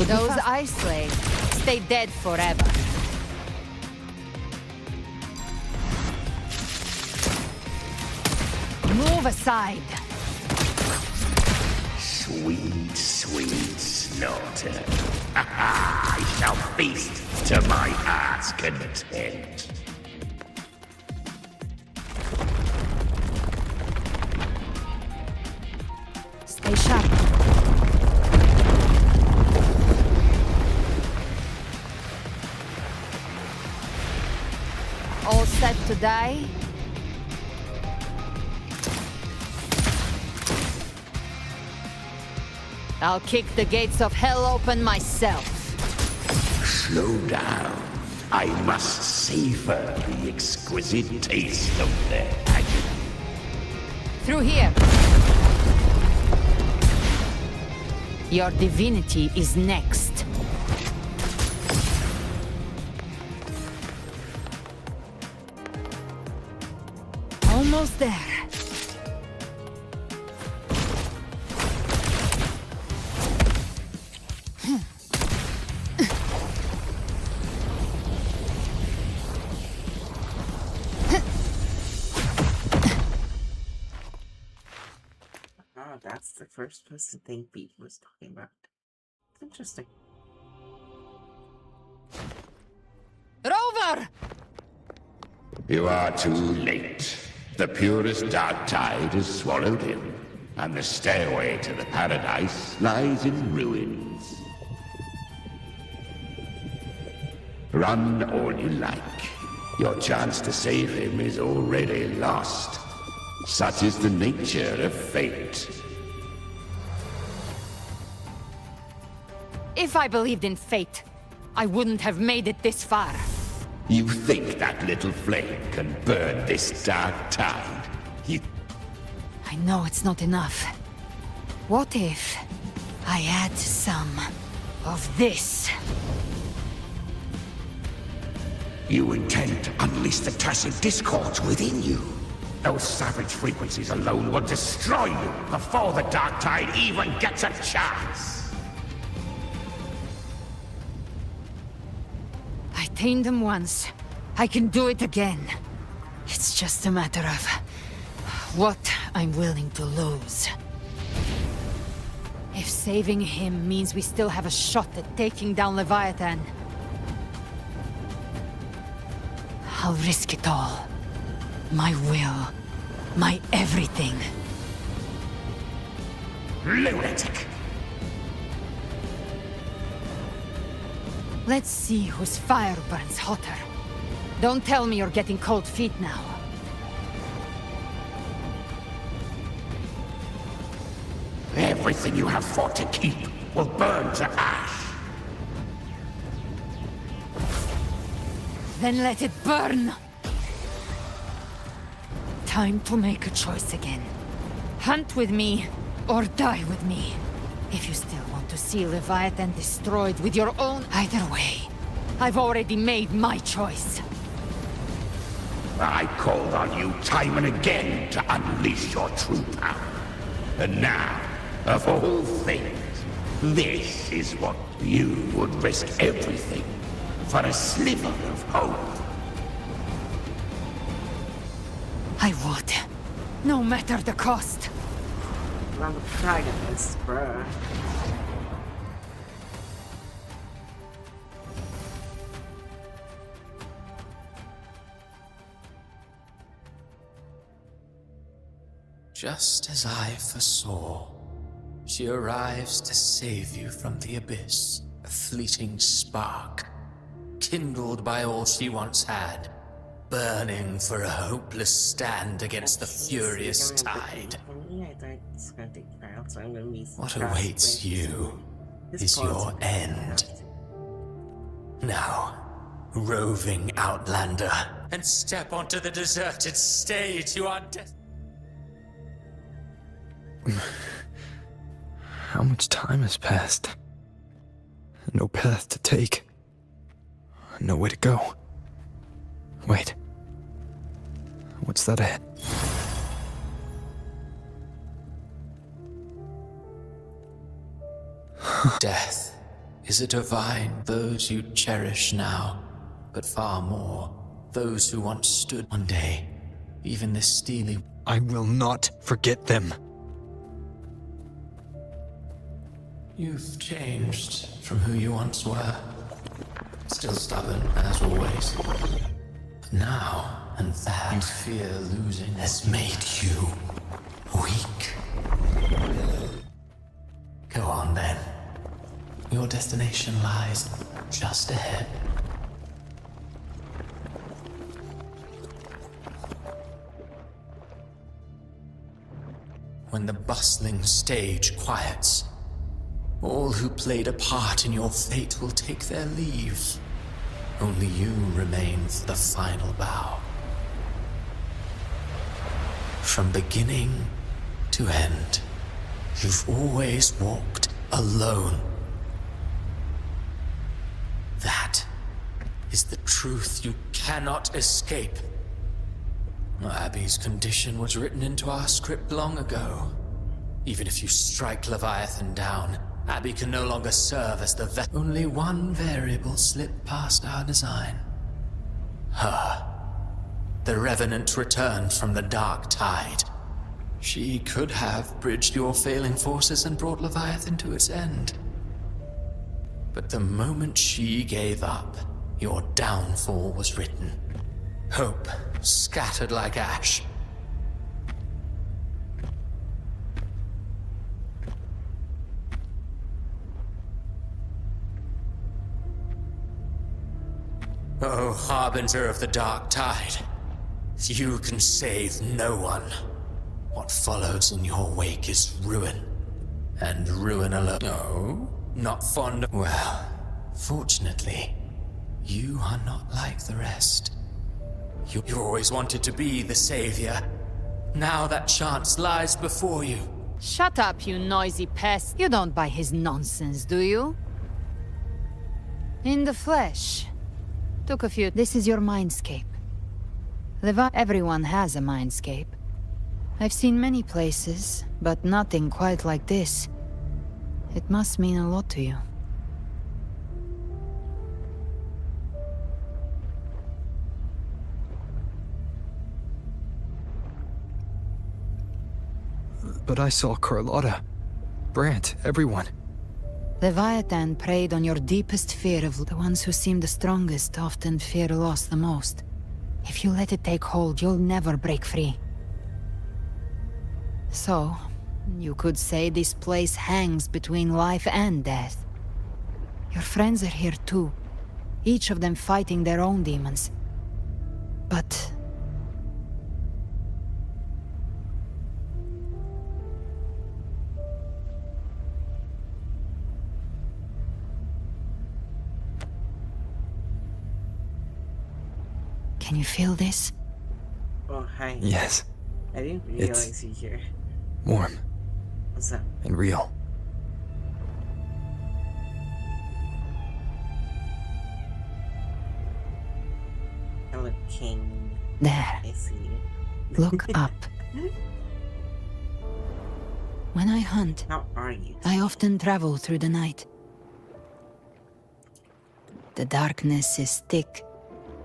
Those I slay stay dead forever. Move aside. Sweet, sweet slaughter. I shall feast to my heart's content. Stay sharp. All set to die? I'll kick the gates of hell open myself. Slow down. I must savor the exquisite taste of their agony. Through here. Your divinity is next. Almost there. Oh, that's the first person thing Pete was talking about. Interesting. Rover! You are too late. The purest dark tide has swallowed him, and the stairway to the paradise lies in ruins. Run all you like. Your chance to save him is already lost. Such is the nature of fate. If I believed in fate, I wouldn't have made it this far. You think that little flame can burn this dark tide? I know it's not enough. What if I add some of this? You intend to unleash the tacit discords within you. Those savage frequencies alone will destroy you before the dark tide even gets a chance. I tamed them once. I can do it again. It's just a matter of what I'm willing to lose. If saving him means we still have a shot at taking down Leviathan, I'll risk it all. My will. My everything. Lunatic! Let's see whose fire burns hotter. Don't tell me you're getting cold feet now. Everything you have fought to keep will burn to ash. Then let it burn! Time to make a choice again. Hunt with me, or die with me. If you still want to see Leviathan destroyed with your own... Either way, I've already made my choice. I called on you time and again to unleash your true power. And now, of all things, this is what you would risk everything for a sliver of hope. I would. No matter the cost. I'm the protagonist, bruh. Just as I foresaw, she arrives to save you from the abyss, a fleeting spark, kindled by all she once had, burning for a hopeless stand against the furious tide. What awaits you is your end. Now, roving outlander, and step onto the deserted stage you are How much time has passed? No path to take. No way to go. Wait. What's that ahead? Death is a divine those you cherish now, but far more those who once stood one day, even this steely. I will not forget them. You've changed from who you once were. Still stubborn, as always. But now and that fear losing has made you weak. Go on then. Your destination lies just ahead. When the bustling stage quiets, all who played a part in your fate will take their leave. Only you remain for the final bow. From beginning to end, you've always walked alone. That is the truth you cannot escape. Abby's condition was written into our script long ago. Even if you strike Leviathan down, Abby can no longer serve as the vet. Only one variable slipped past our design. Her. The Revenant returned from the dark tide. She could have bridged your failing forces and brought Leviathan to its end. But the moment she gave up, your downfall was written. Hope scattered like ash. Oh, harbinger of the dark tide, you can save no one. What follows in your wake is ruin, and ruin alone. No, not fond of. Well, fortunately, you are not like the rest. You always wanted to be the savior. Now that chance lies before you. Shut up, you noisy pest. You don't buy his nonsense, do you? In the flesh. Took a few. This is your mindscape. Everyone has a mindscape. I've seen many places, but nothing quite like this. It must mean a lot to you. But I saw Carlotta, Brant, everyone. Leviathan preyed on your deepest fear of the ones who seem the strongest, often fear loss the most. If you let it take hold, you'll never break free. So, you could say this place hangs between life and death. Your friends are here too, each of them fighting their own demons. But can you feel this? Oh, hi. Yes. I didn't realize you here. Warm. What's that? And real. Hello, King. There. I see you. Look up. When I hunt, How are you? I often travel through the night. The darkness is thick,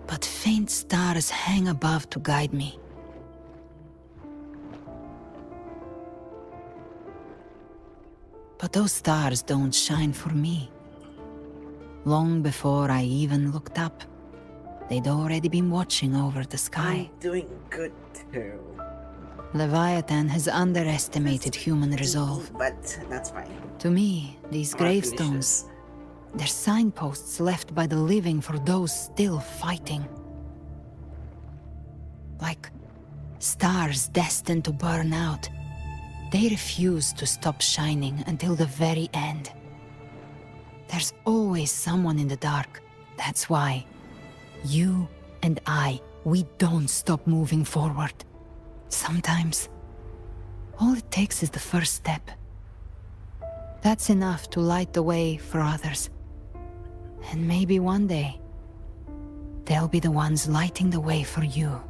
but faint stars hang above to guide me. But those stars don't shine for me. Long before I even looked up, they'd already been watching over the sky. I'm doing good too. Leviathan has underestimated human resolve. But that's fine. To me, these gravestones, they're signposts left by the living for those still fighting. Like stars destined to burn out. They refuse to stop shining until the very end. There's always someone in the dark. That's why you and I, we don't stop moving forward. Sometimes, all it takes is the first step. That's enough to light the way for others. And maybe one day, they'll be the ones lighting the way for you.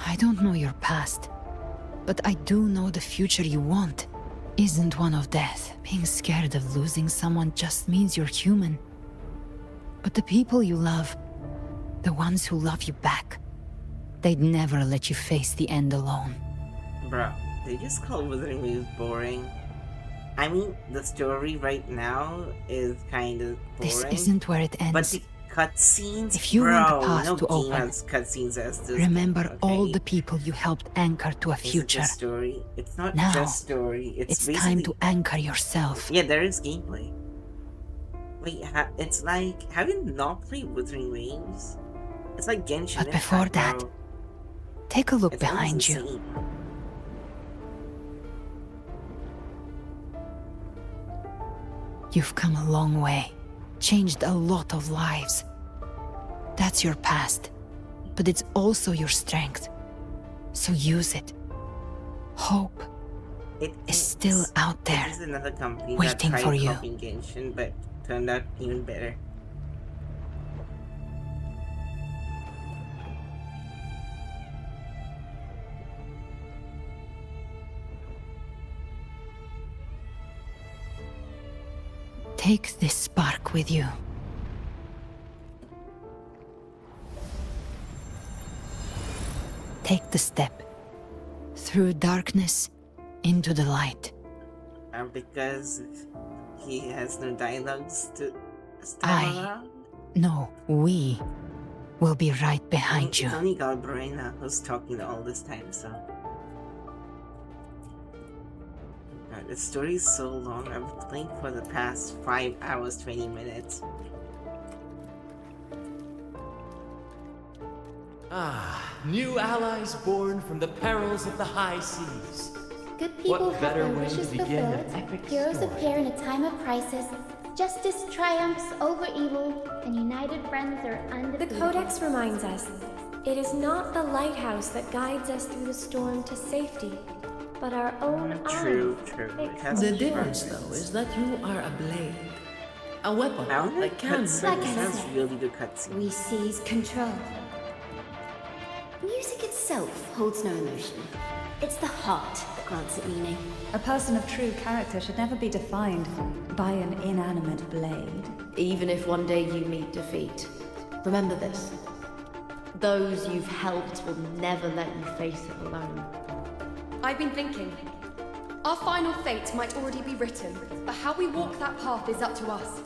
I don't know your past, but I do know the future you want isn't one of death. Being scared of losing someone just means you're human. But the people you love, the ones who love you back, they'd never let you face the end alone. Bro, they just call Wuthering Waves boring. I mean, the story right now is kind of boring. This isn't where it ends. But the cutscenes, if you bro, want the path no to game open, has cutscenes as this. remember okay? all the people you helped anchor to a future. It's just story. It's not Now, just story. It's basically time to anchor yourself. Yeah, there is gameplay. Wait, it's like, have you not played Wuthering Waves? It's like Genshin But Impact, before that, bro. take a look It's almost behind you. insane. You've come a long way, changed a lot of lives. That's your past, but it's also your strength. So use it. Hope is still out there, This is another company waiting that for tried you. copying Genshin, but turned out even better. Take this spark with you. Take the step through darkness into the light. Because he has no dialogues to stop I- around. No, we will be right behind you. It's only Galbraina who's talking all this time, so. God, the story is so long. I've been playing for the past 5 hours, 20 minutes. Ah, new allies born from the perils of the high seas. Good people What have better their way to wishes begin an fulfilled. epic Heroes story? appear in a time of crisis. Justice triumphs over evil, and united friends are undefeated. The Codex reminds us, it is not the lighthouse that guides us through the storm to safety, but our own True, eyes. true. fixed It has The its difference, purpose. though, is that you are a blade. A weapon I don't that like can cutscenes. Like I It has said, really good cutscenes. We seize control. Music itself holds no emotion. It's the heart that grants it meaning. A person of true character should never be defined by an inanimate blade. Even if one day you meet defeat, remember this. Those you've helped will never let you face it alone. I've been thinking. Our final fate might already be written, but how we walk that path is up to us.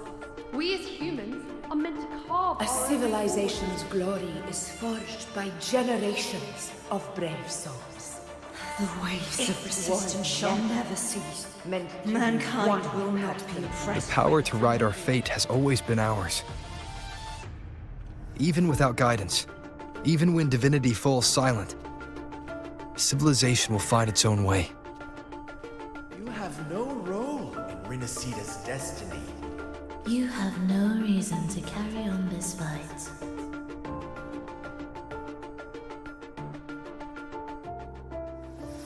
We as humans are meant to carve A our own civilization's glory is forged by generations of brave souls. The waves of resistance shall never cease. Mankind Mankind will not be The oppressed. power to write our fate has always been ours. Even without guidance, even when divinity falls silent, civilization will find its own way. You have no role in Rinascita's destiny. You have no reason to carry on this fight.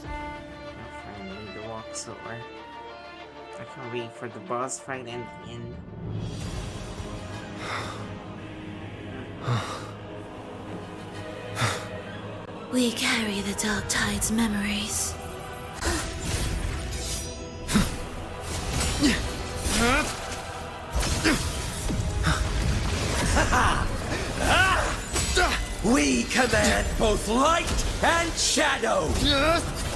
Finally, the walk's over. I can't wait for the boss fight and the end. We carry the Dark Tide's memories. We command both light and shadow!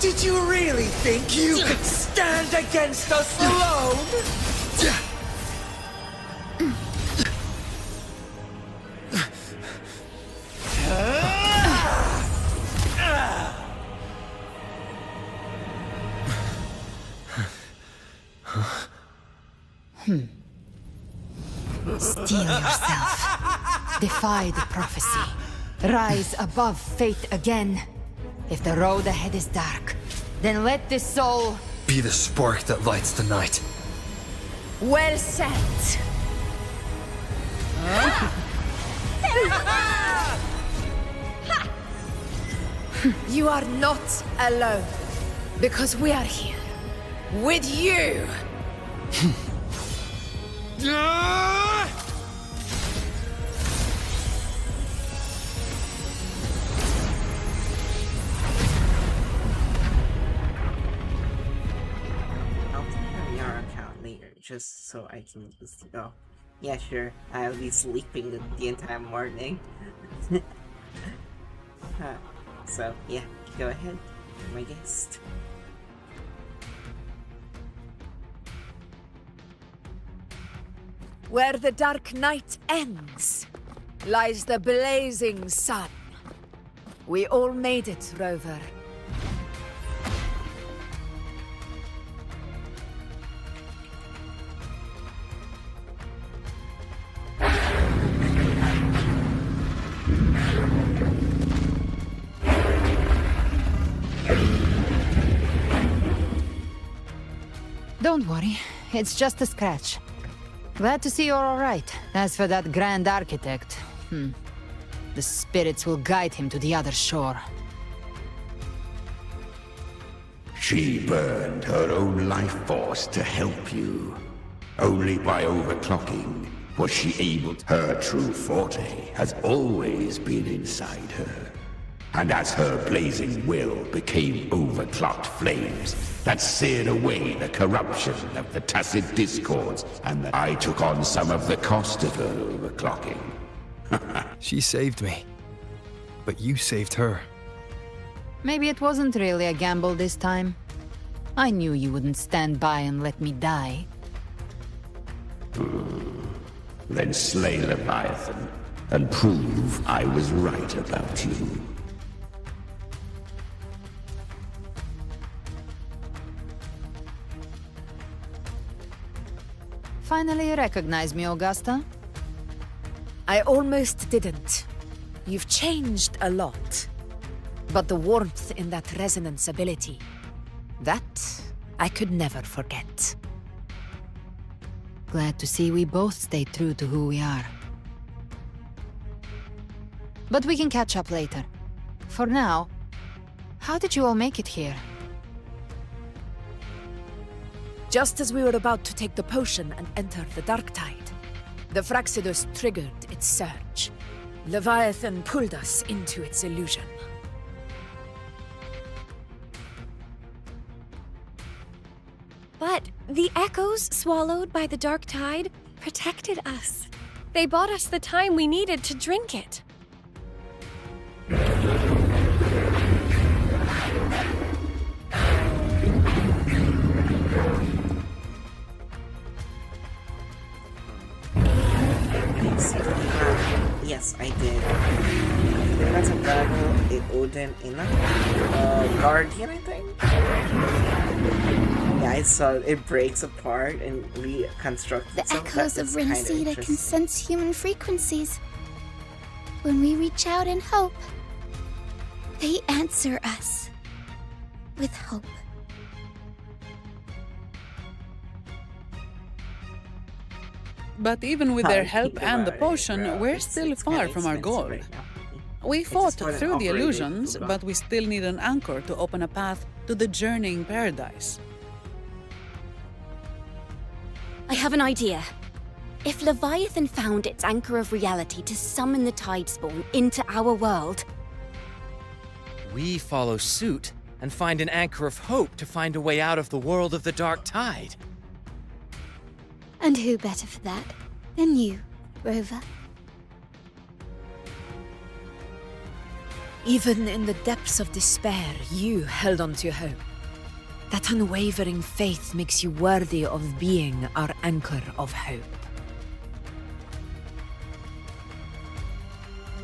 Did you really think you could stand against us alone? Steel yourself. Defy the prophecy. Rise above fate again. If the road ahead is dark, then let this soul be the spark that lights the night. Well said. You are not alone, because we are here with you. Just so I can just go. Yeah, sure. I'll be sleeping the entire morning. So yeah, go ahead, my guest. Where the dark night ends, lies the blazing sun. We all made it, Rover. Don't worry, it's just a scratch. Glad to see you're all right. As for that Grand Architect, the spirits will guide him to the other shore. She burned her own life force to help you. Only by overclocking was she able to. Her true forte has always been inside her. And as her blazing will became overclocked flames that seared away the corruption of the tacit discords, and I took on some of the cost of her overclocking. She saved me, but you saved her. Maybe it wasn't really a gamble this time. I knew you wouldn't stand by and let me die. Then slay Leviathan and prove I was right about you. Finally recognize me, Augusta? I almost didn't. You've changed a lot. But the warmth in that resonance ability, that I could never forget. Glad to see we both stay true to who we are. But we can catch up later. For now, how did you all make it here? Just as we were about to take the potion and enter the Dark Tide, the Fraxidus triggered its surge. Leviathan pulled us into its illusion. But the echoes swallowed by the Dark Tide protected us. They bought us the time we needed to drink it. Yes, I did. That's a battle. It Odin in a Guardian, I think. Yeah, I saw it breaks apart and reconstructs. The echoes of Rinascita can sense human frequencies. When we reach out in hope, they answer us with hope. But even with their help and the potion, we're still far from our goal. We fought through the illusions, but we still need an anchor to open a path to the journeying paradise. I have an idea. If Leviathan found its anchor of reality to summon the Tidespawn into our world, we follow suit and find an anchor of hope to find a way out of the world of the Dark Tide. And who better for that than you, Rover? Even in the depths of despair, you held on to hope. That unwavering faith makes you worthy of being our anchor of hope.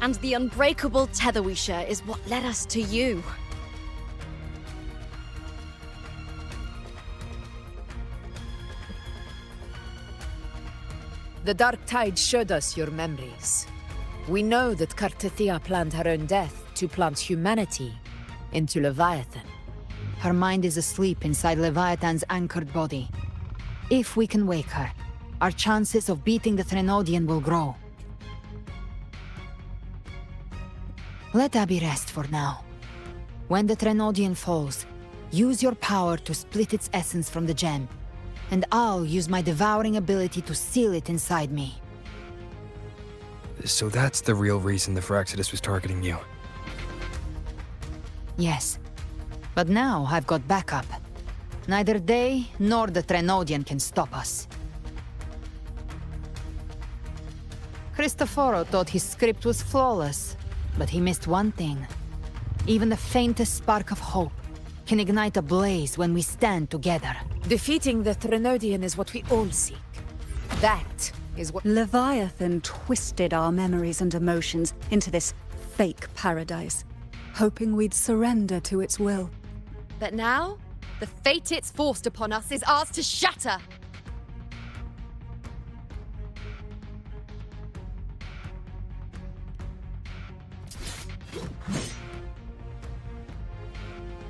And the unbreakable tether we share is what led us to you. The Dark Tide showed us your memories. We know that Kartithia planned her own death to plant humanity into Leviathan. Her mind is asleep inside Leviathan's anchored body. If we can wake her, our chances of beating the Threnodian will grow. Let Abby rest for now. When the Threnodian falls, use your power to split its essence from the gem, and I'll use my devouring ability to seal it inside me. So that's the real reason the Phyrexidus was targeting you. Yes. But now I've got backup. Neither they nor the Threnodian can stop us. Cristoforo thought his script was flawless, but he missed one thing. Even the faintest spark of hope can ignite a blaze when we stand together. Defeating the Threnodian is what we all seek. That is what... Leviathan twisted our memories and emotions into this fake paradise, hoping we'd surrender to its will. But now, the fate it's forced upon us is ours to shatter.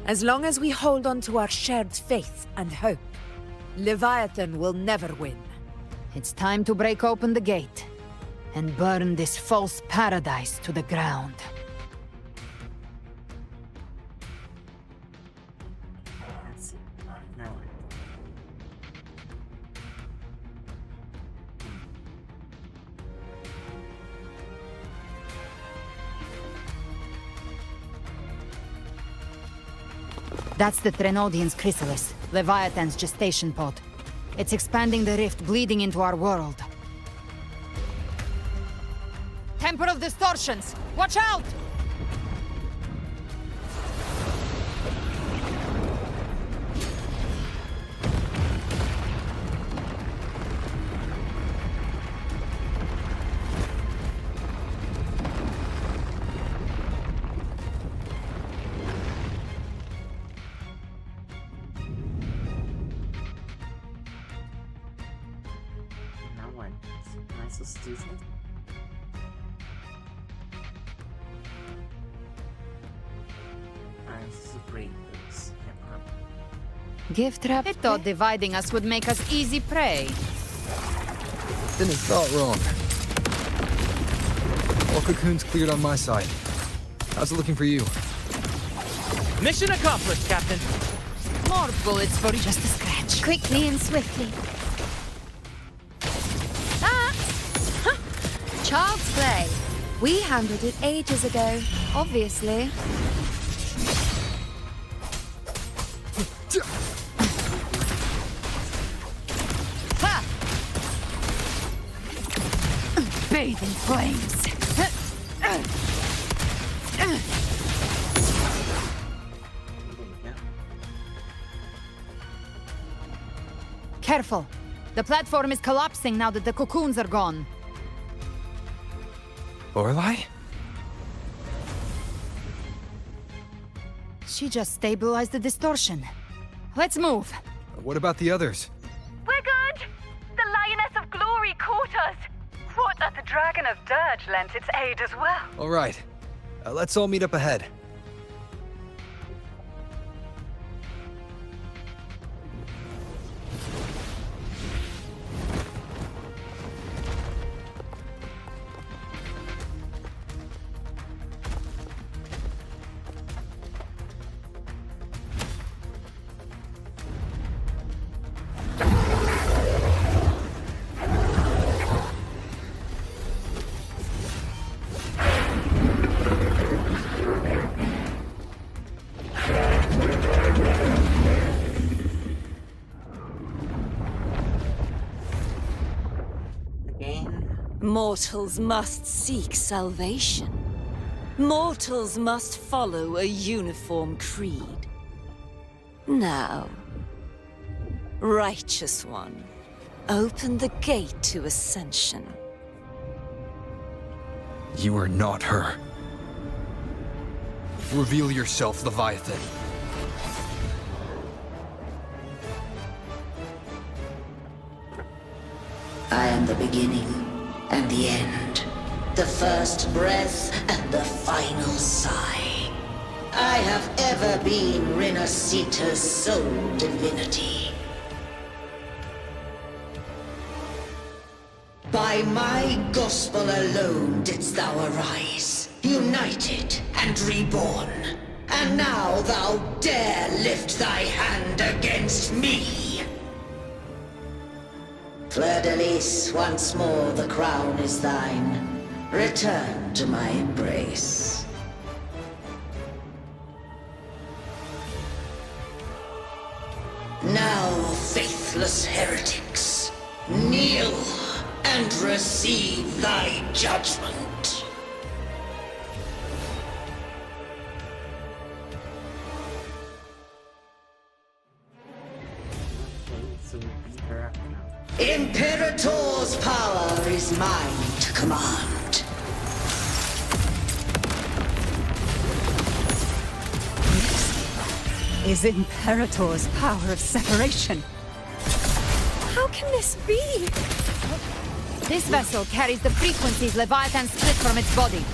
As long as we hold on to our shared faith and hope, Leviathan will never win. It's time to break open the gate and burn this false paradise to the ground. That's the Threnodian's chrysalis, Leviathan's gestation pod. It's expanding the rift, bleeding into our world. Temper of distortions! Watch out! Gift wrap. I thought dividing us would make us easy prey. Then it thought wrong. All cocoons cleared on my side. How's it looking for you? Mission accomplished, Captain. More bullets for just a scratch. Quickly and swiftly. Child's play. We handled it ages ago, obviously. Ha! Bathe in flames. Careful. The platform is collapsing now that the cocoons are gone. Lorelei? She just stabilized the distortion. Let's move. What about the others? We're good! The Lioness of Glory caught us! What that the Dragon of Dirge lent its aid as well. All right. Let's all meet up ahead. Mortals must seek salvation. Mortals must follow a uniform creed. Now, Righteous One, open the gate to ascension. You are not her. Reveal yourself, Leviathan. I am the beginning and the end, the first breath and the final sigh. I have ever been Rinascita's sole divinity. By my gospel alone didst thou arise, united and reborn. And now thou dare lift thy hand against me! Fleur-de-Lis, once more the crown is thine. Return to my embrace. Now, faithless heretics, kneel and receive thy judgment. Imperator's power is mine to command. Is Imperator's power of separation. How can this be? This vessel carries the frequencies Leviathan split from its body.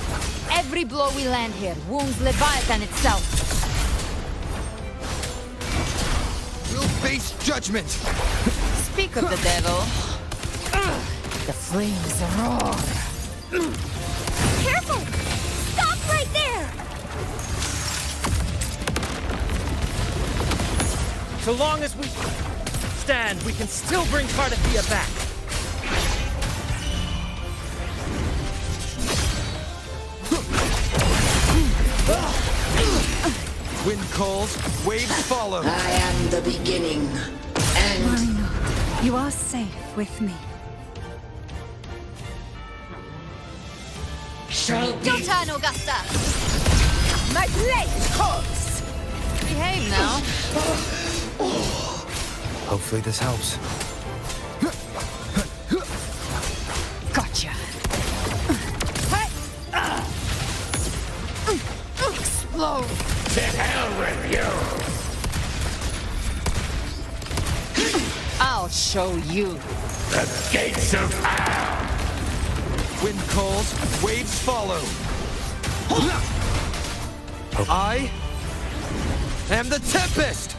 Every blow we land here wounds Leviathan itself. We'll face judgment! Speak of the devil. The flames roar. Careful! Stop right there! So long as we stand, we can still bring Cardathia back. Wind calls, waves follow. I am the beginning, and... Worry not. You are safe with me. Shall be... Your turn, Augusta! My blade calls! Behave now. Hopefully this helps. Gotcha. Explode. To hell with you! I'll show you. The gates of hell! Wind calls, waves follow. I am the Tempest!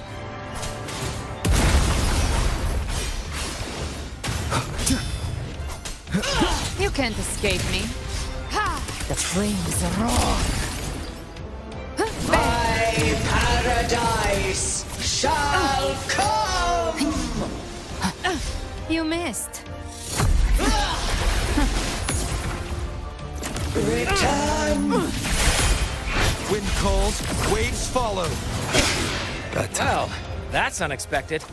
You can't escape me. The flames roar. My paradise shall come! You missed. Return! Wind calls, waves follow. Well, that's unexpected.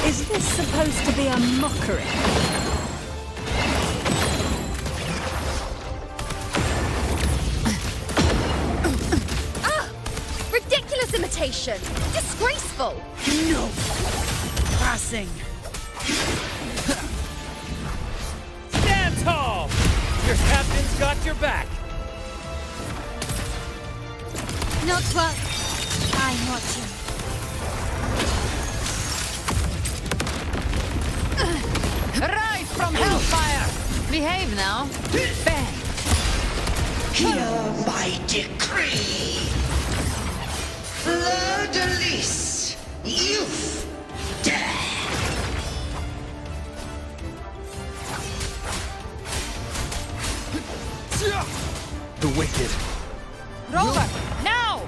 Is this supposed to be a mockery? Ridiculous imitation! Disgraceful! No! Passing! Stand tall! Your captain's got your back. Not well. I'm watching. Rise from hellfire! Behave now. Bang! Hear my decree! Fleur-de-Lis, youth, death! The wicked. Rover, now!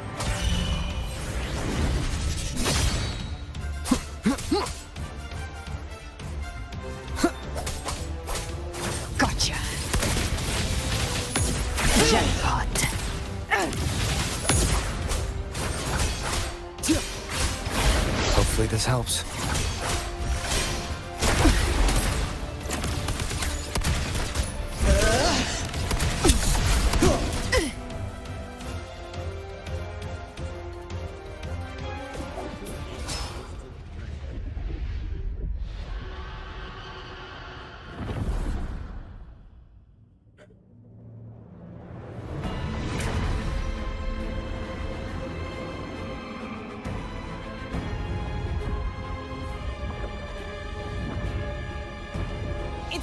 Gotcha. Jackpot. Hopefully this helps.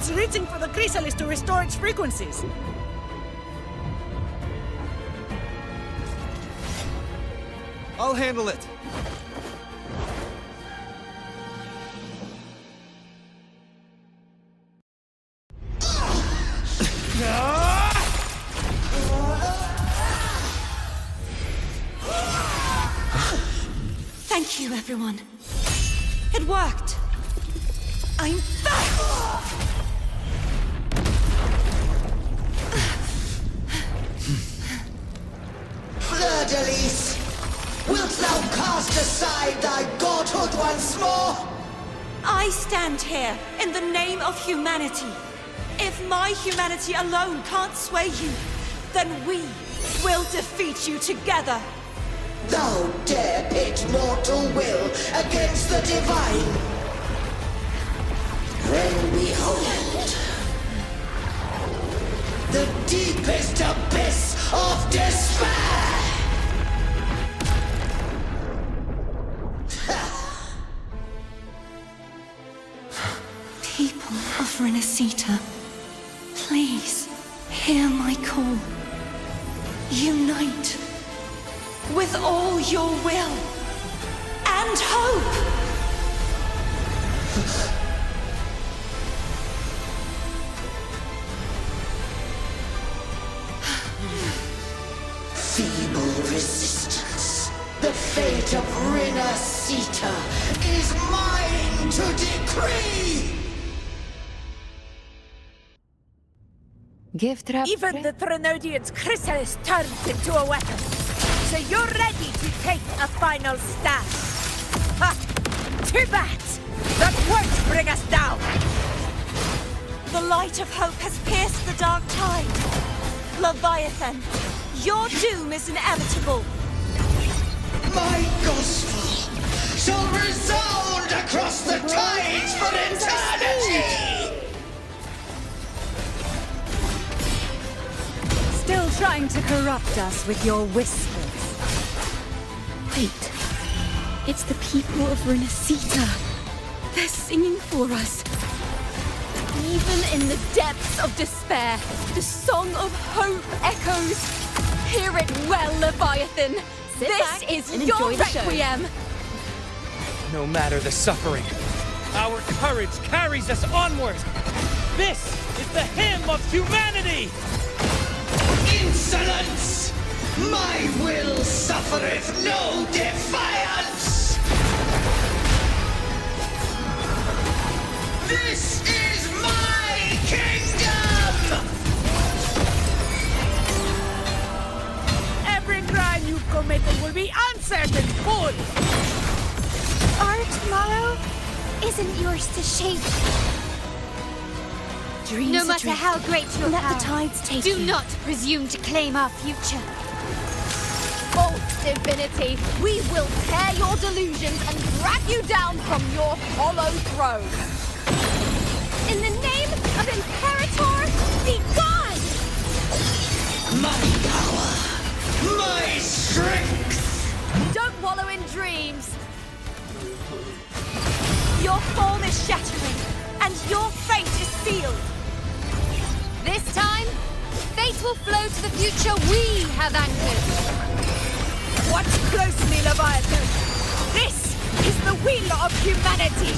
It's reaching for the chrysalis to restore its frequencies. I'll handle it. Thank you, everyone. It worked. I'm back! Fleur-de-Lis, wilt thou cast aside thy godhood once more? I stand here in the name of humanity. If my humanity alone can't sway you, then we will defeat you together. Thou dare pit mortal will against the divine? Then behold, the deepest abyss of despair! People of Rinascita, please hear my call. Unite with all your will and hope! Feeble resistance. The fate of Rinascita is mine to decree! Gift wrap. Even the Trinodian's chrysalis turned into a weapon. So you're ready to take a final stand. Ha! Too bad! That won't bring us down! The light of hope has pierced the dark tide. Leviathan, your doom is inevitable. My gospel shall resound across the tides for eternity! Still trying to corrupt us with your whispers. Wait. It's the people of Rinascita. They're singing for us. Even in the depths of despair, the song of hope echoes. Hear it well, Leviathan. This is your requiem. No matter the suffering, our courage carries us onward. This is the hymn of humanity! Insolence! My will suffereth no defiance! This is my kingdom! Every crime you've committed will be answered in full! Our tomorrow isn't yours to shape. Dreams No are matter dreams. how great your Let power, the tides take do you. not presume to claim our future. False divinity, we will tear your delusions and drag you down from your hollow throne. In the name of Imperator, be gone! My power! My strength! Don't wallow in dreams. Your form is shattering, and your fate is sealed. This time, fate will flow to the future we have anchored. Watch closely, Leviathan! This is the will of humanity!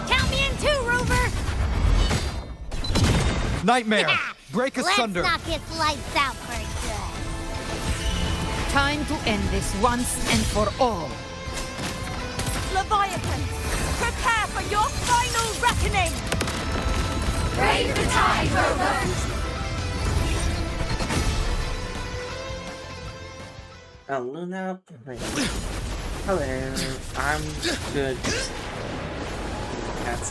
Count me in too, Rover! Nightmare! Break asunder! Let's knock its lights out for good. Time to end this once and for all. Leviathan, prepare for your final reckoning! Brave the tide, Rover! Oh, Luna. Hello. I'm good. That's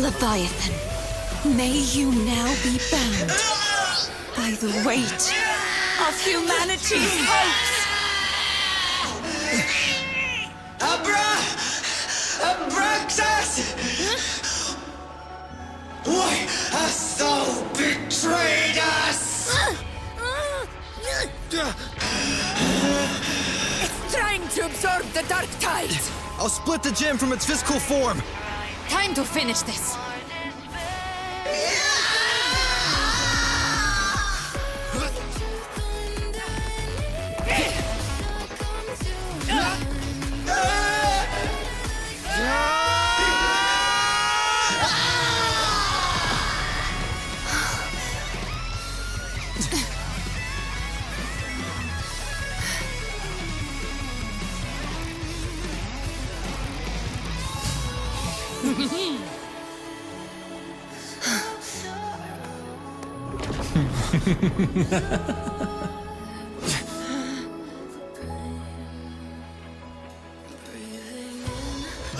Leviathan, may you now be bound by the weight of humanity's hopes! Abraxas! Why hast thou betrayed us? It's trying to absorb the dark tide! I'll split the gem from its physical form! Time to finish this!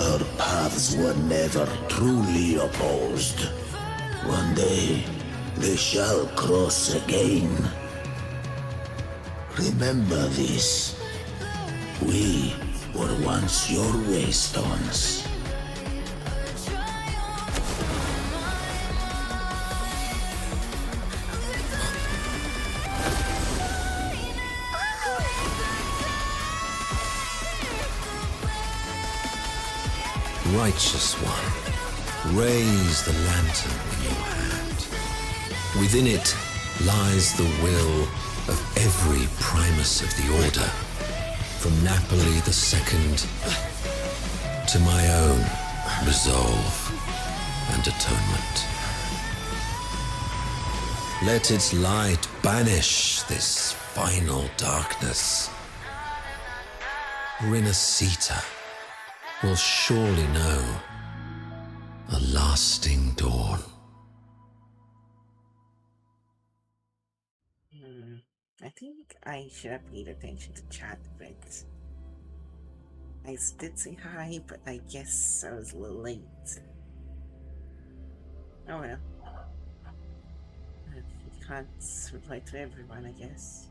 Our paths were never truly opposed. One day, they shall cross again. Remember this. We were once your waystones. Righteous One, raise the lantern in your hand. Within it lies the will of every Primus of the Order, from Napoli II to my own resolve and atonement. Let its light banish this final darkness. Rinascita will surely know a lasting dawn. I think I should have paid attention to chat a bit. I did say hi, but I guess I was a little late. Oh well. I can't reply to everyone, I guess.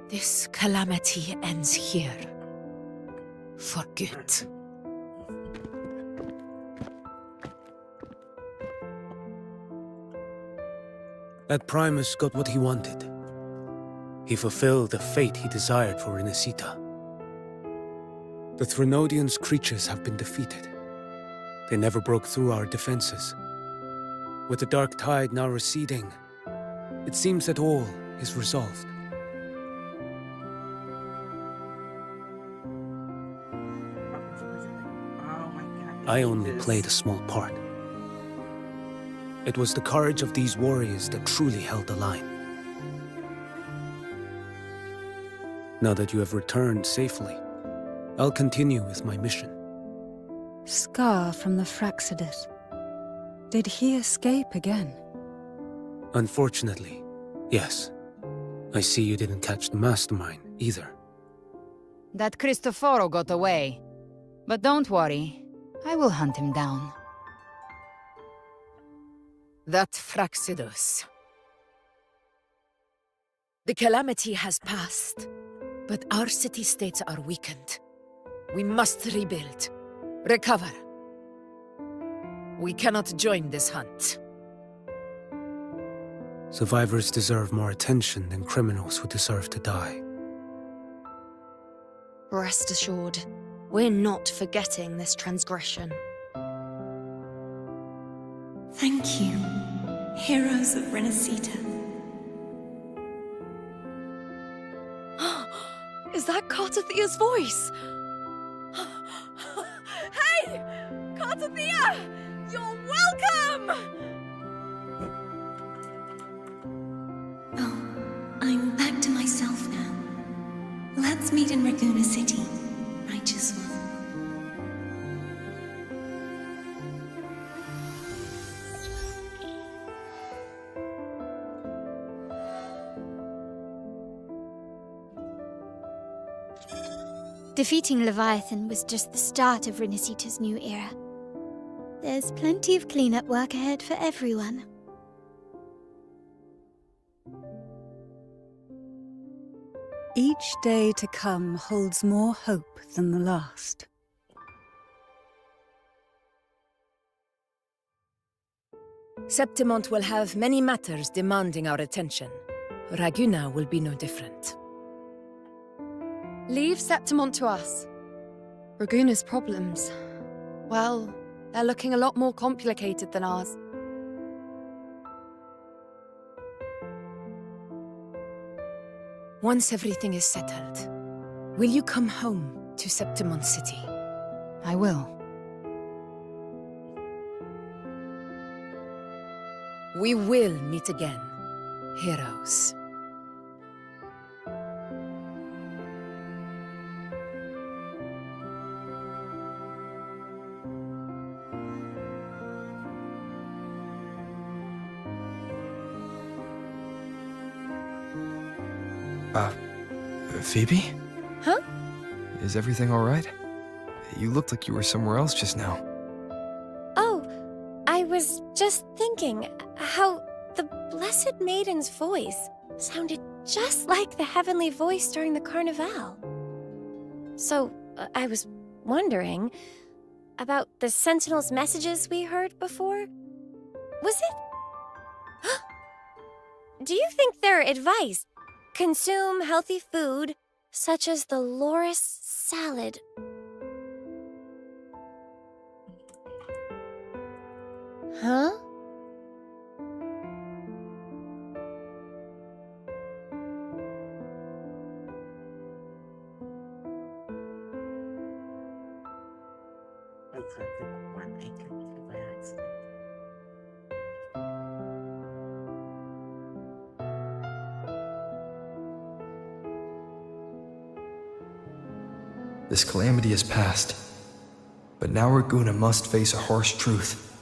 This calamity ends here. For good. That Primus got what he wanted. He fulfilled the fate he desired for Rinascita. The Threnodians' creatures have been defeated. They never broke through our defenses. With the dark tide now receding, it seems that all is resolved. I only played a small part. It was the courage of these warriors that truly held the line. Now that you have returned safely, I'll continue with my mission. Scar from the Fraxidus. Did he escape again? Unfortunately, yes. I see you didn't catch the mastermind either. That Cristoforo got away. But don't worry, I will hunt him down. That Fraxidus. The calamity has passed, but our city-states are weakened. We must rebuild, recover. We cannot join this hunt. Survivors deserve more attention than criminals who deserve to die. Rest assured, we're not forgetting this transgression. Thank you, heroes of Rinascita. Is that Cartathia's voice? Hey! Cartathia! You're welcome! Let's meet in Raguna City, righteous one. Defeating Leviathan was just the start of Rinascita's new era. There's plenty of cleanup work ahead for everyone. Each day to come holds more hope than the last. Septimont will have many matters demanding our attention. Raguna will be no different. Leave Septimont to us. Raguna's problems, well, they're looking a lot more complicated than ours. Once everything is settled, will you come home to Septimont City? I will. We will meet again, heroes. Phoebe? Huh? Is everything all right? You looked like you were somewhere else just now. Oh, I was just thinking how the Blessed Maiden's voice sounded just like the heavenly voice during the Carnival. So, I was wondering about the Sentinel's messages we heard before. Was it? Do you think their advice, consume healthy food, such as the loris salad? Huh? This calamity is past, but now Raguna must face a harsh truth.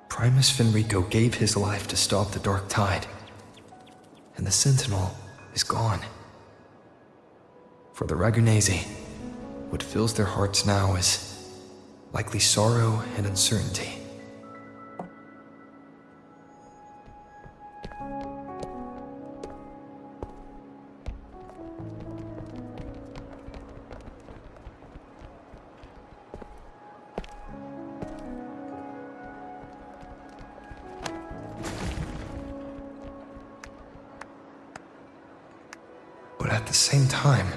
Primus Fenrico gave his life to stop the Dark Tide, and the Sentinel is gone. For the Ragunesi, what fills their hearts now is likely sorrow and uncertainty. But at the same time,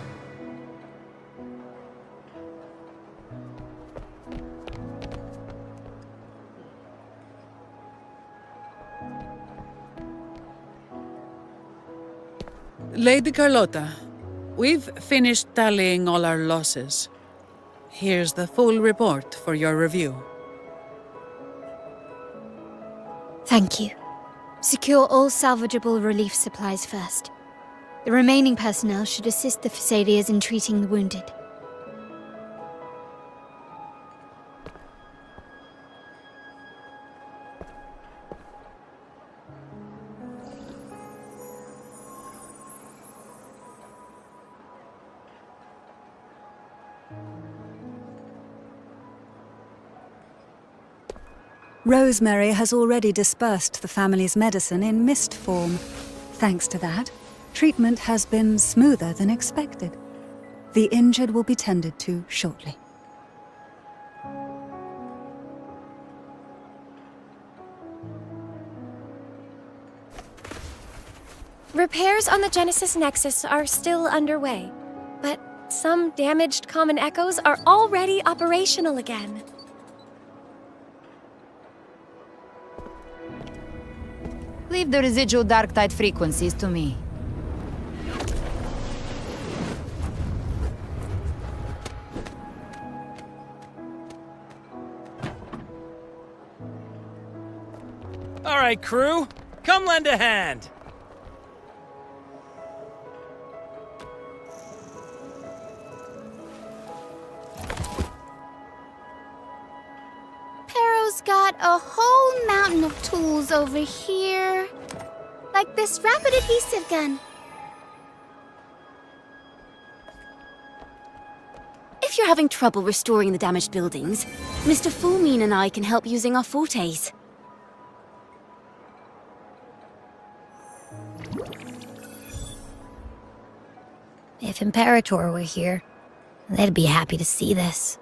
Lady Carlotta, we've finished tallying all our losses. Here's the full report for your review. Thank you. Secure all salvageable relief supplies first. The remaining personnel should assist the Phasaelias in treating the wounded. Rosemary has already dispersed the family's medicine in mist form. Thanks to that, treatment has been smoother than expected. The injured will be tended to shortly. Repairs on the Genesis Nexus are still underway, but some damaged common echoes are already operational again. Leave the residual dark tide frequencies to me. All right, crew, come lend a hand. got a whole mountain of tools over here. Like this rapid adhesive gun. If you're having trouble restoring the damaged buildings, Mr. Fullmean and I can help using our fortes. If Imperator were here, they'd be happy to see this.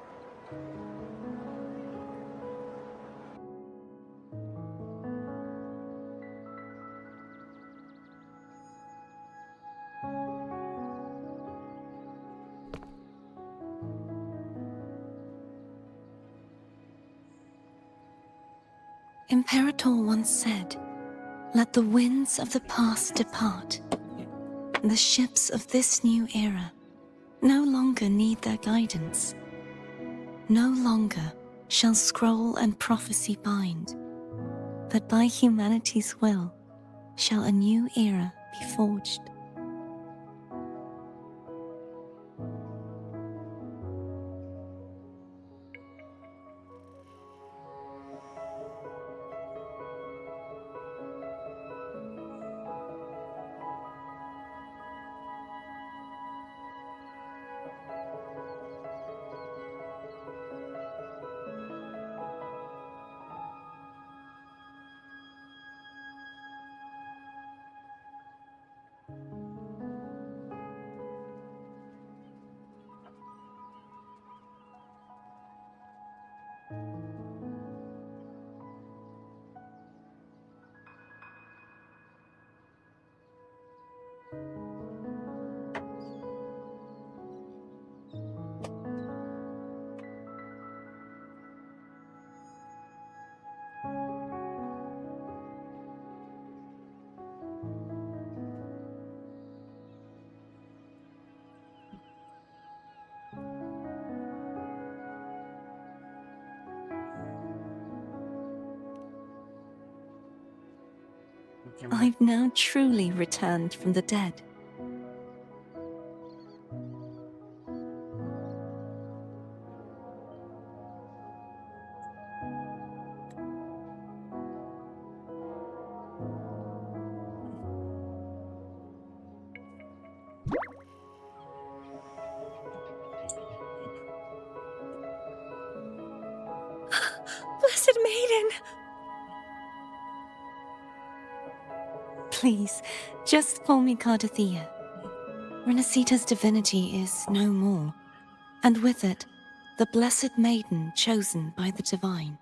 Imperator once said, "Let the winds of the past depart. The ships of this new era no longer need their guidance. No longer shall scroll and prophecy bind, but by humanity's will shall a new era be forged." I've now truly returned from the dead. Blessed Maiden! Please, just call me Cardothea. Rinascita's divinity is no more, and with it, the Blessed Maiden chosen by the Divine.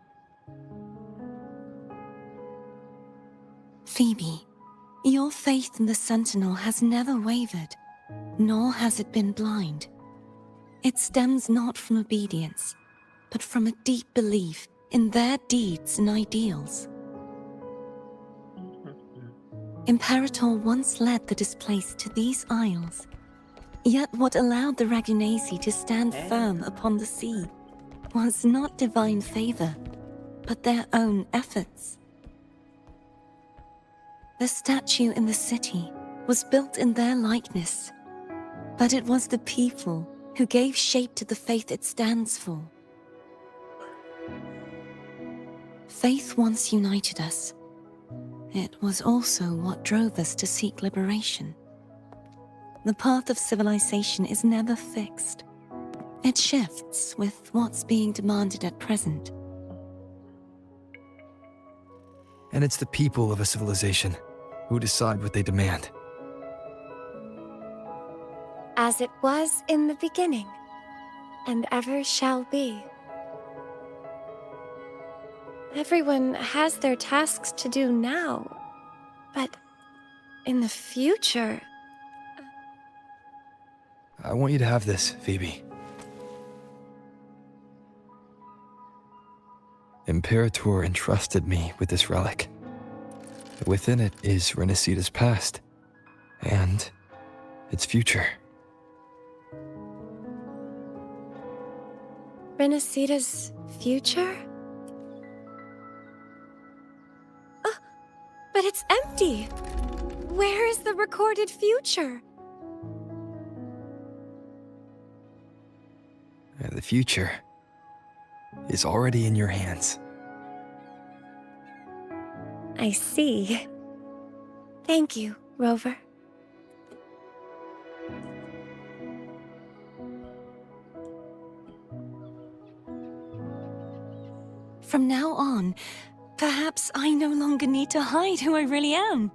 Phoebe, your faith in the Sentinel has never wavered, nor has it been blind. It stems not from obedience, but from a deep belief in their deeds and ideals. Imperator once led the displaced to these isles, yet what allowed the Ragunasi to stand firm upon the sea was not divine favor, but their own efforts. The statue in the city was built in their likeness, but it was the people who gave shape to the faith it stands for. Faith once united us. It was also what drove us to seek liberation. The path of civilization is never fixed. It shifts with what's being demanded at present. And it's the people of a civilization who decide what they demand. As it was in the beginning, and ever shall be. Everyone has their tasks to do now, but in the future... I want you to have this, Phoebe. Imperator entrusted me with this relic. Within it is Rinascita's past, and its future. Rinascita's future? But it's empty! Where is the recorded future? The future is already in your hands. I see. Thank you, Rover. From now on, perhaps I no longer need to hide who I really am.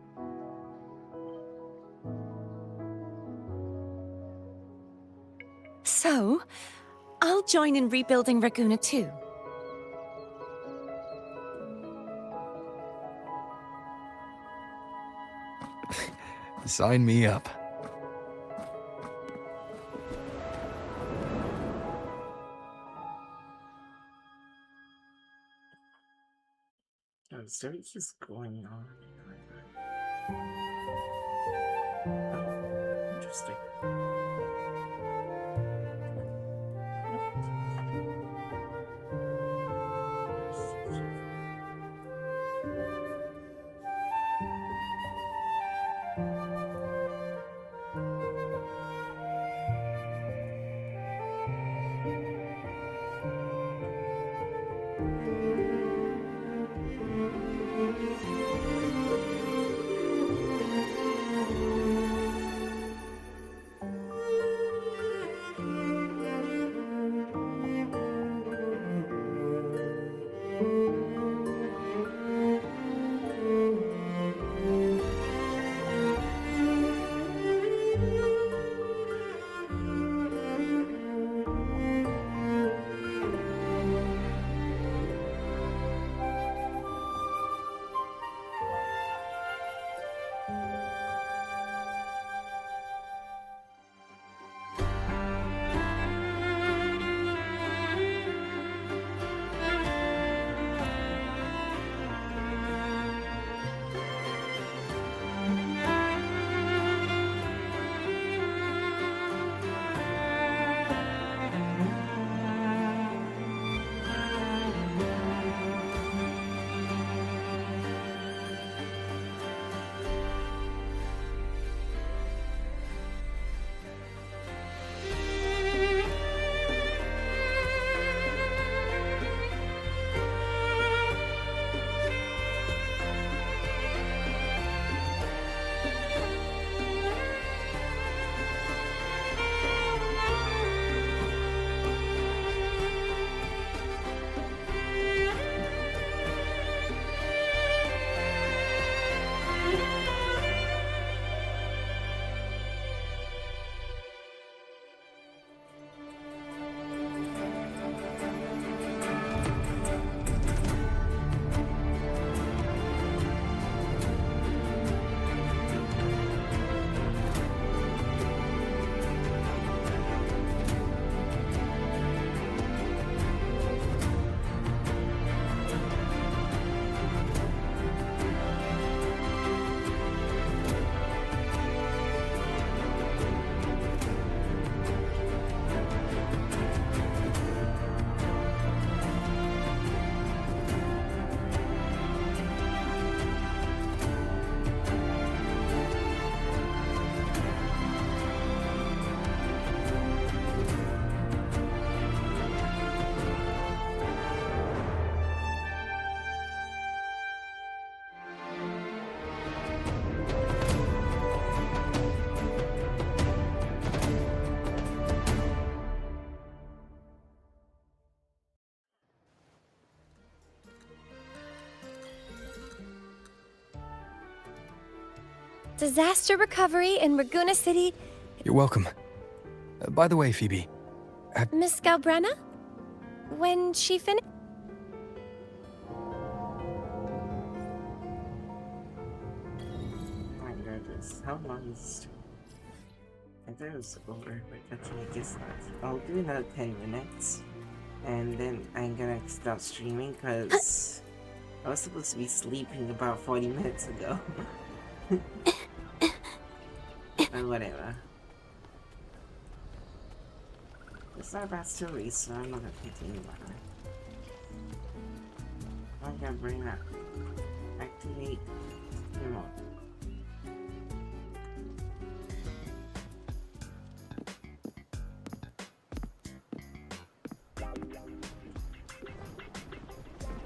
So, I'll join in rebuilding Raguna too. Sign me up. Oh, the story keeps going on. Oh, interesting. Disaster recovery in Raguna City. You're welcome. By the way, Phoebe, Miss Galbrenna? When she finished? My goodness, how long is this stream? I thought it was over, but I guess not. I'll do another 10 minutes, and then I'm gonna stop streaming because I was supposed to be sleeping about 40 minutes ago. Or whatever. It's not about stories, so I'm not gonna continue on. I'm gonna bring that. Activate remote.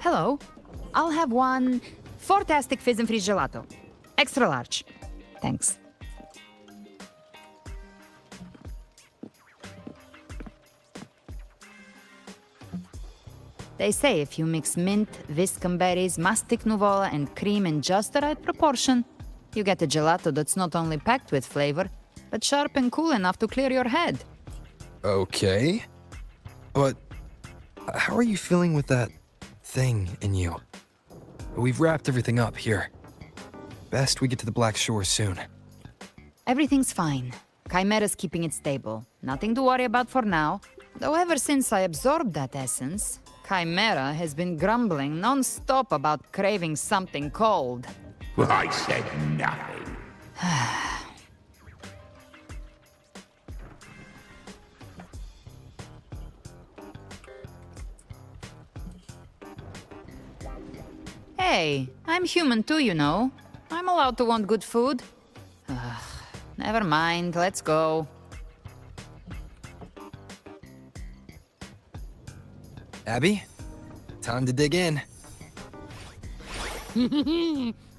Hello. I'll have one Fantastic fizz and freeze gelato. Extra large. Thanks. They say if you mix mint, viscum berries, mastic nuvola, and cream in just the right proportion, you get a gelato that's not only packed with flavor, but sharp and cool enough to clear your head. Okay. But how are you feeling with that thing in you? We've wrapped everything up here. Best we get to the Black Shore soon. Everything's fine. Chimera's keeping it stable. Nothing to worry about for now. Though ever since I absorbed that essence, Chimera has been grumbling non-stop about craving something cold. Well, I said nothing. Hey, I'm human too, you know. I'm allowed to want good food. Never mind, let's go. Abby, time to dig in.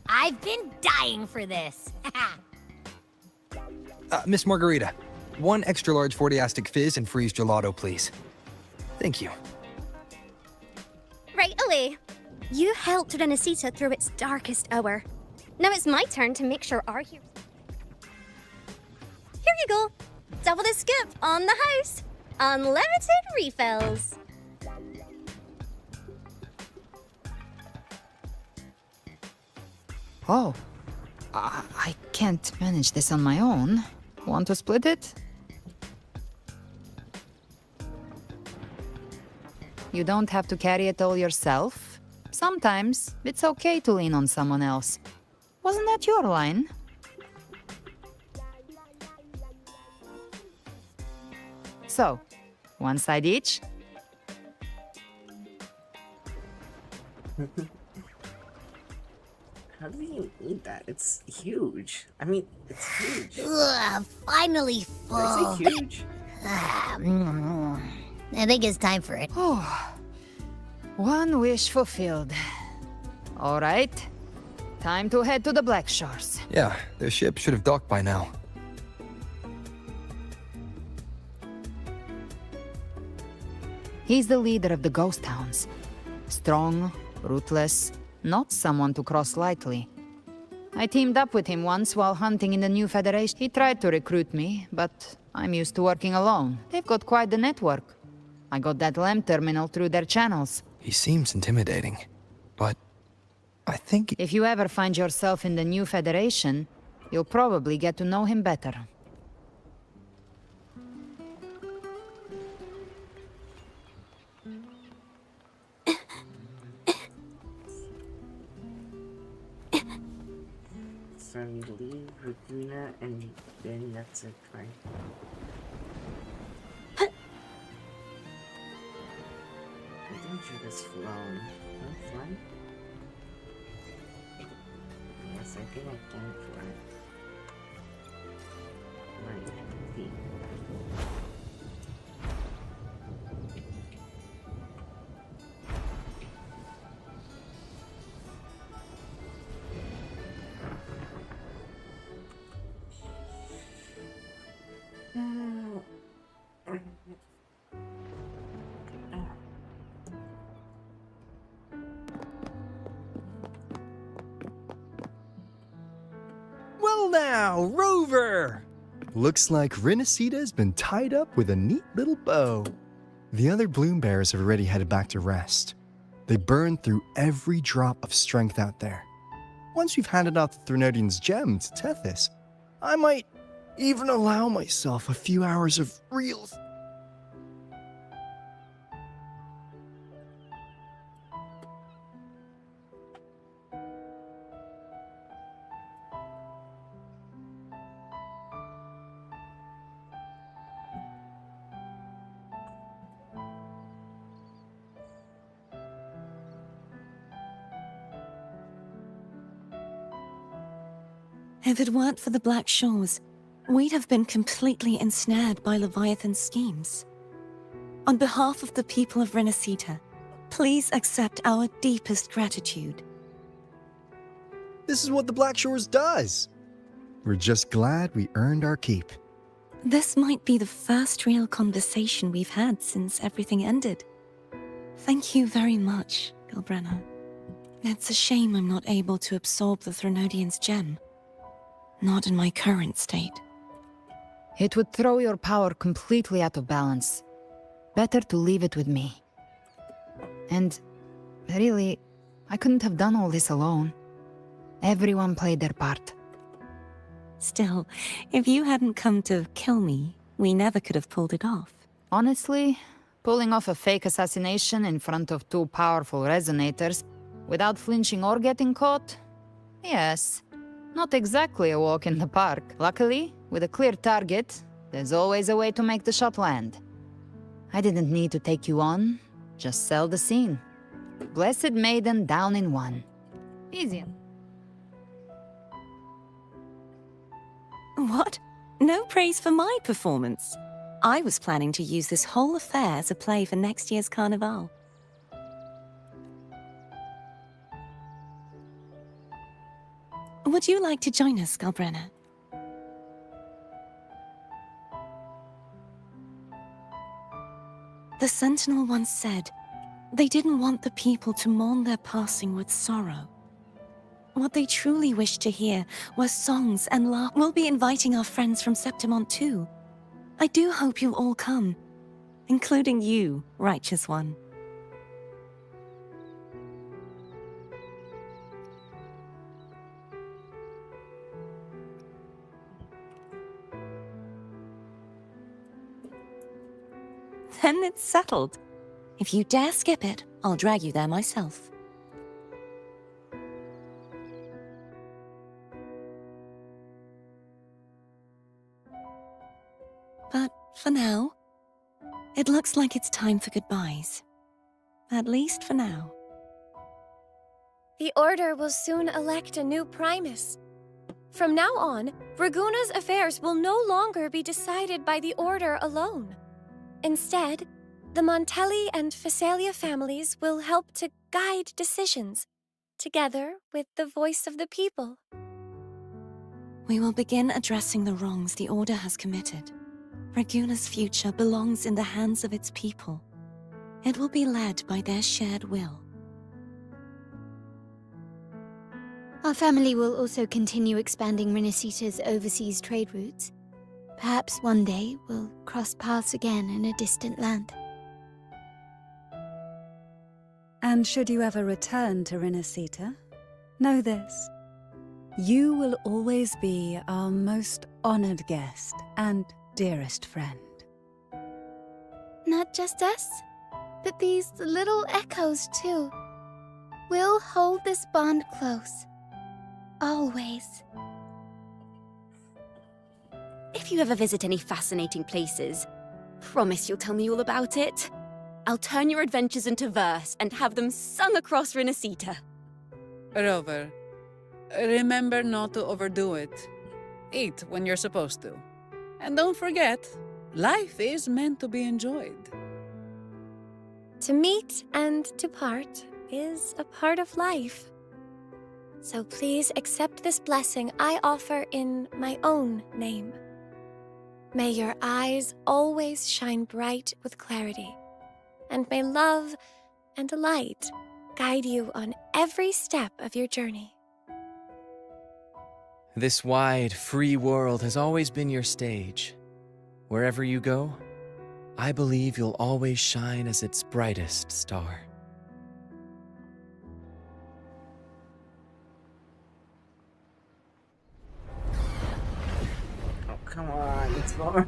I've been dying for this. Miss Margarita, one extra large 40-astic fizz and freeze gelato, please. Thank you. Right away. You helped Rinascita through its darkest hour. Now it's my turn to make sure our heroes... Here you go. Double the scoop on the house. Unlimited refills. Oh, I can't manage this on my own. Want to split it? You don't have to carry it all yourself. Sometimes it's okay to lean on someone else. Wasn't that your line? So, one side each? How do you eat that? It's huge. I mean, it's huge. Ugh, finally full. Did I say huge? I think it's time for it. Oh, one wish fulfilled. All right, time to head to the Black Shores. Yeah, their ship should have docked by now. He's the leader of the ghost towns. Strong, ruthless, not someone to cross lightly. I teamed up with him once while hunting in the new Federation. He tried to recruit me, but I'm used to working alone. They've got quite the network. I got that LEM terminal through their channels. He seems intimidating, but I think... If you ever find yourself in the new Federation, you'll probably get to know him better. So we leave Regina and then that's it, right? I think she was flown. Huh? Fly? Yes, I think I can fly. Right, feet. Well now, Rover! Looks like Rinascita's been tied up with a neat little bow. The other bloom bearers have already headed back to rest. They burned through every drop of strength out there. Once we've handed out the Threnodian's gem to Tethys, I might even allow myself a few hours of real... If it weren't for the Black Shores, we'd have been completely ensnared by Leviathan's schemes. On behalf of the people of Rinascita, please accept our deepest gratitude. This is what the Black Shores does. We're just glad we earned our keep. This might be the first real conversation we've had since everything ended. Thank you very much, Galbrenna. It's a shame I'm not able to absorb the Threnodian's gem. Not in my current state. It would throw your power completely out of balance. Better to leave it with me. And really, I couldn't have done all this alone. Everyone played their part. Still, if you hadn't come to kill me, we never could have pulled it off. Honestly, pulling off a fake assassination in front of two powerful resonators, without flinching or getting caught? Yes. Not exactly a walk in the park. Luckily, with a clear target, there's always a way to make the shot land. I didn't need to take you on, just sell the scene. Blessed Maiden down in one. Easy. What? No praise for my performance. I was planning to use this whole affair as a play for next year's Carnival. Would you like to join us, Galbrenna? The Sentinel once said, they didn't want the people to mourn their passing with sorrow. What they truly wished to hear were songs and laughter. We'll be inviting our friends from Septimont too. I do hope you'll all come, including you, Righteous One. Then it's settled. If you dare skip it, I'll drag you there myself. But for now, it looks like it's time for goodbyes. At least for now. The Order will soon elect a new Primus. From now on, Raguna's affairs will no longer be decided by the Order alone. Instead, the Montelli and Phasalia families will help to guide decisions, together with the voice of the people. We will begin addressing the wrongs the Order has committed. Raguna's future belongs in the hands of its people. It will be led by their shared will. Our family will also continue expanding Rinascita's overseas trade routes. Perhaps one day we'll cross paths again in a distant land. And should you ever return to Rinascita, know this. You will always be our most honored guest and dearest friend. Not just us, but these little echoes too. We'll hold this bond close. Always. If you ever visit any fascinating places, promise you'll tell me all about it. I'll turn your adventures into verse and have them sung across Rinascita. Rover, remember not to overdo it. Eat when you're supposed to. And don't forget, life is meant to be enjoyed. To meet and to part is a part of life. So please accept this blessing I offer in my own name. May your eyes always shine bright with clarity, and may love and light guide you on every step of your journey. This wide, free world has always been your stage. Wherever you go, I believe you'll always shine as its brightest star. Come on, it's more.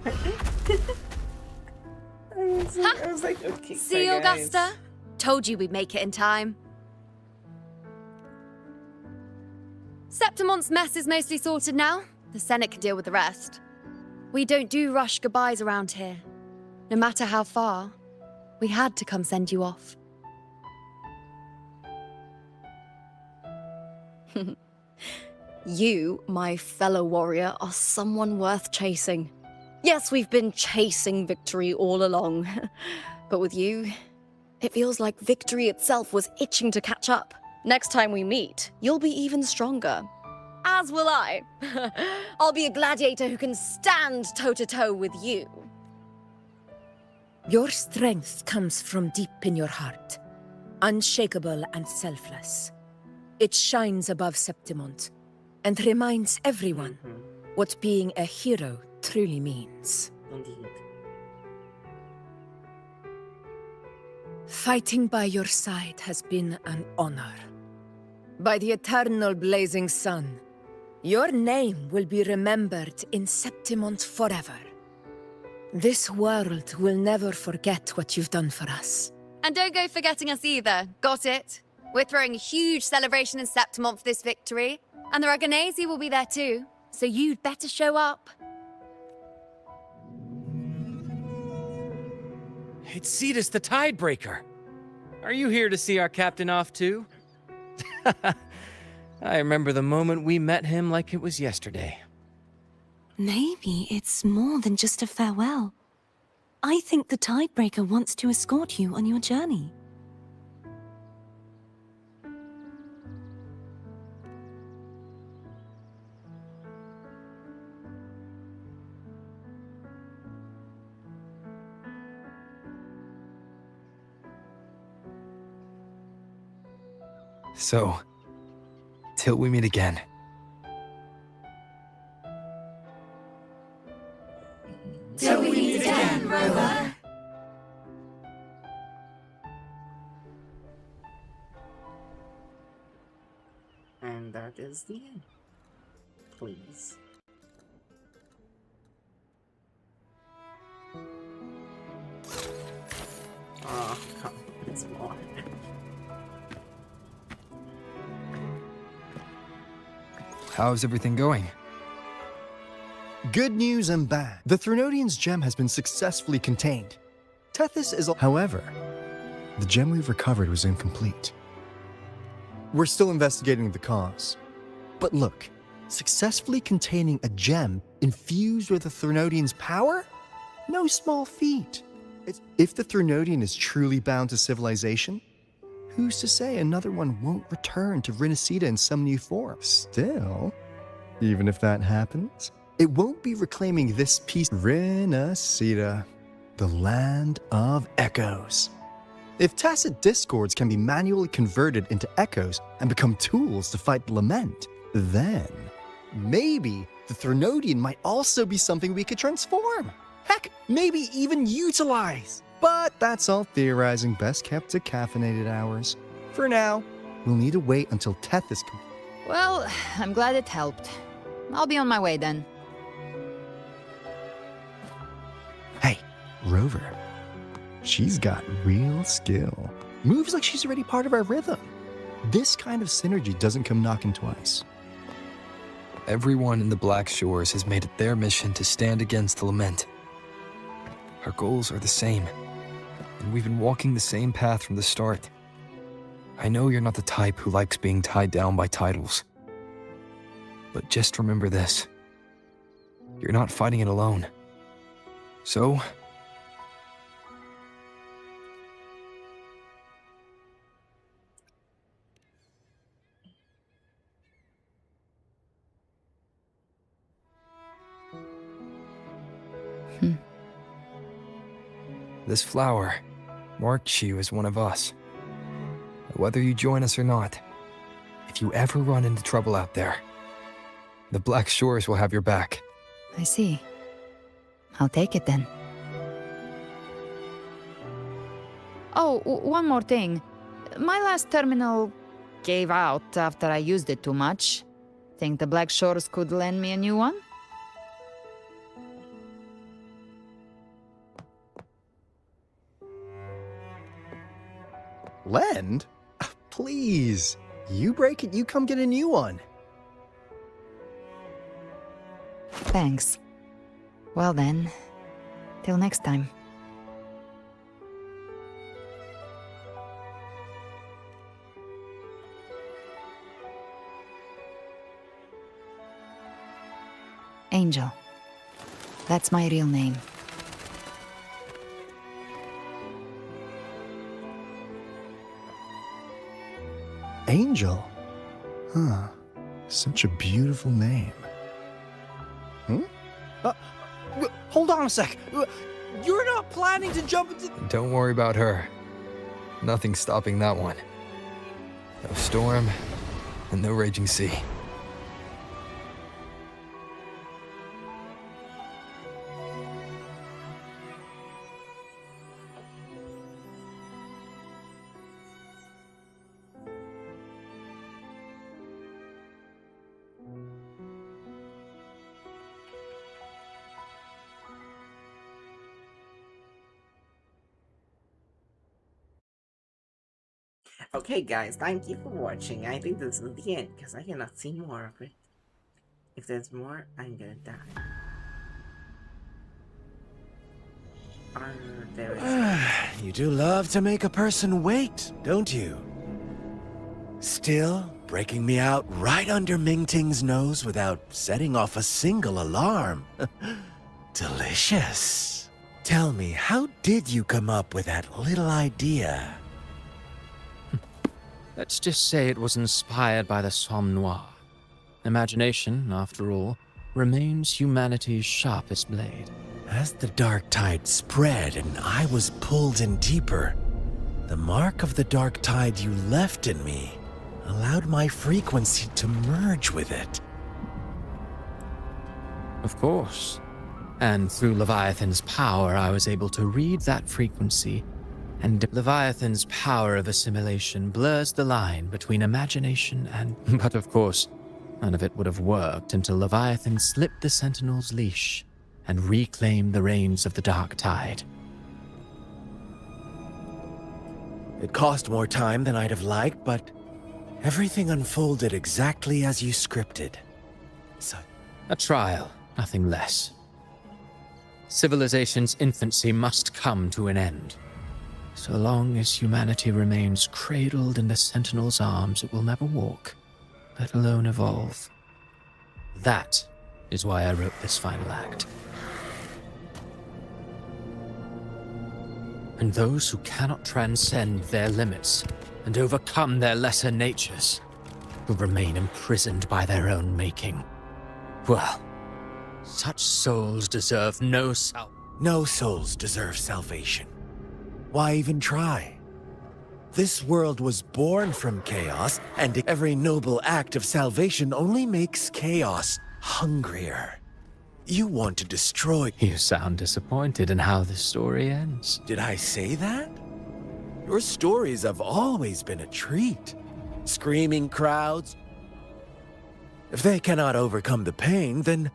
I was like, okay. See, Augusta? Told you we'd make it in time. Septimont's mess is mostly sorted now. The Senate can deal with the rest. We don't do rush goodbyes around here. No matter how far, we had to come send you off. You, my fellow warrior, are someone worth chasing. Yes, we've been chasing victory all along. But with you, it feels like victory itself was itching to catch up. Next time we meet, you'll be even stronger. As will I. I'll be a gladiator who can stand toe-to-toe with you. Your strength comes from deep in your heart, unshakable and selfless. It shines above Septimont and reminds everyone what being a hero truly means. Indeed. Fighting by your side has been an honor. By the eternal blazing sun, your name will be remembered in Septimont forever. This world will never forget what you've done for us. And don't go forgetting us either, got it? We're throwing a huge celebration in Septimont for this victory, and the Raganesi will be there too, so you'd better show up. It's Cetus the Tidebreaker. Are you here to see our captain off too? I remember the moment we met him like it was yesterday. Maybe it's more than just a farewell. I think the Tidebreaker wants to escort you on your journey. So, till we meet again. Till we meet again, Rover. And that is the end. Please. Oh, come on, it's more. How's everything going? Good news and bad. The Threnodian's gem has been successfully contained. Tethys is... However, the gem we've recovered was incomplete. We're still investigating the cause. But look, successfully containing a gem infused with the Threnodian's power? No small feat. If the Threnodian is truly bound to civilization, who's to say another one won't return to Rinascita in some new form? Still, even if that happens, it won't be reclaiming this piece. Rinascita, the land of echoes. If tacit discords can be manually converted into echoes and become tools to fight the lament, then maybe the Threnodian might also be something we could transform. Heck, maybe even utilize. But that's all theorizing, best kept to caffeinated hours. For now, we'll need to wait until Tethys can... Well, I'm glad it helped. I'll be on my way then. Hey, Rover. She's got real skill. Moves like she's already part of our rhythm. This kind of synergy doesn't come knocking twice. Everyone in the Black Shores has made it their mission to stand against the lament. Our goals are the same, and we've been walking the same path from the start. I know you're not the type who likes being tied down by titles. But just remember this. You're not fighting it alone. So... This flower marks you as one of us. Whether you join us or not, if you ever run into trouble out there, the Black Shores will have your back. I see. I'll take it then. Oh, one more thing. My last terminal gave out after I used it too much. Think the Black Shores could lend me a new one? Lend? Please. You break it, you come get a new one. Thanks. Well then, till next time. Angel. That's my real name. Angel? Huh. Such a beautiful name. Hold on a sec. You're not planning to jump into... Don't worry about her. Nothing's stopping that one. No storm and no raging sea. Okay guys, thank you for watching. I think this is the end because I cannot see more of it. If there's more, I'm gonna die. There is. You do love to make a person wait, don't you? Still, breaking me out right under Mingting's nose without setting off a single alarm. Delicious. Tell me, how did you come up with that little idea? Let's just say it was inspired by the Somme Noire. Imagination, after all, remains humanity's sharpest blade. As the dark tide spread and I was pulled in deeper, the mark of the dark tide you left in me allowed my frequency to merge with it. Of course. And through Leviathan's power, I was able to read that frequency, and Leviathan's power of assimilation blurs the line between imagination and... But of course, none of it would have worked until Leviathan slipped the Sentinel's leash and reclaimed the reins of the dark tide. It cost more time than I'd have liked, but everything unfolded exactly as you scripted. So... A trial, nothing less. Civilization's infancy must come to an end. So long as humanity remains cradled in the Sentinel's arms, it will never walk, let alone evolve. That is why I wrote this final act. And those who cannot transcend their limits and overcome their lesser natures will remain imprisoned by their own making. Well, such souls deserve no No souls deserve salvation. Why even try? This world was born from chaos, and every noble act of salvation only makes chaos hungrier. You want to destroy... You sound disappointed in how this story ends. Did I say that? Your stories have always been a treat. Screaming crowds. If they cannot overcome the pain, then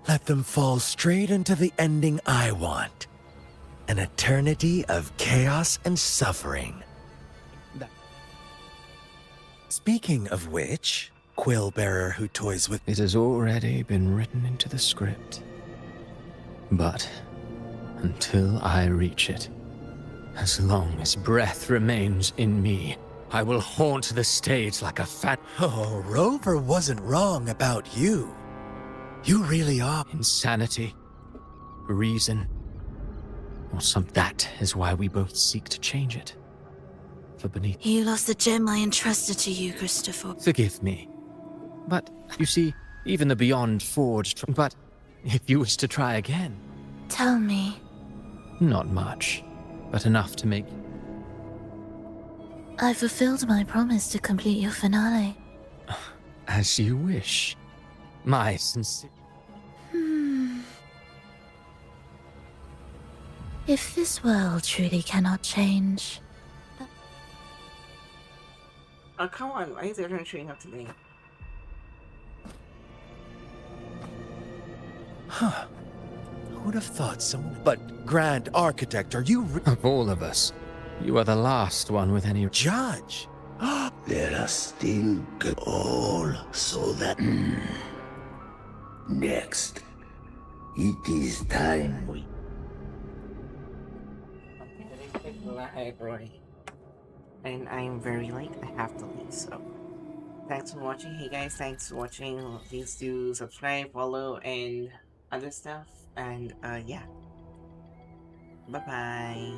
let them fall straight into the ending I want. An eternity of chaos and suffering. Speaking of which, Quill-bearer who toys with... It has already been written into the script. But until I reach it, as long as breath remains in me, I will haunt the stage like a fat... Oh, Rover wasn't wrong about you. You really are... Insanity, reason, or some... That is why we both seek to change it. For beneath... You lost the gem I entrusted to you, Christopher. Forgive me. But, you see, even the Beyond Forged... But, if you wish to try again... Tell me. Not much, but enough to make... I fulfilled my promise to complete your finale. As you wish. My sincere... If this world truly cannot change... Oh, come on, why is everyone showing up to me? Huh. Who would have thought someone... But, Grand Architect, are you... Of all of us, you are the last one with any... Judge! There are still good... All so that... Next, it is time we... And I'm very late, I have to leave, so... Thanks for watching, hey guys, thanks for watching, please do subscribe, follow, and other stuff, and yeah. Bye-bye.